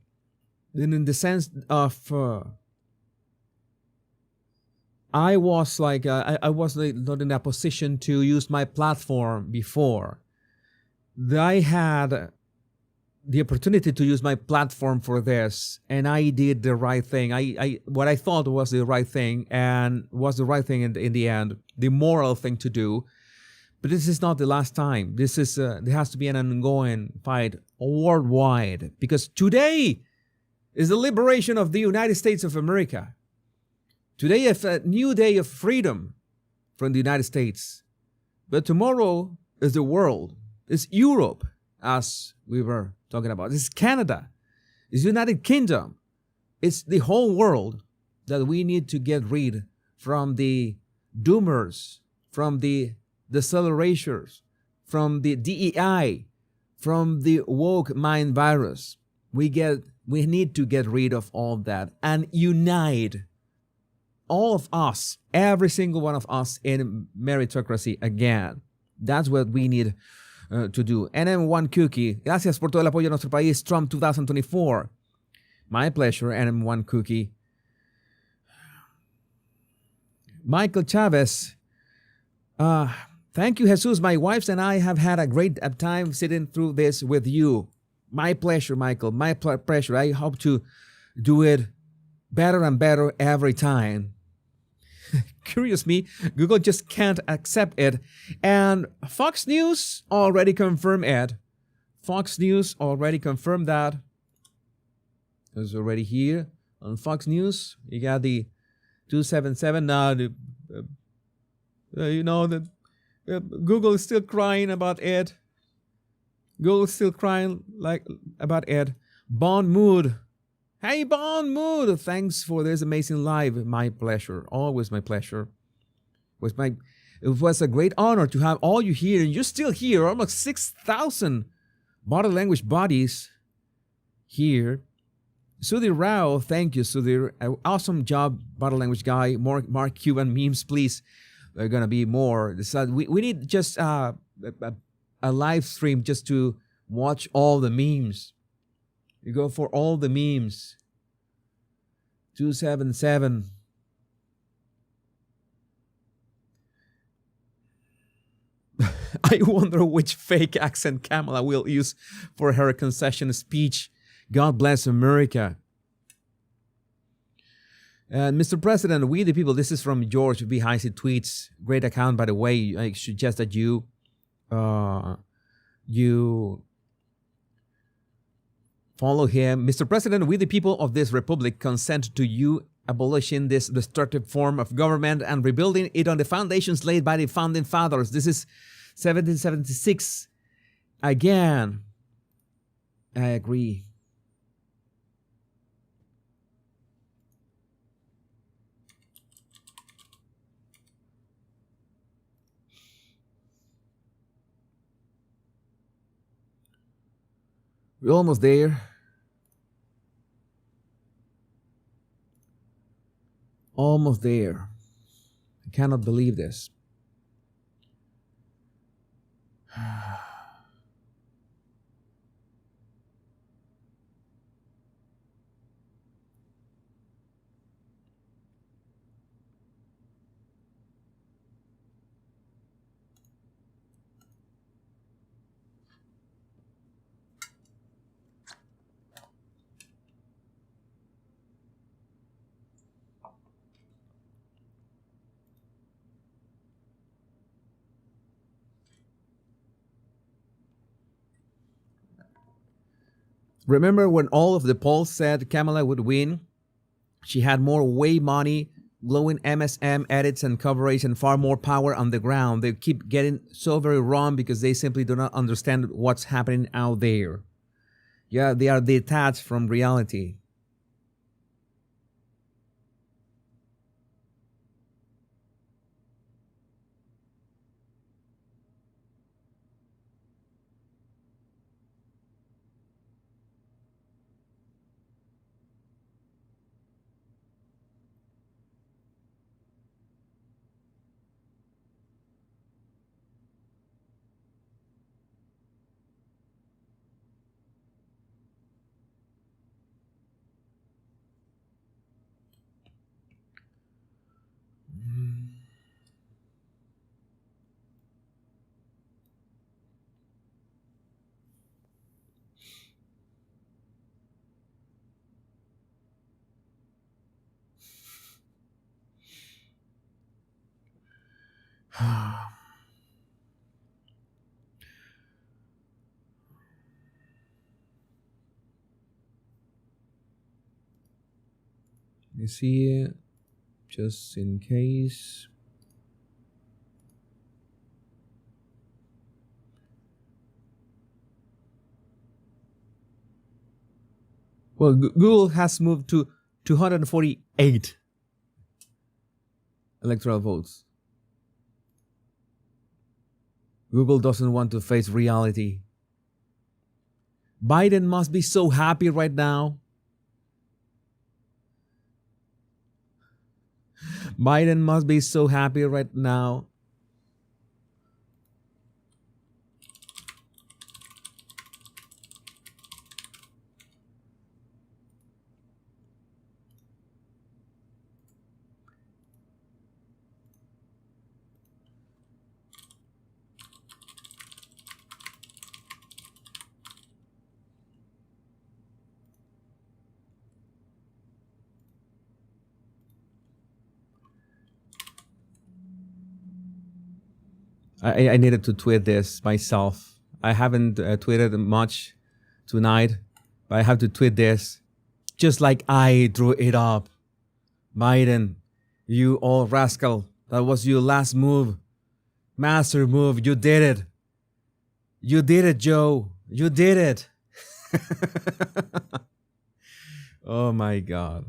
And in the sense of, I was like, I was not in a position to use my platform before. I had the opportunity to use my platform for this, and I did the right thing. What I thought was the right thing, and was the right thing in the end, the moral thing to do. But this is not the last time. This is there has to be an ongoing fight worldwide, because today is the liberation of the United States of America. Today is a new day of freedom from the United States. But tomorrow is the world. It's Europe, as we were talking about. It's Canada. It's United Kingdom. It's the whole world that we need to get rid from the doomers, from the decelerators, from the DEI, from the woke mind virus. We need to get rid of all that and unite all of us, every single one of us, in meritocracy again. That's what we need to do. NM1 Cookie, gracias por todo el apoyo a nuestro país, Trump 2024. My pleasure, NM1 Cookie. Michael Chavez, thank you, Jesus. My wife and I have had a great time sitting through this with you. My pleasure, Michael. My pleasure. I hope to do it better and better every time. Curious me, Google just can't accept it. And Fox News already confirmed it. Fox News already confirmed that. It's already here on Fox News. You got the 277 now. Google is still crying about it. Google is still crying about it. Bond Mood. Hey, Bond Mood. Thanks for this amazing live. My pleasure. Always my pleasure. It was a great honor to have all you here, and you're still here. Almost 6,000 body language bodies here. Sudhir Rao, thank you, Sudhir. Awesome job, body language guy. More Mark Cuban memes, please. There are gonna be more. We need just a live stream just to watch all the memes. You go for all the memes. 277. I wonder which fake accent Kamala will use for her concession speech. God bless America. Mr. President, we the people, this is from George B. Heisey tweets. Great account, by the way. I suggest that you follow him. Mr. President, we the people of this republic consent to you abolishing this destructive form of government and rebuilding it on the foundations laid by the founding fathers. This is 1776. Again, I agree. We're almost there. Almost there. I cannot believe this. Remember when all of the polls said Kamala would win? She had more way money, glowing MSM edits and coverage, and far more power on the ground. They keep getting so very wrong because they simply do not understand what's happening out there. Yeah, they are detached from reality. You see it, just in case. Well, Google has moved to 248 electoral votes. Google doesn't want to face reality. Biden must be so happy right now. Biden must be so happy right now. I needed to tweet this myself. I haven't tweeted much tonight, but I have to tweet this. Just like I drew it up. Biden, you old rascal. That was your last move. Master move. You did it. You did it, Joe. You did it. Oh my God.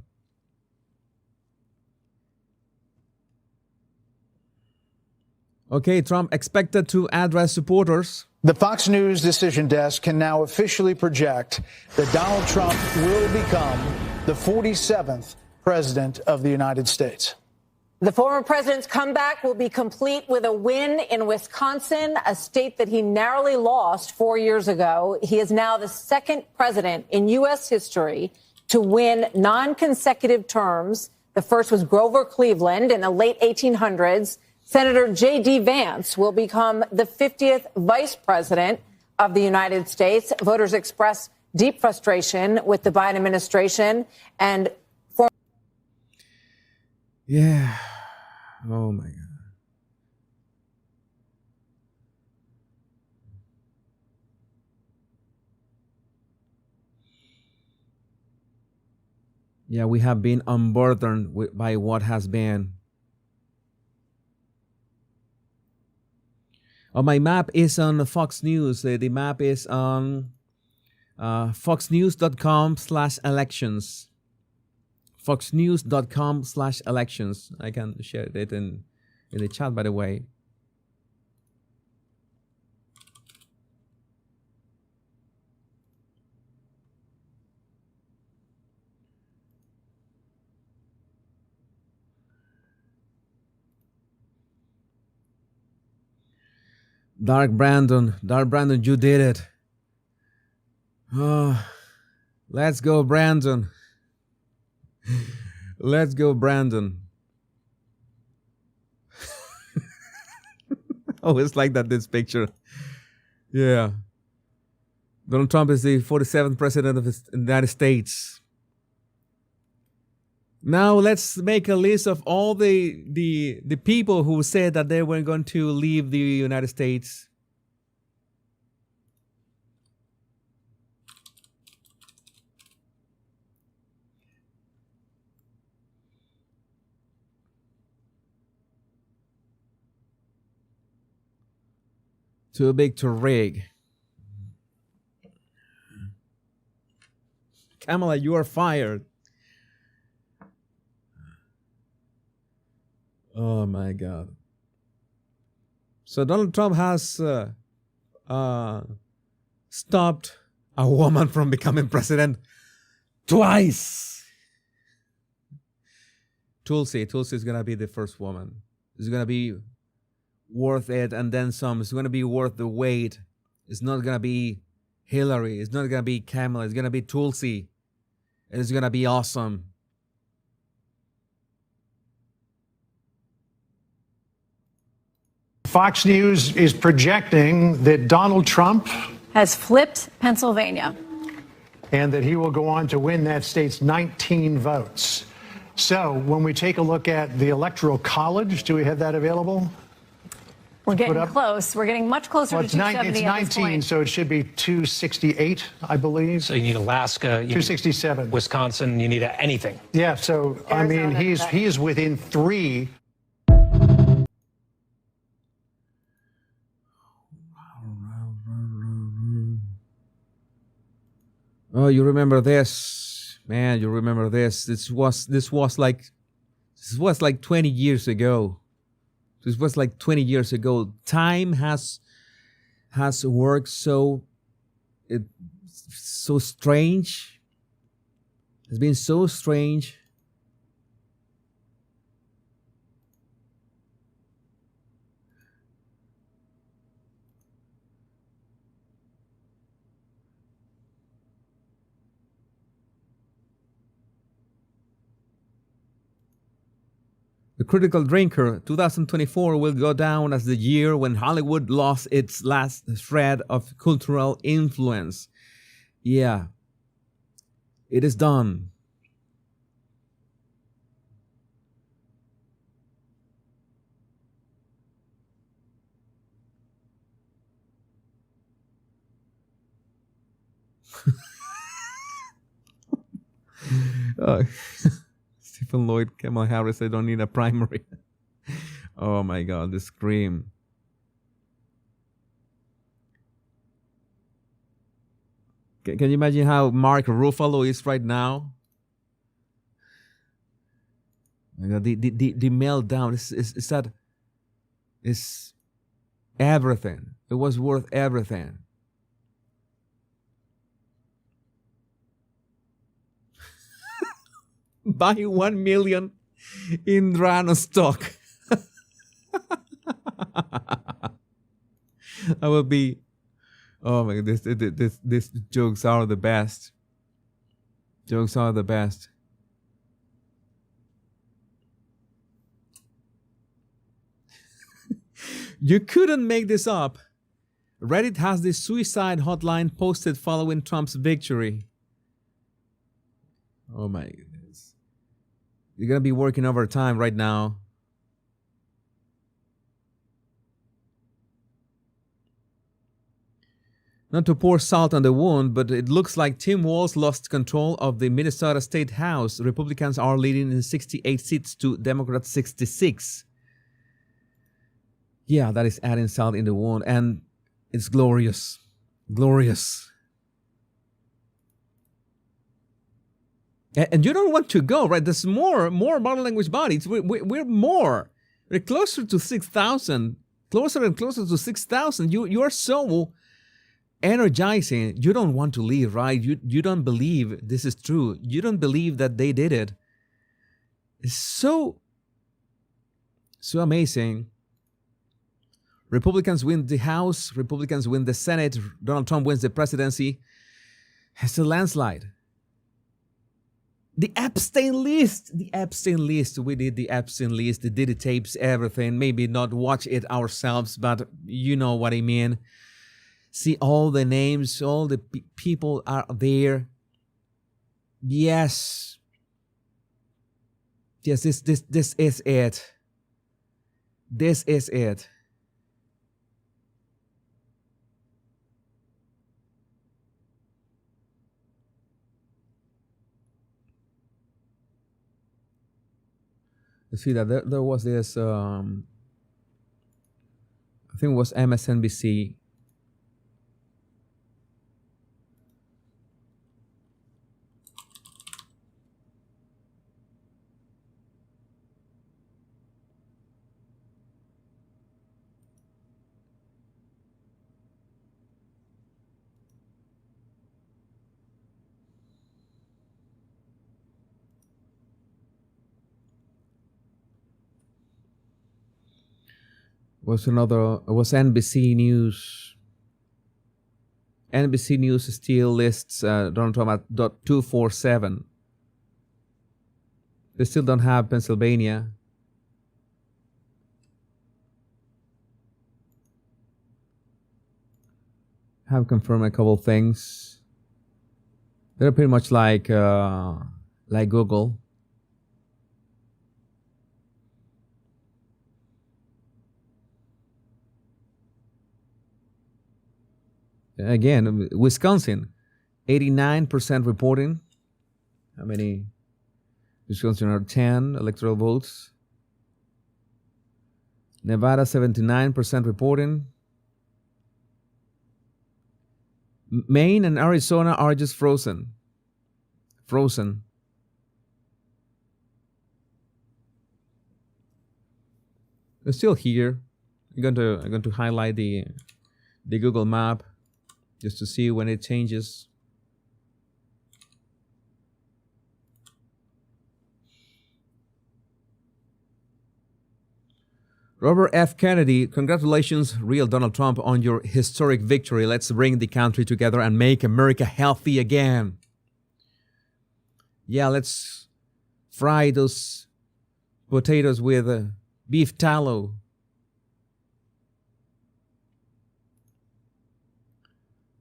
Okay, Trump expected to address supporters. The Fox News decision desk can now officially project that Donald Trump will become the 47th president of the United States. The former president's comeback will be complete with a win in Wisconsin, a state that he narrowly lost 4 years ago. He is now the second president in U.S. history to win non-consecutive terms. The first was Grover Cleveland in the late 1800s. Senator J.D. Vance will become the 50th vice president of the United States. Voters express deep frustration with the Biden administration and Yeah. Oh my God. Yeah, we have been unburdened by what has been. Oh, my map is on Fox News. The map is on foxnews.com/elections. Foxnews.com/elections. I can share it in the chat, by the way. Dark Brandon, you did it. Oh, let's go, Brandon. Let's go, Brandon. Oh, it's like that, this picture. Yeah. Donald Trump is the 47th president of the United States. Now let's make a list of all the people who said that they were going to leave the United States. Too big to rig. Kamala, you are fired. Oh my God. So Donald Trump has stopped a woman from becoming president twice. Tulsi is going to be the first woman. It's going to be worth it and then some. It's going to be worth the wait. It's not going to be Hillary. It's not going to be Kamala. It's going to be Tulsi. It's going to be awesome. Fox News is projecting that Donald Trump has flipped Pennsylvania and that he will go on to win that state's 19 votes. So when we take a look at the Electoral College, do we have that available? We're getting close. We're getting much closer to 270 it's 19, so it should be 268, I believe. So you need Alaska, 267, Wisconsin. You need anything. Yeah. So Arizona, I mean, he is within 3. Oh, you remember this, man? You remember this? This was like 20 years ago. This was like 20 years ago. Time has worked so strange. It's been so strange. The Critical Drinker 2024 will go down as the year when Hollywood lost its last thread of cultural influence. Yeah, it is done. Stephen Lloyd, Kamala Harris, I don't need a primary. Oh my God, the scream. Can you imagine how Mark Ruffalo is right now? The meltdown is everything. It was worth everything. Buy 1 million in Rano stock. I will be. Oh my God! These jokes are the best. Jokes are the best. You couldn't make this up. Reddit has this suicide hotline posted following Trump's victory. Oh my goodness. You're going to be working overtime right now. Not to pour salt on the wound, but it looks like Tim Walz lost control of the Minnesota State House. Republicans are leading in 68 seats to Democrats 66. Yeah, that is adding salt in the wound, and it's glorious. Glorious. And you don't want to go, right? There's more body language bodies. We're more. We're closer to 6,000. Closer and closer to 6,000. You are so energizing. You don't want to leave, right? You don't believe this is true. You don't believe that they did it. It's so amazing. Republicans win the House. Republicans win the Senate. Donald Trump wins the presidency. It's a landslide. The Epstein list. The Epstein list. We did the Epstein list, the Diddy tapes, everything. Maybe not watch it ourselves, but you know what I mean. See all the names, all the people are there. Yes. Yes, this is it. This is it. You see that there was this, I think it was MSNBC. Was NBC News. NBC News still lists Donald Trump at .247. They still don't have Pennsylvania. Have confirmed a couple things. They're pretty much like Google. Again, Wisconsin, 89% reporting. How many? Wisconsin are 10 electoral votes. Nevada, 79% reporting. Maine and Arizona are just frozen. Frozen. They're still here. I'm going to highlight the Google map just to see when it changes. Robert F. Kennedy, congratulations, real Donald Trump, on your historic victory. Let's bring the country together and make America healthy again. Yeah, let's fry those potatoes with beef tallow.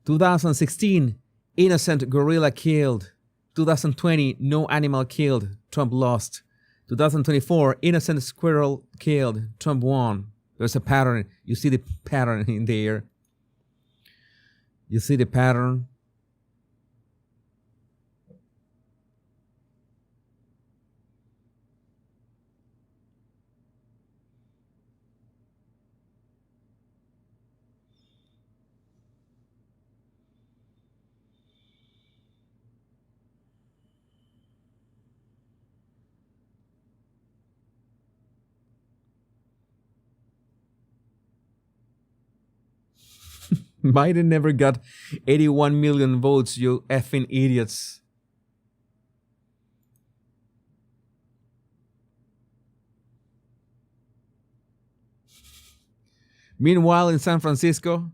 "2016, innocent gorilla killed. 2020, no animal killed. Trump lost. 2024, innocent squirrel killed. Trump won." There's a pattern. You see the pattern in there. You see the pattern. Biden never got 81 million votes, you effing idiots. Meanwhile, in San Francisco,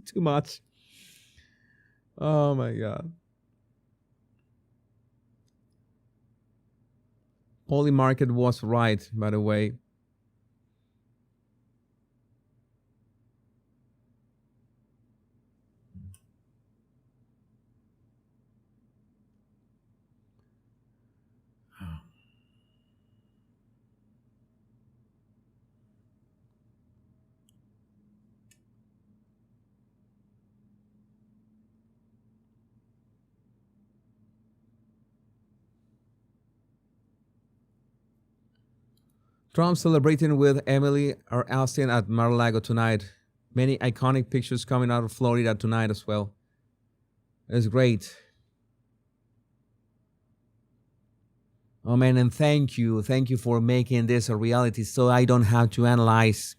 Too much. Oh my God. Polymarket was right, by the way. Trump celebrating with Emily or Austin at Mar-a-Lago tonight. Many iconic pictures coming out of Florida tonight as well. It's great. Oh man, and thank you for making this a reality, so I don't have to analyze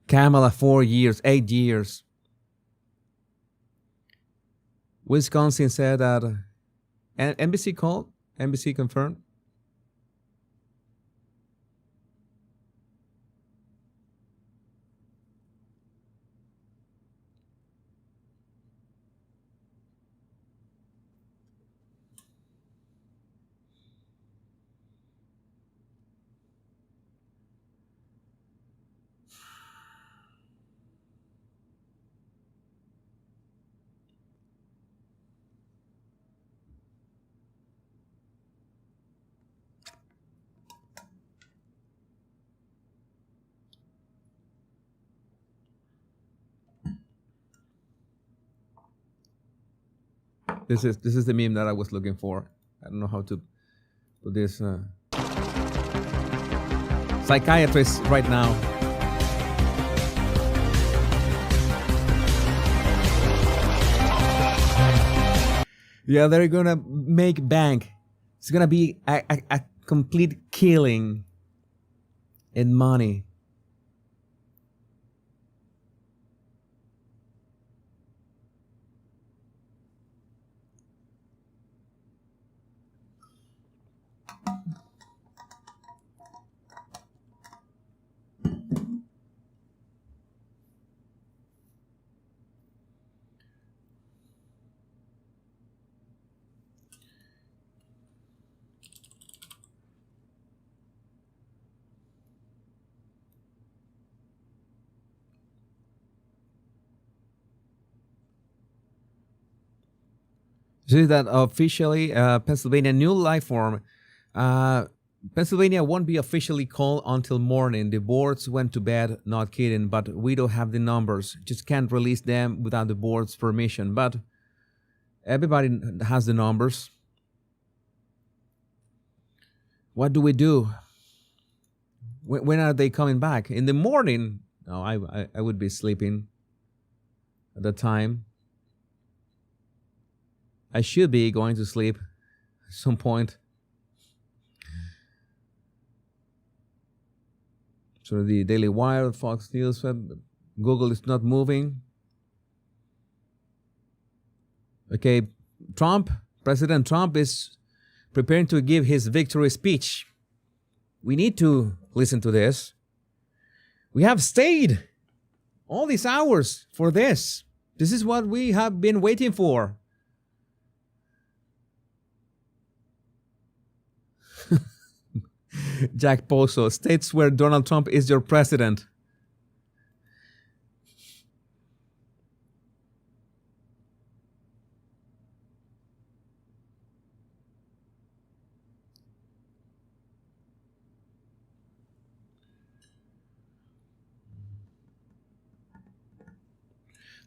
Kamala 4 years, 8 years. Wisconsin said that NBC called, NBC confirmed. This is the meme that I was looking for. I don't know how to put this. Psychiatrist right now. Yeah, they're gonna make bank. It's gonna be a complete killing in money. See that officially Pennsylvania new life form. Pennsylvania won't be officially called until morning. The boards went to bed, not kidding, but we don't have the numbers. Just can't release them without the board's permission. But everybody has the numbers. What do we do? When are they coming back? In the morning? No, I would be sleeping at the time. I should be going to sleep at some point. So the Daily Wire, Fox News, Google is not moving. Okay, President Trump is preparing to give his victory speech. We need to listen to this. We have stayed all these hours for this. This is what we have been waiting for. Jack Poso, states where Donald Trump is your president.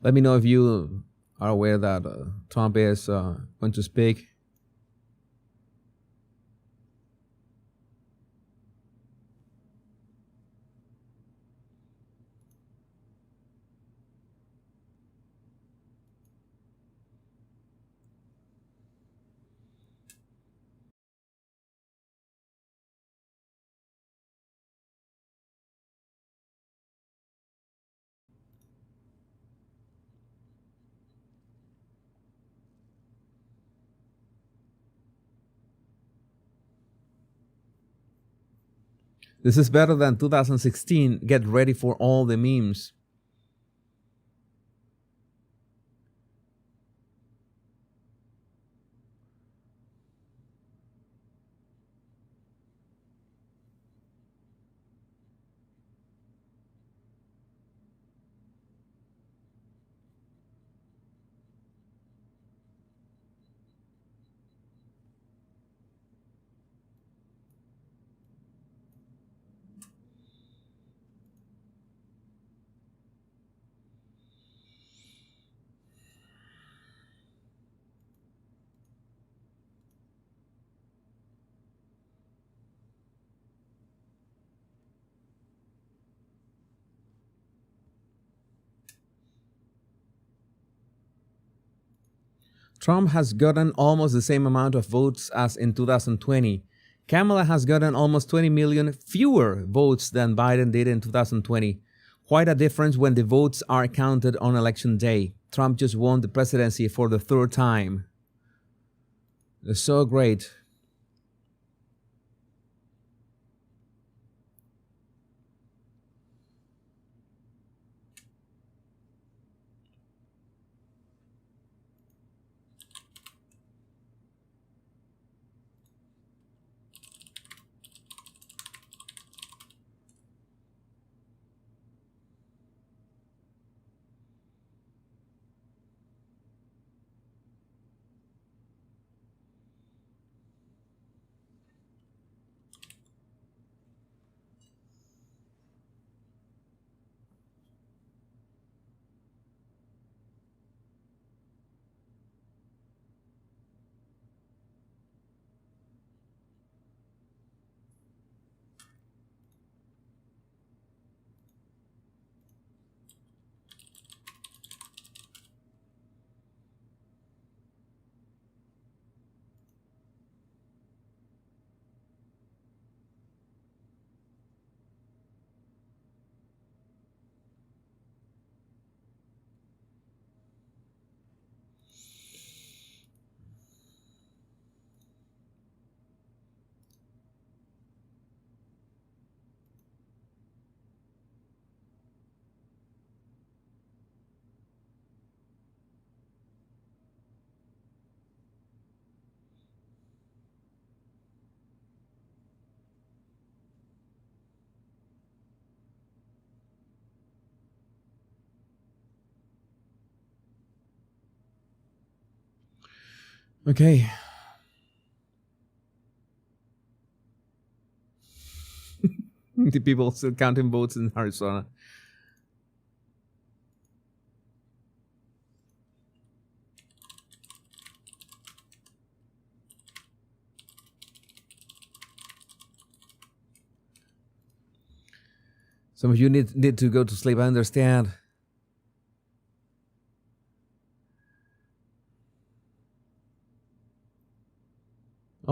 Let me know if you are aware that Trump is going to speak. This is better than 2016. Get ready for all the memes. Trump has gotten almost the same amount of votes as in 2020. Kamala has gotten almost 20 million fewer votes than Biden did in 2020. Quite a difference when the votes are counted on election day. Trump just won the presidency for the third time. It's so great. Okay. The people still counting votes in Arizona. Some of you need to go to sleep, I understand.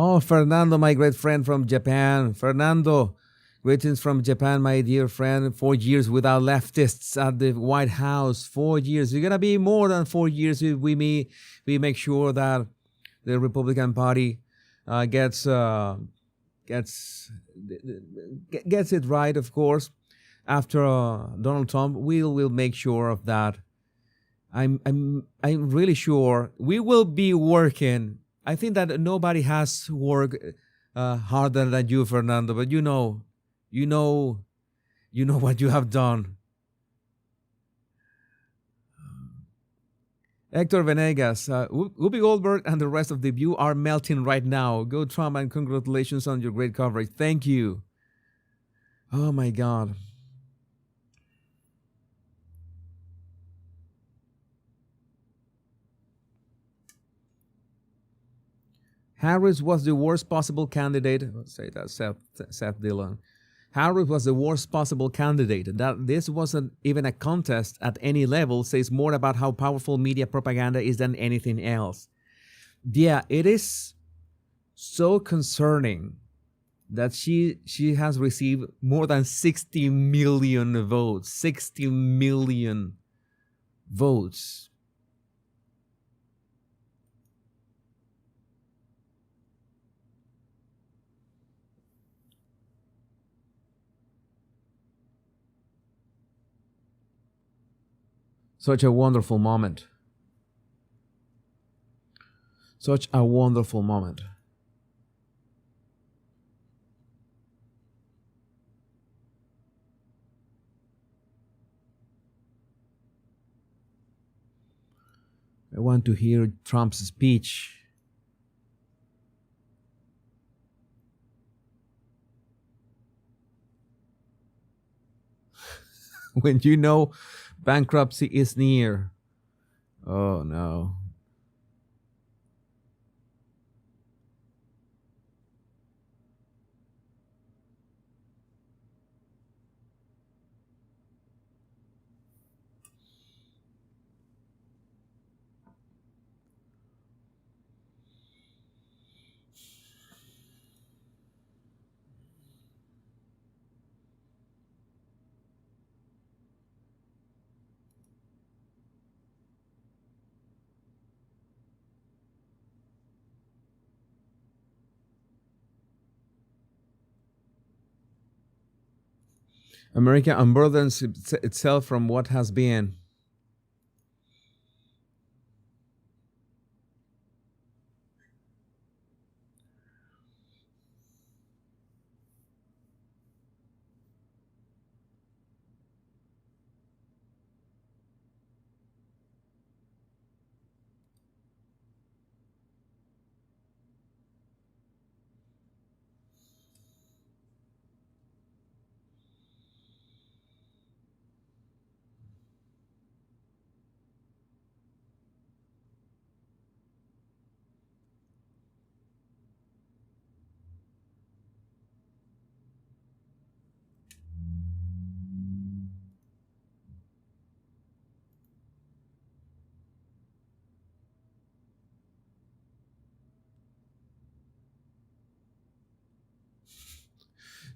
Oh, Fernando, my great friend from Japan. Fernando, greetings from Japan, my dear friend. 4 years without leftists at the White House. 4 years. It's going to be more than 4 years if we make sure that the Republican Party gets it right, of course. After Donald Trump, we will make sure of that. I'm really sure we will be working. I think that nobody has worked harder than you, Fernando. But you know what you have done. Hector Venegas, Whoopi Goldberg and the rest of the View are melting right now. Go Trump and congratulations on your great coverage. Thank you. Oh my God. Harris was the worst possible candidate. Let's say that Seth Dillon. Harris was the worst possible candidate. That this wasn't even a contest at any level says more about how powerful media propaganda is than anything else. Yeah, it is so concerning that she has received more than 60 million votes. 60 million votes. Such a wonderful moment. Such a wonderful moment. I want to hear Trump's speech. When you know bankruptcy is near. Oh no. America unburdens itself from what has been.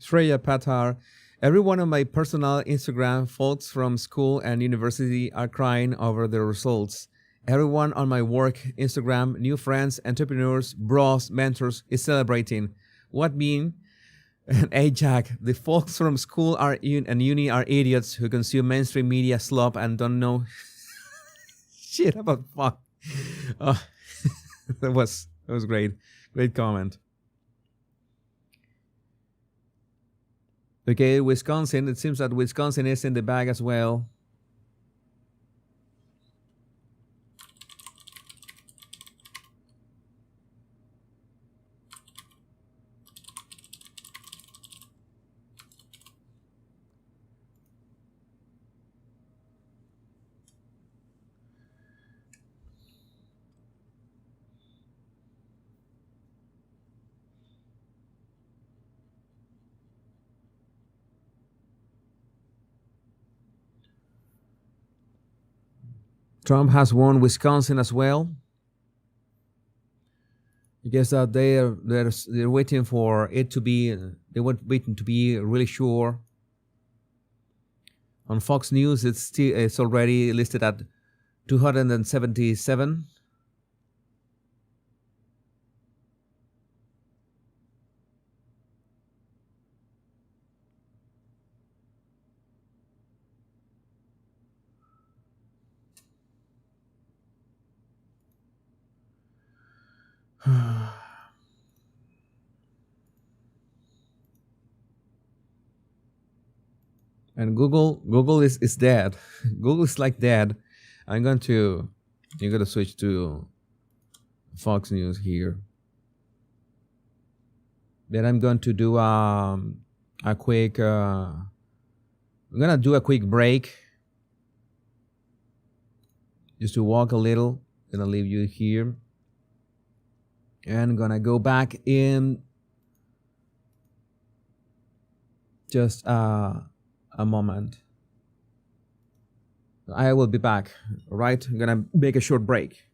Shreya Patar, every one of my personal Instagram folks from school and university are crying over the results. Everyone on my work Instagram, new friends, entrepreneurs, bros, mentors is celebrating. What mean? And hey Jack, the folks from school and uni are idiots who consume mainstream media slop and don't know shit about fuck. That was great. Great comment. Okay, Wisconsin. It seems that Wisconsin is in the bag as well. Trump has won Wisconsin as well. I guess that they're waiting for it to be. They were waiting to be really sure. On Fox News, it's already listed at 277. And Google is dead. Google is like dead. I'm going to switch to Fox News here. Then I'm going to do a quick. I'm gonna do a quick break, just to walk a little. Gonna leave you here, and gonna go back in just a moment. I will be back. All right, I'm gonna make a short break.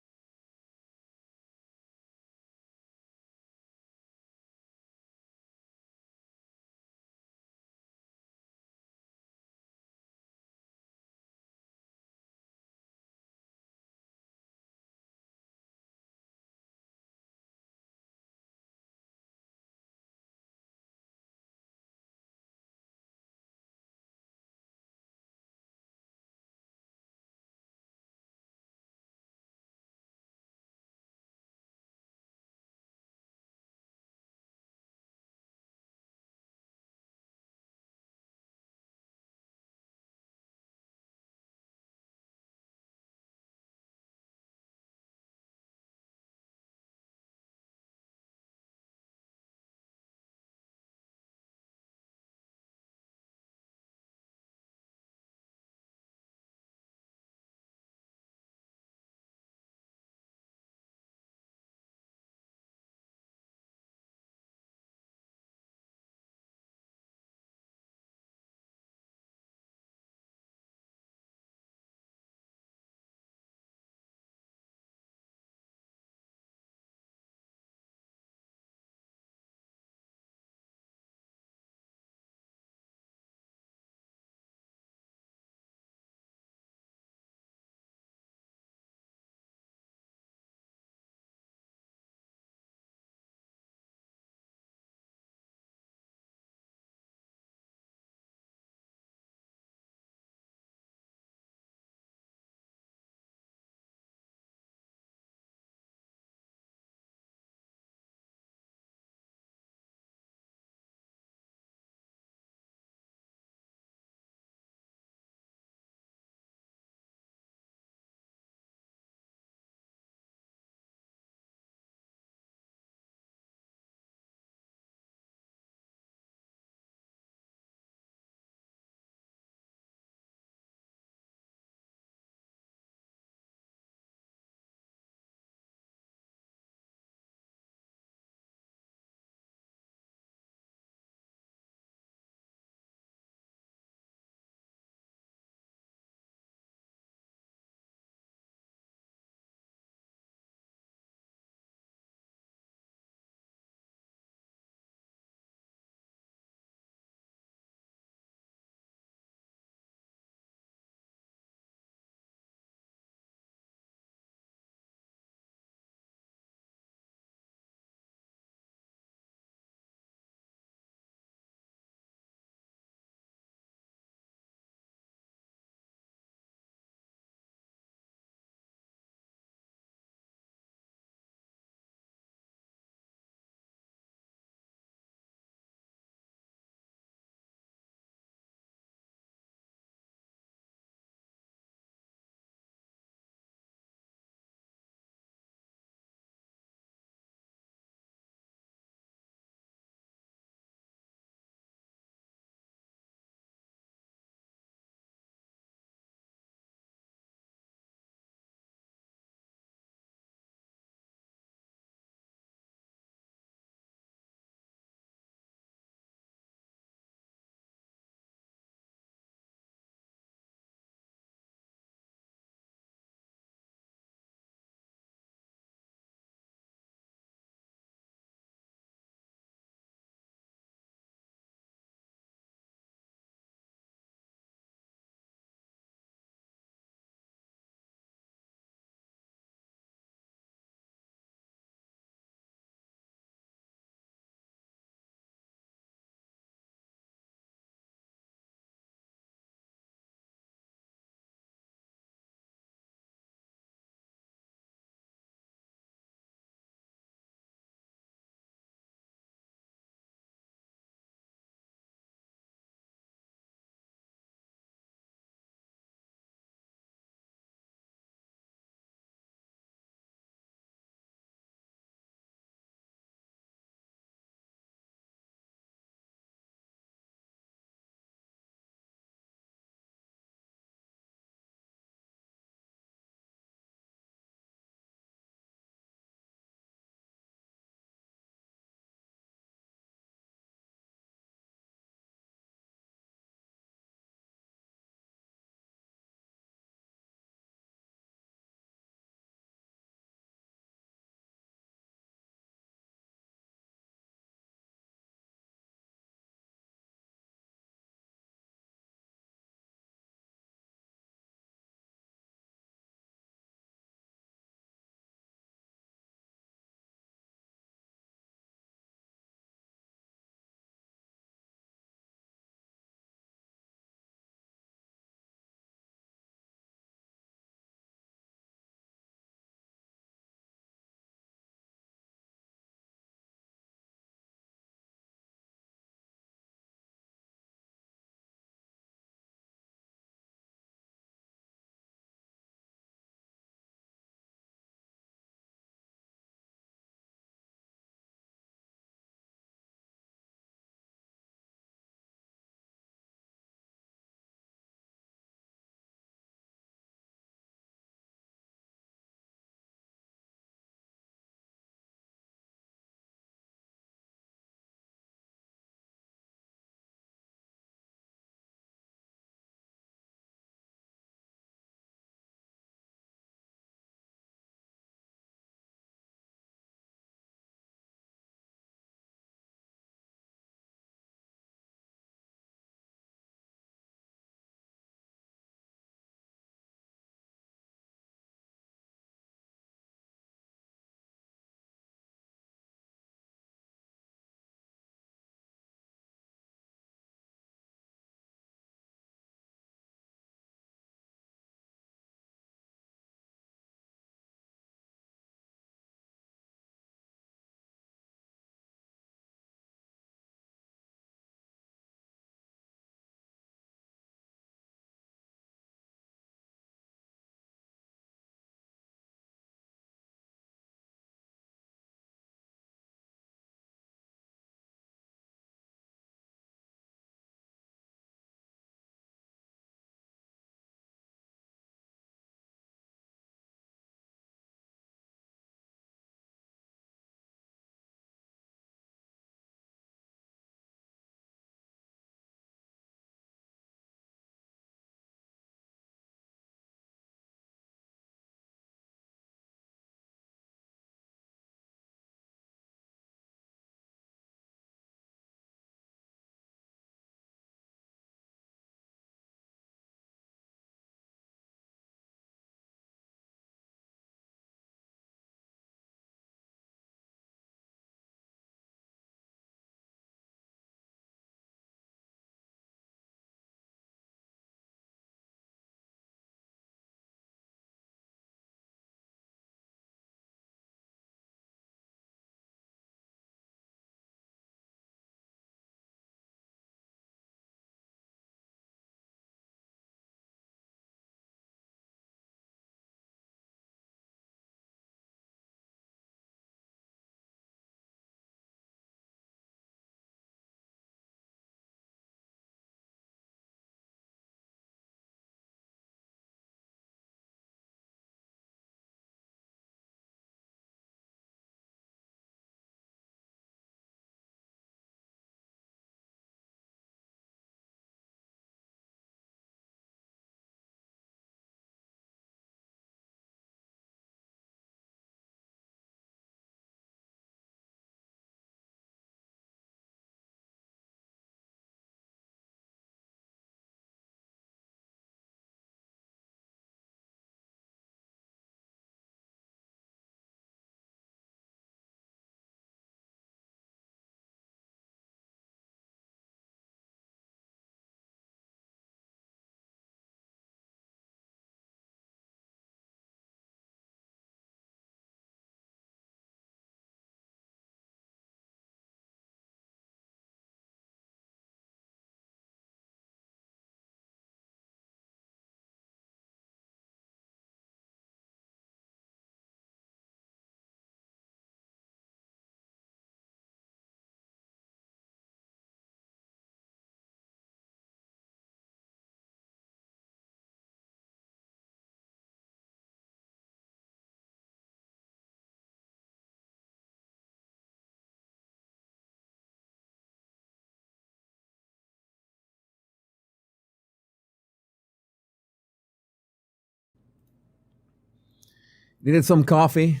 Needed some coffee.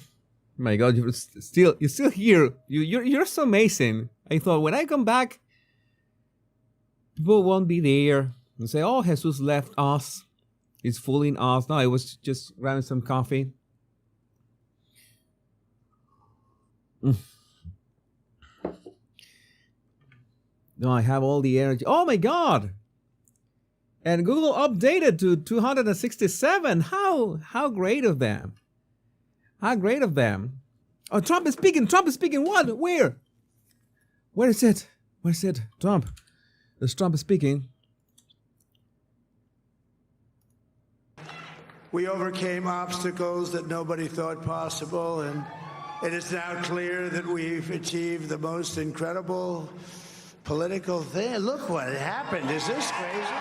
My God, you're still here. You're so amazing. I thought when I come back, people won't be there and say, "Oh, Jesus left us. He's fooling us." No, I was just grabbing some coffee. No, I have all the energy. Oh my God! And Google updated to 267. How great of them! How great of them! Oh, Trump is speaking. Trump is speaking. What? Where? Where is it? Where is it? Trump. There's Trump speaking. We overcame obstacles that nobody thought possible, and it is now clear that we've achieved the most incredible political thing. Look what happened. Is this crazy?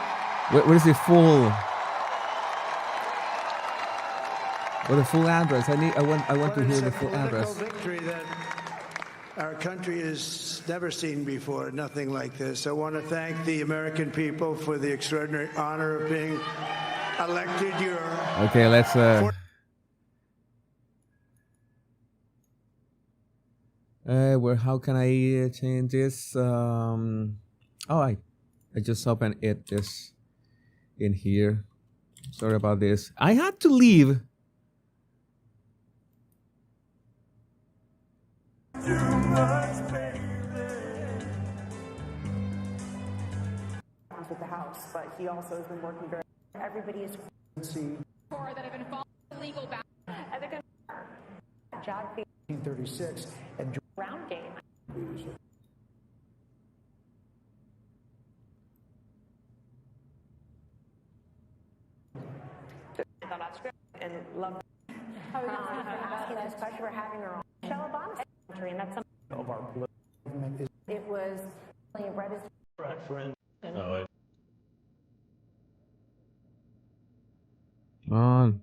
What is the full? What the full address? I want to hear the full address. Victory that our country has never seen before. Nothing like this. I want to thank the American people for the extraordinary honor of being elected your. Okay, let's. Where? How can I change this? I just opened it. This in here. Sorry about this. I had to leave. With the House, but he also has been working very. Everybody is that have been following legal back. John 1936 and round game. I thought that's great and love. Asking this question, we're having our own Michelle Obama country, and that's something of our movement. It was read as friend. On.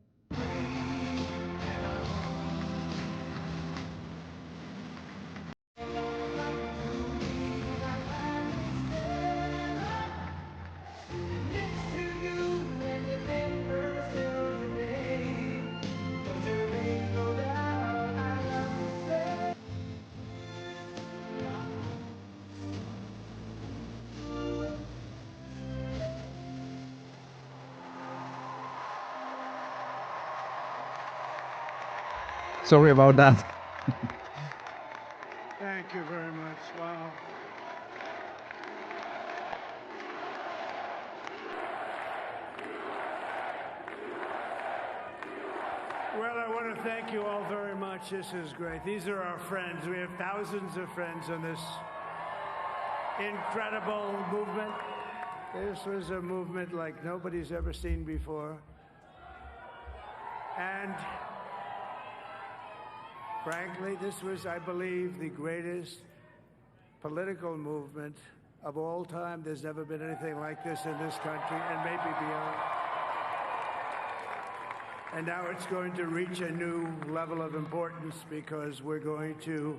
Sorry about that. Thank you very much. Wow. Well, I want to thank you all very much. This is great. These are our friends. We have thousands of friends on this incredible movement. This was a movement like nobody's ever seen before. And frankly, this was, I believe, the greatest political movement of all time. There's never been anything like this in this country, and maybe beyond. And now it's going to reach a new level of importance because we're going to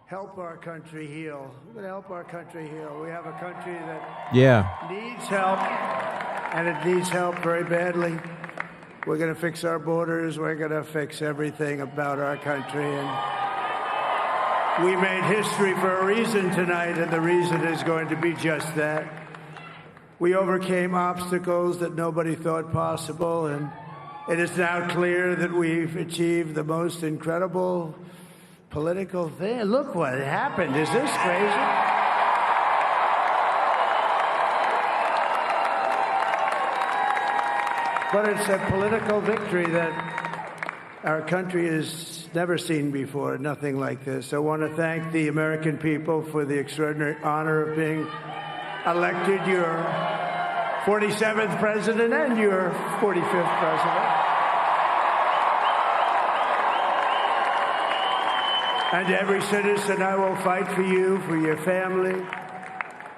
help our country heal. We're going to help our country heal. We have a country that needs help, and it needs help very badly. We're going to fix our borders. We're going to fix everything about our country. And we made history for a reason tonight, and the reason is going to be just that. We overcame obstacles that nobody thought possible, and it is now clear that we've achieved the most incredible political thing. Look what happened. Is this crazy? But it's a political victory that our country has never seen before, nothing like this. I want to thank the American people for the extraordinary honor of being elected your 47th president and your 45th president. And every citizen, I will fight for you, for your family,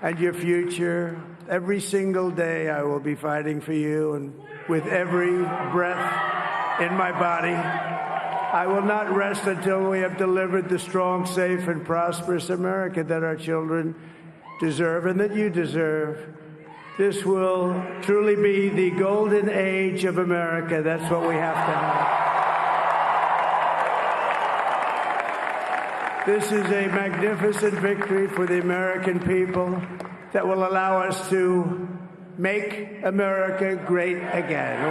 and your future. Every single day, I will be fighting for you, and with every breath in my body, I will not rest until we have delivered the strong, safe, and prosperous America that our children deserve and that you deserve. This will truly be the golden age of America. That's what we have to have. This is a magnificent victory for the American people that will allow us to make America great again.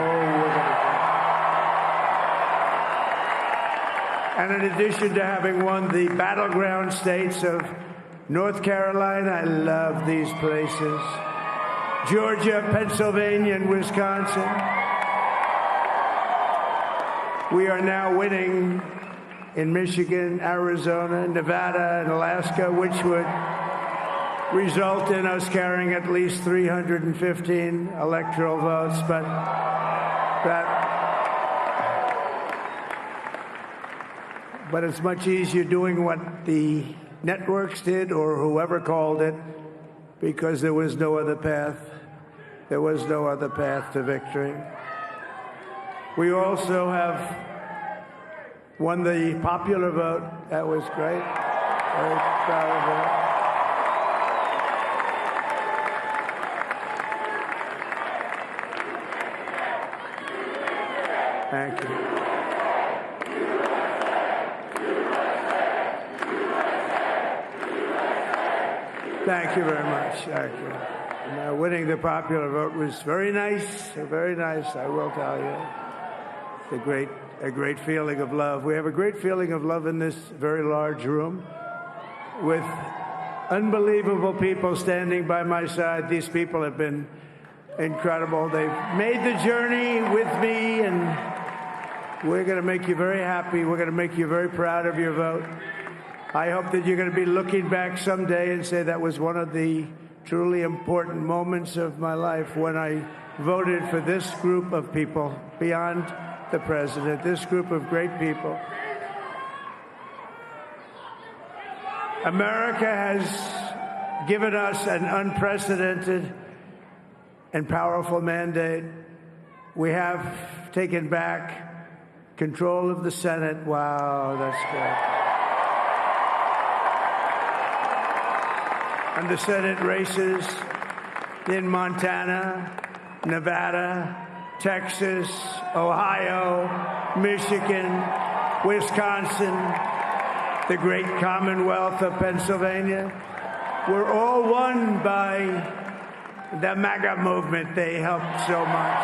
And in addition to having won the battleground states of North Carolina, I love these places, Georgia, Pennsylvania, and Wisconsin, we are now winning in Michigan, Arizona, Nevada, and Alaska, which would result in us carrying at least 315 electoral votes. But it's much easier doing what the networks did or whoever called it, because there was no other path. There was no other path to victory. We also have won the popular vote. That was great. Very proud of that. Thank you. Thank you very much. Thank you. Winning the popular vote was very nice, I will tell you. It's a great feeling of love. We have a great feeling of love in this very large room with unbelievable people standing by my side. These people have been incredible. They've made the journey with me, and we're going to make you very happy. We're going to make you very proud of your vote. I hope that you're going to be looking back someday and say that was one of the truly important moments of my life when I voted for this group of people beyond the president, this group of great people. America has given us an unprecedented and powerful mandate. We have taken back control of the Senate. Wow, that's great. And the Senate races in Montana, Nevada, Texas, Ohio, Michigan, Wisconsin, the great Commonwealth of Pennsylvania, were all won by the MAGA movement. They helped so much.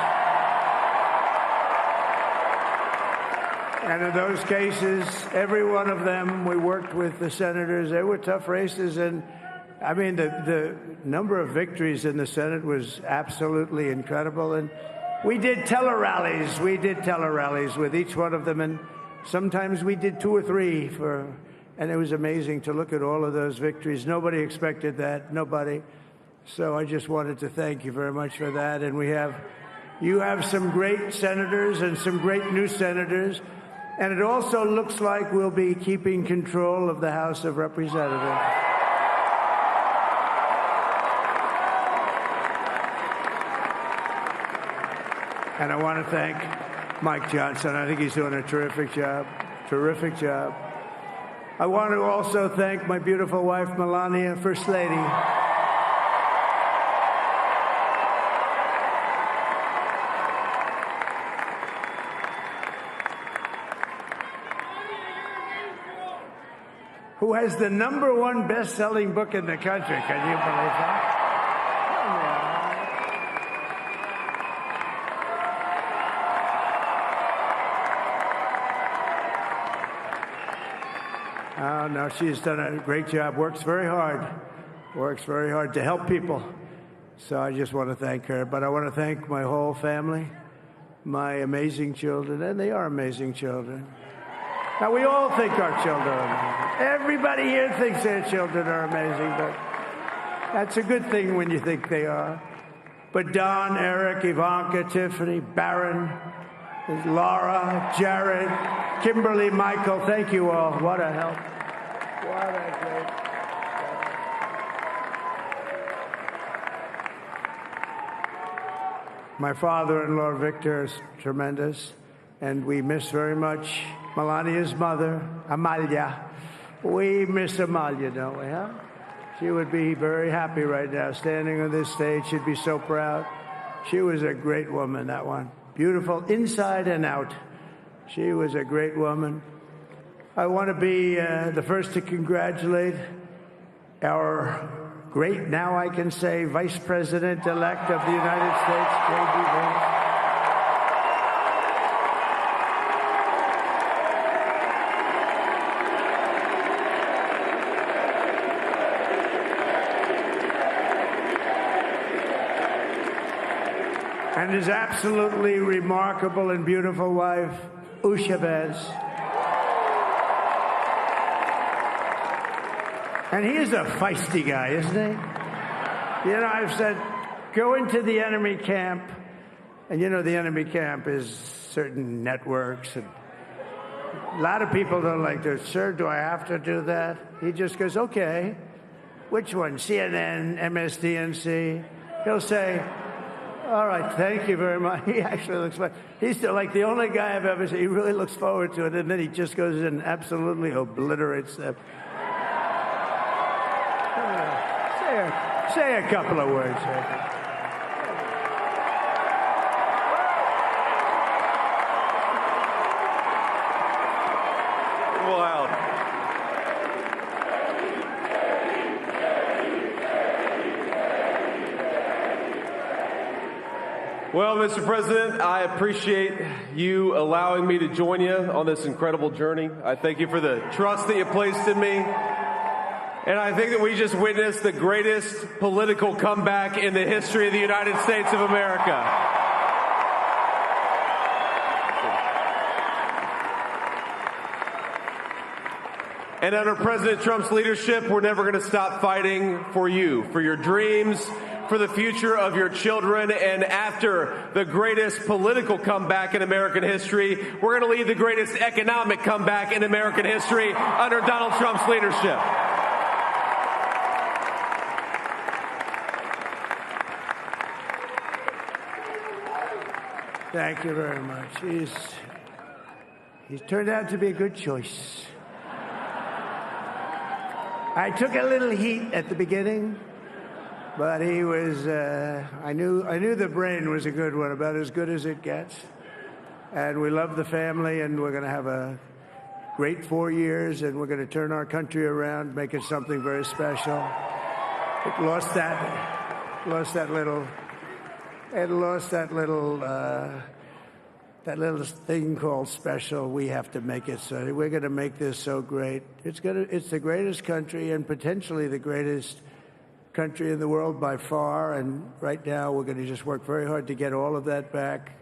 And in those cases, every one of them, we worked with the senators. They were tough races, and I mean, the number of victories in the Senate was absolutely incredible. And we did tele-rallies. We did tele-rallies with each one of them. And sometimes we did 2 or 3 and it was amazing to look at all of those victories. Nobody expected that. Nobody. So I just wanted to thank you very much for that. And you have some great senators and some great new senators. And it also looks like we'll be keeping control of the House of Representatives. And I want to thank Mike Johnson. I think he's doing a terrific job. Terrific job. I want to also thank my beautiful wife, Melania, First Lady. Who has the #1 best-selling book in the country. Can you believe that? Oh, no, she's done a great job, works very hard to help people. So I just want to thank her. But I want to thank my whole family, my amazing children, and they are amazing children. Now, we all think our children are amazing. Everybody here thinks their children are amazing, but that's a good thing when you think they are. But Don, Eric, Ivanka, Tiffany, Barron, Laura, Jared, Kimberly, Michael, thank you all. What a help. What a great. My father-in-law, Victor, is tremendous, and we miss very much Melania's mother, Amalia. We miss Amalia, don't we, huh? She would be very happy right now, standing on this stage. She'd be so proud. She was a great woman, that one. Beautiful inside and out. She was a great woman. I want to be the first to congratulate our great, now I can say, Vice President-elect of the United States, J.D. Vance. And his absolutely remarkable and beautiful wife, Usha Vance. And he is a feisty guy, isn't he? You know, I've said, go into the enemy camp. And you know, the enemy camp is certain networks. And a lot of people don't like to, sir, do I have to do that? He just goes, okay. Which one? CNN, MSDNC? He'll say, all right, thank you very much. He actually looks like, he's still like the only guy I've ever seen. He really looks forward to it. And then he just goes in and absolutely obliterates them. Say a couple of words. Wow. Well, Mr. President, I appreciate you allowing me to join you on this incredible journey. I thank you for the trust that you placed in me. And I think that we just witnessed the greatest political comeback in the history of the United States of America. And under President Trump's leadership, we're never going to stop fighting for you, for your dreams, for the future of your children. And after the greatest political comeback in American history, we're going to lead the greatest economic comeback in American history under Donald Trump's leadership. Thank you very much. He's turned out to be a good choice. I took a little heat at the beginning, but he was, I knew the brain was a good one, about as good as it gets. And we love the family, and we're going to have a great 4 years, and we're going to turn our country around, make it something very special. It lost that little thing called special. We have to make it so. We're going to make this so great. It's the greatest country and potentially the greatest country in the world by far. And right now, we're going to just work very hard to get all of that back.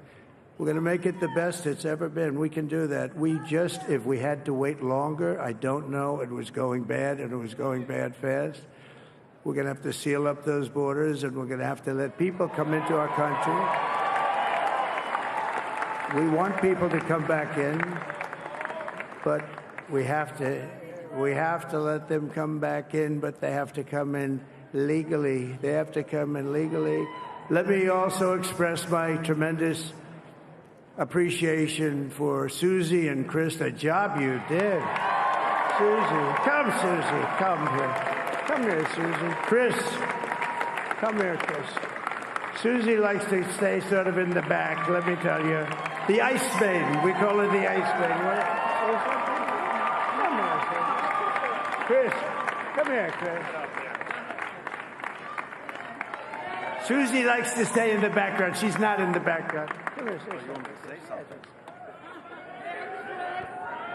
We're going to make it the best it's ever been. We can do that. If we had to wait longer, I don't know. It was going bad, and it was going bad fast. We're going to have to seal up those borders, and we're going to have to let people come into our country. We want people to come back in, but we have to let them come back in, but they have to come in legally. They have to come in legally. Let me also express my tremendous appreciation for Susie and Chris, the job you did. Susie, come here. Come here, Susie. Chris, come here, Chris. Susie likes to stay sort of in the back, let me tell you. The Ice Maiden, we call her the Ice Maiden. Come here, Chris. Come here, Chris. Susie likes to stay in the background. She's not in the background. Come here, Susie.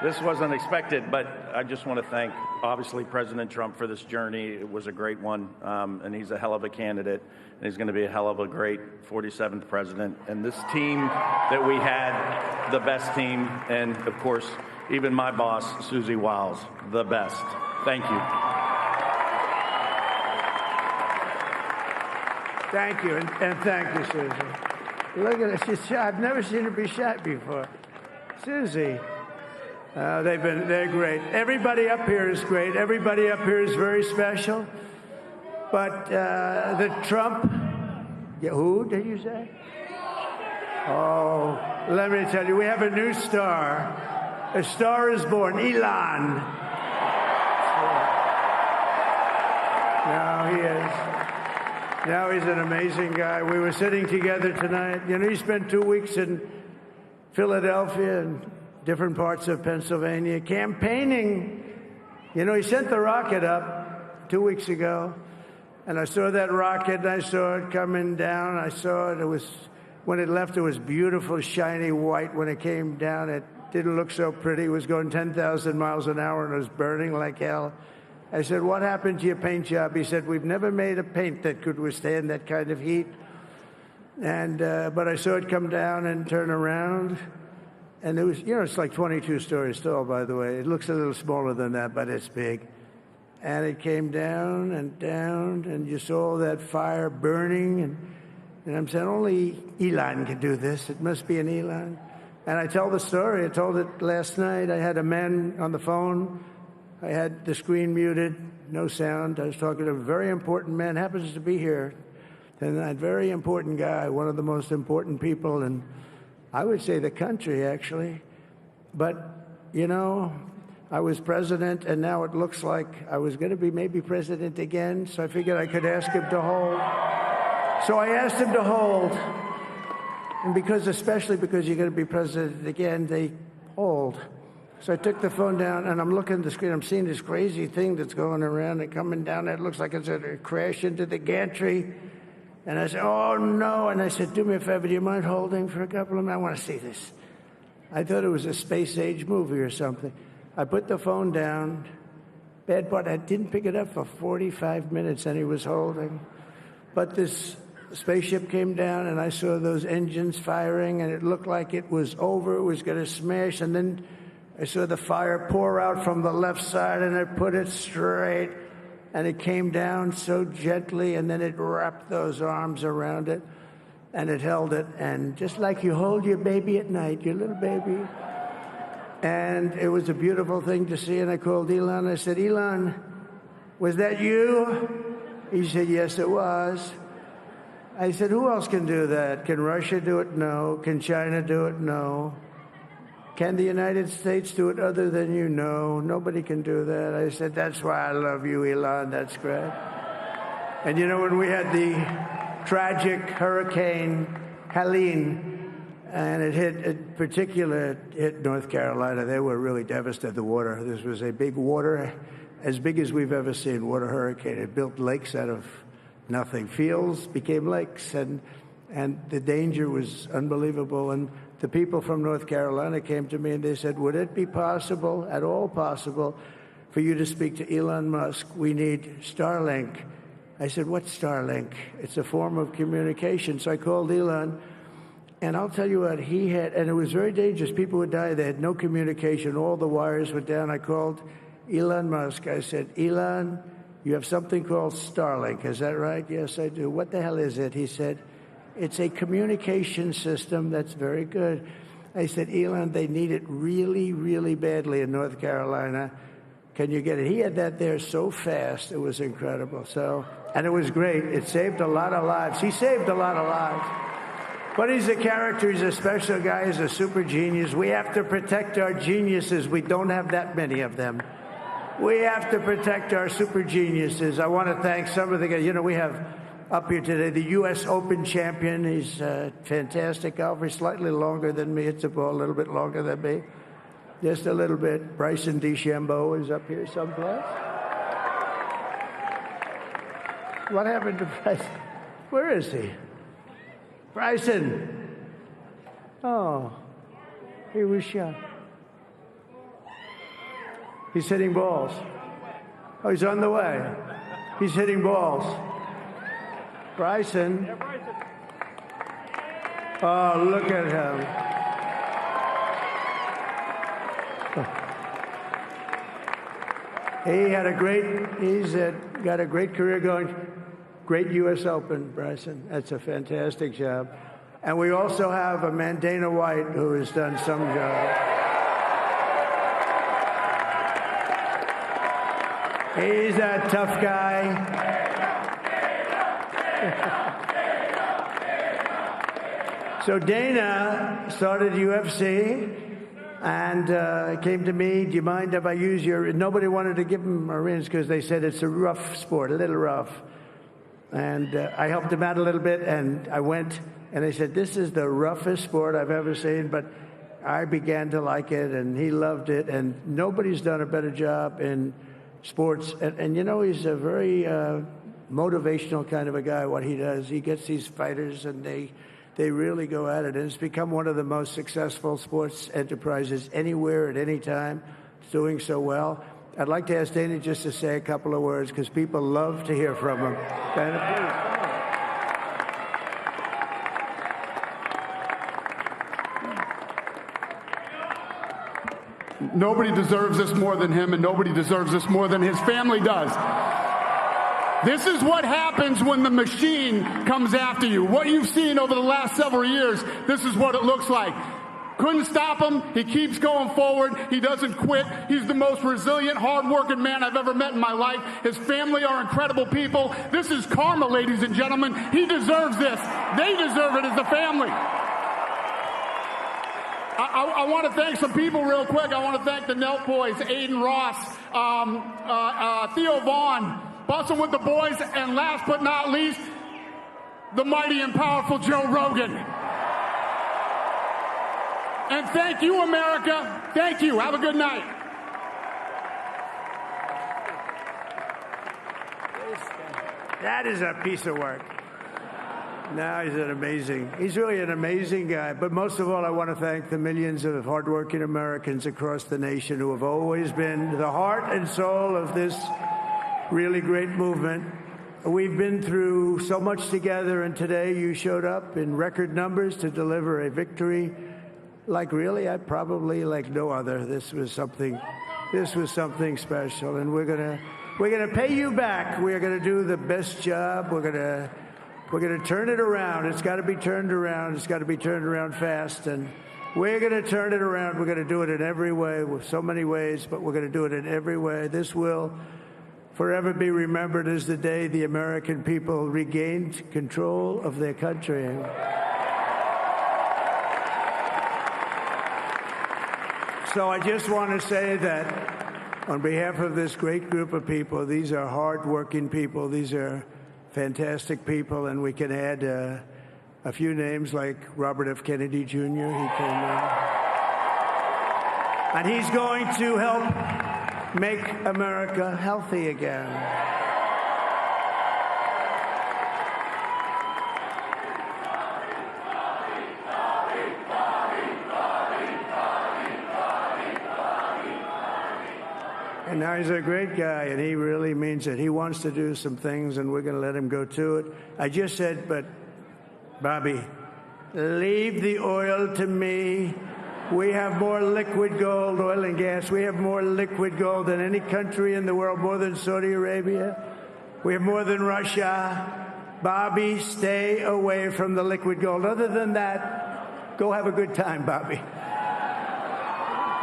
This wasn't expected, but I just want to thank, obviously, President Trump for this journey. It was a great one, and he's a hell of a candidate, and he's going to be a hell of a great 47th president. And this team that we had, the best team, and, of course, even my boss, Susie Wiles, the best. Thank you. Thank you, and thank you, Susie. Look at her. She's shy. I've never seen her be shy before. Susie. They're great. Everybody up here is great. Everybody up here is very special. But the Trump, who did you say? Oh, let me tell you, we have a new star. A star is born, Elon. No, he is. Now he's an amazing guy. We were sitting together tonight. You know, he spent 2 weeks in Philadelphia and different parts of Pennsylvania campaigning. You know, he sent the rocket up 2 weeks ago, and I saw that rocket, and I saw it coming down. I saw it. It was, when it left, it was beautiful, shiny white. When it came down, it didn't look so pretty. It was going 10,000 miles an hour, and it was burning like hell. I said, what happened to your paint job? He said, we've never made a paint that could withstand that kind of heat. And but I saw it come down and turn around. And it was, you know, it's like 22 stories tall, by the way. It looks a little smaller than that, but it's big. And it came down, and you saw that fire burning. And I'm saying, only Elon can do this. It must be an Elon. And I tell the story. I told it last night. I had a man on the phone. I had the screen muted, no sound. I was talking to a very important man, happens to be here. And that very important guy, one of the most important people in, I would say, the country, actually. But, you know, I was president, and now it looks like I was going to be maybe president again, so I figured I could ask him to hold. So I asked him to hold. And because, especially because you're going to be president again, they hold. So I took the phone down, and I'm looking at the screen. I'm seeing this crazy thing that's going around and coming down. It looks like it's going to crash into the gantry. And I said, oh, no. And I said, do me a favor. Do you mind holding for a couple of minutes? I want to see this. I thought it was a space-age movie or something. I put the phone down. Bad part, I didn't pick it up for 45 minutes, and he was holding. But this spaceship came down, and I saw those engines firing, and it looked like it was over. It was going to smash, and then I saw the fire pour out from the left side, and it put it straight, and it came down so gently, and then it wrapped those arms around it, and it held it, and just like you hold your baby at night, your little baby. And it was a beautiful thing to see, and I called Elon. I said, Elon, was that you? He said, yes, it was. I said, who else can do that? Can Russia do it? No. Can China do it? No. Can the United States do it other than you? No, nobody can do that. I said, that's why I love you, Elon. That's great. And you know, when we had the tragic Hurricane Helene, and it hit North Carolina, they were really devastated, the water. This was a big water, as big as we've ever seen, water hurricane. It built lakes out of nothing. Fields became lakes, and the danger was unbelievable. And the people from North Carolina came to me and they said, would it be possible, at all possible, for you to speak to Elon Musk? We need Starlink. I said, what's Starlink? It's a form of communication. So I called Elon, and I'll tell you what, he had, and it was very dangerous. People would die. They had no communication. All the wires were down. I called Elon Musk. I said, Elon, you have something called Starlink. Is that right? Yes, I do. What the hell is it? He said, it's a communication system that's very good. I said, Elon, they need it really, really badly in North Carolina. Can you get it? He had that there so fast. It was incredible. So, and it was great. It saved a lot of lives. He saved a lot of lives. But he's a character. He's a special guy. He's a super genius. We have to protect our geniuses. We don't have that many of them. We have to protect our super geniuses. I want to thank some of the guys. You know, we have up here today the U.S. Open champion. He's a fantastic golfer. Slightly longer than me. It's a ball a little bit longer than me. Just a little bit. Bryson DeChambeau is up here someplace. What happened to Bryson? Where is he? Bryson. Oh, he was shot. He's hitting balls. Oh, he's on the way. He's hitting balls. Bryson. Oh, look at him. He's got a great career going. Great U.S. Open, Bryson. That's a fantastic job. And we also have a man, Dana White, who has done some job. He's a tough guy. So Dana started UFC, and came to me, do you mind if I use your, nobody wanted to give him a rinse because they said it's a rough sport, a little rough. And I helped him out a little bit, and I went, and they said, this is the roughest sport I've ever seen, but I began to like it, and he loved it, and nobody's done a better job in sports. And you know, he's a very motivational kind of a guy, what he does. He gets these fighters, and they really go at it, and it's become one of the most successful sports enterprises anywhere at any time. It's doing so well. I'd like to ask Dana just to say a couple of words, because people love to hear from him. Dana, please. Nobody deserves this more than him, and nobody deserves this more than his family does. This is what happens when the machine comes after you. What you've seen over the last several years, this is what it looks like. Couldn't stop him. He keeps going forward. He doesn't quit. He's the most resilient, hard-working man I've ever met in my life. His family are incredible people. This is karma, ladies and gentlemen. He deserves this. They deserve it as a family. I want to thank some people real quick. I want to thank the Nelk boys, Aiden Ross, Theo Vaughn, Bussin' with the Boys, and last but not least, the mighty and powerful Joe Rogan. And thank you, America. Thank you. Have a good night. That is a piece of work. No, he's really an amazing guy. But most of all, I want to thank the millions of hardworking Americans across the nation who have always been the heart and soul of this really great movement. We've been through so much together, and today you showed up in record numbers to deliver a victory like like no other. This was something special, and we're gonna pay you back. We're gonna do the best job. We're gonna turn it around. It's got to be turned around. It's got to be turned around fast, and we're gonna turn it around. We're gonna do it in every way, with so many ways, but we're gonna do it in every way. This will forever be remembered as the day the American people regained control of their country. So I just want to say that on behalf of this great group of people, these are hard-working people. These are fantastic people, and we can add a few names like Robert F. Kennedy Jr. He came in, and he's going to help make America healthy again. And now he's a great guy, and he really means it. He wants to do some things, and we're going to let him go to it. I just said, but, Bobby, leave the oil to me. We have more liquid gold, oil and gas. We have more liquid gold than any country in the world, more than Saudi Arabia. We have more than Russia. Bobby, stay away from the liquid gold. Other than that, go have a good time, Bobby.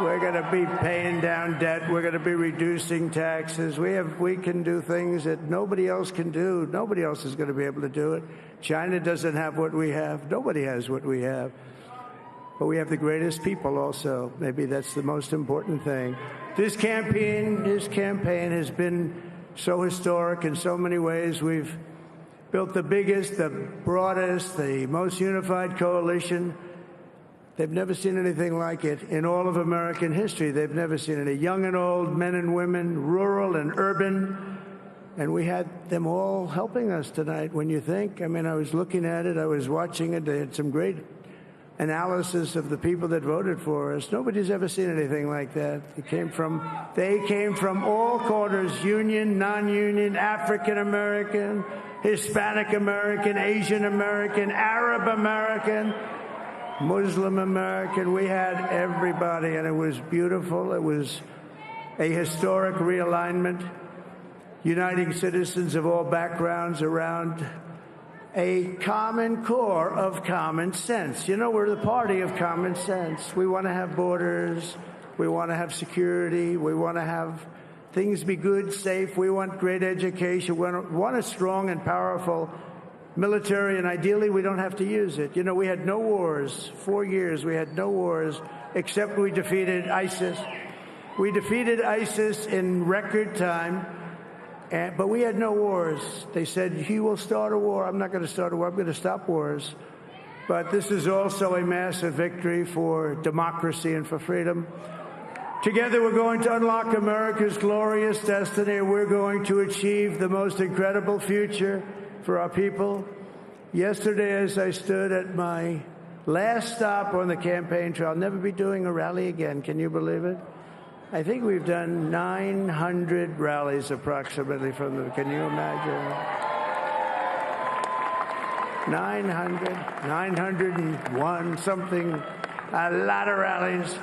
We're going to be paying down debt. We're going to be reducing taxes. We can do things that nobody else can do. Nobody else is going to be able to do it. China doesn't have what we have. Nobody has what we have. But we have the greatest people also. Maybe that's the most important thing. This campaign has been so historic in so many ways. We've built the biggest, the broadest, the most unified coalition. They've never seen anything like it in all of American history. They've never seen it. Young and old, men and women, rural and urban. And we had them all helping us tonight. When you think, I mean, I was looking at it, I was watching it. They had some great analysis of the people that voted for us. Nobody's ever seen anything like that. They came from all corners, union, non-union, African American, Hispanic American, Asian American, Arab American, Muslim American. We had everybody, and it was beautiful. It was a historic realignment, uniting citizens of all backgrounds around a common core of common sense. You know, we're the party of common sense. We want to have borders. We want to have security. We want to have things be good, safe. We want great education. We want a strong and powerful military, and ideally we don't have to use it. You know, we had no wars. 4 years we had no wars. except we defeated ISIS. We defeated ISIS in record time, but we had no wars. They said, he will start a war. I'm not going to start a war. I'm going to stop wars. But this is also a massive victory for democracy and for freedom. Together, we're going to unlock America's glorious destiny, and we're going to achieve the most incredible future for our people. Yesterday, as I stood at my last stop on the campaign trail, I'll never be doing a rally again. Can you believe it? I think we've done 900 rallies approximately from the, can you imagine? 901, something, a lot of rallies.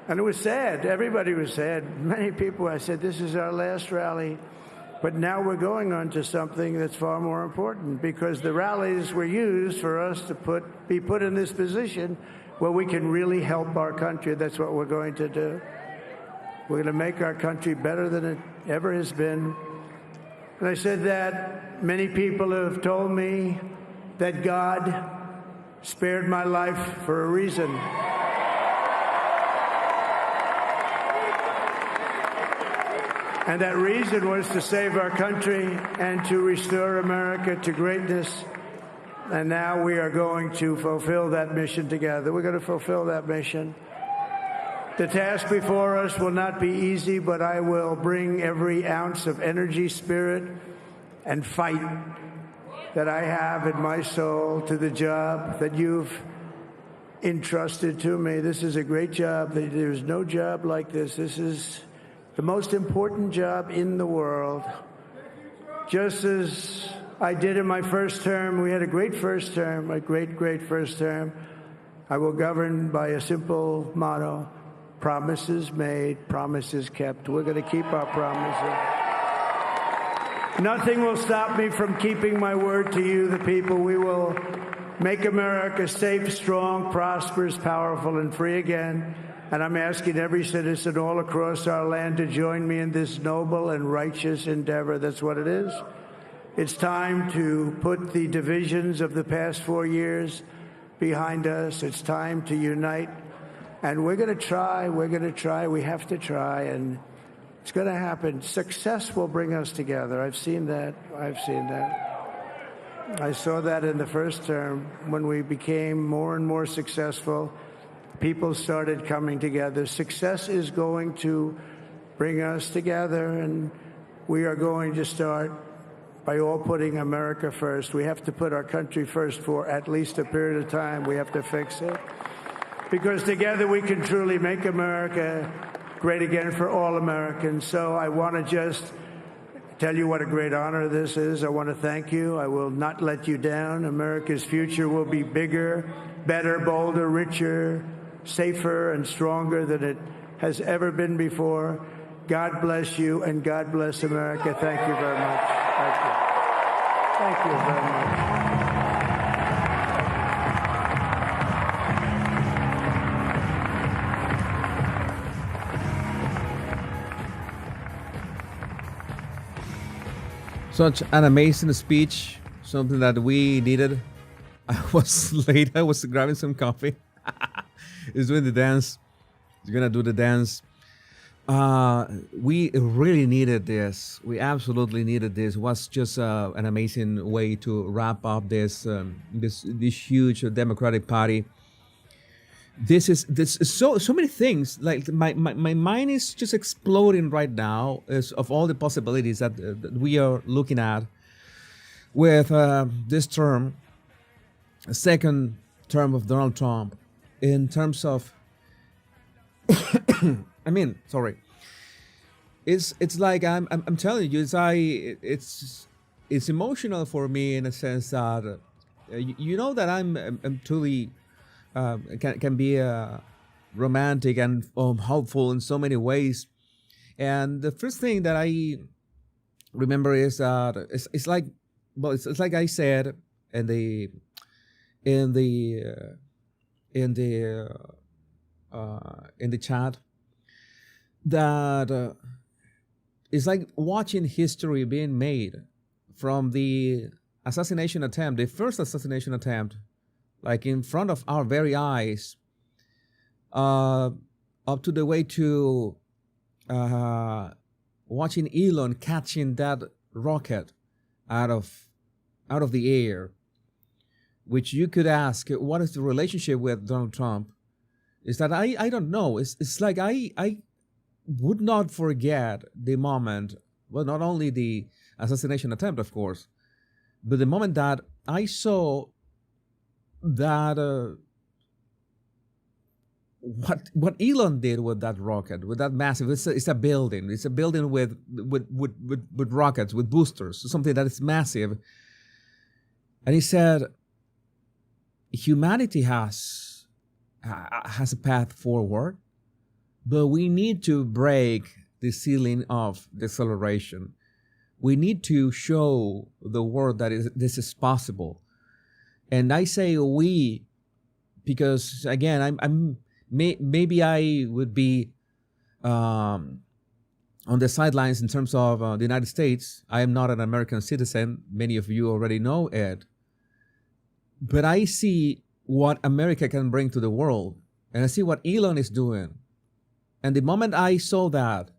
And it was sad. Everybody was sad. Many people, I said, this is our last rally. But now we're going on to something that's far more important, because the rallies were used for us to be put in this position where we can really help our country. That's what we're going to do. We're going to make our country better than it ever has been. And I said that many people have told me that God spared my life for a reason. And that reason was to save our country and to restore America to greatness. And now we are going to fulfill that mission together. We're going to fulfill that mission. The task before us will not be easy, but I will bring every ounce of energy, spirit, and fight that I have in my soul to the job that you've entrusted to me. This is a great job. There's no job like this. This is the most important job in the world. Just as I did in my first term, we had a great first term, a great first term. I will govern by a simple motto: promises made, promises kept. We're going to keep our promises. Nothing will stop me from keeping my word to you, the people. We will make America safe, strong, prosperous, powerful, and free again. And I'm asking every citizen all across our land to join me in this noble and righteous endeavor. That's what it is. It's time to put the divisions of the past 4 years behind us. It's time to unite. And we're going to try. We have to try. And it's going to happen. Success will bring us together. I've seen that. I saw that in the first term. When we became more and more successful, people started coming together. Success is going to bring us together, and we are going to start by all putting America first. We have to put our country first for at least a period of time. We have to fix it, because together we can truly make America great again for all Americans. So I want to just tell you what a great honor this is. I want to thank you. I will not let you down. America's future will be bigger, better, bolder, richer, safer, and stronger than it has ever been before. God bless you, and God bless America. Thank you very much. Thank you. Thank you very much. Such an amazing speech, something that we needed. I was late. I was grabbing some coffee. He's doing the dance. He's gonna do the dance. We really needed this. We absolutely needed this. It was just an amazing way to wrap up this huge Democratic Party. This is so many things. Like my mind is just exploding right now of all the possibilities that we are looking at with this term, a second term of Donald Trump. In terms of, it's like I'm telling you, it's emotional for me in a sense that you know that I'm truly can be romantic and hopeful in so many ways. And the first thing that I remember is that it's like I said in the chat, that it's like watching history being made from the assassination attempt, the first assassination attempt, like in front of our very eyes. up to the way to watching Elon catching that rocket out of the air, which you could ask, what is the relationship with Donald Trump? Is that I don't know. It's like I would not forget the moment, well, not only the assassination attempt, of course, but the moment that I saw that what Elon did with that rocket, with that massive, it's a building. It's a building with rockets, with boosters, something that is massive. And he said, humanity has a path forward, but we need to break the ceiling of deceleration. We need to show the world that this is possible. And I say we because, again, maybe I would be on the sidelines in terms of the United States. I am not an American citizen. Many of you already know it. But I see what America can bring to the world. And I see what Elon is doing. And the moment I saw that,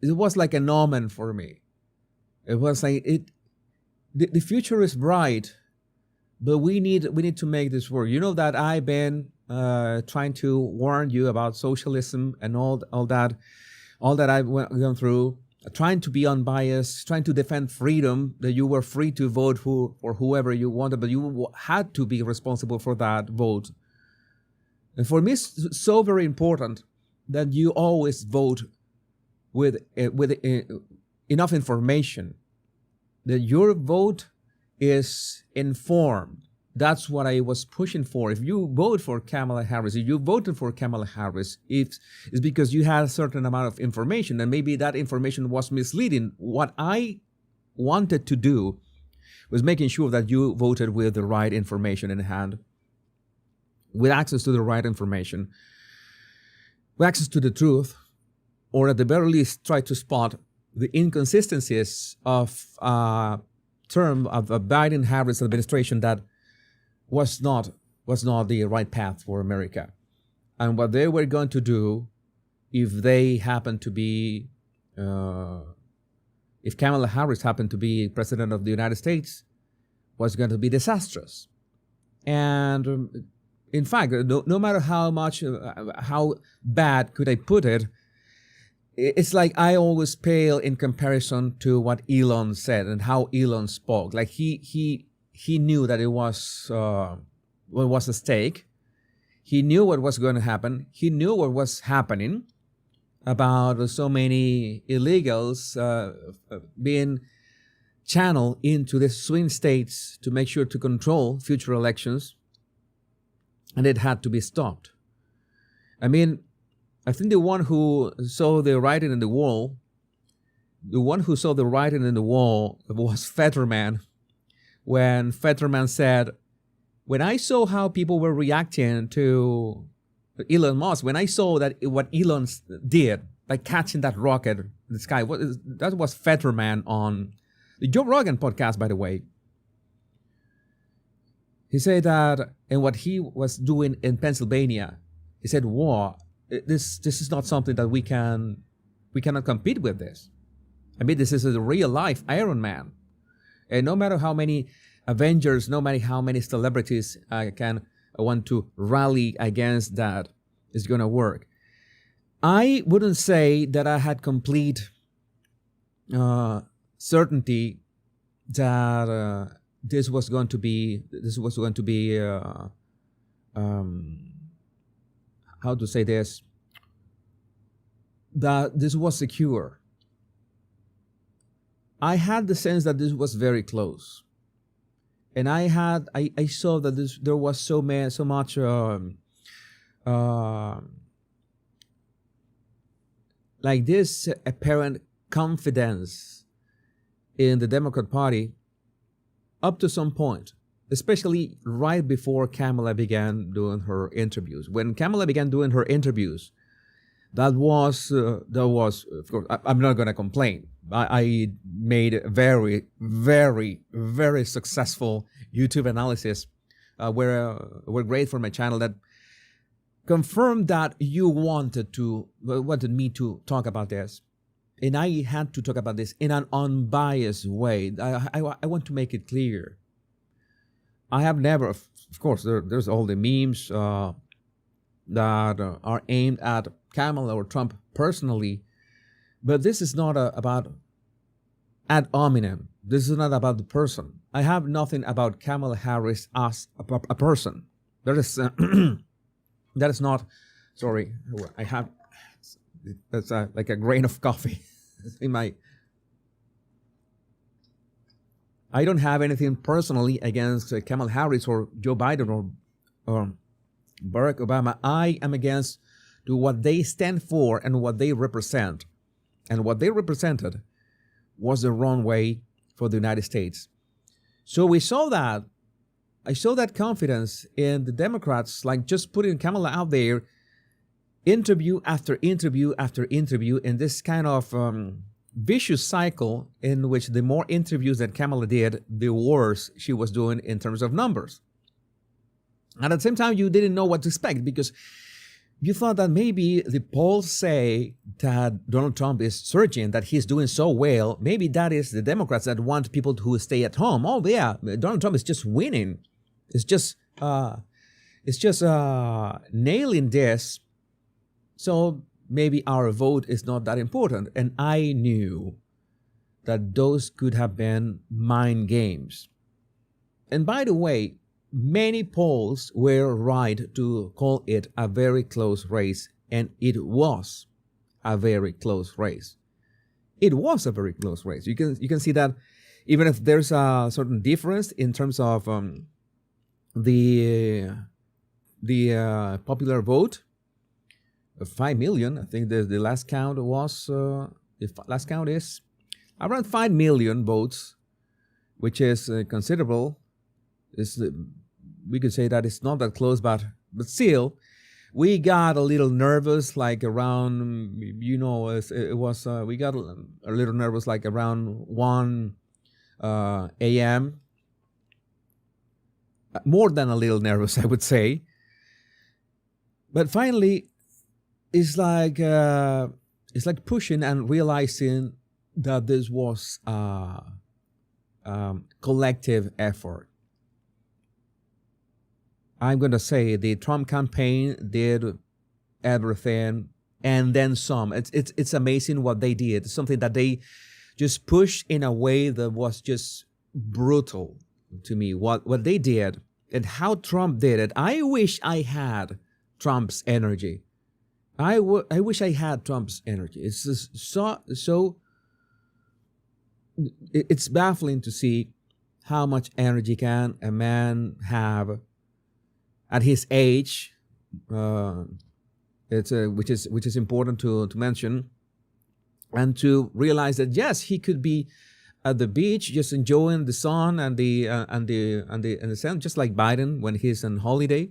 it was like an omen for me. It was like the future is bright, but we need to make this work. You know that I've been trying to warn you about socialism and all that I've gone through, trying to be unbiased, trying to defend freedom, that you were free to vote for whoever you wanted, but you had to be responsible for that vote. And for me, it's so very important that you always vote with enough information, that your vote is informed. That's what I was pushing for. If you vote for Kamala Harris, if you voted for Kamala Harris, it's because you had a certain amount of information, and maybe that information was misleading. What I wanted to do was making sure that you voted with the right information in hand, with access to the right information, with access to the truth, or at the very least try to spot the inconsistencies of a term of a Biden-Harris administration that was not the right path for America. And what they were going to do, if they happened to be, if Kamala Harris happened to be president of the United States, was going to be disastrous. And in fact, no matter how bad could I put it, it's like I always pale in comparison to what Elon said and how Elon spoke. Like he knew that it was what was at stake. He knew what was going to happen. He knew what was happening about so many illegals being channeled into the swing states to make sure to control future elections, and it had to be stopped. I mean, I think the one who saw the writing in the wall, was Fetterman. When Fetterman said, when I saw how people were reacting to Elon Musk, when I saw that what Elon did by catching that rocket in the sky, that was Fetterman on the Joe Rogan podcast, by the way. He said that, and what he was doing in Pennsylvania, he said, "Wow, this is not something that we cannot compete with this. I mean, this is a real life Iron Man." And no matter how many Avengers, no matter how many celebrities want to rally against that, it's going to work. I wouldn't say that I had complete certainty that this was going to be how to say this, that this was secure. I had the sense that this was very close, and I saw that there was so much like this apparent confidence in the Democrat Party up to some point, especially right before Kamala began doing her interviews. When Kamala began doing her interviews, that was of course, I'm not going to complain. I made a very, very, very successful YouTube analysis were great for my channel that confirmed that you wanted me to talk about this. And I had to talk about this in an unbiased way. I want to make it clear. I have never, of course, there's all the memes that are aimed at Kamala or Trump personally, but this is not about ad hominem. This is not about the person. I have nothing about Kamala Harris as a person. That is that is not. Sorry, I have. That's like a grain of coffee in my. I don't have anything personally against Kamala Harris or Joe Biden or Barack Obama. I am against to what they stand for and what they represent. And what they represented was the wrong way for the United States. So we saw that. I saw that confidence in the Democrats, like just putting Kamala out there, interview after interview after interview, in this kind of vicious cycle in which the more interviews that Kamala did, the worse she was doing in terms of numbers. And at the same time, you didn't know what to expect because you thought that maybe the polls say that Donald Trump is surging, that he's doing so well. Maybe that is the Democrats that want people to stay at home. Oh yeah, Donald Trump is just winning. It's just nailing this. So maybe our vote is not that important. And I knew that those could have been mind games. And by the way, many polls were right to call it a very close race, and it was a very close race. It was a very close race. You can see that even if there's a certain difference in terms of the popular vote, 5 million. I think the last count was the last count is around 5 million votes, which is considerable. We could say that it's not that close, but still, we got a little nervous, like around, we got a little nervous, like around 1 a.m. More than a little nervous, I would say. But finally, it's like pushing and realizing that this was a collective effort. I'm going to say the Trump campaign did everything and then some. It's amazing what they did. It's something that they just pushed in a way that was just brutal to me. What they did and how Trump did it. I wish I had Trump's energy. I wish I had Trump's energy. It's just so. It's baffling to see how much energy can a man have at his age, which is important to mention, and to realize that yes, he could be at the beach just enjoying the sun and the sun, just like Biden when he's on holiday.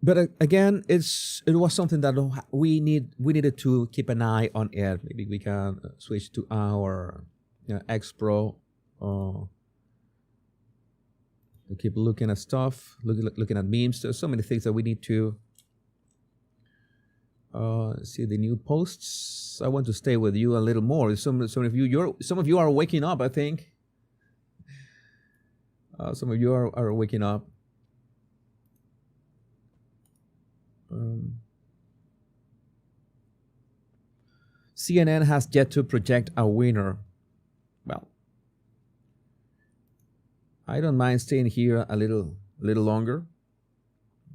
But again, it was something that we needed to keep an eye on it. Maybe we can switch to our X Pro. We keep looking at stuff, looking at memes. There's so many things that we need to see the new posts. I want to stay with you a little more. Some of you are waking up. I think some of you are waking up. CNN has yet to project a winner. Well, I don't mind staying here a little longer.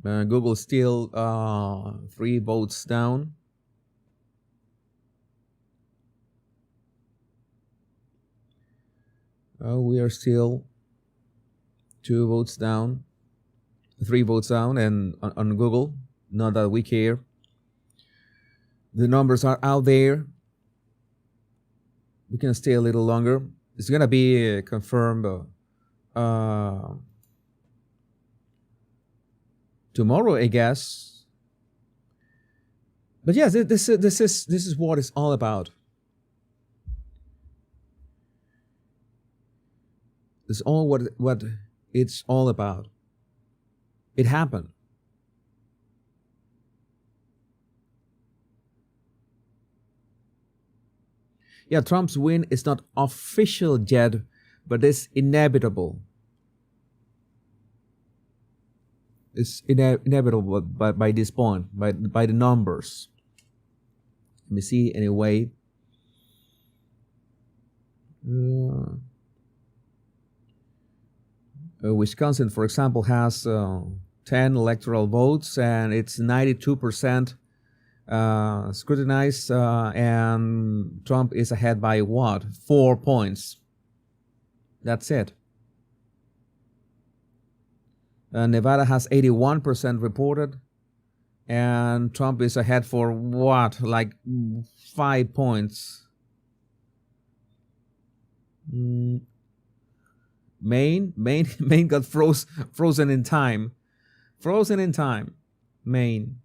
Google still 3 votes down. We are still 2 votes down, 3 votes down, and on Google, not that we care. The numbers are out there. We can stay a little longer. It's gonna be confirmed tomorrow, I guess. But yes, this is what it's all about. It's all what it's all about. It happened. Yeah, Trump's win is not official yet, but it's inevitable. It's inevitable by this point, by the numbers. Let me see anyway. Wisconsin, for example, has 10 electoral votes, and it's 92% scrutinized, and Trump is ahead by what? 4 points. That's it. Nevada has 81% reported, and Trump is ahead for what? Like 5 points. Maine got frozen in time. Frozen in time. Maine.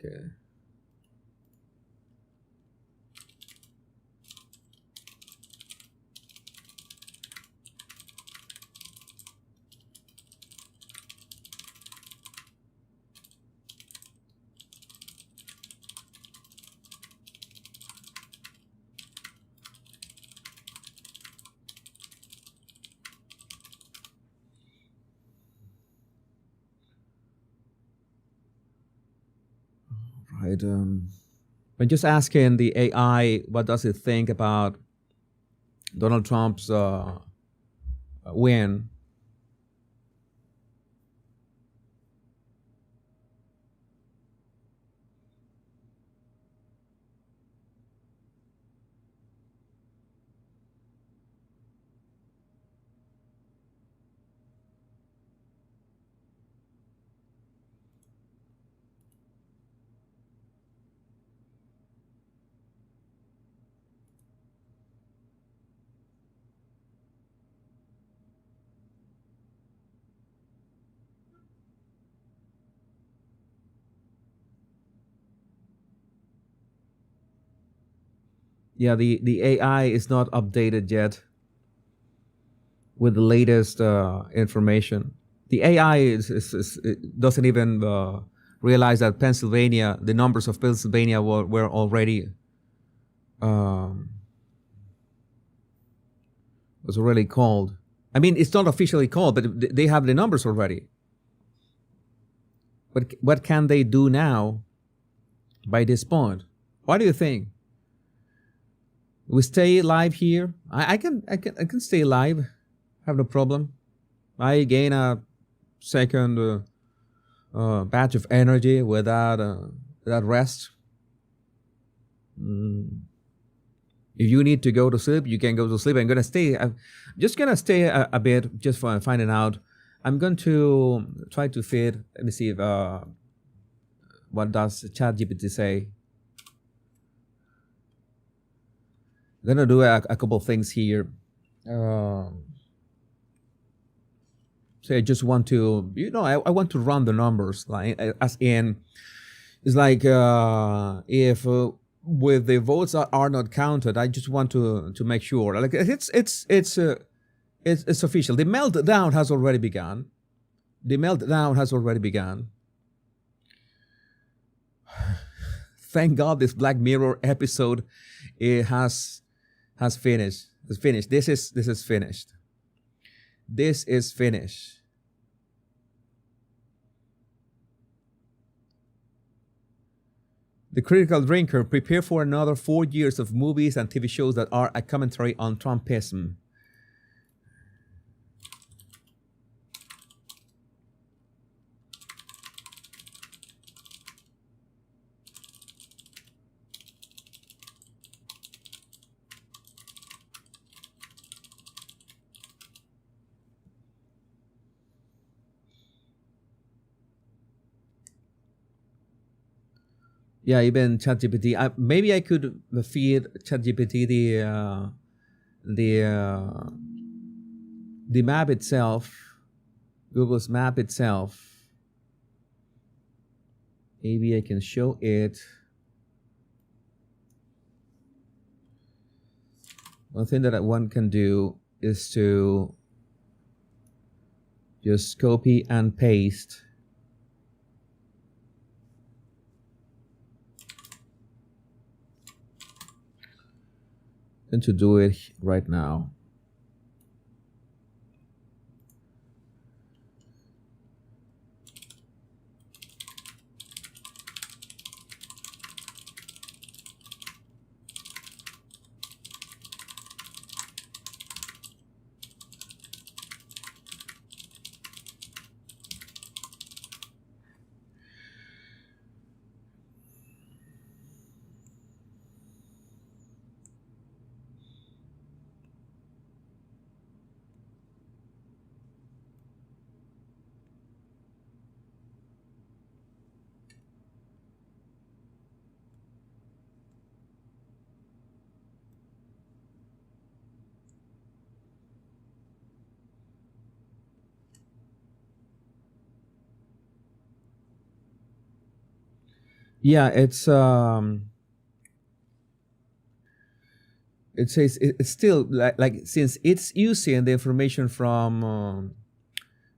Okay. Right. I'm just asking the AI, what does it think about Donald Trump's win? Yeah, the AI is not updated yet with the latest information. The AI doesn't even realize that Pennsylvania, the numbers of Pennsylvania were already was already called. I mean, it's not officially called, but they have the numbers already. But what can they do now by this point? What do you think? We stay live here. I can stay live. Have no problem. I gain a second batch of energy without rest. If you need to go to sleep, you can go to sleep. I'm just gonna stay a bit just for finding out. I'm going to try to feed. Let me see if what does ChatGPT say. I'm gonna do a couple things here. So I just want to, I want to run the numbers, like as in, it's like if with the votes that are not counted, I just want to make sure, like it's official. The meltdown has already begun. The meltdown has already begun. Thank God this Black Mirror episode has finished. It's finished. This is finished. This is finished. The Critical Drinker, prepare for another 4 years of movies and TV shows that are a commentary on Trumpism. Yeah, even ChatGPT. Maybe I could feed ChatGPT the map itself, Google's map itself. Maybe I can show it. one thing that one can do is to just copy and paste and to do it right now. Yeah, it says it's still like since it's using the information from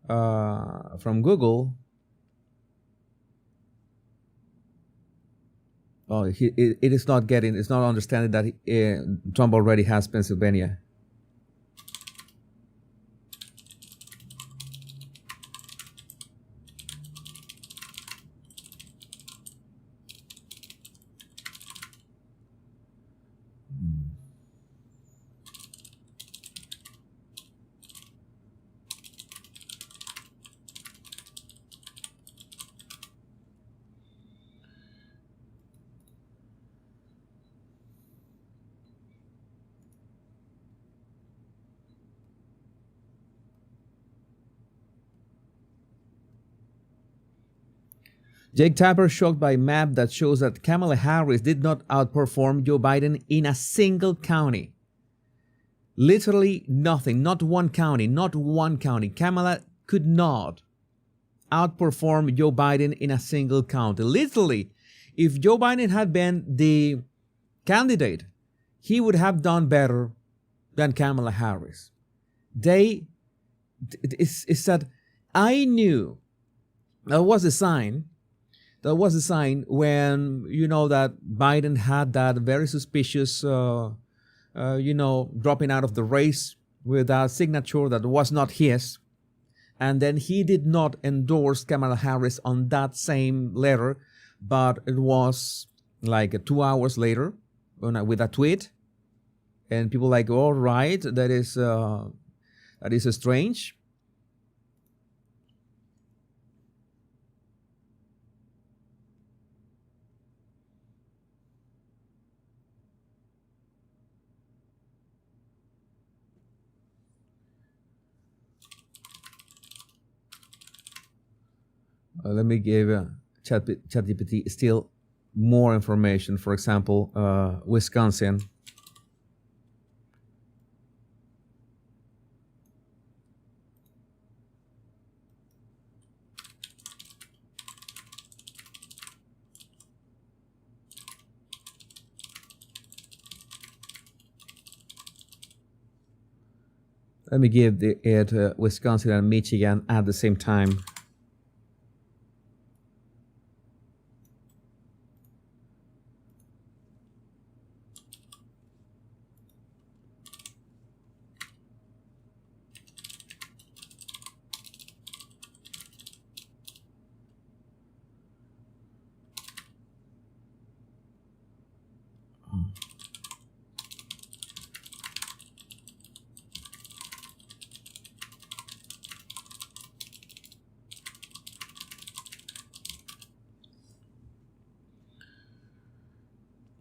Google. Oh, it is not getting. It's not understanding that Trump already has Pennsylvania. Jake Tapper shocked by map that shows that Kamala Harris did not outperform Joe Biden in a single county. Literally nothing, not one county, not one county. Kamala could not outperform Joe Biden in a single county. Literally, if Joe Biden had been the candidate, he would have done better than Kamala Harris. It's that I knew that was a sign. That was a sign when, that Biden had that very suspicious, dropping out of the race with a signature that was not his. And then he did not endorse Kamala Harris on that same letter, but it was like 2 hours later with a tweet. And people like, all right, that is strange. Let me give ChatGPT still more information. For example, Wisconsin. Let me give it Wisconsin and Michigan at the same time.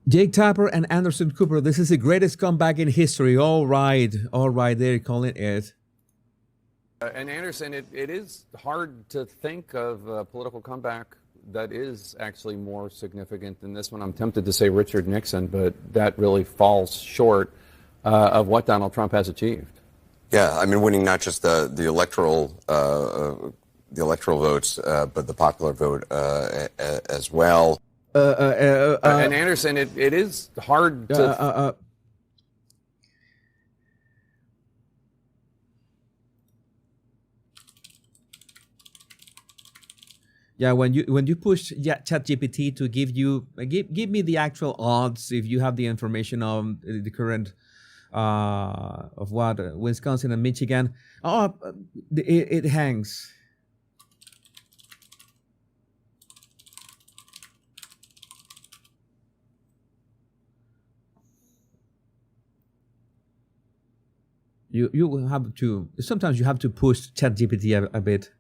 Jake Tapper and Anderson Cooper, this is the greatest comeback in history. All right, they're calling it. And Anderson, it is hard to think of a political comeback that is actually more significant than this one. I'm tempted to say Richard Nixon, but that really falls short of what Donald Trump has achieved. Yeah, I mean, winning not just the electoral votes, but the popular vote as well. And Anderson, it is hard to. Yeah, when you push ChatGPT to give me the actual odds, if you have the information on the current of what Wisconsin and Michigan, it hangs. You have to, sometimes you have to push ChatGPT a bit.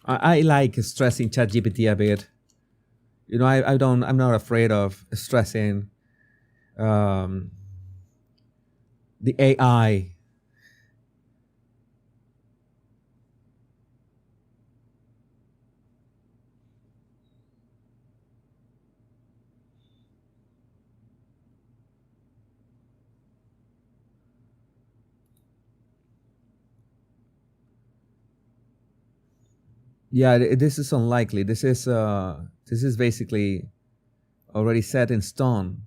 I like stressing ChatGPT a bit. You know, I'm not afraid of stressing the AI. Yeah, this is unlikely. This is basically already set in stone.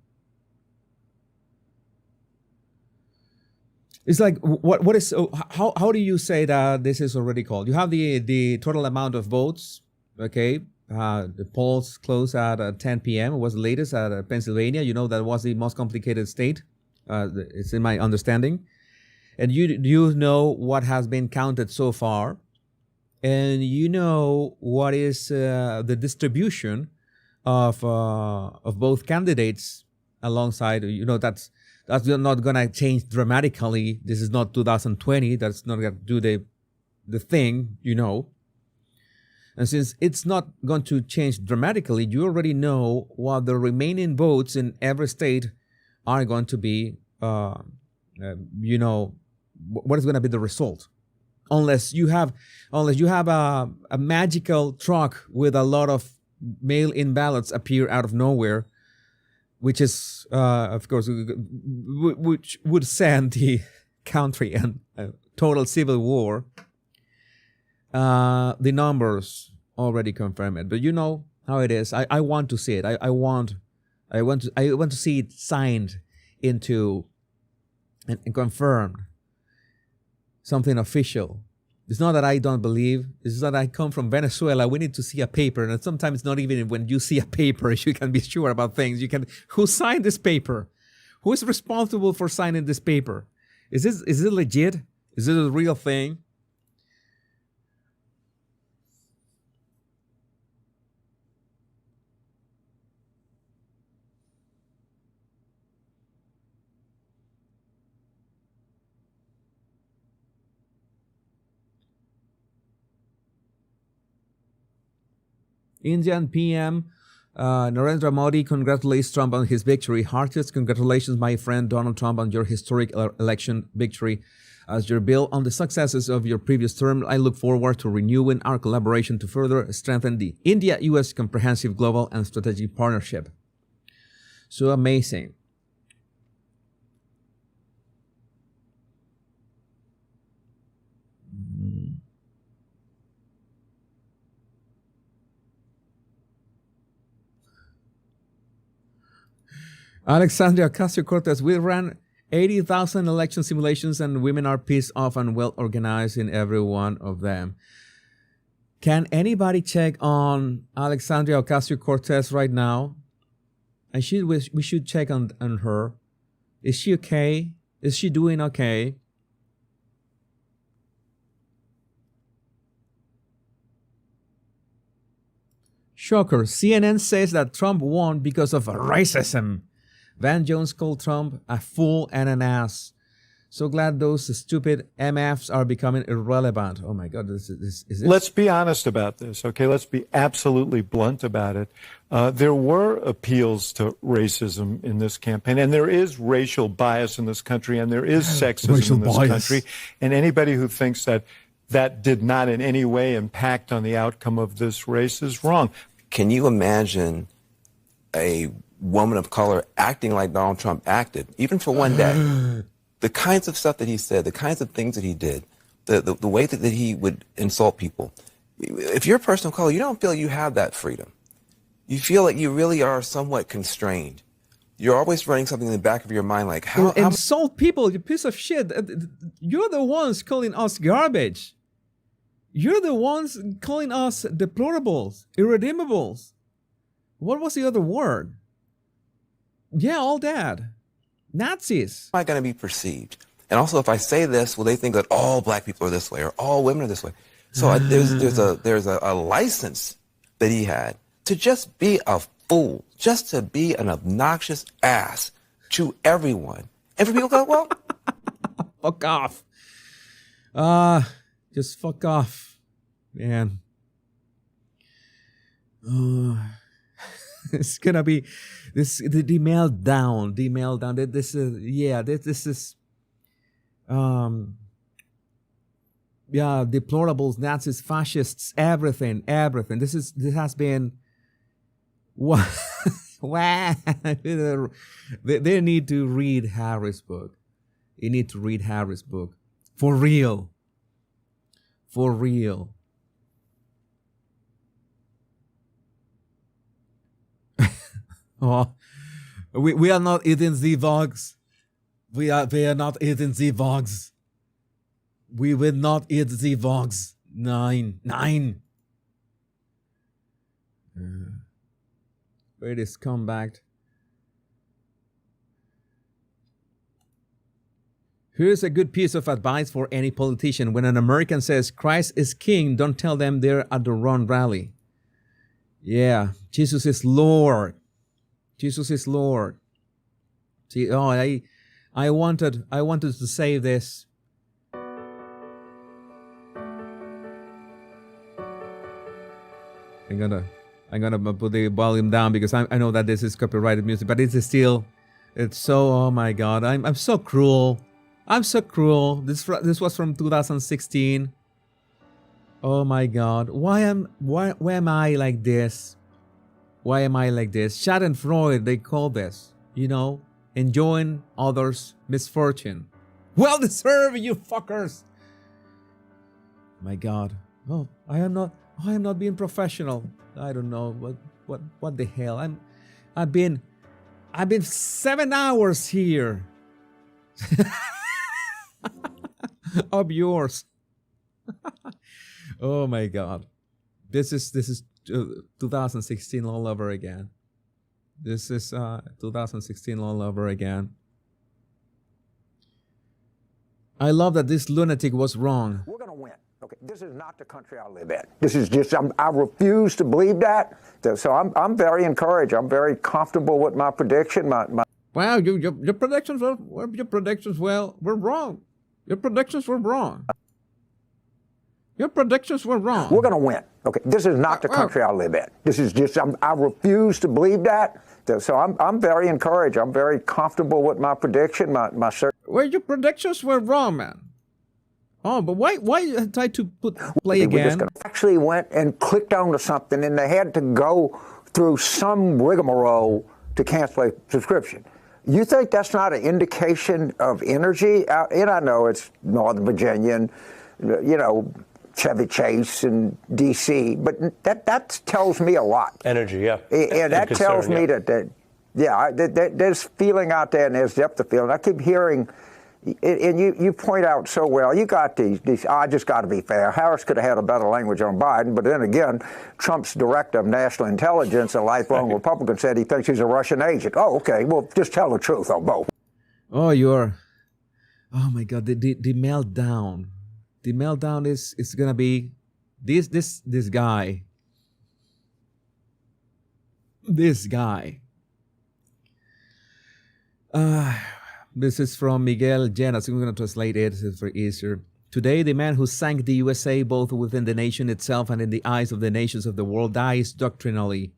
It's like what is how do you say that this is already called? You have the total amount of votes, okay? The polls closed at 10 p.m. It was the latest at Pennsylvania. You know that was the most complicated state. It's in my understanding, and you know what has been counted so far. And you know what is the distribution of both candidates alongside. You know that's not gonna change dramatically. This is not 2020. That's not gonna do the thing. You know. And since it's not going to change dramatically, you already know what the remaining votes in every state are going to be. You know what is going to be the result. Unless you have a magical truck with a lot of mail-in ballots appear out of nowhere, which is of course which would send the country in a total civil war. The numbers already confirm it, but you know how it is. I want to see it. I want to see it signed into and confirmed. Something official. It's not that I don't believe. It's that I come from Venezuela. We need to see a paper, and sometimes not even when you see a paper, you can be sure about things. Who signed this paper? Who is responsible for signing this paper? Is it legit? Is it a real thing? Indian PM Narendra Modi congratulates Trump on his victory. Heartiest congratulations, my friend Donald Trump, on your historic election victory. As you build on the successes of your previous term, I look forward to renewing our collaboration to further strengthen the India-US comprehensive global and strategic partnership. So amazing. Alexandria Ocasio-Cortez, we ran 80,000 election simulations and women are pissed off and well organized in every one of them. Can anybody check on Alexandria Ocasio-Cortez right now? We should check on her. Is she okay? Is she doing okay? Shocker. CNN says that Trump won because of racism. Van Jones called Trump a fool and an ass. So glad those stupid MFs are becoming irrelevant. Oh my God, is this? Let's be honest about this, okay? Let's be absolutely blunt about it. There were appeals to racism in this campaign, and there is racial bias in this country, and there is sexism in this country. And anybody who thinks that that did not in any way impact on the outcome of this race is wrong. Can you imagine a woman of color acting like Donald Trump acted, even for one day? The kinds of stuff that he said, the kinds of things that he did, the way that he would insult people. If you're a person of color, you don't feel you have that freedom. You feel like you really are somewhat constrained. You're always running something in the back of your mind like, how insult people, you piece of shit. You're the ones calling us garbage. You're the ones calling us deplorables, irredeemables. What was the other word? Yeah, all that. Nazis. How am I going to be perceived? And also, if I say this, will they think that all black people are this way or all women are this way? So there's a license that he had to just be a fool, just to be an obnoxious ass to everyone. And for people to go, well, fuck off. Just fuck off, man. It's gonna be the meltdown. This is deplorables, Nazis, fascists, everything. This has been what. They need to read Harry's book. You need to read Harry's book for real. For real. Oh, we are not eating Z-Vogs. We are not eating Z-Vogs. We will not eat Z-Vogs. Nine. Where is comeback? Here's a good piece of advice for any politician. When an American says Christ is king, don't tell them they're at the wrong rally. Yeah, Jesus is Lord. Jesus is Lord. See, I wanted to say this. I'm gonna put the volume down because I know that this is copyrighted music, but it's so, oh my God, I'm so cruel. I'm so cruel. This was from 2016. Oh my God, why am I like this? Why am I like this? Schadenfreude, they call this. Enjoying others' misfortune. Well deserved, you fuckers. My God. Oh, I am not being professional. I don't know what the hell. I've been 7 hours here. Of yours. Oh my God. This is 2016 all over again. This is 2016 all over again. I love that this lunatic was wrong. We're going to win. Okay, this is not the country I live in. This is just, I refuse to believe that. So I'm very encouraged. I'm very comfortable with my prediction. Wow, your predictions were wrong. Your predictions were wrong. Your predictions were wrong. We're going to win. Okay, this is not the country I live in. This is just, I refuse to believe that. So I'm very encouraged. I'm very comfortable with my prediction. Well, your predictions were wrong, man. Oh, but why try to play again? Actually went and clicked onto something, and they had to go through some rigmarole to cancel a subscription. You think that's not an indication of energy? And I know it's Northern Virginia and, Chevy Chase and D.C., but that tells me a lot. Energy, yeah. And that tells me that there's feeling out there and there's depth of feeling. I keep hearing, and you point out so well, you got these I just got to be fair. Harris could have had a better language on Biden, but then again, Trump's director of national intelligence, a lifelong Republican, said he thinks he's a Russian agent. Oh, okay, well, just tell the truth on both. Oh, oh my God, the meltdown. The meltdown is gonna be this guy. This guy. This is from Miguel Llenas. I'm going to translate it. It's very easier. Today, the man who sank the USA both within the nation itself and in the eyes of the nations of the world dies doctrinally.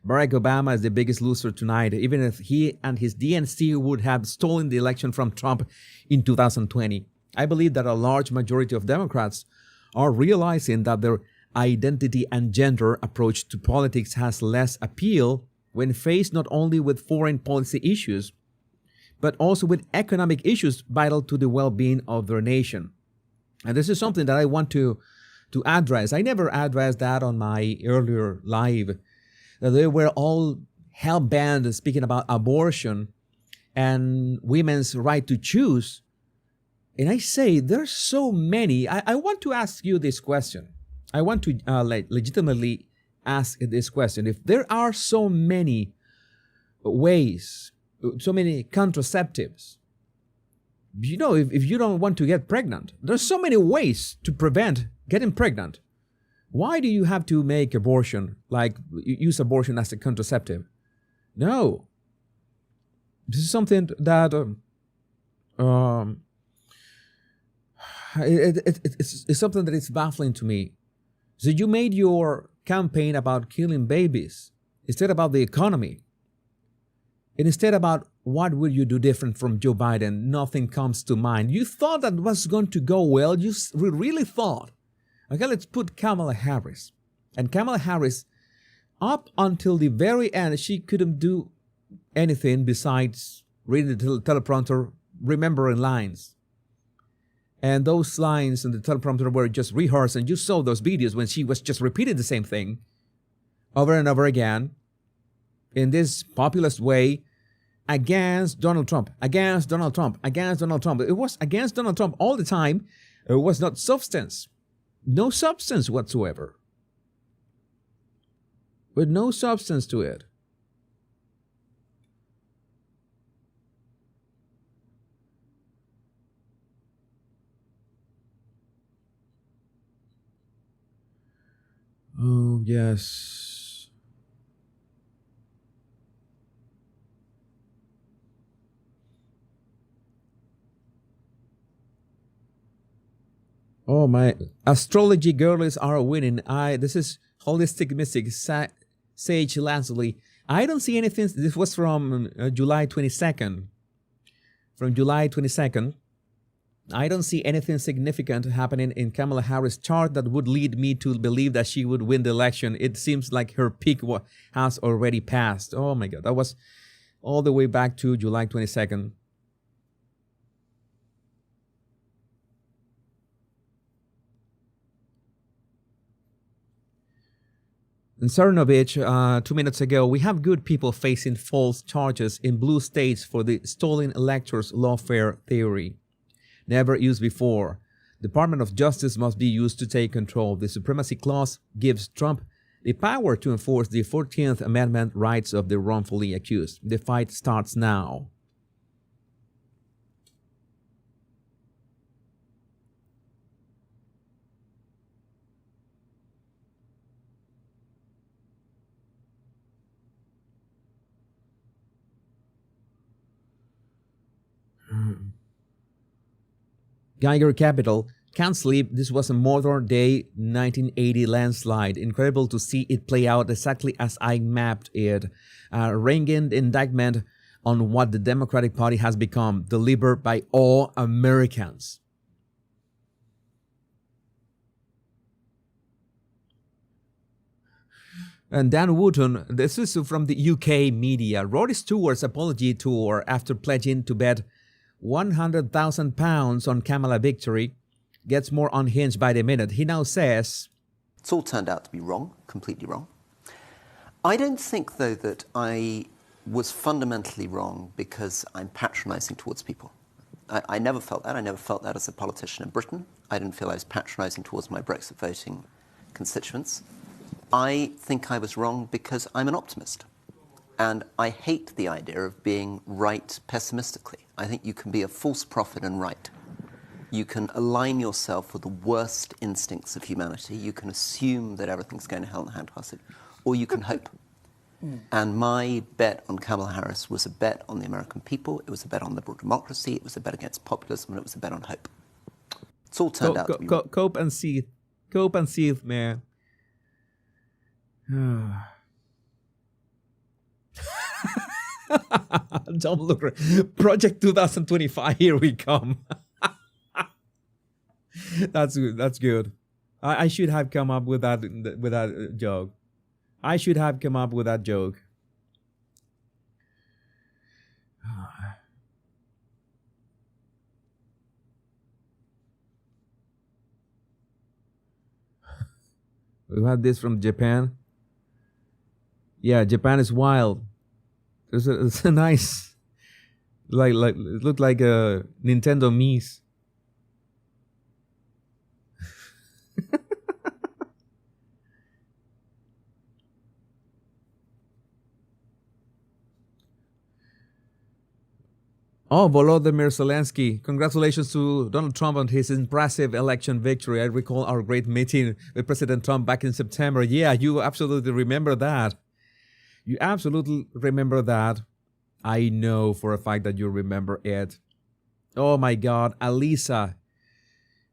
Barack Obama is the biggest loser tonight, even if he and his DNC would have stolen the election from Trump in 2020. I believe that a large majority of Democrats are realizing that their identity and gender approach to politics has less appeal when faced not only with foreign policy issues, but also with economic issues vital to the well-being of their nation. And this is something that I want to address. I never addressed that on my earlier live. They were all hell-bent speaking about abortion and women's right to choose. And I say there's so many. I want to ask you this question. I want to legitimately ask this question. If there are so many ways, so many contraceptives, you know, if you don't want to get pregnant, there's so many ways to prevent getting pregnant. Why do you have to make abortion, like use abortion as a contraceptive? No. This is something that it's something that is baffling to me. So you made your campaign about killing babies instead about the economy. And instead about what would you do different from Joe Biden, nothing comes to mind. You thought that was going to go well. You really thought. Okay, let's put Kamala Harris. And Kamala Harris, up until the very end, she couldn't do anything besides reading the teleprompter, remembering lines. And those lines in the teleprompter were just rehearsed, and you saw those videos when she was just repeating the same thing over and over again in this populist way against Donald Trump, against Donald Trump, against Donald Trump. It was against Donald Trump all the time. It was not substance. No substance whatsoever. With no substance to it. Oh, yes. Oh, my astrology girlies are winning. This is Holistic Mystic, Sage Lansley. I don't see anything. This was from July 22nd. From July 22nd. I don't see anything significant happening in Kamala Harris' chart that would lead me to believe that she would win the election. It seems like her peak has already passed. Oh my God, that was all the way back to July 22nd. In Cernovich, 2 minutes ago, we have good people facing false charges in blue states for the stolen electors lawfare theory. Never used before. Department of Justice must be used to take control. The Supremacy Clause gives Trump the power to enforce the 14th Amendment rights of the wrongfully accused. The fight starts now. Geiger Capital, can't sleep. This was a Mother Day 1980 landslide. Incredible to see it play out exactly as I mapped it. Ringing indictment on what the Democratic Party has become, delivered by all Americans. And Dan Wootton, this is from the UK media. Rod Stewart's apology tour after pledging to bet £100,000 on Kamala victory gets more unhinged by the minute. He now says, it's all turned out to be wrong, completely wrong. I don't think, though, that I was fundamentally wrong because I'm patronizing towards people. I never felt that. I never felt that as a politician in Britain. I didn't feel I was patronizing towards my Brexit voting constituents. I think I was wrong because I'm an optimist. And I hate the idea of being right pessimistically. I think you can be a false prophet and right. You can align yourself with the worst instincts of humanity. You can assume that everything's going to hell in a handbasket, or you can hope. And my bet on Kamala Harris was a bet on the American people, it was a bet on liberal democracy, it was a bet against populism, and it was a bet on hope. It's all turned out to be wrong. Cope and seethe. Cope and seethe, man. John Luker, Project 2025, here we come. That's good. That's good. I should have come up with that joke. I should have come up with that joke. We had this from Japan. Yeah, Japan is wild. It's a nice, like it looked like a Nintendo Mii's. Oh, Volodymyr Zelensky. Congratulations to Donald Trump on his impressive election victory. I recall our great meeting with President Trump back in September. Yeah, you absolutely remember that. You absolutely remember that. I know for a fact that you remember it. Oh my God, Alisa.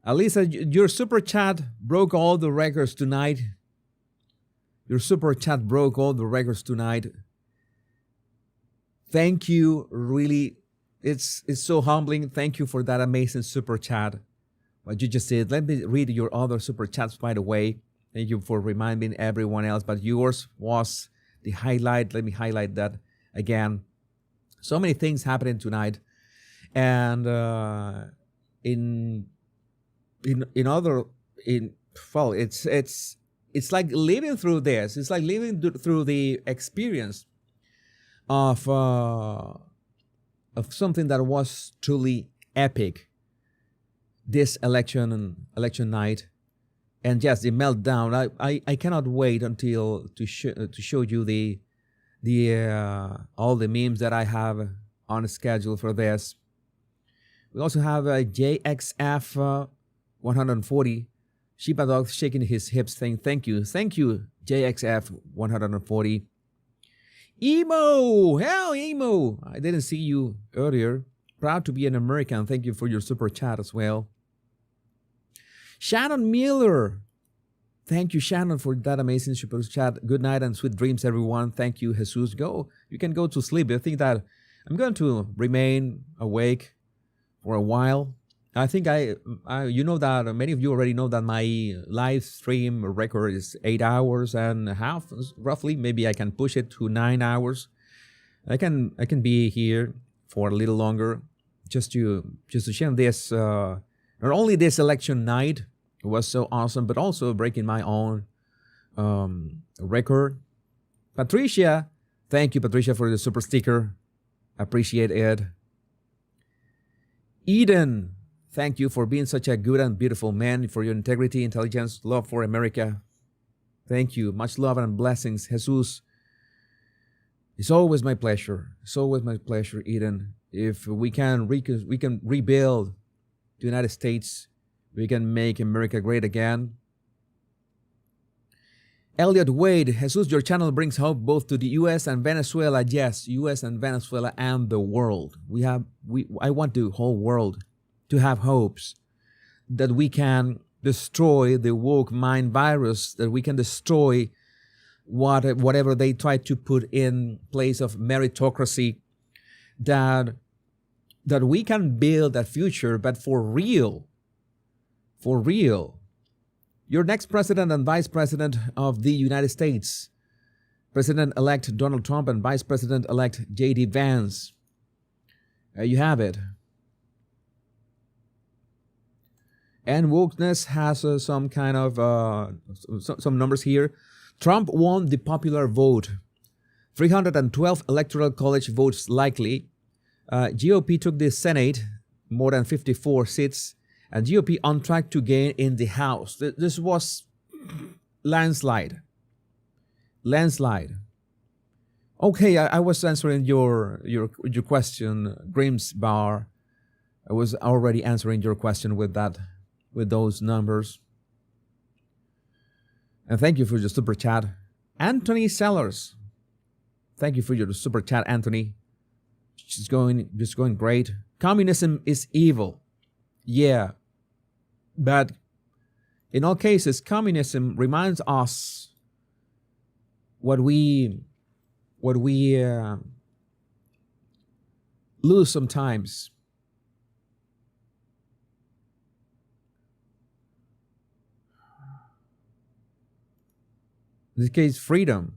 Alisa, your super chat broke all the records tonight. Your super chat broke all the records tonight. Thank you, really. It's so humbling. Thank you for that amazing super chat. What you just said. Let me read your other super chats, by the way. Thank you for reminding everyone else. But yours was the highlight. Let me highlight that again. So many things happening tonight, and it's like living through this. It's like living through the experience of something that was truly epic. This election night, and yes, the meltdown. I cannot wait until to show you the all the memes that I have on schedule for this. We also have a JXF 140 Shiba Dog shaking his hips saying thank you JXF 140. Emo, hell Emo, I didn't see you earlier. Proud to be an American. Thank you for your super chat as well. Shannon Miller. Thank you, Shannon, for that amazing super chat. Good night and sweet dreams, everyone. Thank you, Jesus. You can go to sleep. I think that I'm going to remain awake for a while. I think you know that many of you already know that my live stream record is 8 hours and a half, roughly. Maybe I can push it to 9 hours. I can be here for a little longer, just to share this. Not only this election night was so awesome, but also breaking my own record. Patricia, thank you, Patricia, for the super sticker. Appreciate it. Eden, thank you for being such a good and beautiful man, for your integrity, intelligence, love for America. Thank you. Much love and blessings, Jesus. It's always my pleasure. It's always my pleasure, Eden. If we can rebuild the United States, we can make America great again. Elliot Wade, Jesus, your channel brings hope both to the U.S. and Venezuela. Yes, U.S. and Venezuela and the world. I want the whole world to have hopes that we can destroy the woke mind virus, that we can destroy whatever they try to put in place of meritocracy, that we can build a future, but for real. For real. Your next president and vice president of the United States, President-elect Donald Trump and Vice President-elect J.D. Vance. You have it. And wokeness has some kind of some numbers here. Trump won the popular vote. 312 electoral college votes likely. GOP took the Senate, more than 54 seats. And GOP on track to gain in the House. This was landslide. Okay, I was answering your question, Grims Bar. I was already answering your question with those numbers. And thank you for your super chat. Anthony Sellers. Thank you for your super chat, Anthony. Just going great. Communism is evil. Yeah. But in all cases, communism reminds us what we lose sometimes. In this case, freedom.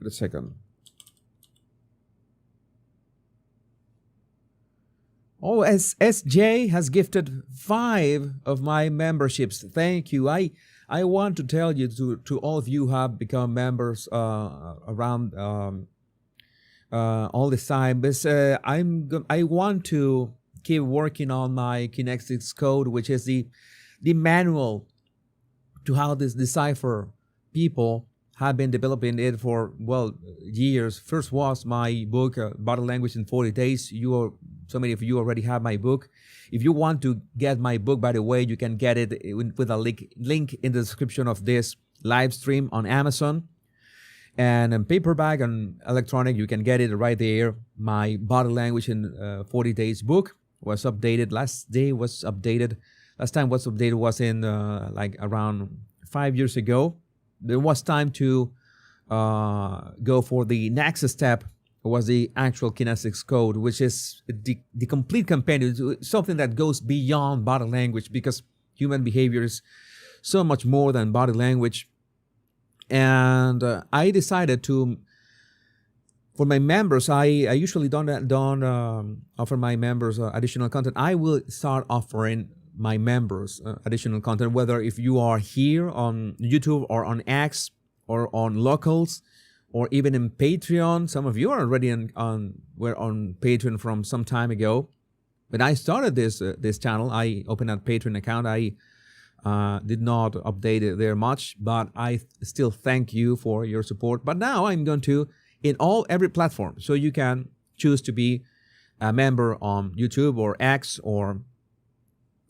A second. Oh, SJ has gifted 5 of my memberships. Thank you. I want to tell you to all of you who have become members around all this time. But I want to keep working on my Kinetics code, which is the manual to how this decipher people. Have been developing it for, well, years. First was my book, Body Language in 40 Days. So many of you already have my book. If you want to get my book, by the way, you can get it with a link in the description of this live stream on Amazon. And in paperback and electronic, you can get it right there. My Body Language in 40 Days book was updated. Last time was updated was in like around 5 years ago. There was time to go for the next step, was the actual Kinetics code, which is the complete compendium, something that goes beyond body language, because human behavior is so much more than body language. And I decided for my members, I usually don't offer my members additional content. I will start offering my members additional content, whether if you are here on YouTube or on X or on Locals or even in Patreon. Some of you are already were on Patreon from some time ago. When I started this channel, I opened a Patreon account. I did not update it there much, but I still thank you for your support. But now I'm going to every platform, so you can choose to be a member on YouTube or X or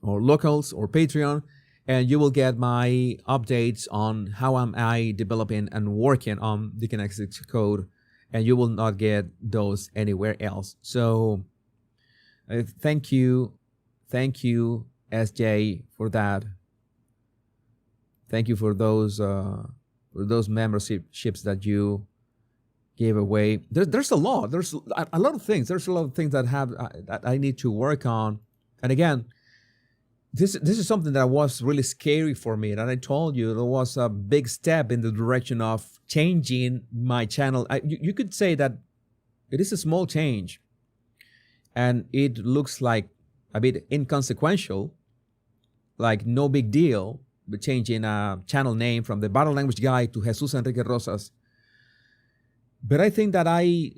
Locals or Patreon, and you will get my updates on how am I developing and working on the Kinetics code, and you will not get those anywhere else. So thank you SJ for that. Thank you for those memberships that you gave away. There's a lot. There's a lot of things. There's a lot of things that I need to work on. And again, this is something that was really scary for me. And I told you there was a big step in the direction of changing my channel. You could say that it is a small change, and it looks like a bit inconsequential, like no big deal, but changing a channel name from the Body Language Guy to Jesus Enrique Rosas. But I think that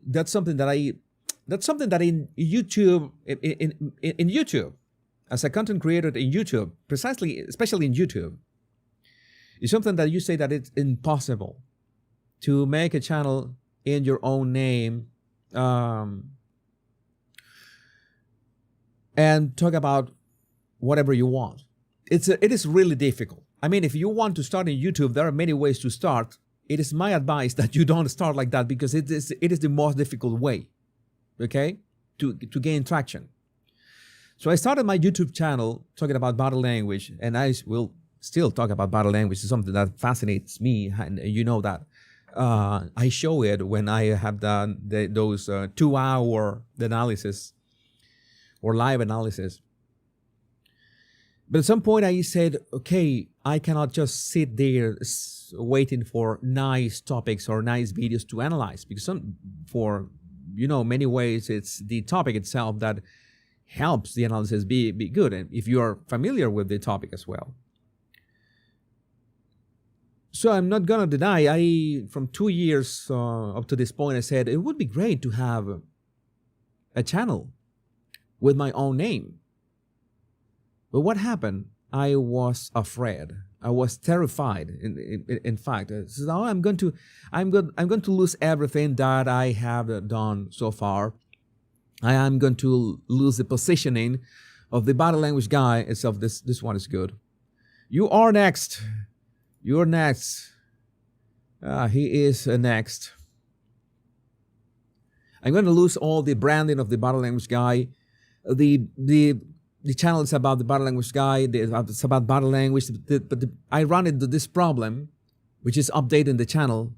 that's something that in YouTube, in YouTube, as a content creator in YouTube, especially in YouTube, is something that you say that it's impossible to make a channel in your own name and talk about whatever you want. It is really difficult. I mean, if you want to start in YouTube, there are many ways to start. It is my advice that you don't start like that, because it is the most difficult way, okay, to gain traction. So I started my YouTube channel talking about body language, and I will still talk about body language. It's something that fascinates me, and you know that. I show it when I have done those 2-hour analysis or live analysis. But at some point I said, okay, I cannot just sit there waiting for nice topics or nice videos to analyze, because many ways it's the topic itself that helps the analysis be good, and if you are familiar with the topic as well. So I'm not gonna deny, from 2 years up to this point, I said it would be great to have a channel with my own name. But what happened? I was afraid. I was terrified. In fact, so I'm going to lose everything that I have done so far. I am going to lose the positioning of the body language guy itself. This one is good. You are next. You're next. He is next. I'm going to lose all the branding of the body language guy. The channel is about the body language guy. It's about body language. But I run into this problem, which is updating the channel.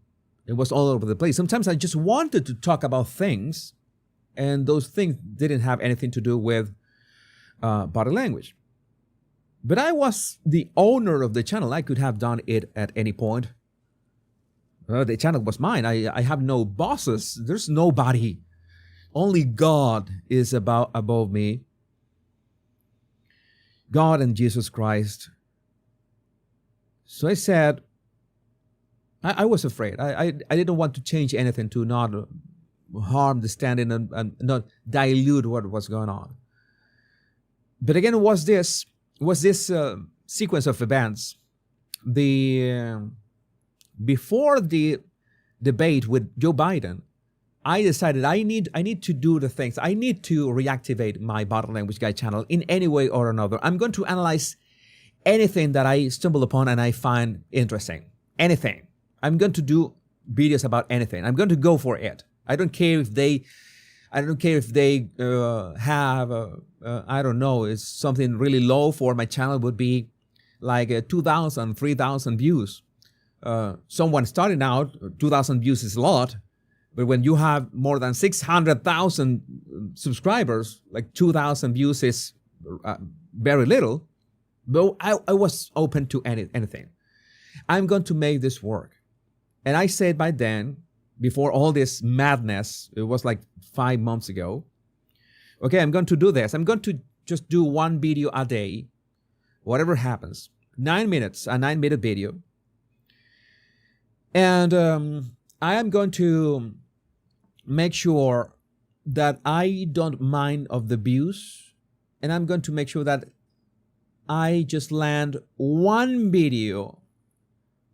It was all over the place. Sometimes I just wanted to talk about things, and those things didn't have anything to do with body language. But I was the owner of the channel. I could have done it at any point. The channel was mine. I have no bosses. There's nobody. Only God is above me. God and Jesus Christ. So I said, I was afraid. I didn't want to change anything to not harm the standing and not dilute what was going on. But again, it was this sequence of events. Before the debate with Joe Biden, I decided I need to do the things. I need to reactivate my Body Language Guy channel in any way or another. I'm going to analyze anything that I stumble upon and I find interesting. Anything. I'm going to do videos about anything. I'm going to go for it. I don't care if they have I don't know, it's something really low for my channel would be like 2,000, 3,000 views. Someone starting out, 2,000 views is a lot. But when you have more than 600,000 subscribers, like 2,000 views is very little. But I was open to anything. I'm going to make this work. And I said by then, before all this madness, it was like 5 months ago, okay, I'm going to do this. I'm going to just do one video a day, whatever happens. 9 minutes, a 9-minute video. And I am going to make sure that I don't mind of the views, and I'm going to make sure that I just land one video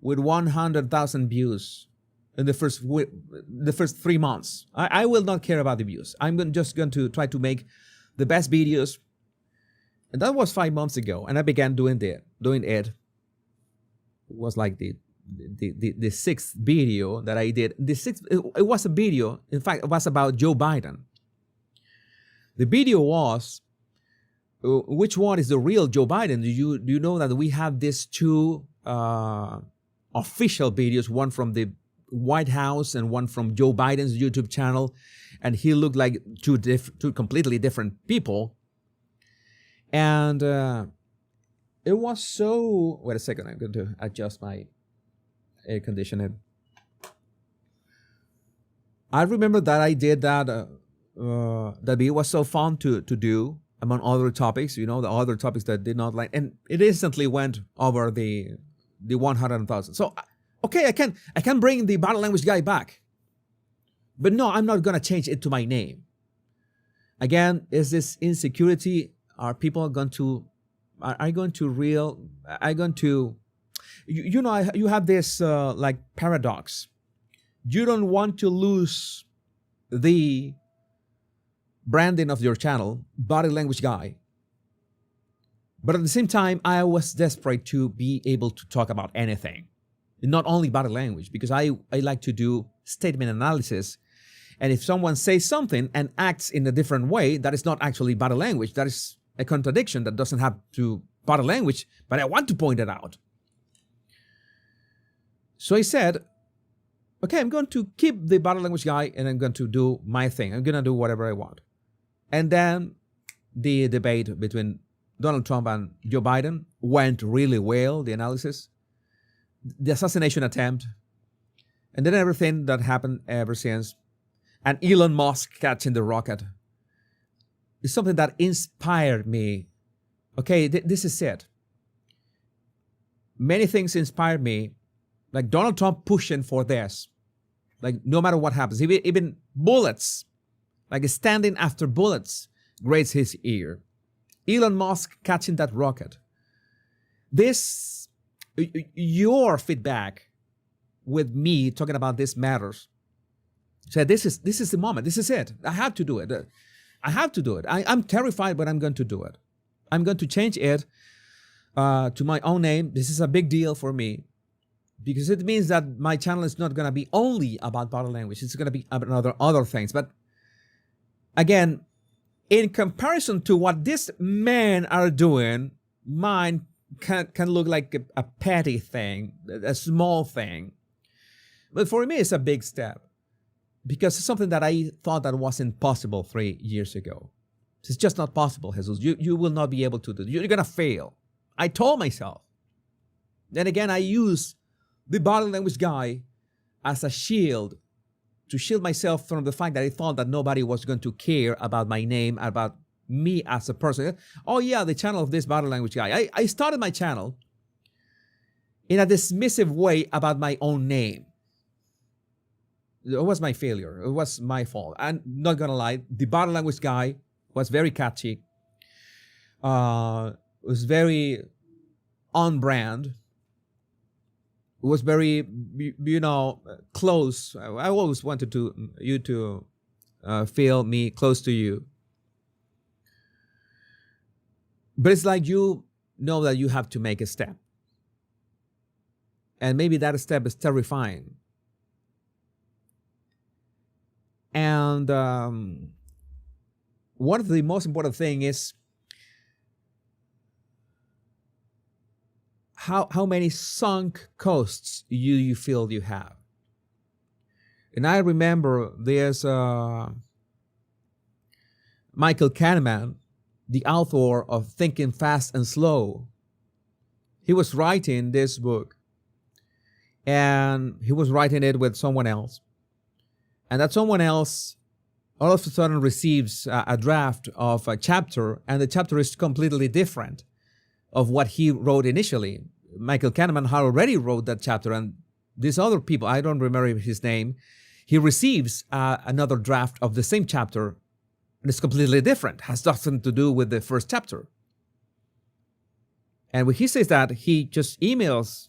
with 100,000 views in the first 3 months. I will not care about the views. I'm just going to try to make the best videos. And that was 5 months ago, and I began doing it. It was like the sixth video that I did. It was a video, in fact, it was about Joe Biden. The video was, which one is the real Joe Biden? Do you know that we have these two official videos, one from the White House and one from Joe Biden's YouTube channel, and he looked like two completely different people. And it was so, wait a second, I'm going to adjust my air conditioning. I remember that I did that. That video was so fun to do, among other topics, the other topics that did not like, and it instantly went over the 100,000. So, okay, I can bring the Body Language Guy back, but no, I'm not gonna change it to my name. Again, is this insecurity? Are people going to? You have this like paradox. You don't want to lose the branding of your channel, Body Language Guy. But at the same time, I was desperate to be able to talk about anything. Not only body language, because I like to do statement analysis. And if someone says something and acts in a different way, that is not actually body language. That is a contradiction that doesn't have to body language, but I want to point it out. So I said, okay, I'm going to keep the Body Language Guy and I'm going to do my thing. I'm going to do whatever I want. And then the debate between Donald Trump and Joe Biden went really well, the analysis. The assassination attempt, and then everything that happened ever since, and Elon Musk catching the rocket, is something that inspired me. Okay, this is it. Many things inspired me, Like Donald Trump pushing for this. Like no matter what happens, even bullets, like standing after bullets, graze his ear. Elon Musk catching that rocket. This, your feedback with me talking about this matters. So this is the moment. This is it. I have to do it. I have to do it. I'm terrified, but I'm going to do it. I'm going to change it to my own name. This is a big deal for me because it means that my channel is not going to be only about body language. It's going to be about other things. But again, in comparison to what these men are doing, mine can look like a petty thing, a small thing. But for me, it's a big step because it's something that I thought that wasn't possible 3 years ago. It's just not possible, Jesus. You will not be able to do it. You're going to fail. I told myself. Then again, I use the body language guy as a shield to shield myself from the fact that I thought that nobody was going to care about my name, about me as a person. Oh yeah, the channel of this body language guy. I started my channel in a dismissive way about my own name. It was my failure. It was my fault. I'm not going to lie. The body language guy was very catchy. Was very on brand. It was very, close. I always wanted you to feel me close to you. But it's like you know that you have to make a step. And maybe that step is terrifying. And one of the most important things is how many sunk costs you feel you have. And I remember there's Michael Kahneman, the author of Thinking Fast and Slow. He was writing this book, and he was writing it with someone else. And that someone else all of a sudden receives a draft of a chapter, and the chapter is completely different of what he wrote initially. Michael Kahneman had already wrote that chapter, and these other people, I don't remember his name, he receives another draft of the same chapter, and it's completely different, has nothing to do with the first chapter. And when he says that, he just emails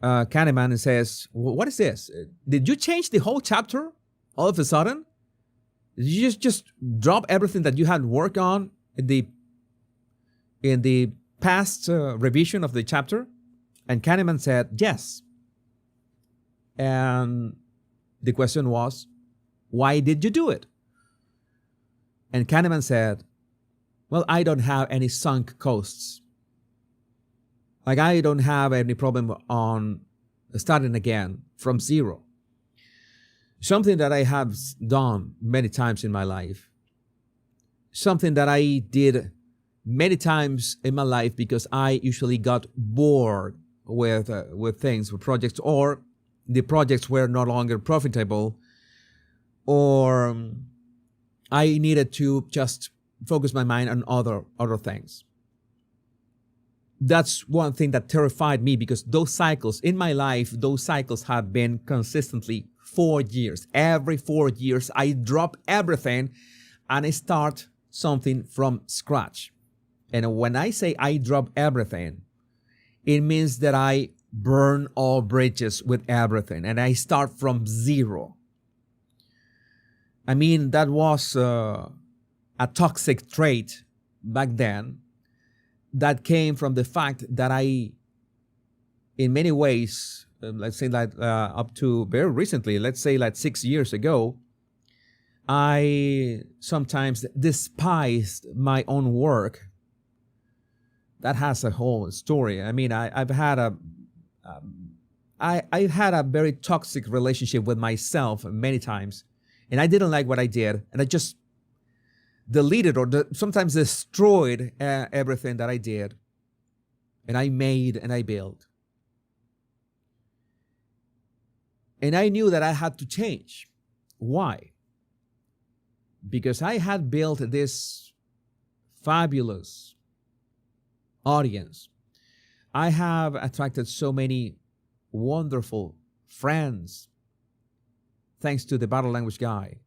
Kahneman and says, what is this? Did you change the whole chapter all of a sudden? Did you just drop everything that you had worked on in the past revision of the chapter? And Kahneman said, yes. And the question was, why did you do it? And Kahneman said, well, I don't have any sunk costs. Like I don't have any problem on starting again from zero. Something that I have done many times in my life. Something that I did many times in my life because I usually got bored with things, with projects, or the projects were no longer profitable, or I needed to just focus my mind on other things. That's one thing that terrified me because those cycles in my life, those cycles have been consistently 4 years. Every 4 years, I drop everything and I start something from scratch. And when I say I drop everything, it means that I burn all bridges with everything and I start from zero. I mean, that was a toxic trait back then that came from the fact that I, in many ways, let's say that up to very recently, let's say like 6 years ago, I sometimes despised my own work. That has a whole story. I mean, I've had a very toxic relationship with myself many times, and I didn't like what I did, and I just deleted or sometimes destroyed everything that I did, and I made and I built. And I knew that I had to change. Why? Because I had built this fabulous audience. I have attracted so many wonderful friends, thanks to the Body Language Guy,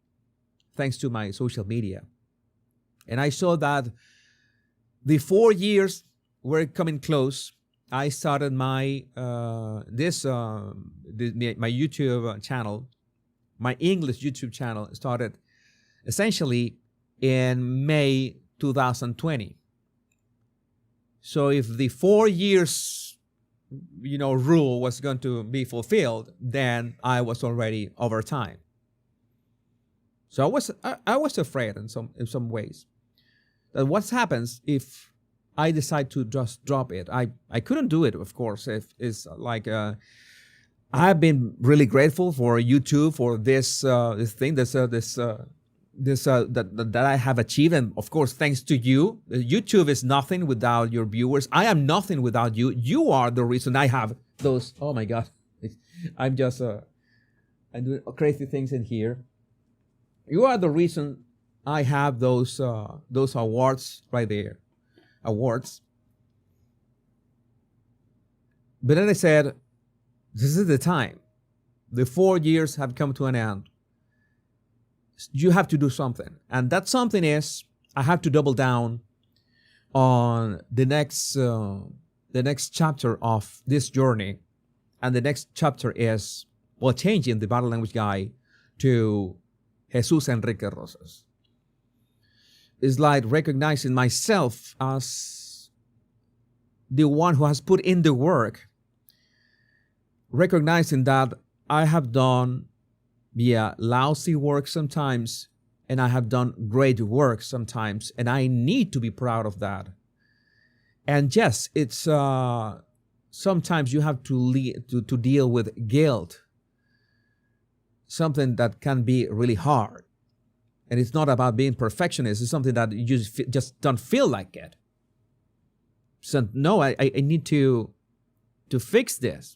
thanks to my social media. And I saw that the 4 years were coming close. I started my my YouTube channel, my English YouTube channel started essentially in May 2020. So if the 4 years, rule was going to be fulfilled, then I was already over time. So I was afraid in some ways that what happens if I decide to just drop it. I couldn't do it, of course. It's like I've been really grateful for YouTube for this thing, that I have achieved, and of course thanks to you. YouTube is nothing without your viewers. I am nothing without you. You are the reason I have those. Oh my God, I'm just I'm doing crazy things in here. You are the reason I have those awards right there. Awards. But then I said, this is the time. The 4 years have come to an end. You have to do something. And that something is, I have to double down on the next chapter of this journey. And the next chapter is, changing the Body Language Guy to Jesus Enrique Rosas. It's like recognizing myself as the one who has put in the work, recognizing that I have done, lousy work sometimes, and I have done great work sometimes, and I need to be proud of that. And yes, it's sometimes you have to deal with guilt, something that can be really hard. And it's not about being perfectionist. It's something that you just don't feel like it. So no, I need to fix this.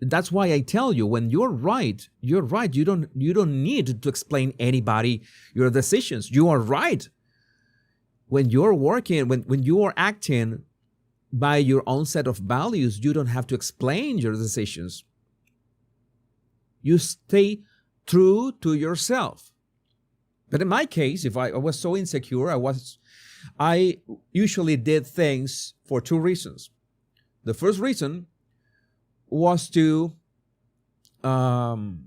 That's why I tell you, when you're right. You don't need to explain anybody your decisions. You are right. When you're working, when you are acting by your own set of values, you don't have to explain your decisions. You stay true to yourself. But in my case, if I was so insecure, I usually did things for two reasons. The first reason was to gain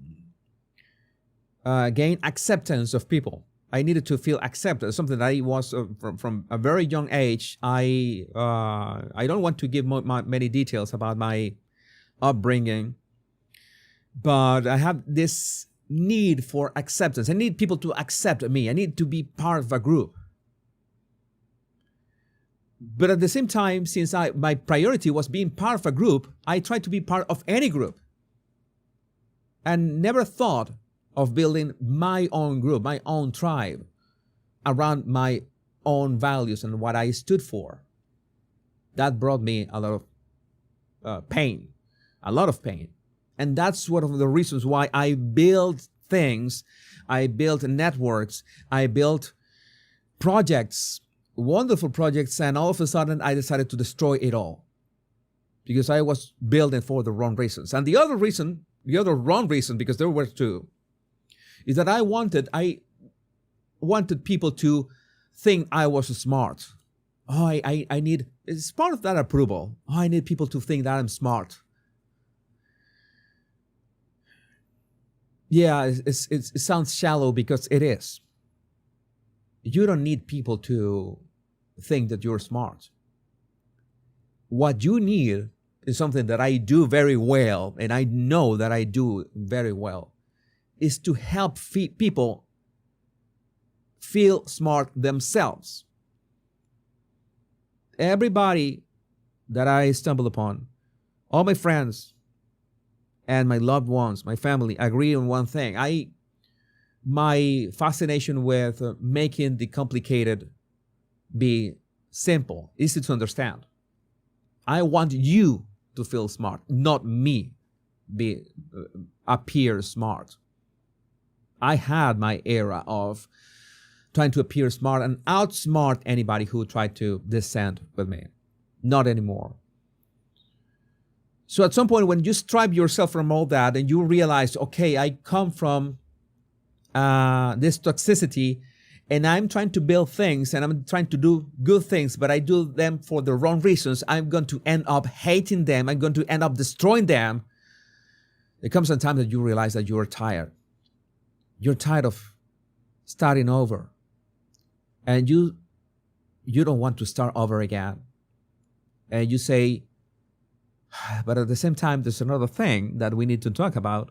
acceptance of people. I needed to feel accepted, something that I was from a very young age. I don't want to give many details about my upbringing, but I have this need for acceptance. I need people to accept me. I need to be part of a group. But at the same time, since my priority was being part of a group, I tried to be part of any group and never thought of building my own group, my own tribe around my own values and what I stood for. That brought me a lot of pain, a lot of pain. And that's one of the reasons why I built things, I built networks, I built projects, wonderful projects, and all of a sudden I decided to destroy it all because I was building for the wrong reasons. And the other wrong reason, because there were two, is that I wanted people to think I was smart. I need, it's part of that approval. I need people to think that I'm smart. Yeah, it sounds shallow because it is. You don't need people to think that you're smart. What you need is something that I do very well, and I know that I do very well, is to help people feel smart themselves. Everybody that I stumble upon, all my friends and my loved ones, my family, agree on one thing. My fascination with making the complicated be simple, easy to understand. I want you to feel smart, not me appear smart. I had my era of trying to appear smart and outsmart anybody who tried to dissent with me. Not anymore. So at some point when you strip yourself from all that and you realize, okay, I come from this toxicity and I'm trying to build things and I'm trying to do good things, but I do them for the wrong reasons, I'm going to end up hating them. I'm going to end up destroying them. There comes a time that you realize that you are tired. You're tired of starting over. And you don't want to start over again. And you say, but at the same time, there's another thing that we need to talk about,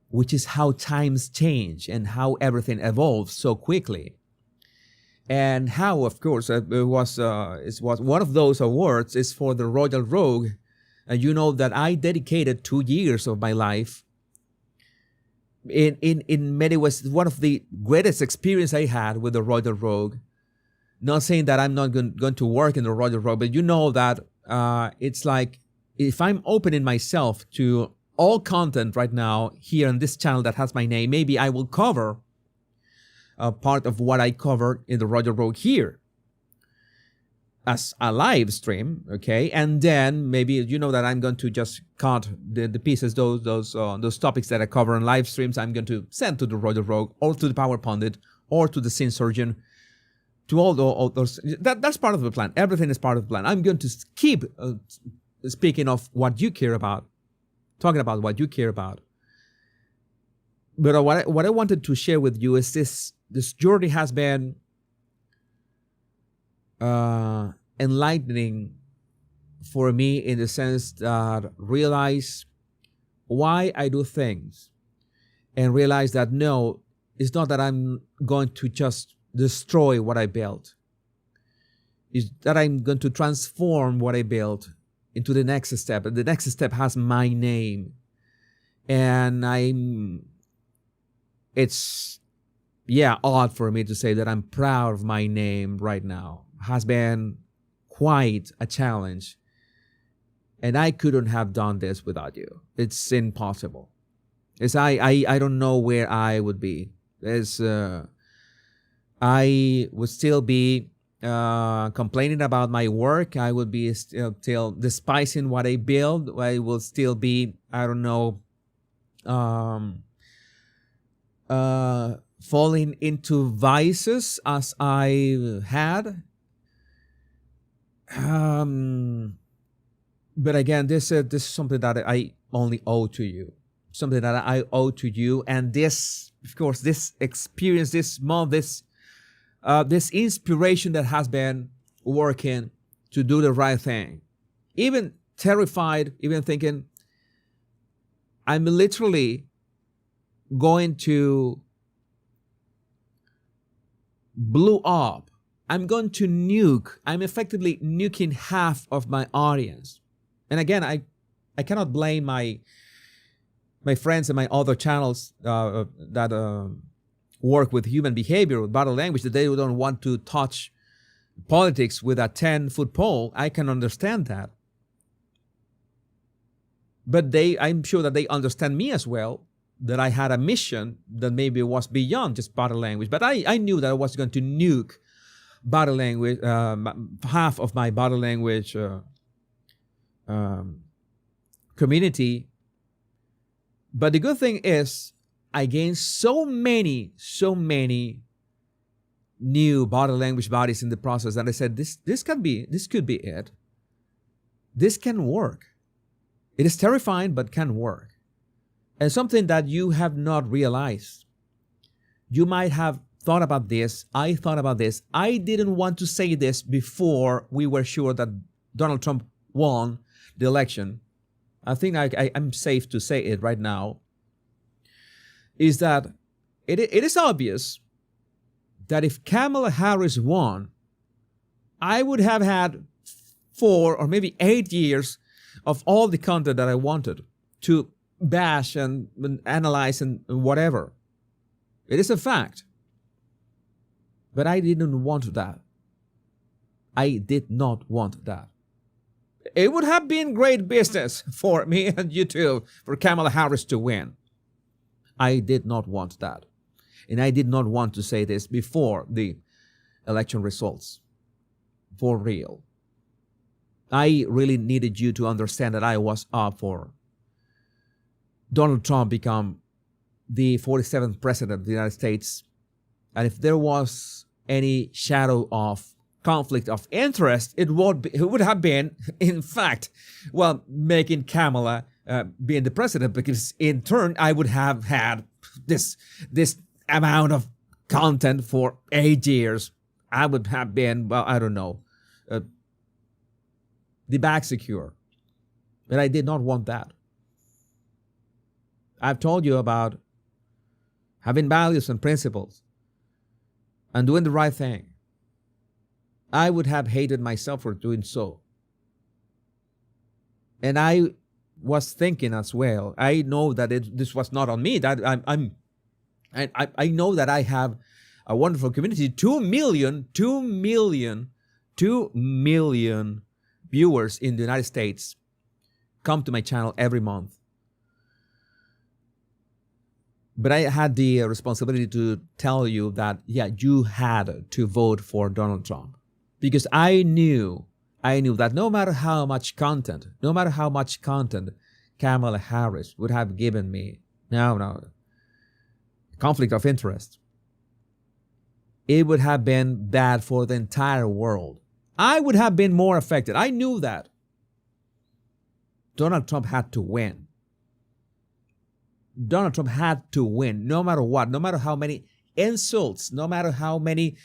which is how times change and how everything evolves so quickly. And how, of course, it was one of those awards is for the Royal Rogue. And you know that I dedicated 2 years of my life in many ways, one of the greatest experience I had with the Royal Rogue. Not saying that I'm not going to work in the Royal Rogue, but you know that it's like if I'm opening myself to all content right now here on this channel that has my name, maybe I will cover a part of what I covered in the Royal Rogue here as a live stream, okay? And then maybe you know that I'm going to just cut the pieces, those topics that I cover on live streams, I'm going to send to the Royal Rogue or to the Power Pundit or to the Scene Surgeon, to all those. That's part of the plan. Everything is part of the plan. I'm going to keep speaking of what you care about, talking about what you care about. But what I wanted to share with you is this journey has been enlightening for me in the sense that realize why I do things and realize that no, it's not that I'm going to just destroy what I built. Is that I'm going to transform what I built into the next step. And the next step has my name. And it's odd for me to say that I'm proud of my name right now. Has been quite a challenge. And I couldn't have done this without you. It's impossible. I don't know where I would be. I would still be complaining about my work. I would be still despising what I build. I will still be, I don't know, falling into vices as I had. But again, this is something that I only owe to you. Something that I owe to you. And this, of course, this experience, this month, this inspiration that has been working to do the right thing. Even terrified, even thinking, I'm literally going to blow up. I'm going to nuke. I'm effectively nuking half of my audience. And again, I cannot blame my friends and my other channels that work with human behavior, with body language, that they don't want to touch politics with a 10-foot pole. I can understand that. But I'm sure that they understand me as well, that I had a mission that maybe was beyond just body language. But I knew that I was going to nuke body language, half of my body language community. But the good thing is I gained so many new body language bodies in the process, and I said this could be it. This can work. It is terrifying, but can work. And something that you have not realized. You might have thought about this. I thought about this. I didn't want to say this before we were sure that Donald Trump won the election. I think I'm safe to say it right now. Is that it is obvious that if Kamala Harris won, I would have had 4 or maybe 8 years of all the content that I wanted to bash and analyze and whatever. It is a fact. But I didn't want that. I did not want that. It would have been great business for me and you too, for Kamala Harris to win. I did not want that. And I did not want to say this before the election results. For real. I really needed you to understand that I was up for Donald Trump become the 47th president of the United States. And if there was any shadow of conflict of interest, it would have been, in fact, well, making Kamala being the president, because in turn, I would have had this amount of content for 8 years. I would have been, well, I don't know, the back secure. But I did not want that. I've told you about having values and principles and doing the right thing. I would have hated myself for doing so. And I was thinking as well, I know that this was not on me. That I know that I have a wonderful community. 2 million viewers in the United States come to my channel every month. But I had the responsibility to tell you that, yeah, you had to vote for Donald Trump. Because I knew that no matter how much content Kamala Harris would have given me, conflict of interest, it would have been bad for the entire world. I would have been more affected. I knew that. Donald Trump had to win. Donald Trump had to win, no matter what, no matter how many insults, no matter how many,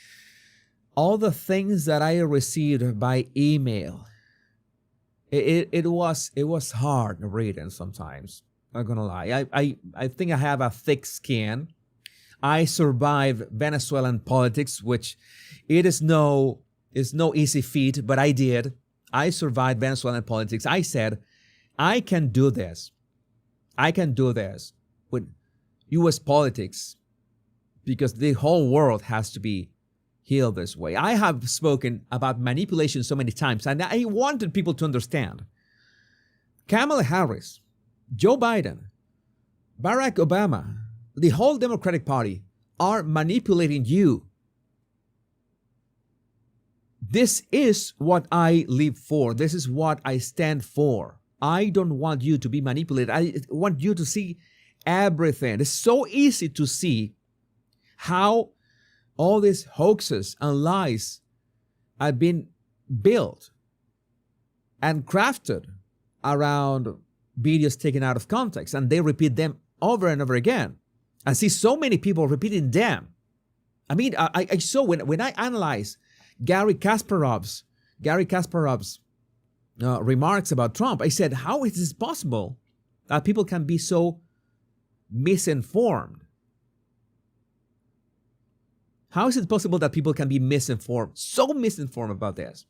all the things that I received by email. It was hard reading sometimes. I'm not gonna lie. I think I have a thick skin. I survived Venezuelan politics, which is no easy feat, but I did. I survived Venezuelan politics. I said, I can do this. I can do this with U.S. politics because the whole world has to be healed this way. I have spoken about manipulation so many times, and I wanted people to understand. Kamala Harris, Joe Biden, Barack Obama, the whole Democratic Party are manipulating you. This is what I live for. This is what I stand for. I don't want you to be manipulated. I want you to see everything. It's so easy to see how all these hoaxes and lies have been built and crafted around videos taken out of context, and they repeat them over and over again. I see so many people repeating them. I mean, I saw when I analyze Gary Kasparov's remarks about Trump, I said, how is this possible that people can be so misinformed? How is it possible that people can be misinformed, so misinformed about this?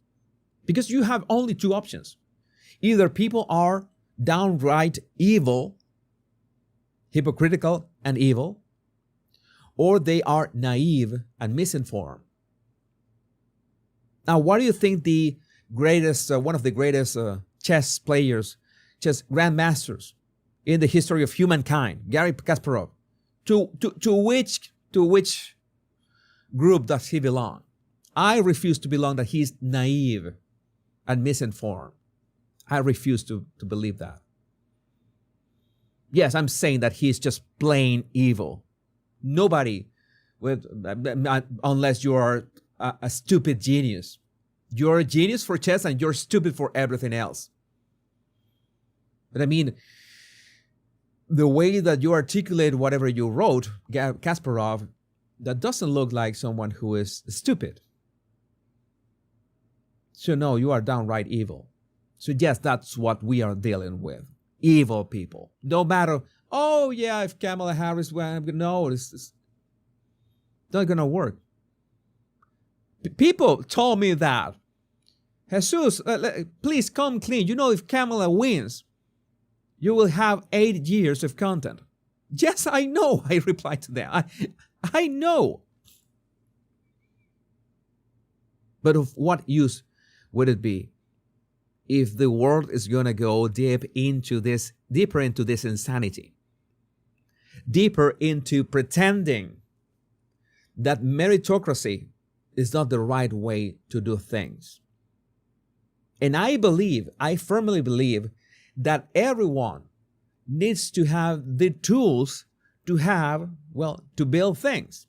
Because you have only two options. Either people are downright evil, hypocritical and evil, or they are naive and misinformed. Now, what do you think the greatest, one of the greatest chess players, chess grandmasters in the history of humankind, Gary Kasparov, to which group does he belong? I refuse to belong that he's naive and misinformed. I refuse to believe that. Yes, I'm saying that he's just plain evil. Nobody, unless you are a stupid genius. You're a genius for chess and you're stupid for everything else. But I mean, the way that you articulate whatever you wrote, Kasparov, that doesn't look like someone who is stupid. So no, you are downright evil. So yes, that's what we are dealing with. Evil people. No matter, oh yeah, if Kamala Harris went, no, it's not going to work. People told me that. Jesus, please come clean. You know, if Kamala wins, you will have 8 years of content. Yes, I know, I replied to them. I know. But of what use would it be if the world is going to go deeper into this insanity, deeper into pretending that meritocracy is not the right way to do things? And I firmly believe that everyone needs to have the tools to build things,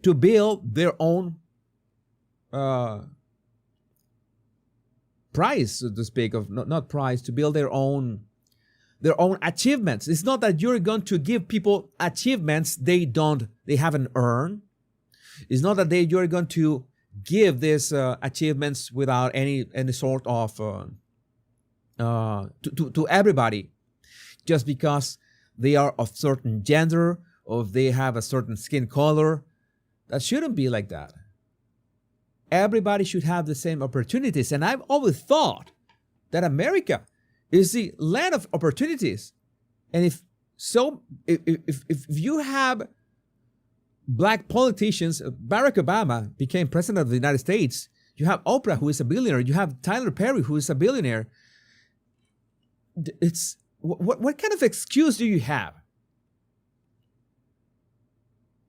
to build their own prize, so to speak, of not prize, to build their own achievements. It's not that you're going to give people achievements they haven't earned. It's not that you're going to give these achievements without any sort of to everybody, just because they are of certain gender or if they have a certain skin color. That shouldn't be like that. Everybody should have the same opportunities. And I've always thought that America is the land of opportunities. And if you have black politicians, Barack Obama became president of the United States. You have Oprah, who is a billionaire. You have Tyler Perry, who is a billionaire. It's what kind of excuse do you have?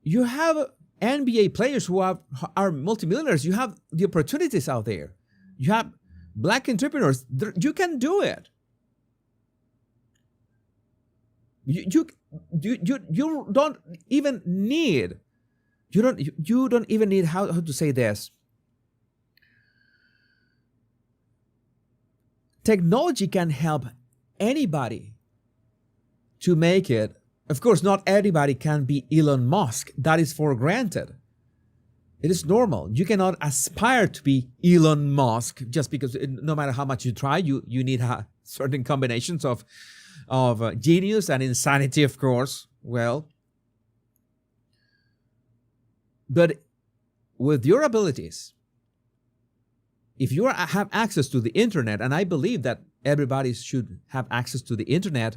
You have NBA players who are multimillionaires. You have the opportunities out there. You have black entrepreneurs. You can do it. You don't even need. You don't even need how to say this. Technology can help anybody to make it. Of course, not everybody can be Elon Musk. That is for granted. It is normal. You cannot aspire to be Elon Musk just because no matter how much you try, you need certain combinations of genius and insanity, of course. Well, but with your abilities, if you have access to the internet, and I believe that everybody should have access to the internet,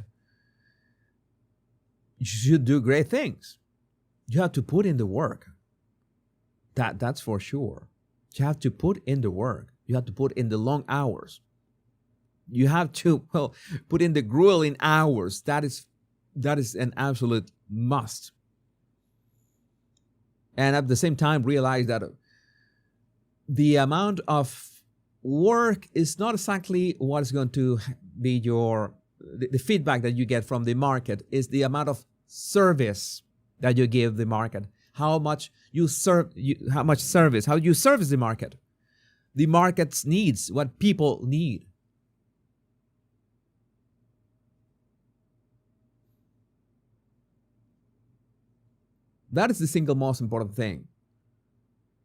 you should do great things. You have to put in the work. That's for sure. You have to put in the work. You have to put in the long hours. You have to put in the grueling hours. That is an absolute must. And at the same time, realize that the amount of work is not exactly what is going to be the feedback that you get from the market. Is the amount of service that you give the market. How much you serve, how you service the market. The market's needs, what people need. That is the single most important thing.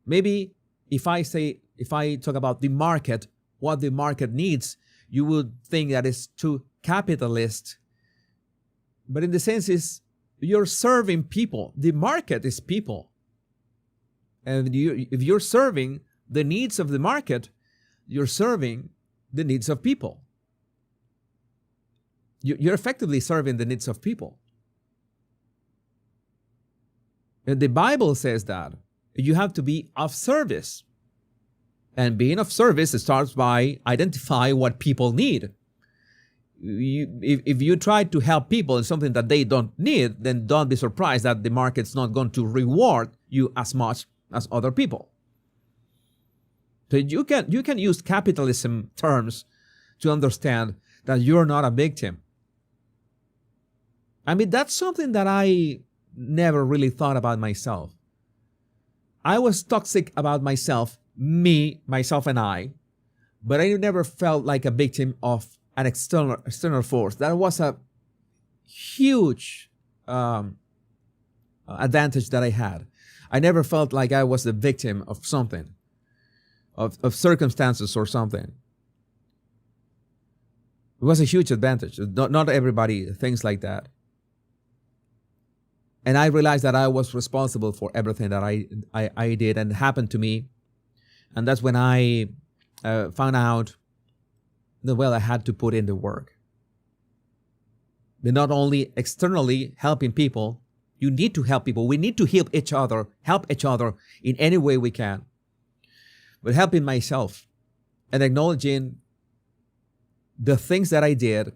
Maybe if I talk about the market, what the market needs, you would think that it's too capitalist. But in the sense is, you're serving people. The market is people. And if you're serving the needs of the market, you're serving the needs of people. You're effectively serving the needs of people. And the Bible says that you have to be of service. And being of service, it starts by identifying what people need. If you try to help people in something that they don't need, then don't be surprised that the market's not going to reward you as much as other people. So you can use capitalism terms to understand that you're not a victim. I mean, that's something that I never really thought about myself. I was toxic about myself, myself and I, but I never felt like a victim of an external force. That was a huge advantage that I had. I never felt like I was the victim of something, of circumstances or something. It was a huge advantage. Not everybody thinks like that. And I realized that I was responsible for everything that I did and happened to me. And that's when I found out that, well, I had to put in the work. But not only externally helping people, you need to help people. We need to help each other in any way we can. But helping myself and acknowledging the things that I did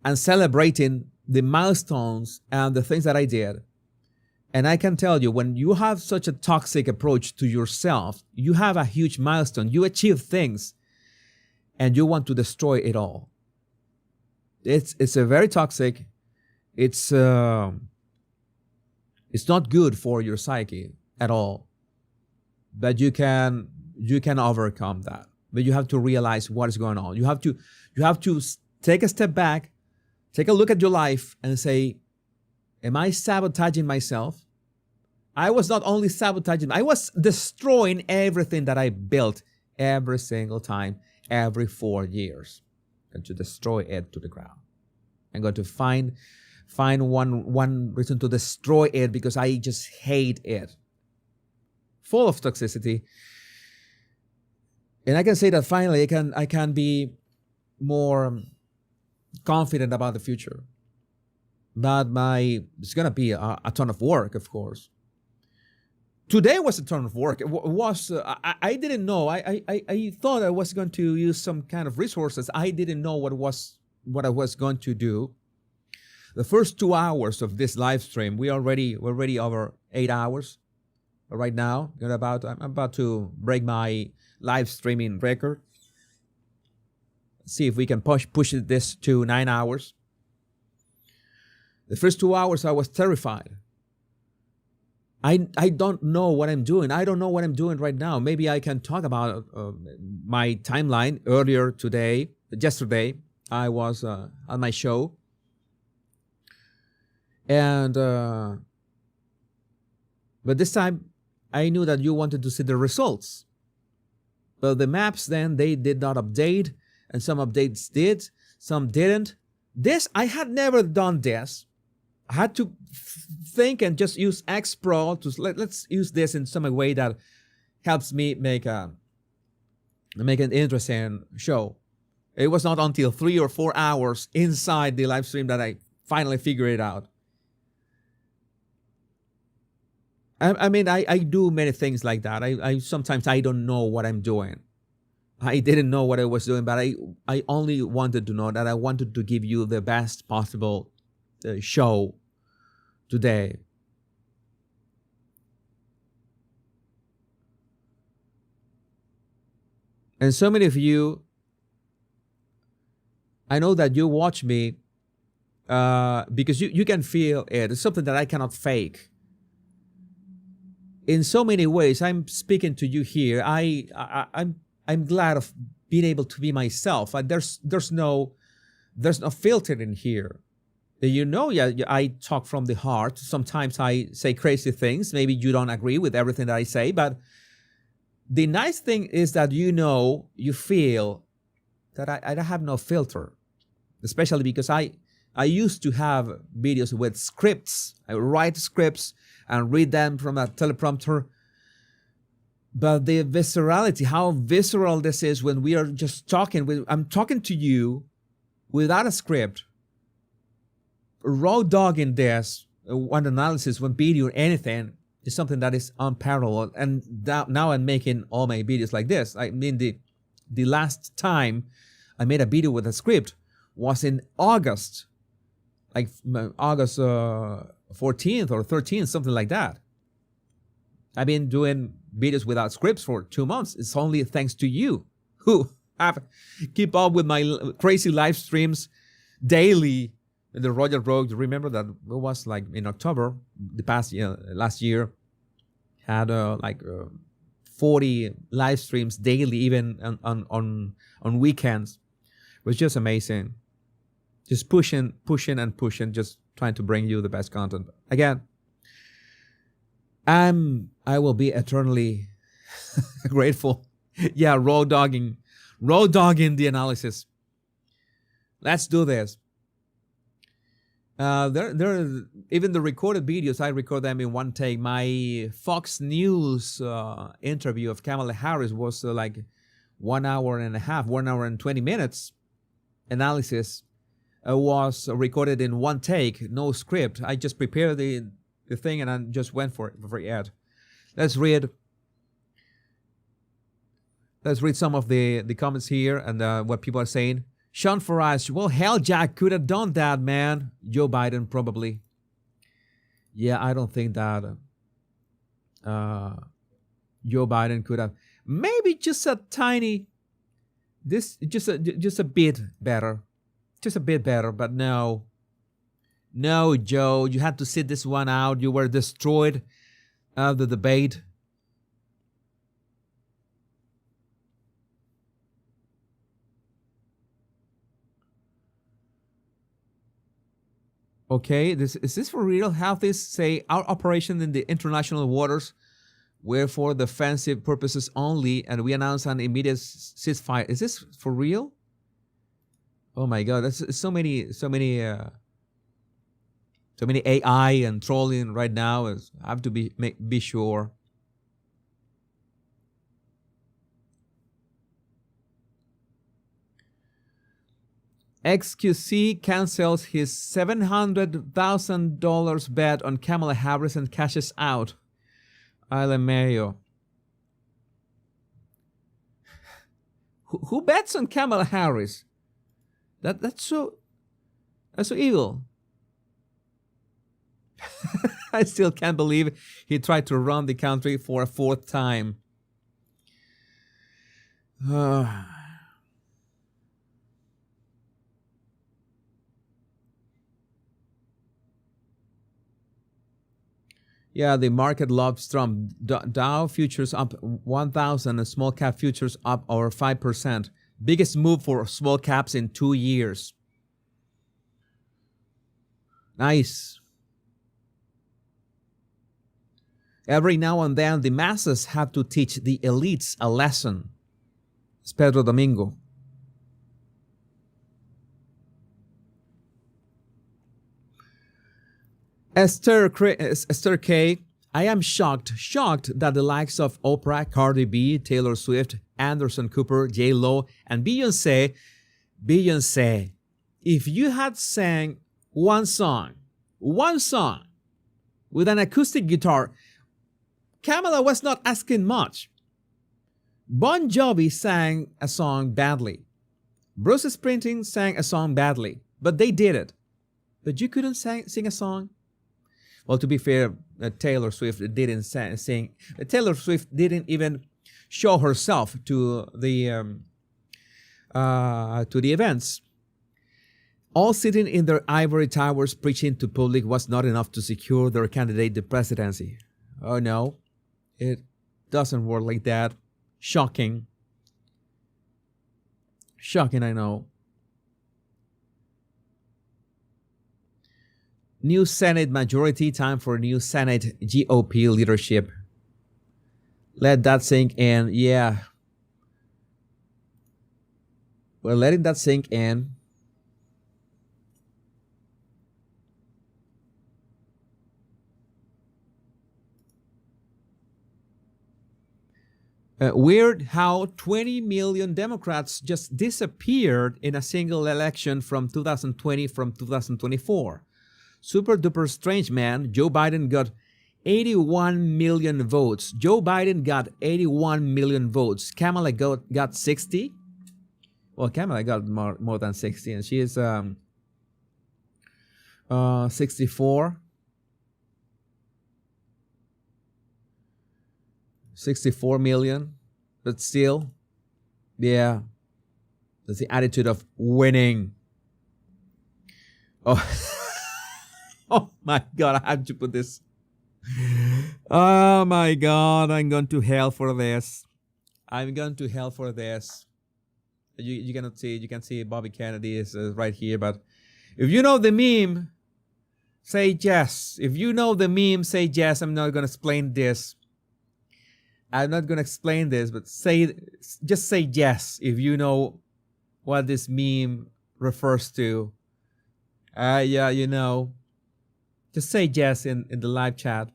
and celebrating the milestones and the things that I did, And I can tell you, when you have such a toxic approach to yourself, you have a huge milestone, you achieve things, and you want to destroy it all. It's a very toxic. It's not good for your psyche at all. But you can overcome that. But you have to realize what is going on. You have to take a step back, take a look at your life, and say, am I sabotaging myself? I was not only sabotaging, I was destroying everything that I built every single time, every 4 years. I'm going to destroy it to the ground. I'm going to find one reason to destroy it because I just hate it. Full of toxicity. And I can say that finally I can be more confident about the future. But it's going to be a ton of work, of course. Today was a ton of work. It was. I didn't know. I thought I was going to use some kind of resources. I didn't know what I was going to do. The first 2 hours of this live stream, we're already over 8 hours right now. I'm about to break my live streaming record. See if we can push this to 9 hours. The first 2 hours, I was terrified. I don't know what I'm doing. I don't know what I'm doing right now. Maybe I can talk about my timeline. Yesterday, I was on my show. And, but this time, I knew that you wanted to see the results. But the maps then, they did not update. And some updates did, some didn't. I had never done this. I had to think and just use X-Pro to let's use this in some way that helps me make an interesting show. It was not until 3 or 4 hours inside the live stream that I finally figured it out. I mean, I do many things like that. I sometimes I don't know what I'm doing. I didn't know what I was doing, but I only wanted to know that I wanted to give you the best possible show today. And so many of you, I know that you watch me because you can feel it. It's something that I cannot fake. In so many ways, I'm speaking to you here. I'm glad of being able to be myself. There's no filter in here. You know, I talk from the heart. Sometimes I say crazy things. Maybe you don't agree with everything that I say, but the nice thing is that you feel that I have no filter, especially because I used to have videos with scripts. I write scripts and read them from a teleprompter. But the viscerality, how visceral this is when we are just talking. I'm talking to you without a script. Raw dogging this, one analysis, one video, anything, is something that is unparalleled. And now I'm making all my videos like this. I mean, the last time I made a video with a script was in August, like August 14th or 13th, something like that. I've been doing videos without scripts for 2 months. It's only thanks to you who keep up with my crazy live streams daily. The Royal Rogue, remember that it was like in October, last year, had 40 live streams daily, even on weekends. It was just amazing. Just pushing, just trying to bring you the best content. Again, I will be eternally grateful. Yeah, raw dogging the analysis. Let's do this. There even the recorded videos, I record them in one take. My Fox News interview of Kamala Harris was like 1 hour and a half, 1 hour and 20 minutes analysis was recorded in one take, no script. I just prepared the thing and I just went for it. Let's read some of the comments here and what people are saying. Sean Farage, well, hell, Jack could have done that, man. Joe Biden, probably. Yeah, I don't think that Joe Biden could have. Maybe just a tiny, just a bit better. Just a bit better, but no. No, Joe, you had to sit this one out. You were destroyed of the debate. Okay, is this for real? Have this say our operation in the international waters were for defensive purposes only, and we announce an immediate ceasefire. Is this for real? Oh my God, that's so many AI and trolling right now. I have to be sure. XQC cancels his $700,000 bet on Kamala Harris and cashes out. Mayo. Who bets on Kamala Harris? That's so evil. I still can't believe he tried to run the country for a fourth time. Yeah, the market loves Trump. Dow futures up 1,000 and small cap futures up over 5%. Biggest move for small caps in 2 years. Nice. Every now and then, the masses have to teach the elites a lesson. It's Pedro Domingo. Esther K. I am shocked that the likes of Oprah, Cardi B, Taylor Swift, Anderson Cooper, J-Lo, and Beyonce, if you had sang one song with an acoustic guitar, Kamala was not asking much. Bon Jovi sang a song badly. Bruce Springsteen sang a song badly, but they did it. But you couldn't sing a song? Well, to be fair, Taylor Swift didn't sing. Taylor Swift didn't even show herself to the events. All sitting in their ivory towers preaching to public was not enough to secure their candidate the presidency. Oh no, it doesn't work like that. Shocking. Shocking, I know. New Senate majority, time for new Senate GOP leadership. Let that sink in. Yeah. We're letting that sink in. Weird how 20 million Democrats just disappeared in a single election from 2020 from 2024. Super duper strange, man. Joe Biden got 81 million votes. Joe Biden got 81 million votes. Kamala got 60. Well, Kamala got more than 60, and she is 64. 64 million. But still, yeah. That's the attitude of winning. Oh. Oh my God, I have to put this. Oh my God, I'm going to hell for this. I'm going to hell for this. You cannot see it. You can see Bobby Kennedy is right here. But if you know the meme, say yes. If you know the meme, say yes. I'm not going to explain this. I'm not going to explain this, but just say yes if you know what this meme refers to. Yeah, you know. Just say yes in the live chat.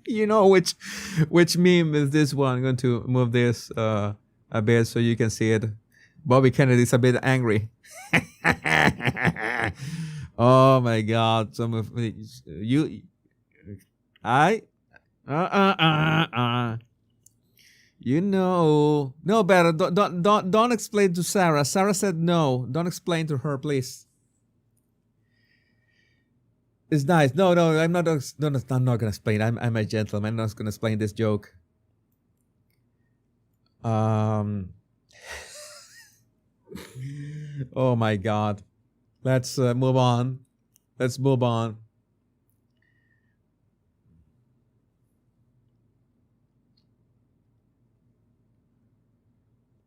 You know which meme is this one. I'm going to move this a bit so you can see it. Bobby Kennedy's a bit angry. Oh my God! Some of you, You know. No, better. Don't explain to Sarah. Sarah said no. Don't explain to her, please. It's nice. No, I'm not going to explain. I'm a gentleman. I'm not going to explain this joke. Oh my God. Let's move on. Let's move on.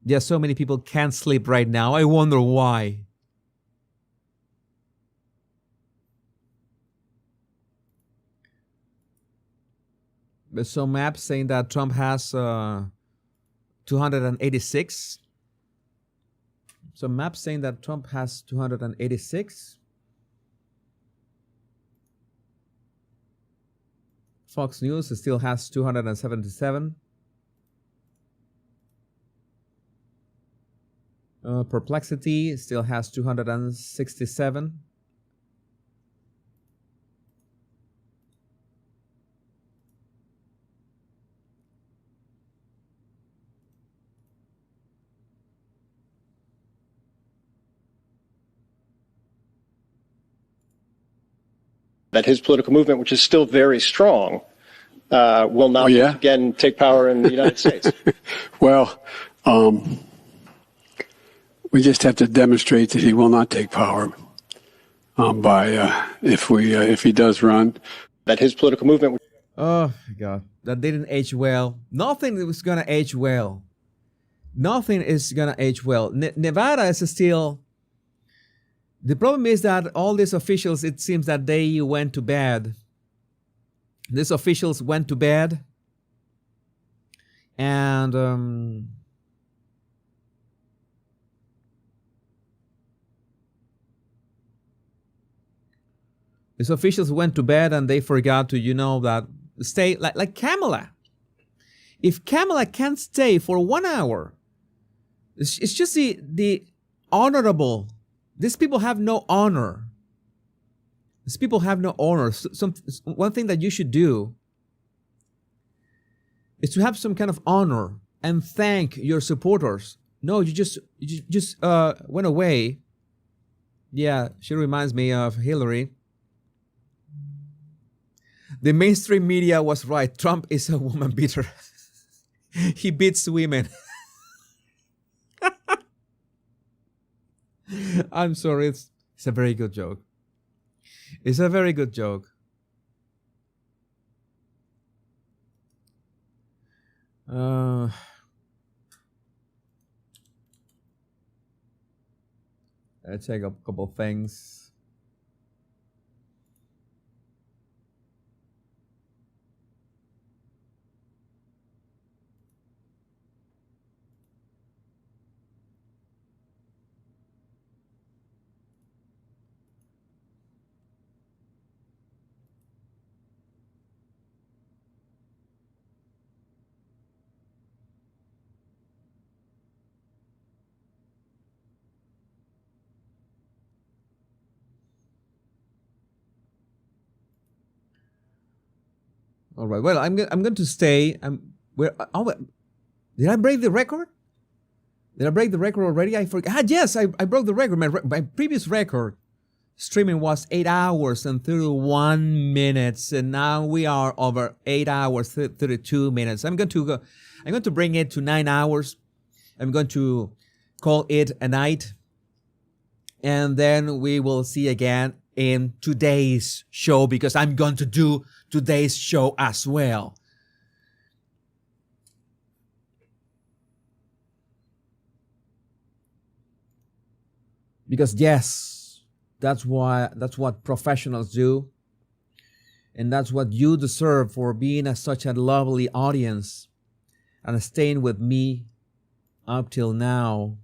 Yes, so many people can't sleep right now. I wonder why. There's some maps saying that Trump has 286. Some maps saying that Trump has 286. Fox News still has 277. Perplexity still has 267. That his political movement, which is still very strong, will not again take power in the United States. Well, we just have to demonstrate that he will not take power if he does run. That his political movement. Oh my God, that didn't age well. Nothing is gonna age well. Nothing is gonna age well. Nevada is still. The problem is that all these officials, it seems that they went to bed. These officials went to bed, and these officials went to bed and they forgot to, that stay like Kamala. If Kamala can't stay for 1 hour, it's just the honorable. These people have no honor. These people have no honor. One thing that you should do is to have some kind of honor and thank your supporters. No, you just went away. Yeah, she reminds me of Hillary. The mainstream media was right. Trump is a woman beater. He beats women. I'm sorry, it's a very good joke. It's a very good joke. Let's check a couple things. All right. Well, I'm going to stay. Did I break the record? Did I break the record already? I forgot. Yes, I broke the record. My previous record streaming was 8 hours and 31 minutes, and now we are over 8 hours 32 minutes. I'm going to bring it to 9 hours. I'm going to call it a night, and then we will see again in today's show, because I'm going to do today's show as well. Because yes, that's what professionals do, and that's what you deserve for being such a lovely audience and staying with me up till now.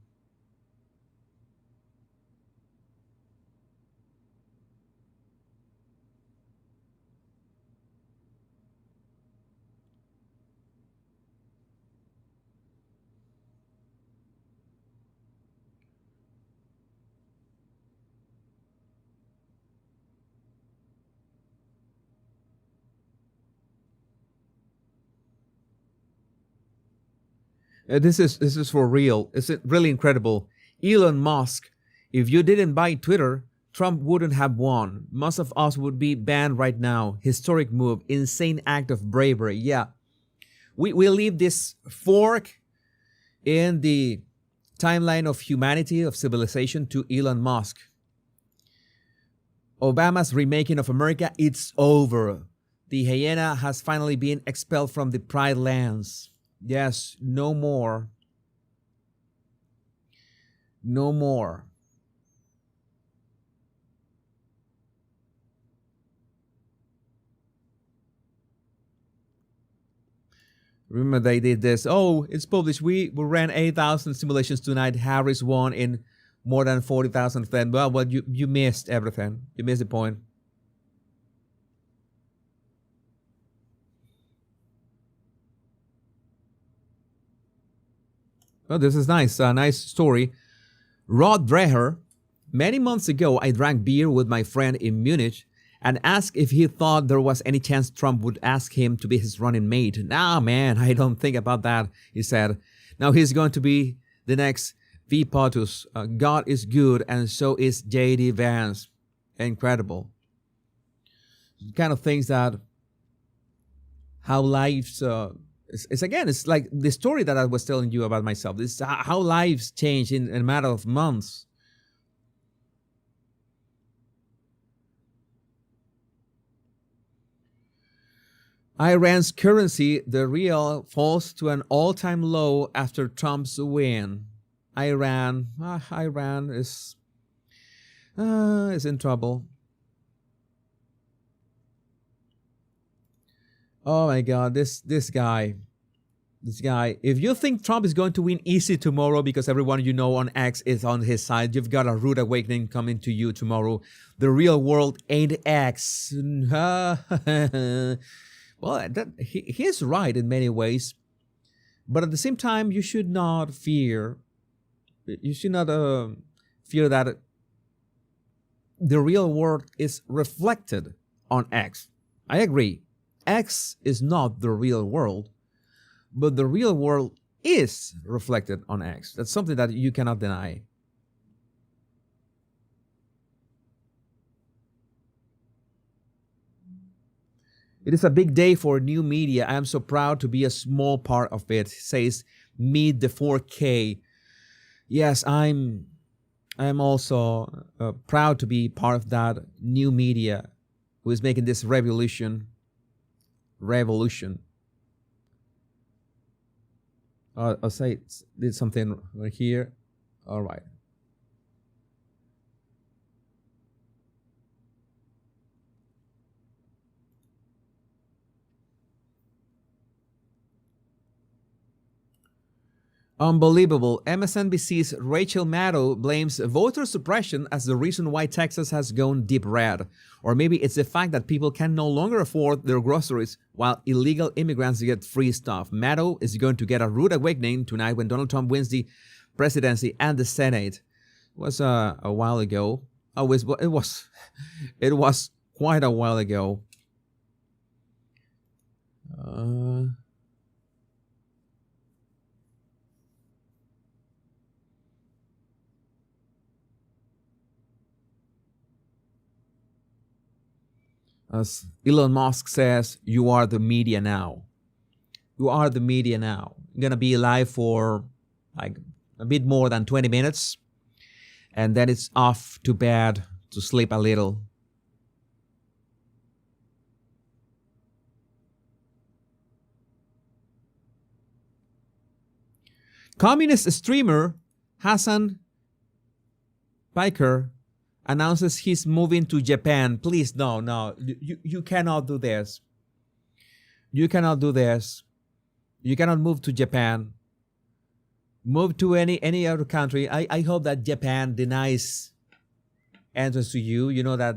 This is for real. It's really incredible. Elon Musk, if you didn't buy Twitter, Trump wouldn't have won. Most of us would be banned right now. Historic move, insane act of bravery. Yeah, we leave this fork in the timeline of humanity, of civilization, to Elon Musk. Obama's remaking of America, it's over. The hyena has finally been expelled from the Pride lands. Yes, no more. No more. Remember they did this. Oh, it's published. We ran 8,000 simulations tonight. Harris won in more than 40,000 of them. Well, you missed everything. You missed the point. Oh, this is nice. A nice story. Rod Dreher. Many months ago, I drank beer with my friend in Munich and asked if he thought there was any chance Trump would ask him to be his running mate. Nah, man, I don't think about that, he said. Now he's going to be the next V. POTUS. God is good, and so is J.D. Vance. Incredible. Kind of things that how lives... It's like the story that I was telling you about myself. This is how lives change in a matter of months. Iran's currency, the rial, falls to an all-time low after Trump's win. Iran is in trouble. Oh my God, this guy. If you think Trump is going to win easy tomorrow because everyone you know on X is on his side, you've got a rude awakening coming to you tomorrow. The real world ain't X. Well, he is right in many ways, but at the same time, you should not fear. You should not fear that the real world is reflected on X. I agree. X is not the real world, but the real world is reflected on X. That's something that you cannot deny. It is a big day for new media. I am so proud to be a small part of it, says Meet the 4K. Yes, I'm also proud to be part of that new media who is making this revolution. I'll say did something right here. All right. Unbelievable. MSNBC's Rachel Maddow blames voter suppression as the reason why Texas has gone deep red. Or maybe it's the fact that people can no longer afford their groceries while illegal immigrants get free stuff. Maddow is going to get a rude awakening tonight when Donald Trump wins the presidency and the Senate. It was a while ago. Oh, it was quite a while ago. As Elon Musk says, you are the media now. You are the media now. You're going to be live for like a bit more than 20 minutes. And then it's off to bed to sleep a little. Communist streamer Hassan Piker announces he's moving to Japan. Please, no. You cannot do this. You cannot do this. You cannot move to Japan. Move to any other country. I hope that Japan denies entrance to you. You know that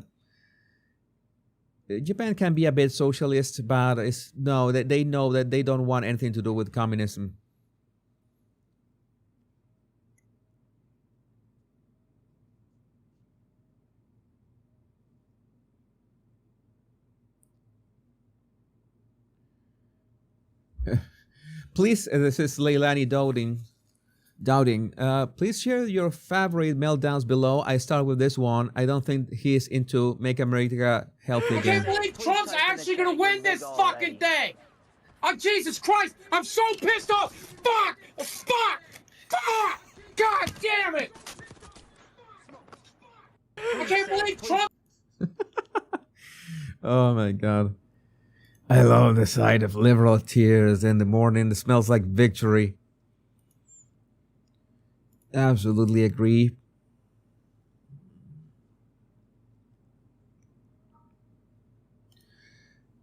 Japan can be a bit socialist, but they know that they don't want anything to do with communism. Please, this is Leilani Dowding. Please share your favorite meltdowns below. I start with this one. I don't think he's into Make America Healthy I Again. can't believe Trump's actually going to win this fucking thing. Oh, Jesus Christ. I'm so pissed off. Fuck. God damn it. I can't believe Trump. Oh my God. I love the sight of liberal tears in the morning. It smells like victory. Absolutely agree.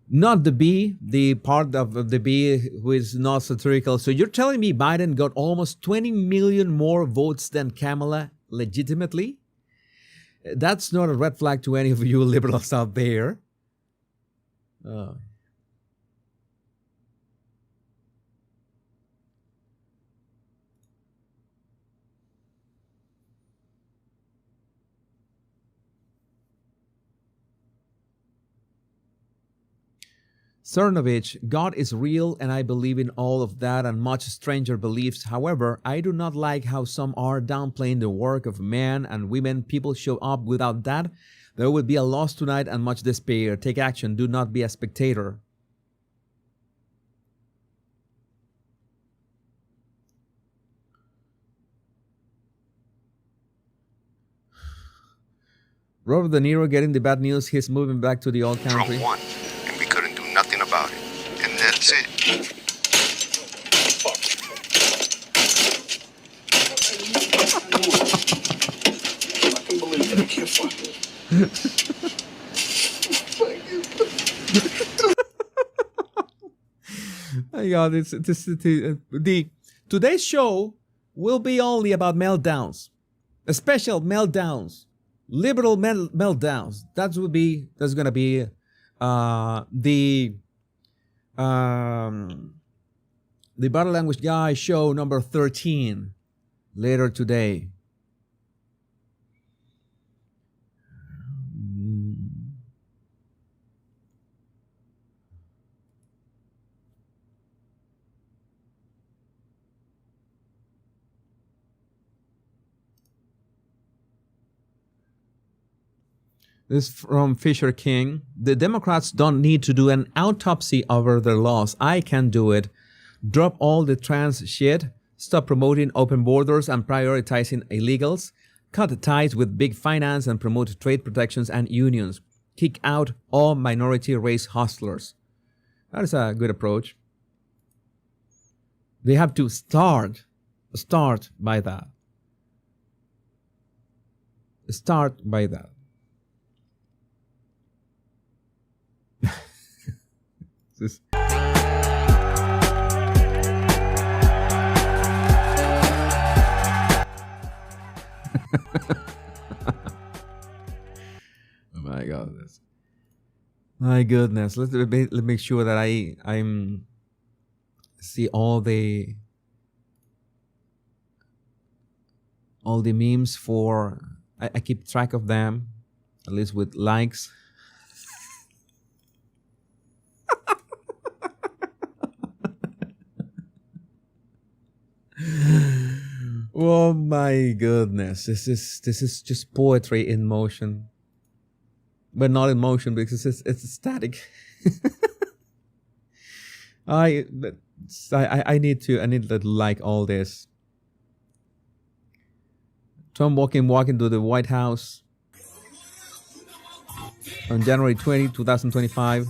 Not the B, the part of the B who is not satirical. So you're telling me Biden got almost 20 million more votes than Kamala legitimately? That's not a red flag to any of you liberals out there. Cernovich, God is real and I believe in all of that and much stranger beliefs. However, I do not like how some are downplaying the work of men and women. People show up without that. There will be a loss tonight and much despair. Take action. Do not be a spectator. Robert De Niro getting the bad news. He's moving back to the old country. Trump won, and we couldn't do nothing about it. And that's it. I can't believe that I can't fuck My God, today's show will be only about meltdowns, special meltdowns, liberal meltdowns. That's gonna be the Body Language Guy show number 13 later today. This is from Fisher King. The Democrats don't need to do an autopsy over their laws. I can do it. Drop all the trans shit. Stop promoting open borders and prioritizing illegals. Cut ties with big finance and promote trade protections and unions. Kick out all minority race hustlers. That is a good approach. They have to start by that. Start by that. This. Oh my God! My goodness! Let's make sure that I'm see all the memes for. I keep track of them, at least with likes. Oh my goodness, this is just poetry in motion, but not in motion because it's static. I need to like all this. Trump walking to the White House on January 20, 2025.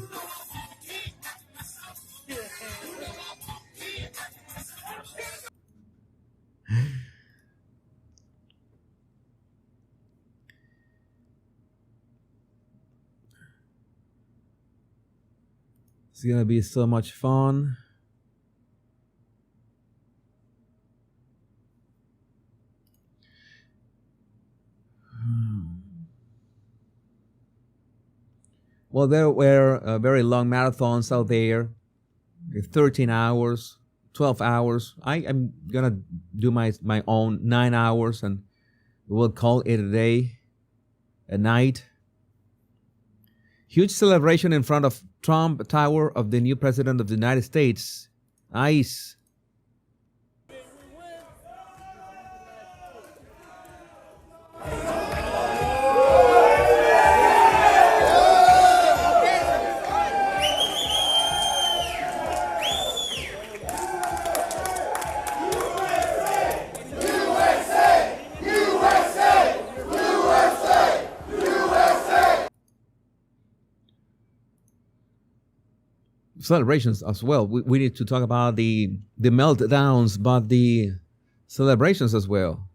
It's gonna be so much fun. Well, there were very long marathons out there, 13 hours, 12 hours. I'm gonna do my own 9 hours, and we'll call it a day, a night. Huge celebration in front of Trump Tower of the new president of the United States. Nice. celebrations as well. We need to talk about the meltdowns, but the celebrations as well.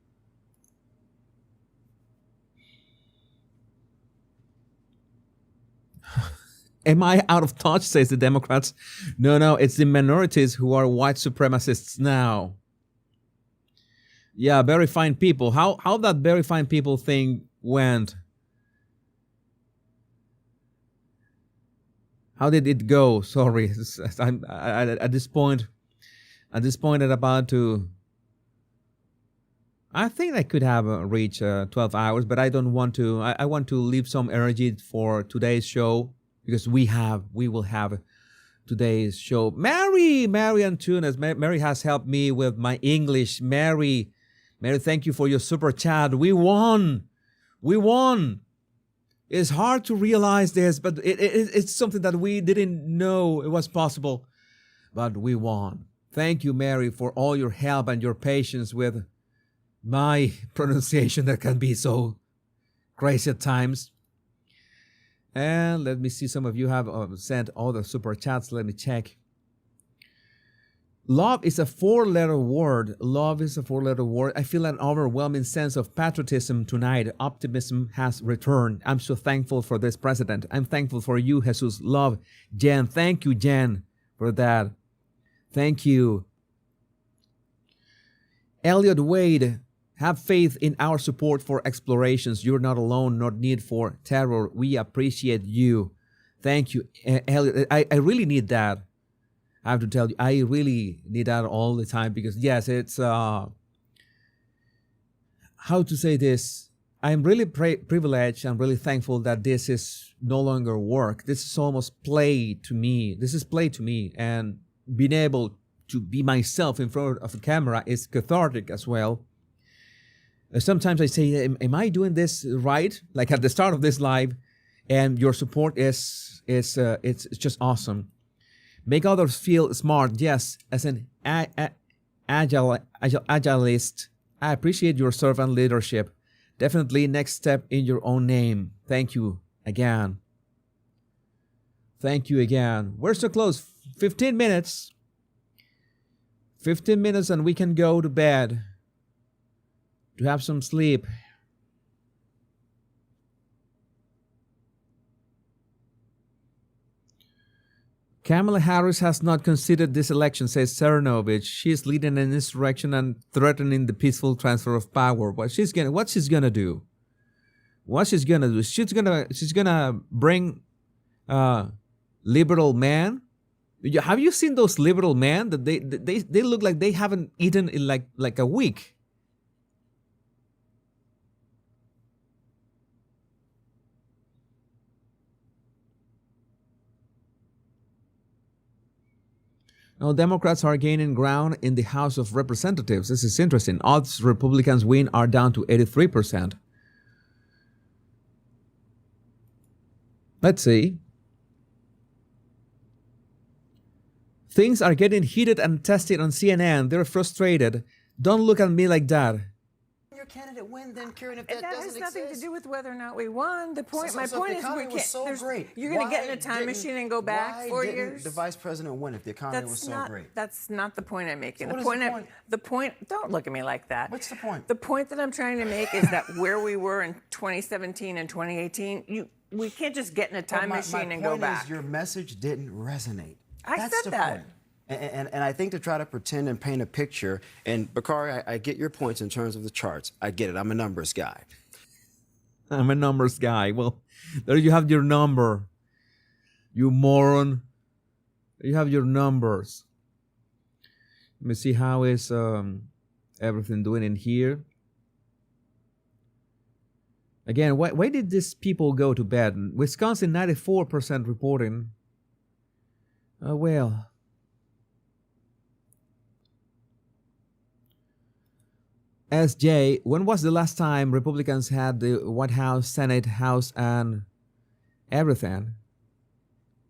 Am I out of touch, says the Democrats? No, it's the minorities who are white supremacists now. Yeah, very fine people. How that very fine people thing went? How did it go? Sorry, I'm at this point. At this point, I'm about to. I think I could have reached 12 hours, but I don't want to. I want to leave some energy for today's show because we will have today's show. Mary Antunes. Mary has helped me with my English. Mary, thank you for your super chat. We won. It's hard to realize this, but it's something that we didn't know it was possible. But we won. Thank you, Mary, for all your help and your patience with my pronunciation that can be so crazy at times. And let me see, some of you have sent all the super chats. Let me check. Love is a four-letter word. Love is a four-letter word. I feel an overwhelming sense of patriotism tonight. Optimism has returned. I'm so thankful for this president. I'm thankful for you, Jesus. Love, Jen. Thank you, Jen, for that. Thank you. Elliot Wade, have faith in our support for explorations. You're not alone, not need for terror. We appreciate you. Thank you, Elliot. I really need that. I have to tell you, I really need that all the time because, yes, it's, how to say this? I'm really privileged. I'm really thankful that this is no longer work. This is almost play to me. This is play to me. And being able to be myself in front of the camera is cathartic as well. Sometimes I say, am I doing this right? Like at the start of this live, and your support it's just awesome. Make others feel smart. Yes, as an agilist, I appreciate your servant leadership. Definitely next step in your own name. Thank you again. Thank you again. We're so close. 15 minutes. 15 minutes and we can go to bed to have some sleep. Kamala Harris has not considered this election, says Cernovich. She is leading an insurrection and threatening the peaceful transfer of power. What she's gonna do? She's gonna bring liberal man. Have you seen those liberal men? That they look like they haven't eaten in like a week. Now, Democrats are gaining ground in the House of Representatives. This is interesting. Odds Republicans win are down to 83%. Let's see. Things are getting heated and tested on CNN. They're frustrated. Don't look at me like that. Your candidate win, then Karen, if that has nothing to do with whether or not we won. The point, my point is, we can't. Great. You're going to get in a time machine and go back 4 years. The vice president win if the economy was so great? That's not the point I'm making. So the point. Don't look at me like that. What's the point? The point that I'm trying to make is that where we were in 2017 and 2018, we can't just get in a time machine and go back. My point is, your message didn't resonate. That's said that. Point. And I think to try to pretend and paint a picture, and Bakari, I get your points in terms of the charts. I get it. I'm a numbers guy. I'm a numbers guy. Well, there you have your number. You moron. You have your numbers. Let me see how is everything doing in here. Again, why did these people go to bed? Wisconsin, 94% reporting. Well. SJ, when was the last time Republicans had the White House, Senate, House, and everything?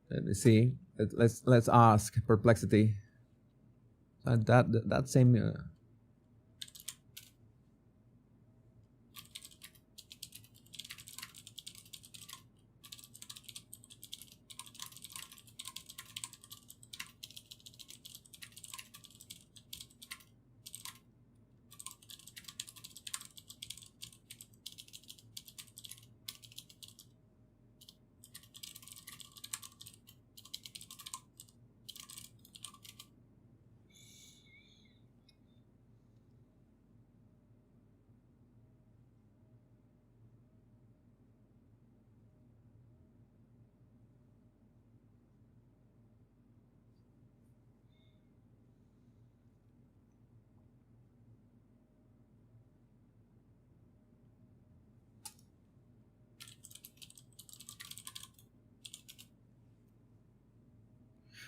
Let me see. Let's ask Perplexity. That same.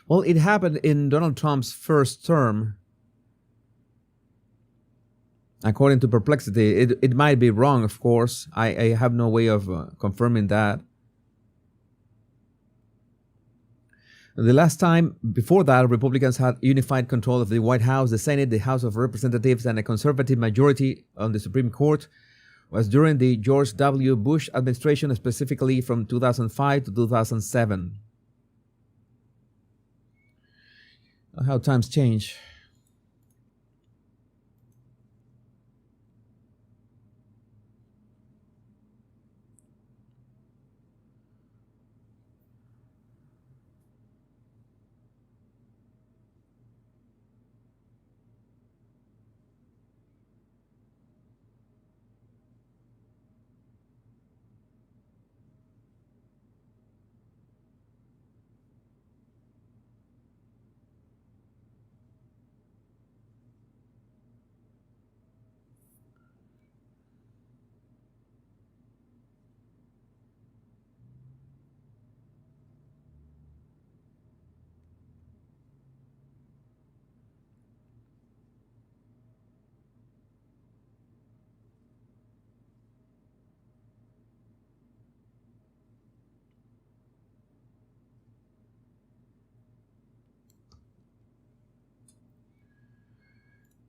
Well, it happened in Donald Trump's first term. According to Perplexity, it might be wrong, of course. I have no way of confirming that. The last time before that, Republicans had unified control of the White House, the Senate, the House of Representatives, and a conservative majority on the Supreme Court was during the George W. Bush administration, specifically from 2005 to 2007. How times change.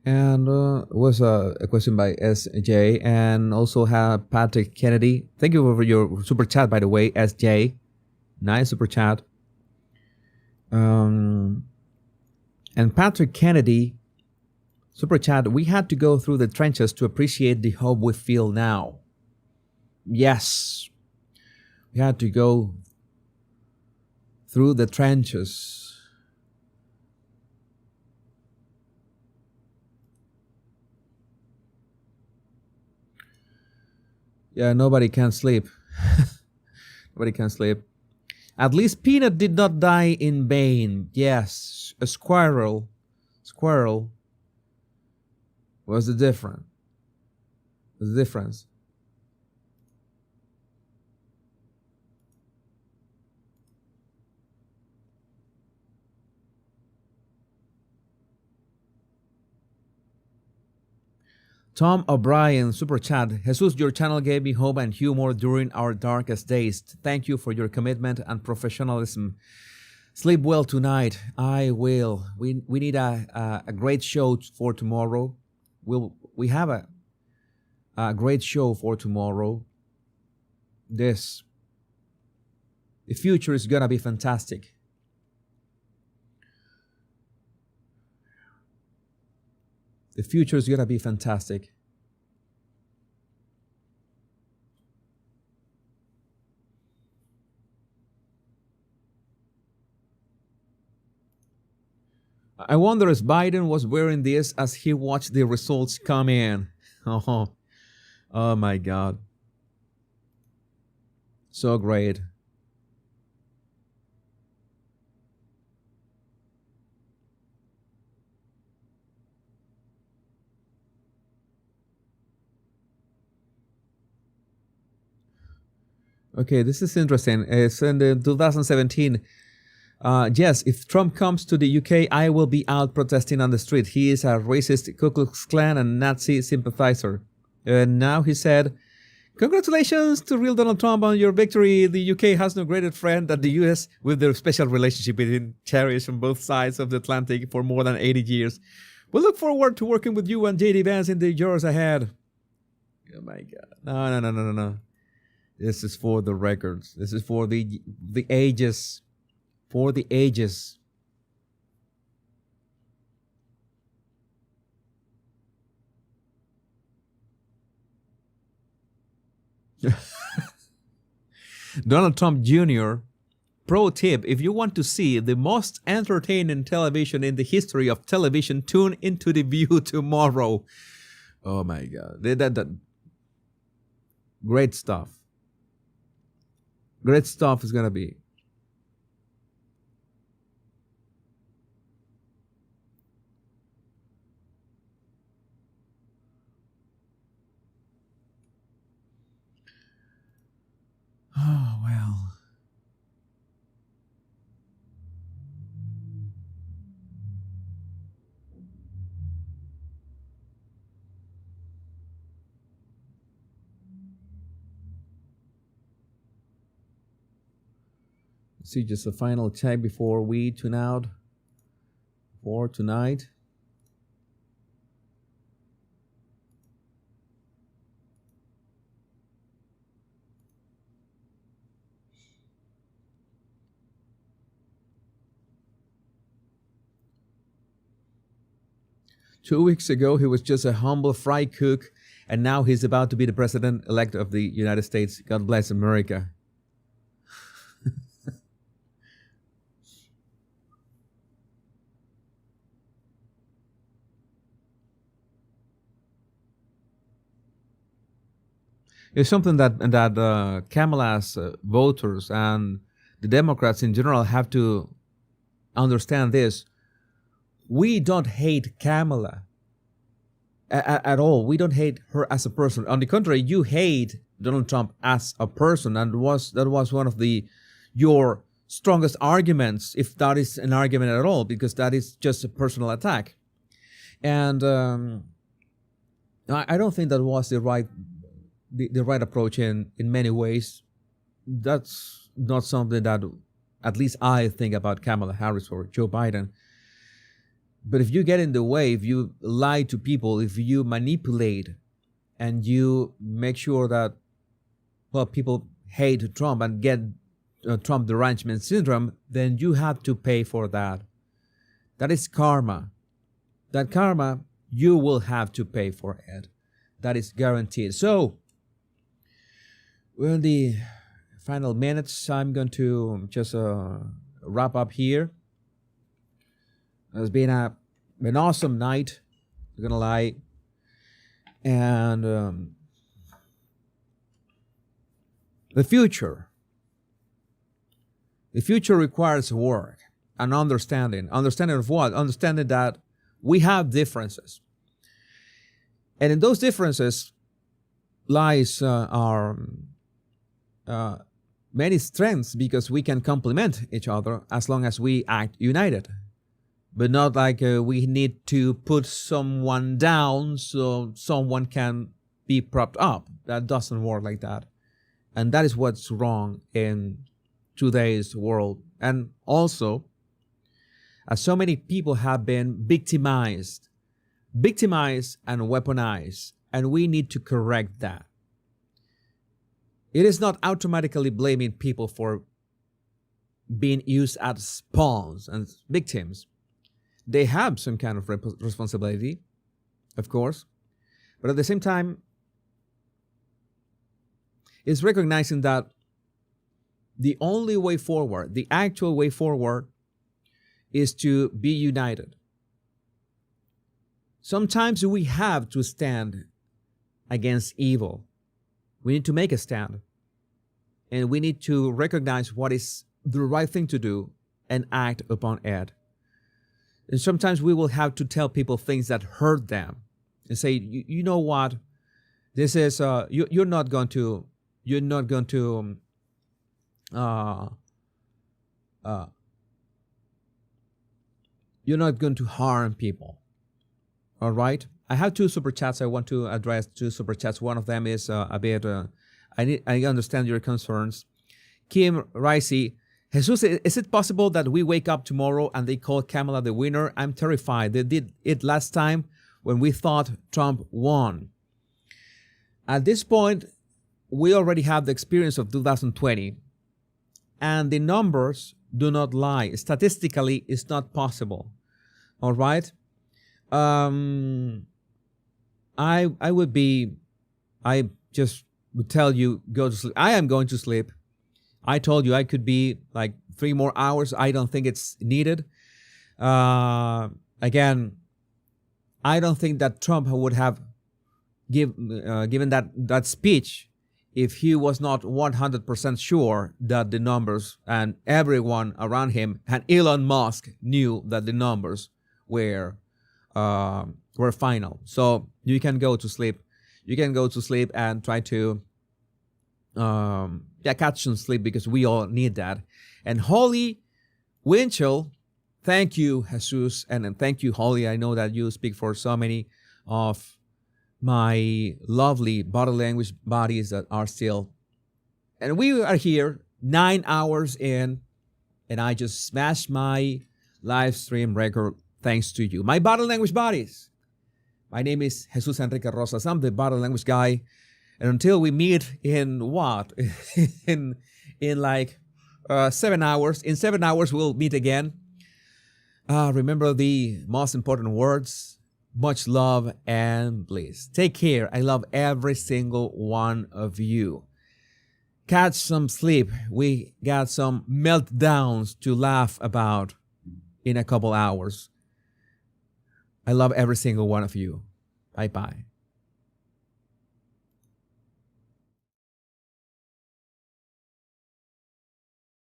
And was a question by SJ, and also have Patrick Kennedy. Thank you for your super chat, by the way, SJ. Nice super chat. And Patrick Kennedy, super chat. We had to go through the trenches to appreciate the hope we feel now. Yes, we had to go through the trenches. Yeah, nobody can sleep. Nobody can sleep. At least Peanut did not die in vain. Yes, a squirrel was the difference. The difference. Tom O'Brien, super chat. Jesus, your channel gave me hope and humor during our darkest days. Thank you for your commitment and professionalism. Sleep well tonight. I will. We need a great show for tomorrow. We have a great show for tomorrow. The future is gonna be fantastic. The future is gonna be fantastic. I wonder if Biden was wearing this as he watched the results come in. Oh my God. So great. Okay, this is interesting. It's in 2017. Yes, if Trump comes to the UK, I will be out protesting on the street. He is a racist Ku Klux Klan and Nazi sympathizer. And now he said, congratulations to real Donald Trump on your victory. The UK has no greater friend than the US, with their special relationship between cherished on both sides of the Atlantic for more than 80 years. We look forward to working with you and JD Vance in the years ahead. Oh my God. No. This is for the records. This is for the ages. For the ages. Donald Trump Jr. Pro tip: if you want to see the most entertaining television in the history of television, tune into The View tomorrow. Oh my God. That great stuff. Great stuff is going to be. Oh, well. See, just a final check before we tune out for tonight. Two weeks ago, he was just a humble fry cook, and now he's about to be the president-elect of the United States. God bless America. It's something that Kamala's voters and the Democrats in general have to understand this. We don't hate Kamala at all. We don't hate her as a person. On the contrary, you hate Donald Trump as a person, and that was one of your strongest arguments, if that is an argument at all, because that is just a personal attack. And I don't think that was the right approach in many ways. That's not something that at least I think about Kamala Harris or Joe Biden. But if you get in the way, if you lie to people, if you manipulate and you make sure that, well, people hate Trump and get Trump derangement syndrome, then you have to pay for that. That is karma. That karma, you will have to pay for it. That is guaranteed. So, we're in the final minutes. I'm going to just wrap up here. It's been an awesome night, I'm gonna lie. And the future requires work and understanding. Understanding of what? Understanding that we have differences. And in those differences lies our many strengths, because we can complement each other as long as we act united. But not like we need to put someone down so someone can be propped up. That doesn't work like that. And that is what's wrong in today's world. And also, as so many people have been victimized and weaponized, and we need to correct that. It is not automatically blaming people for being used as pawns and victims. They have some kind of responsibility, of course, but at the same time, it's recognizing that the only way forward, the actual way forward, is to be united. Sometimes we have to stand against evil. We need to make a stand, and we need to recognize what is the right thing to do and act upon it. And sometimes we will have to tell people things that hurt them and say, you know what, this is you're not going to harm people. All right. I have two super chats. I want to address two super chats. One of them is a bit. I understand your concerns. Kim Ricey. Jesus, is it possible that we wake up tomorrow and they call Kamala the winner? I'm terrified. They did it last time when we thought Trump won. At this point, we already have the experience of 2020, and the numbers do not lie. Statistically, it's not possible. All right? I just would tell you, go to sleep. I am going to sleep. I told you I could be like 3 more hours. I don't think it's needed. Again, I don't think that Trump would have given that speech if he was not 100% sure that the numbers and everyone around him and Elon Musk knew that the numbers were final. So you can go to sleep. You can go to sleep and try to catch some sleep, because we all need that. And Holly Winchell, thank you, Jesus, and thank you, Holly. I know that you speak for so many of my lovely body language bodies that are still. And we are here 9 hours in, and I just smashed my live stream record thanks to you. My body language buddies. My name is Jesus Enrique Rosas. I'm the body language guy. And until we meet in what? in like 7 hours. In 7 hours, we'll meet again. Remember the most important words. Much love and bliss. Take care. I love every single one of you. Catch some sleep. We got some meltdowns to laugh about in a couple hours. I love every single one of you. Bye-bye.